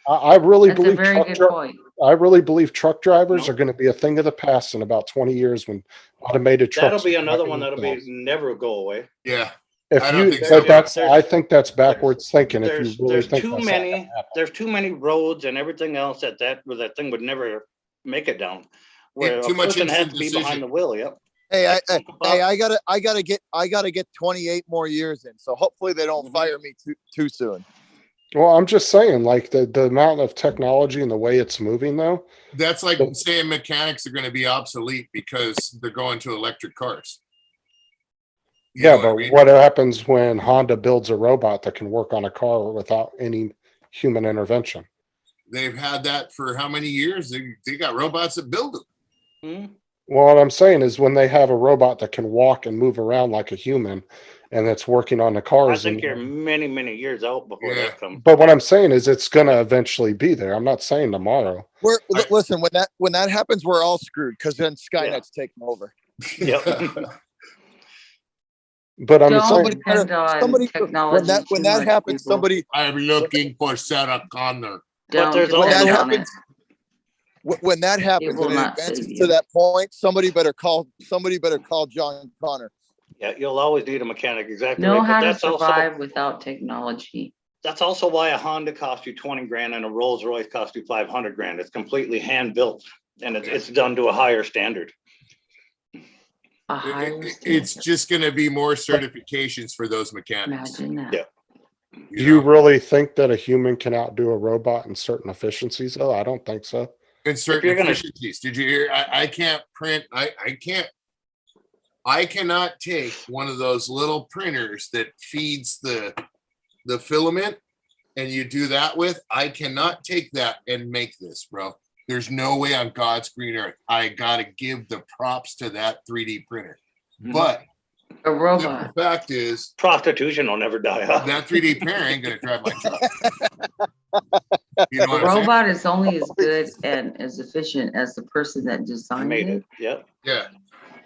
I really That's a believe very good point. I really believe truck drivers are going to be a thing of the past in about 20 years when automated trucks. That'll be are another driving one that'll themselves. be never go away. Yeah. If I don't you, think so. but that's, There's- I think that's backwards thinking. If you There's really think too that's not gonna many, happen. there's too many roads and everything else that thing would never make it down. Where too a much person has instant to be decision. behind the wheel, yep. Hey, I gotta get 28 more years in. So hopefully they don't fire me too soon. Well, I'm just saying, like the amount of technology and the way it's moving, though. That's like saying mechanics are going to be obsolete because they're going to electric cars. You Yeah, know but I mean? what happens when Honda builds a robot that can work on a car without any human intervention? They've had that for how many years? They got robots that build them. Well, what I'm saying is when they have a robot that can walk and move around like a human and that's working on the I cars. think you're many, many years out before that comes. But what I'm saying is it's going to eventually be there. I'm not saying tomorrow. Listen, when that happens, we're all screwed because then Skynet's taking over. But I'm Don't saying depend on technology when too that much, happens, people. somebody I'm looking for Sarah Connor. Don't there's depend also- that on happens, it. when that happens will and it not advances save to you. that point, somebody better call John Connor. Yeah, you'll always need a mechanic, exactly. Know right. But how to that's also survive without technology. that's also why a Honda costs you 20 grand and a Rolls Royce costs you 500 grand. It's completely hand built and it's done to a higher standard. A higher It's just going to be more certifications for those mechanics. Imagine that. Yeah. do you really think that a human can outdo a robot in certain efficiencies? Though I don't think so. In certain you're gonna- efficiencies. Did you hear? I can't print. I cannot take one of those little printers that feeds the filament and you do that with. I cannot take that and make this, bro. There's no way on God's green earth. I gotta give the props to that 3D printer. But A robot. the fact is, prostitution will never die out. that 3D printer ain't gonna drive my truck. You know A what I'm saying? robot is only as good and as efficient as the person that designed Made it. it. Yep. Yeah.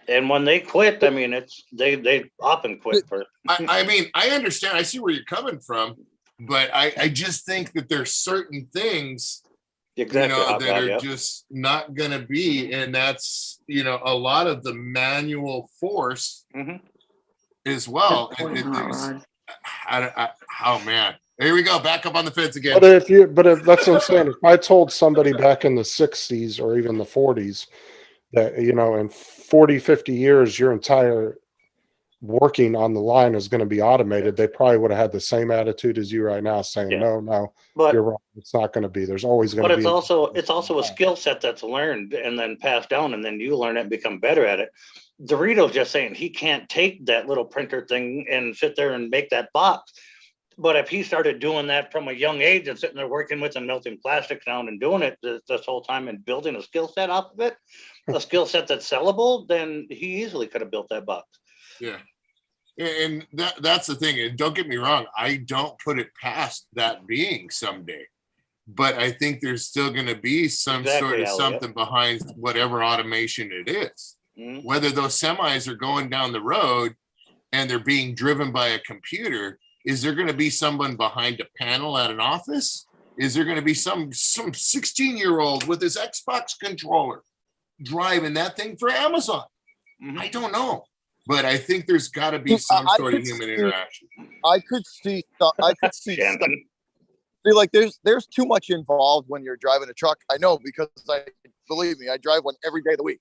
And when they quit, I mean, they often quit for. I mean, I understand. I see where you're coming from, but I just think that there's certain things, Exactly. you know, Hot that rod, are yep. just not going to be, and that's, you know, a lot of the manual force Mhm. as well. Good point, Hot Rod. Oh man, here we go, back up on the fence again. But if that's what I'm saying, if I told somebody back in the 60s or even the 40s that, you know, in 40, 50 years, your entire working on the line is going to be automated, they probably would have had the same attitude as you right now, saying, no, But you're wrong. It's not going to be. There's always going But to be. it's also a skill set that's learned and then passed down, and then you learn it and become better at it. Dorito's just saying he can't take that little printer thing and sit there and make that box. But if he started doing that from a young age and sitting there working with and melting plastics down and doing it this whole time and building a skill set off of it, a skill set that's sellable, then he easily could have built that box. Yeah. And that's the thing. And don't get me wrong, I don't put it past that being someday. But I think there's still going to be some sort of something behind whatever automation it is. Mm-hmm. Whether those semis are going down the road and they're being driven by a computer, is there going to be someone behind a panel at an office? Is there going to be some 16-year-old with his Xbox controller driving that thing for Amazon? Mm-hmm. I don't know. But I think there's got to be some sort of human interaction. I could see stuff. See, like there's too much involved when you're driving a truck. I know, because believe me, I drive one every day of the week.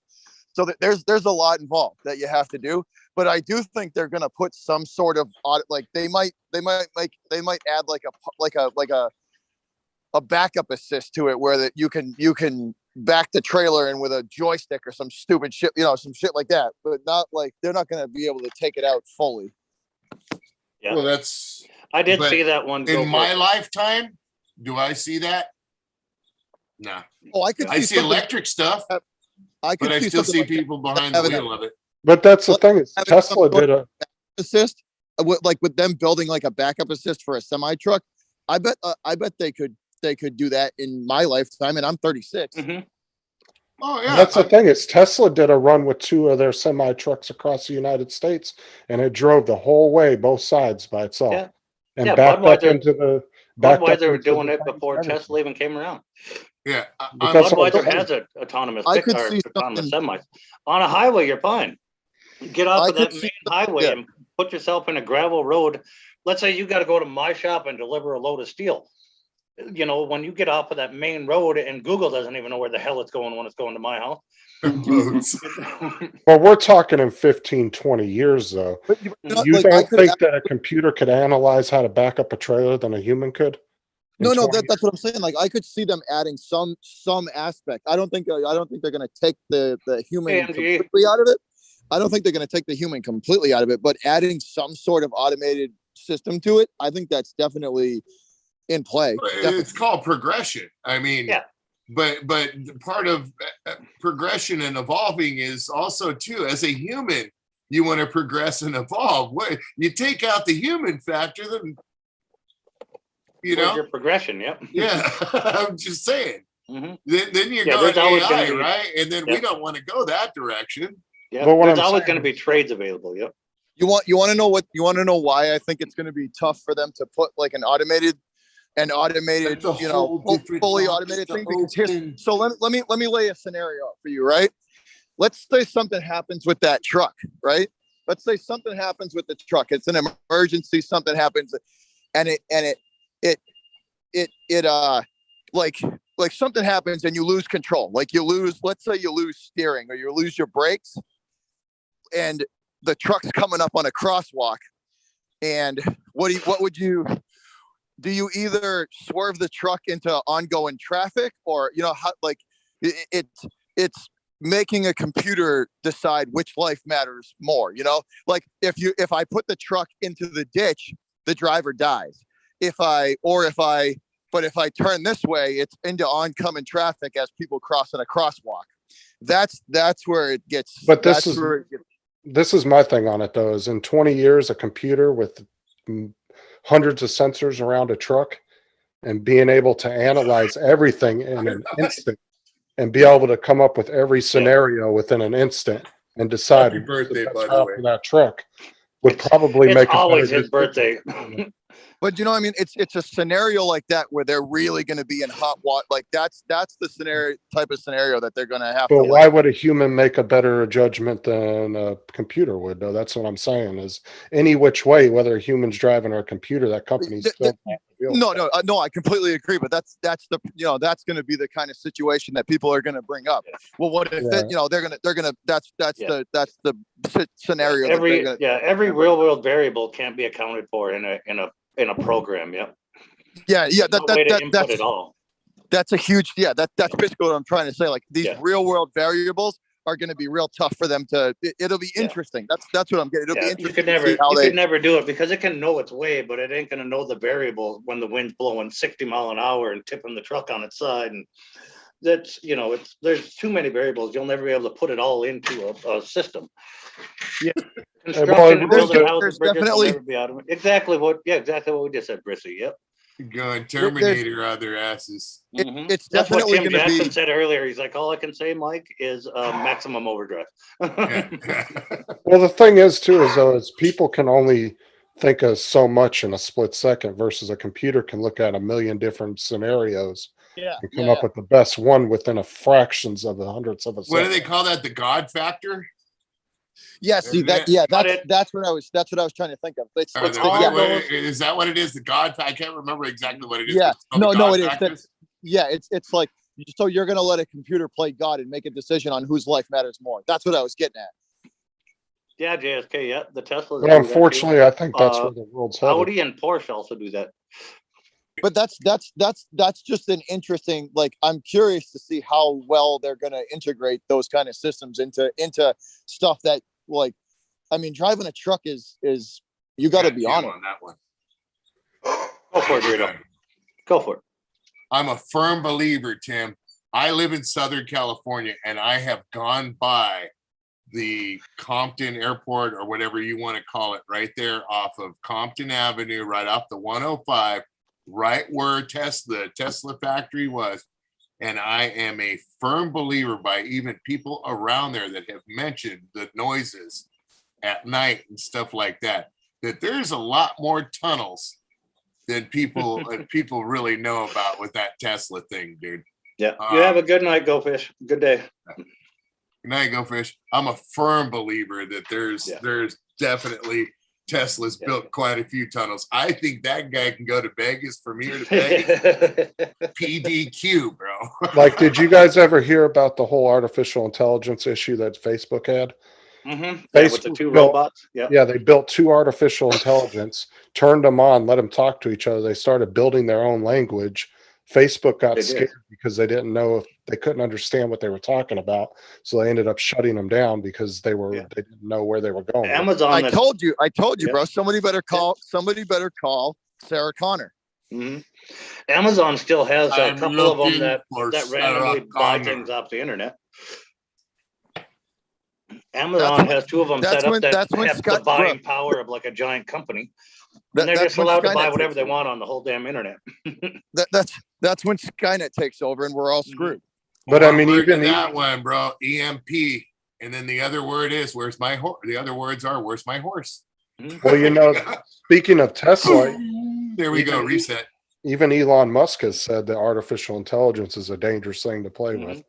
So there's a lot involved that you have to do. But I do think they're gonna put some sort of like they might add like a backup assist to it, where that you can back the trailer in with a joystick or some stupid shit, some shit like that. But not like they're not gonna be able to take it out fully. Yeah. Well, I did see that one in my lifetime. Do I see that? No. Oh, I see electric stuff. But I still see people behind the wheel of it. But that's the thing. Is Tesla did a assist, with them building like a backup assist for a semi truck. I bet they could do that in my lifetime, and I'm 36. Mm-hmm. Oh yeah, that's the thing. Is Tesla did a run with 2 of their semi trucks across the United States, and it drove the whole way, both sides by itself, and backed up into the. Budweiser were doing it before Tesla even came around. Yeah, Budweiser has an autonomous autonomous semis. On a highway, you're fine. Get off of that main highway and put yourself in a gravel road. Let's say you got to go to my shop and deliver a load of steel. You know, when you get off of that main road, and Google doesn't even know where the hell it's going when it's going to my house. Well, we're talking in 15, 20 years, though. You don't think that a computer could analyze how to back up a trailer than a human could? No, that's what I'm saying. Like, I could see them adding some aspect. I don't think they're going to take the human completely out of it. I don't think they're going to take the human completely out of it, but adding some sort of automated system to it, I think that's definitely in play. It's called progression. I mean, but part of progression and evolving is also too, as a human, you want to progress and evolve. You take out the human factor, then your progression. Yeah, I'm just saying. Mm-hmm. Then you're going AI, right? And then we don't want to go that direction. Yeah, there's always going to be trades available. Yep. You want to know why I think it's going to be tough for them to put like an automated, fully automated thing. Because so let me lay a scenario out for you, right? Let's say something happens with that truck, right? Let's say something happens with the truck. It's an emergency. Something happens, and it like something happens and you lose control. Like let's say you lose steering or you lose your brakes, and the truck's coming up on a crosswalk. And do you either swerve the truck into ongoing traffic, or it's making a computer decide which life matters more, like if I put the truck into the ditch, the driver dies. If I turn this way, it's into oncoming traffic as people crossing a crosswalk. That's where it gets. But this is my thing on it, though, is in 20 years, a computer with hundreds of sensors around a truck and being able to analyze everything in an instant and be able to come up with every scenario within an instant and decide Happy birthday, by the for way. that truck would probably make always his birthday. But you know, I mean, it's a scenario like that where they're really going to be in hot water. Like that's the scenario type of scenario that they're going to have to. But why Like, would a human make a better judgment than a computer would? Though that's what I'm saying is any which way, whether a human's driving or a computer, that company's still. no, I completely agree. But that's the that's going to be the kind of situation that people are going to bring up. Well, what if Yeah. they're gonna that's the scenario. Every real world variable can't be accounted for in a program. Yep. Yeah, There's no way to input it all. That's a huge, that's basically what I'm trying to say. Like these real world variables are going to be real tough for them to, it'll be interesting. That's what I'm getting. It'll be interesting. You could never do it because it can know its way, but it ain't going to know the variable when the wind's blowing 60 mile an hour and tipping the truck on its side. And that's, there's too many variables. You'll never be able to put it all into a system. Yeah. Construction and building there's houses, bridges will definitely- never be out of it. Exactly what we just said, Brissy. Yep. Going Terminator out their asses. It's That's what definitely Tim going to Jackson be. said earlier. He's like, all I can say, Mike, is maximum overdrive. Well, the thing is too, is people can only think of so much in a split second versus a computer can look at a million different scenarios and come up with the best one within a fractions of the hundredths of a second. What do they call that? The God factor? Yeah, see that. Yeah, that's what I was trying to think of. Is that what it is? The God? I can't remember exactly what it is. Yeah, no, it is. Factors? It's like so you're going to let a computer play God and make a decision on whose life matters more. That's what I was getting at. Yeah, JSK. Yeah, the Teslas. But unfortunately, I think that's where the world's headed. Audi and Porsche also do that. But that's just an interesting. Like, I'm curious to see how well they're going to integrate those kind of systems into stuff that, like, I mean, driving a truck is you got to be on it. On that one. Go for it, Rito. Go for it. I'm a firm believer, Tim. I live in Southern California, and I have gone by the Compton Airport or whatever you want to call it, right there off of Compton Avenue, right off the 105, right where Tesla factory was. And I am a firm believer by even people around there that have mentioned the noises at night and stuff like that, that there's a lot more tunnels than people really know about with that Tesla thing, dude. Yeah. You have a good night, Go Fish. Good day. Good night, Go Fish. I'm a firm believer that there's definitely Tesla's built quite a few tunnels. I think that guy can go to Vegas from here to Vegas. PDQ, bro. Like, did you guys ever hear about the whole artificial intelligence issue that Facebook had? Mm-hmm. With the two robots. Yeah, they built two artificial intelligence, turned them on, let them talk to each other. They started building their own language. Facebook got scared because they didn't know if they couldn't understand what they were talking about. So they ended up shutting them down because they didn't know where they were going. Amazon. I told you, bro. Somebody better call Sarah Connor. Mm-hmm. Amazon still has a couple of them that randomly buy things off the internet. Amazon has two of them set up that have the buying power of like a giant company. And they're just allowed to buy whatever they want on the whole damn internet. That's when Skynet takes over and we're all screwed. But I mean, even that one, bro, EMP. And then the other word is, where's my horse? The other words are, where's my horse? Well, speaking of Tesla, there we go, reset. Even Elon Musk has said that artificial intelligence is a dangerous thing to play with.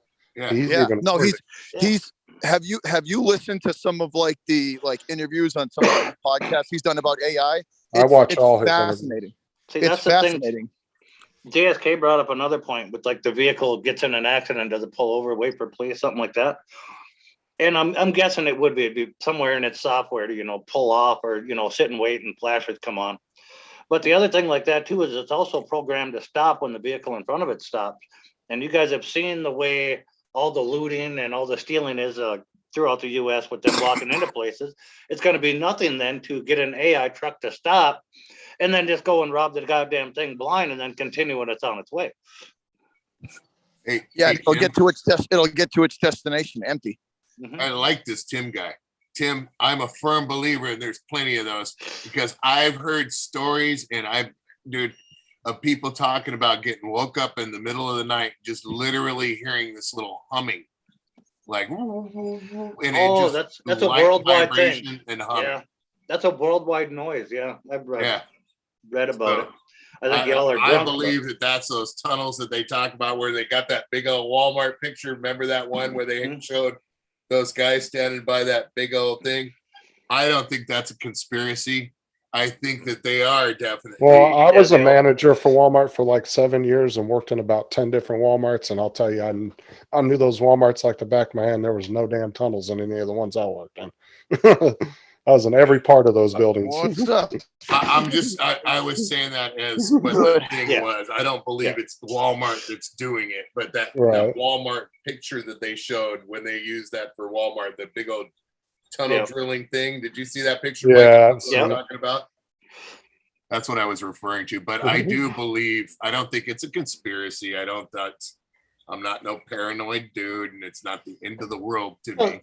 He's have you listened to some of the interviews on some of the podcasts he's done about AI? I watch all his fascinating. See, it's fascinating. JSK brought up another point with the vehicle gets in an accident, does it pull over, wait for police, something like that. And I'm guessing it'd be somewhere in its software to, pull off or, sit and wait and flashers come on. But the other thing like that too, is it's also programmed to stop when the vehicle in front of it stops. And you guys have seen the way all the looting and all the stealing is throughout the US with them walking into places. It's going to be nothing then to get an AI truck to stop and then just go and rob the goddamn thing blind and then continue when it's on its way. It'll get to its destination empty. I like this Tim guy. Tim, I'm a firm believer, and there's plenty of those because I've heard stories of people talking about getting woke up in the middle of the night, just literally hearing this little humming, and that's a worldwide thing. And humming. Yeah, that's a worldwide noise. Yeah, I've read. Yeah, read about it. I think I, y'all are I drunk. believe that that's those tunnels that they talk about where they got that big old Walmart picture. Remember that one where they showed those guys standing by that big old thing? I don't think that's a conspiracy. I think that they are definitely. Well, I was a manager for Walmart for like 7 years and worked in about 10 different Walmarts. And I'll tell you, I knew those Walmarts like the back of my hand. There was no damn tunnels in any of the ones I worked in. I was in every part of those buildings. What's up? I was saying that as what the thing was. I don't believe it's Walmart that's doing it, but that Walmart picture that they showed when they used that for Walmart, the big old tunnel drilling thing. Did you see that picture? Yeah, Mike? What I'm talking about. That's what I was referring to. But I do believe. I don't think it's a conspiracy. I'm not no paranoid dude, and it's not the end of the world to me.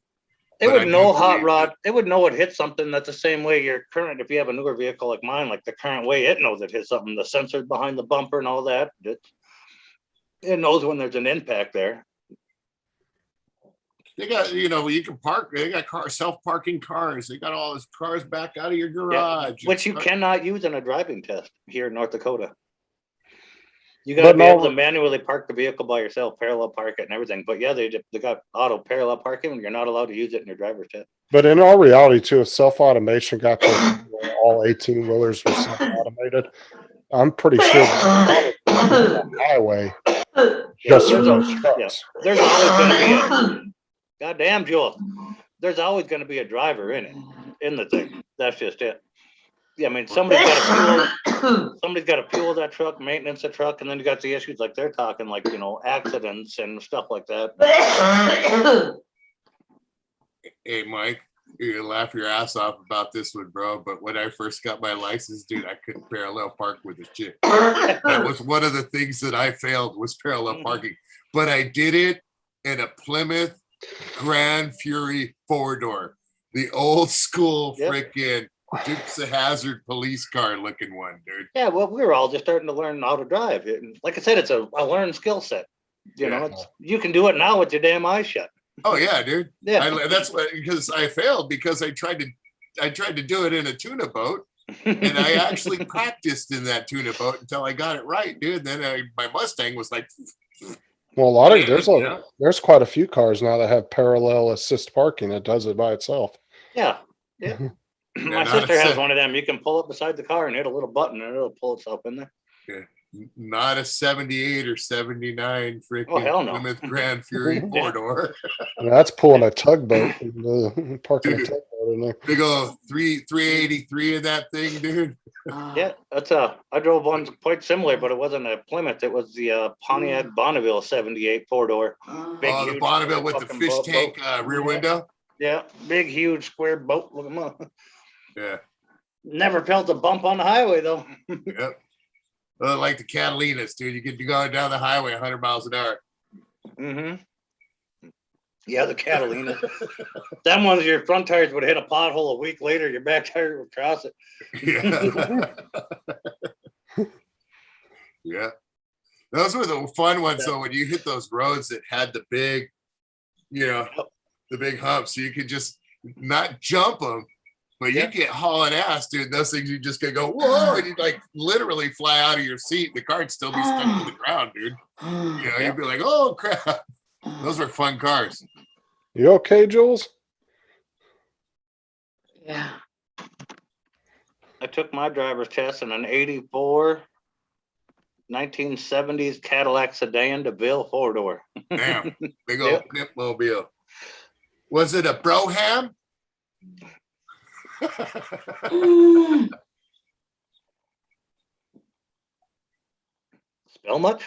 They would know hot rod. They would know it hit something. That's the same way your current. If you have a newer vehicle like mine, like the current way it knows it hit something. The sensors behind the bumper and all that. It knows when there's an impact there. They got, you can park. They got self-parking cars. They got all those cars back out of your garage, which you cannot use in a driving test here in North Dakota. You got to be able to manually park the vehicle by yourself, parallel park it and everything. But yeah, they got auto parallel parking and you're not allowed to use it in your driver's test. But in all reality, too, if self-automation got to all 18-wheelers were self-automated, I'm pretty sure on the highway just for those trucks. There's always going to be goddamn Joel. There's always going to be a driver in the thing. That's just it. Yeah, I mean, somebody's got to fuel that truck, maintenance the truck, and then you got the issues like they're talking, like, accidents and stuff like that. Hey, Mike, you laugh your ass off about this one, bro. But when I first got my license, dude, I couldn't parallel park with a chick. That was one of the things that I failed was parallel parking. But I did it in a Plymouth Grand Fury 4-door, the old school freaking Dukes of Hazzard police car looking one, dude. Yeah, well, we were all just starting to learn how to drive. Like I said, it's a learned skill set. You can do it now with your damn eyes shut. Oh yeah, dude. Yeah, that's what because I failed because I tried to do it in a tuna boat, and I actually practiced in that tuna boat until I got it right, dude. Then my Mustang was like. Well, a lot of there's quite a few cars now that have parallel assist parking that does it by itself. Yeah. My sister has one of them. You can pull up beside the car and hit a little button and it'll pull itself in there. Yeah. Not a 78 or 79 freaking Plymouth Grand Fury 4-door. That's pulling a tugboat. Parking a tugboat in there. Big old 383 in that thing, dude. Yeah, I drove one quite similar, but it wasn't a Plymouth. It was the Pontiac Bonneville 78 4-door. The Bonneville with the fish tank rear window? Yeah, big, huge, square boat. Look at them. Yeah. Never felt a bump on the highway, though. Yep. Like the Catalinas, dude. You get to go down the highway 100 miles an hour. Mm-hmm. Yeah, the Catalina. Them ones, your front tires would hit a pothole a week later. Your back tire would cross it. Yeah. Those were the fun ones, though, when you hit those roads that had the big, the big humps. So you could just not jump them, but you get hauling ass, dude. Those things you just gonna go, whoa, and you like literally fly out of your seat. The car'd still be stuck to the ground, dude. You'd be like, oh crap. Those were fun cars. You okay, Jules? Yeah. I took my driver's test in an 84 1970s Cadillac sedan DeVille 4-door. Damn, big old pimp mobile. Was it a Broham? Spell much?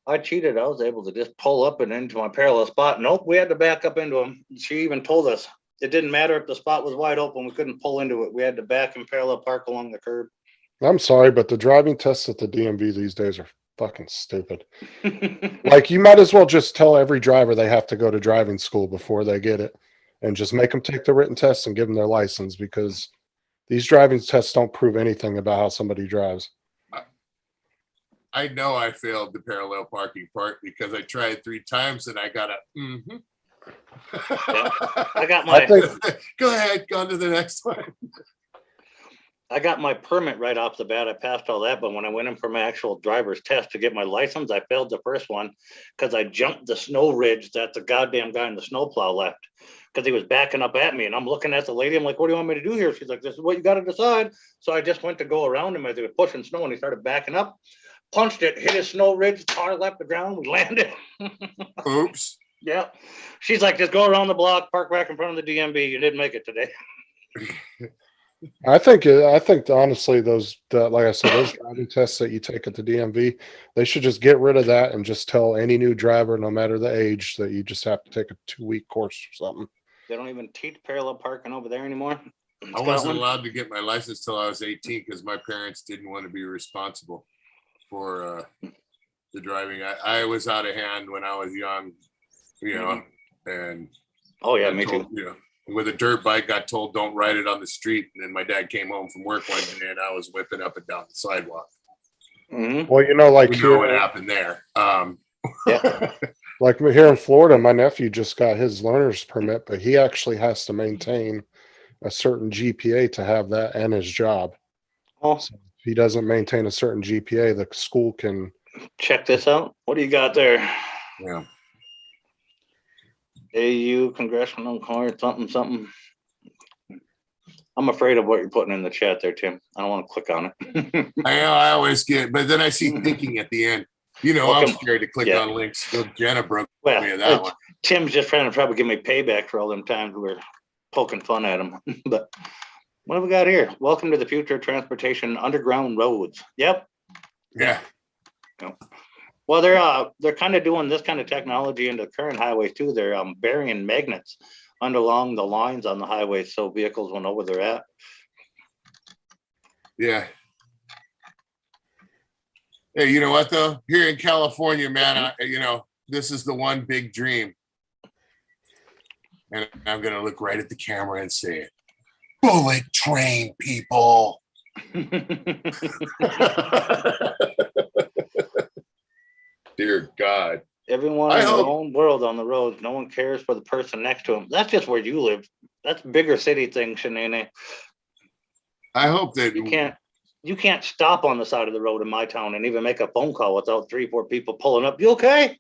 I cheated. I was able to just pull up and into my parallel spot. Nope, we had to back up into them. She even told us it didn't matter if the spot was wide open. We couldn't pull into it. We had to back and parallel park along the curb. I'm sorry, but the driving tests at the DMV these days are fucking stupid. Like, you might as well just tell every driver they have to go to driving school before they get it and just make them take the written test and give them their license, because these driving tests don't prove anything about how somebody drives. I know I failed the parallel parking part because I tried 3 times and I got a I got my go ahead, go on to the next one. I got my permit right off the bat. I passed all that, but when I went in for my actual driver's test to get my license, I failed the first one because I jumped the snow ridge that the goddamn guy in the snowplow left because he was backing up at me. And I'm looking at the lady. I'm like, what do you want me to do here? She's like, this is what you got to decide. So I just went to go around him as he was pushing snow and he started backing up, punched it, hit his snow ridge, car left the ground. We landed. Oops. Yeah. She's like, just go around the block, park back in front of the DMV. You didn't make it today. I think honestly, like I said, those driving tests that you take at the DMV, they should just get rid of that and just tell any new driver, no matter the age, that you just have to take a 2-week course or something. They don't even teach parallel parking over there anymore. I wasn't allowed to get my license till I was 18 because my parents didn't want to be responsible for the driving. I was out of hand when I was young, you know, and oh yeah, me too. You know, with a dirt bike, got told don't ride it on the street, and then my dad came home from work one day, and I was whipping up and down the sidewalk. Mm-hmm. Well, you know, like we know what happened there. Yeah. Like here in Florida, my nephew just got his learner's permit, but he actually has to maintain a certain GPA to have that and his job. Oh. So if he doesn't maintain a certain GPA, the school can check this out. What do you got there? Yeah. AU congressional card, something. I'm afraid of what you're putting in the chat there, Tim. I don't want to click on it. I know, I always get, but then I see thinking at the end. You know, I'm scared to click on links. So Jenna broke me of that one. Tim's just trying to probably give me payback for all them times we were poking fun at him. But what have we got here? Welcome to the future of transportation, underground roads. Yep. Yeah. Well, they're kind of doing this kind of technology into current highways too. They're burying magnets along the lines on the highways so vehicles will know where they're at. Yeah. Hey, you know what though? Here in California, man, you know, this is the one big dream. And I'm gonna look right at the camera and say it. Bullet train, people. Dear God. Everyone in their own world on the roads. No one cares for the person next to them. That's just where you live. That's bigger city thing, Shanae. I hope that you can't stop on the side of the road in my town and even make a phone call without 3-4 people pulling up. You okay?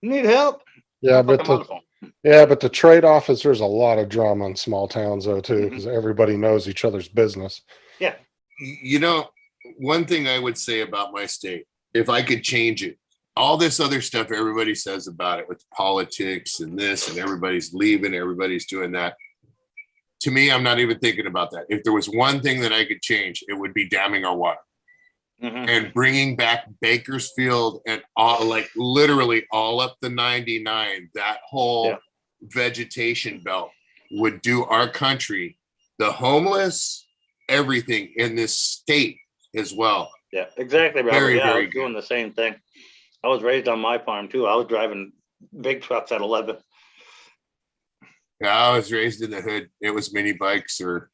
You need help? Yeah, but the trade-off is there's a lot of drama in small towns though too, because everybody knows each other's business. Yeah. You know, one thing I would say about my state, if I could change it, all this other stuff everybody says about it with politics and this and everybody's leaving, everybody's doing that. To me, I'm not even thinking about that. If there was one thing that I could change, it would be damming our water and bringing back Bakersfield and all, like literally all up the 99. That whole vegetation belt would do our country, the homeless, everything in this state as well. Yeah, exactly, Robert. Very, I very was doing the same thing. I was raised on my farm too. I was driving big trucks at 11. Yeah, I was raised in the hood. It was mini bikes or.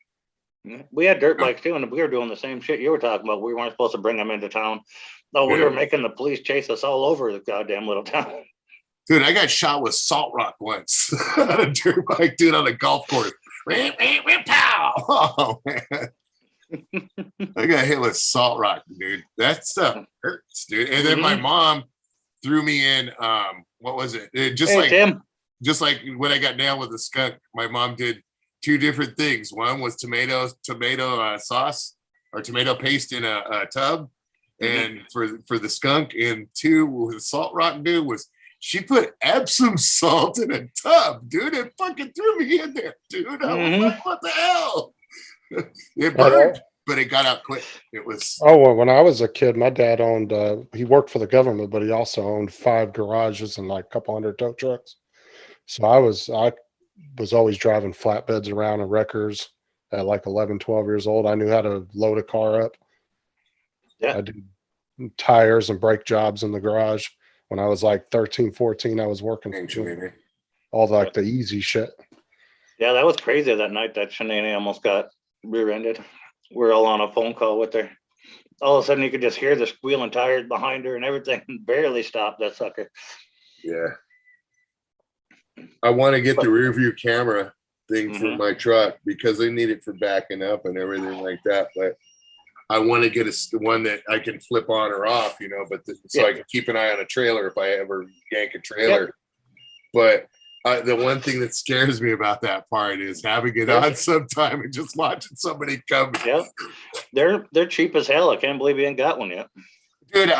We had dirt bikes too, and we were doing the same shit you were talking about. We weren't supposed to bring them into town. No, we were making the police chase us all over the goddamn little town. Dude, I got shot with salt rock once on a dirt bike, dude, on a golf course. Pow! Oh, man. I got hit with salt rock, dude. That stuff hurts, dude. And then my mom threw me in. What was it? Just like when I got nailed with the skunk, my mom did 2 different things. One was tomato sauce or tomato paste in a tub, and for the skunk. And 2 with salt rock, dude, was she put Epsom salt in a tub, dude. It fucking threw me in there, dude. I was like, what the hell? It burned, but it got out quick. It was. Oh, well, when I was a kid, my dad owned, he worked for the government, but he also owned 5 garages and like a couple hundred tow trucks. So I was always driving flatbeds around and wreckers at like 11, 12 years old. I knew how to load a car up. Yeah. I did tires and brake jobs in the garage. When I was like 13, 14, I was working all like the easy shit. Yeah, that was crazy that night that Shanae almost got rear-ended. We're all on a phone call with her. All of a sudden you could just hear the squealing tires behind her and everything. Barely stopped, that sucker. Yeah. I want to get the rear view camera thing for my truck because I need it for backing up and everything like that. But I want to get one that I can flip on or off, but so I can keep an eye on a trailer if I ever yank a trailer. But the one thing that scares me about that part is having it on sometime and just watching somebody come. Yeah, they're cheap as hell. I can't believe you ain't got one yet. Dude,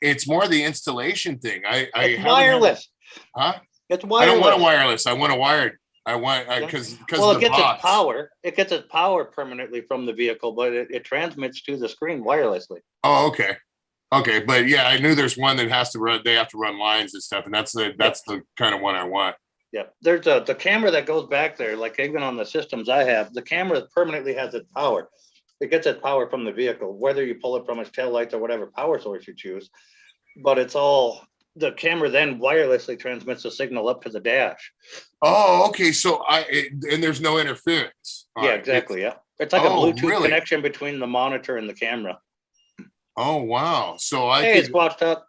it's more the installation thing. It's wireless. Huh? It's wireless. I don't want a wireless. I want a wired. Because it gets its power. It gets its power permanently from the vehicle, but it transmits to the screen wirelessly. Oh, okay. But yeah, I knew there's one that has to run. They have to run lines and stuff, and that's the kind of one I want. Yeah, there's the camera that goes back there. Like even on the systems I have, the camera permanently has its power. It gets its power from the vehicle, whether you pull it from its taillights or whatever power source you choose. But it's all. The camera then wirelessly transmits the signal up to the dash. Oh, okay. So and there's no interference. Yeah, exactly. It's like a Bluetooth connection between the monitor and the camera. Oh wow! So it's Squatch Talk.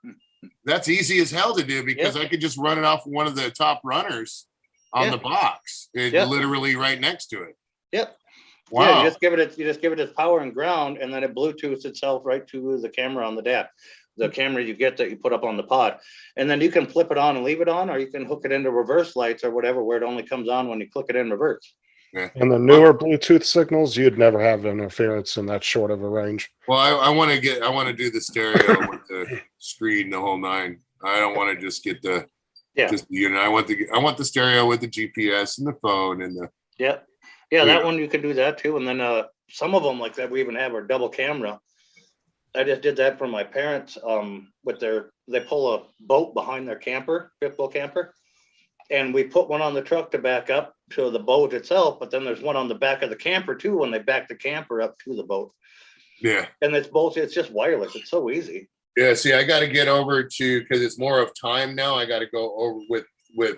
That's easy as hell to do because I could just run it off one of the top runners on the box, literally right next to it. Yep. Wow. Yeah, you just give it its power and ground, and then it Bluetooths itself right to the camera on the dash. The camera you get that you put up on the pod, and then you can flip it on and leave it on, or you can hook it into reverse lights or whatever, where it only comes on when you click it in reverse. Yeah. And the newer Bluetooth signals, you'd never have interference in that short of a range. Well, I want to do the stereo with the screen, the whole nine. I don't want to just get just the unit. I want the stereo with the GPS and the phone and the. Yeah, that one you can do that too, and then some of them like that we even have are double camera. I just did that for my parents with they pull a boat behind their camper, fifth wheel camper. And we put one on the truck to back up to the boat itself, but then there's one on the back of the camper too when they back the camper up to the boat. Yeah. And it's just wireless. It's so easy. Yeah, see, I got to get over to, because it's more of time now, I got to go over with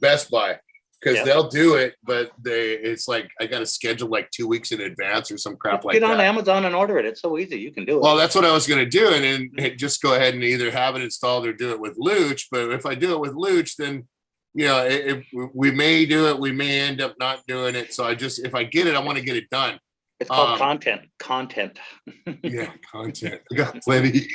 Best Buy. Because they'll do it, but it's like I got to schedule like 2 weeks in advance or some crap like that. Get on Amazon and order it. It's so easy. You can do it. Well, that's what I was going to do. And then just go ahead and either have it installed or do it with Luch. But if I do it with Luch, then, we may do it. We may end up not doing it. So if I get it, I want to get it done. It's called content. Yeah, content. I got plenty.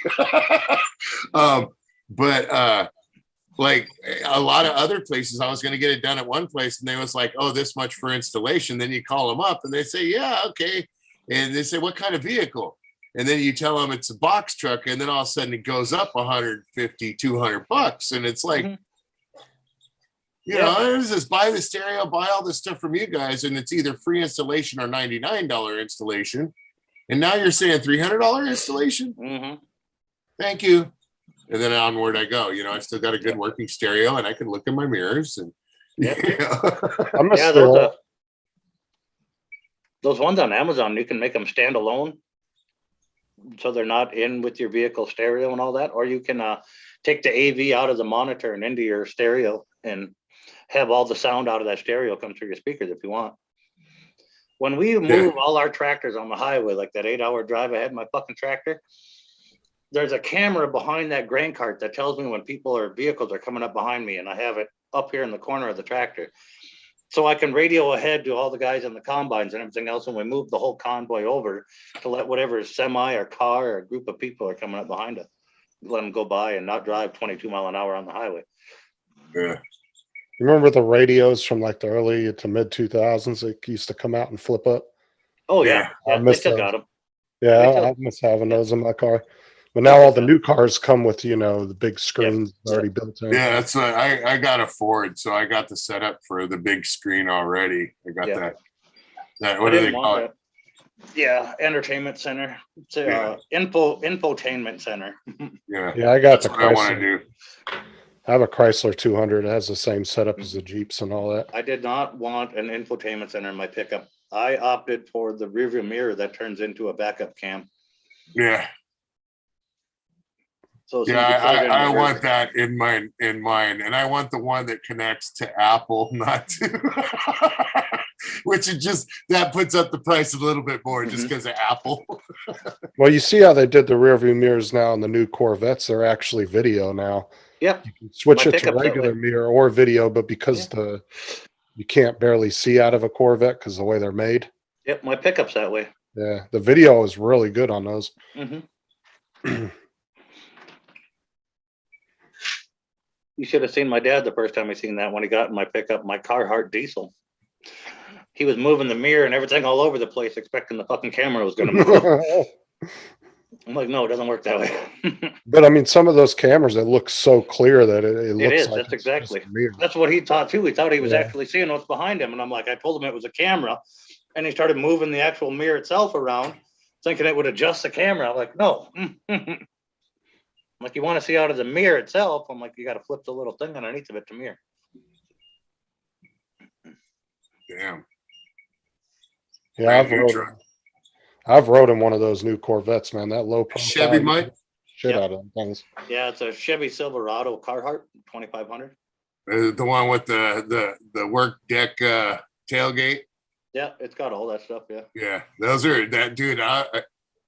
Like a lot of other places, I was going to get it done at one place and they was like, oh, this much for installation. Then you call them up and they say, yeah, okay. And they say, what kind of vehicle? And then you tell them it's a box truck. And then all of a sudden it goes up $150, $200. And it's like, just buy the stereo, buy all this stuff from you guys. And it's either free installation or $99 installation. And now you're saying $300 installation? Mm-hmm. Thank you. And then onward I go. I still got a good working stereo, and I can look in my mirrors. And those ones on Amazon, you can make them stand alone, so they're not in with your vehicle stereo and all that. Or you can take the AV out of the monitor and into your stereo, and have all the sound out of that stereo come through your speakers if you want. When we move all our tractors on the highway, like that 8-hour drive I had my fucking tractor. There's a camera behind that grain cart that tells me when people or vehicles are coming up behind me, and I have it up here in the corner of the tractor. So I can radio ahead to all the guys in the combines and everything else, and we move the whole convoy over to let whatever semi or car or group of people are coming up behind us, let them go by and not drive 22 miles an hour on the highway. Yeah. Remember the radios from like the early to mid 2000s that used to come out and flip up? Oh yeah, I still got them. Yeah, I miss having those in my car. But now all the new cars come with, the big screens already built in. Yeah, that's I got a Ford, so I got the setup for the big screen already. I got that. What do they call it? Yeah, entertainment center. It's infotainment center. Yeah, I got the Chrysler. I want to do. I have a Chrysler 200. It has the same setup as the Jeeps and all that. I did not want an infotainment center in my pickup. I opted for the rearview mirror that turns into a backup cam. Yeah. So I want that in mine, and I want the one that connects to Apple, not to, which is just that puts up the price a little bit more just because of Apple. Well, you see how they did the rear view mirrors now in the new Corvettes? They're actually video now. Yeah, you can switch it to regular mirror or video, but because you can't barely see out of a Corvette because the way they're made. Yep, my pickup's that way. Yeah, the video is really good on those. Mhm. You should have seen my dad the first time I seen that when he got in my pickup, my Carhartt diesel. He was moving the mirror and everything all over the place, expecting the fucking camera was going to move. I'm like, no, it doesn't work that way. But I mean, some of those cameras that look so clear that it It looks is. like That's it's just exactly. a mirror. That's what he thought too. He thought he was Yeah. actually seeing what's behind him, and I'm like, I told him it was a camera, and he started moving the actual mirror itself around, thinking it would adjust the camera. I'm like, no. I'm like, you want to see out of the mirror itself? I'm like, you got to flip the little thing underneath of it to mirror. Damn. Yeah, Brand new I've rode in one of those new Corvettes, man. That low profile, Chevy might. shit Yep. out of them things. Yeah, it's a Chevy Silverado Carhartt 2500. The one with the work deck tailgate. Yeah, it's got all that stuff. Yeah. Yeah, those are that dude. I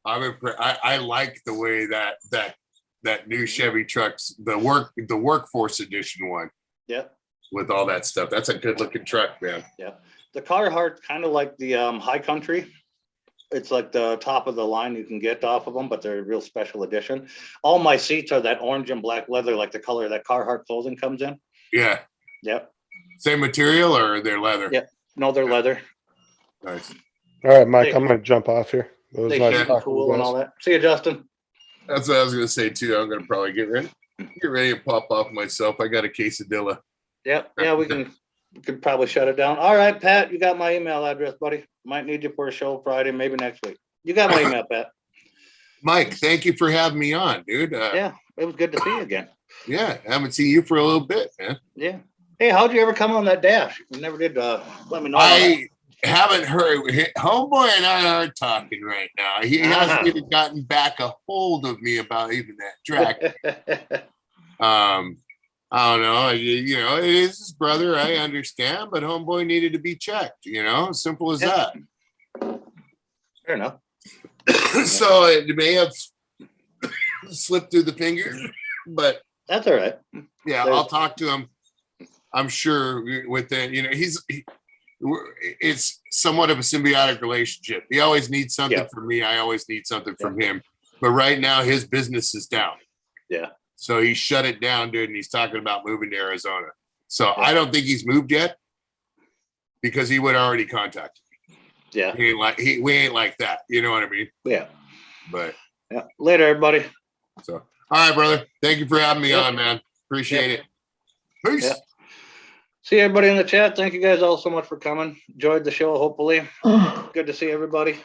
like the way that new Chevy trucks, the workforce edition one Yeah. with all that stuff. That's a good looking truck, man. Yeah. The Carhartt kind of like the High Country. It's like the top of the line you can get off of them, but they're a real special edition. All my seats are that orange and black leather, like the color that Carhartt clothing comes in. Yeah. Yep. Same material or they're leather? Yep. No, they're leather. Nice. All right, Mike, They- I'm gonna jump off here. It was They nice shoot talking to cool you and guys. all that. See you, Justin. That's what I was gonna say too. I'm gonna probably get ready and pop off myself. I got a quesadilla. Yep. Yeah, we can probably shut it down. All right, Pat, you got my email address, buddy. Might need you for a show Friday, maybe next week. You got my email, Pat. Mike, thank you for having me on, dude. Yeah, it was good to see you again. Yeah, I haven't seen you for a little bit, man. Yeah. Hey, how'd you ever come on that dash? You never did let me know. I haven't heard. Homeboy and I are talking right now. He hasn't even gotten back a hold of me about even that track. I don't know. You know, it is his brother. I understand, but homeboy needed to be checked. You know, simple as that. Fair enough. So it may have slipped through the fingers, but that's all right. Yeah, I'll talk to him. I'm sure with the, you know, it's somewhat of a symbiotic relationship. He always needs something from me. I always need something from him. But right now his business is down. Yeah. So he shut it down, dude, and he's talking about moving to Arizona. So I don't think he's moved yet because he would already contact me. Yeah. We ain't like that. You know what I mean? Yeah. But yeah. Later, everybody. So all right, brother. Thank you for having me on, man. Appreciate it. Peace. Yeah. See everybody in the chat. Thank you guys all so much for coming. Enjoyed the show, hopefully. Good to see everybody.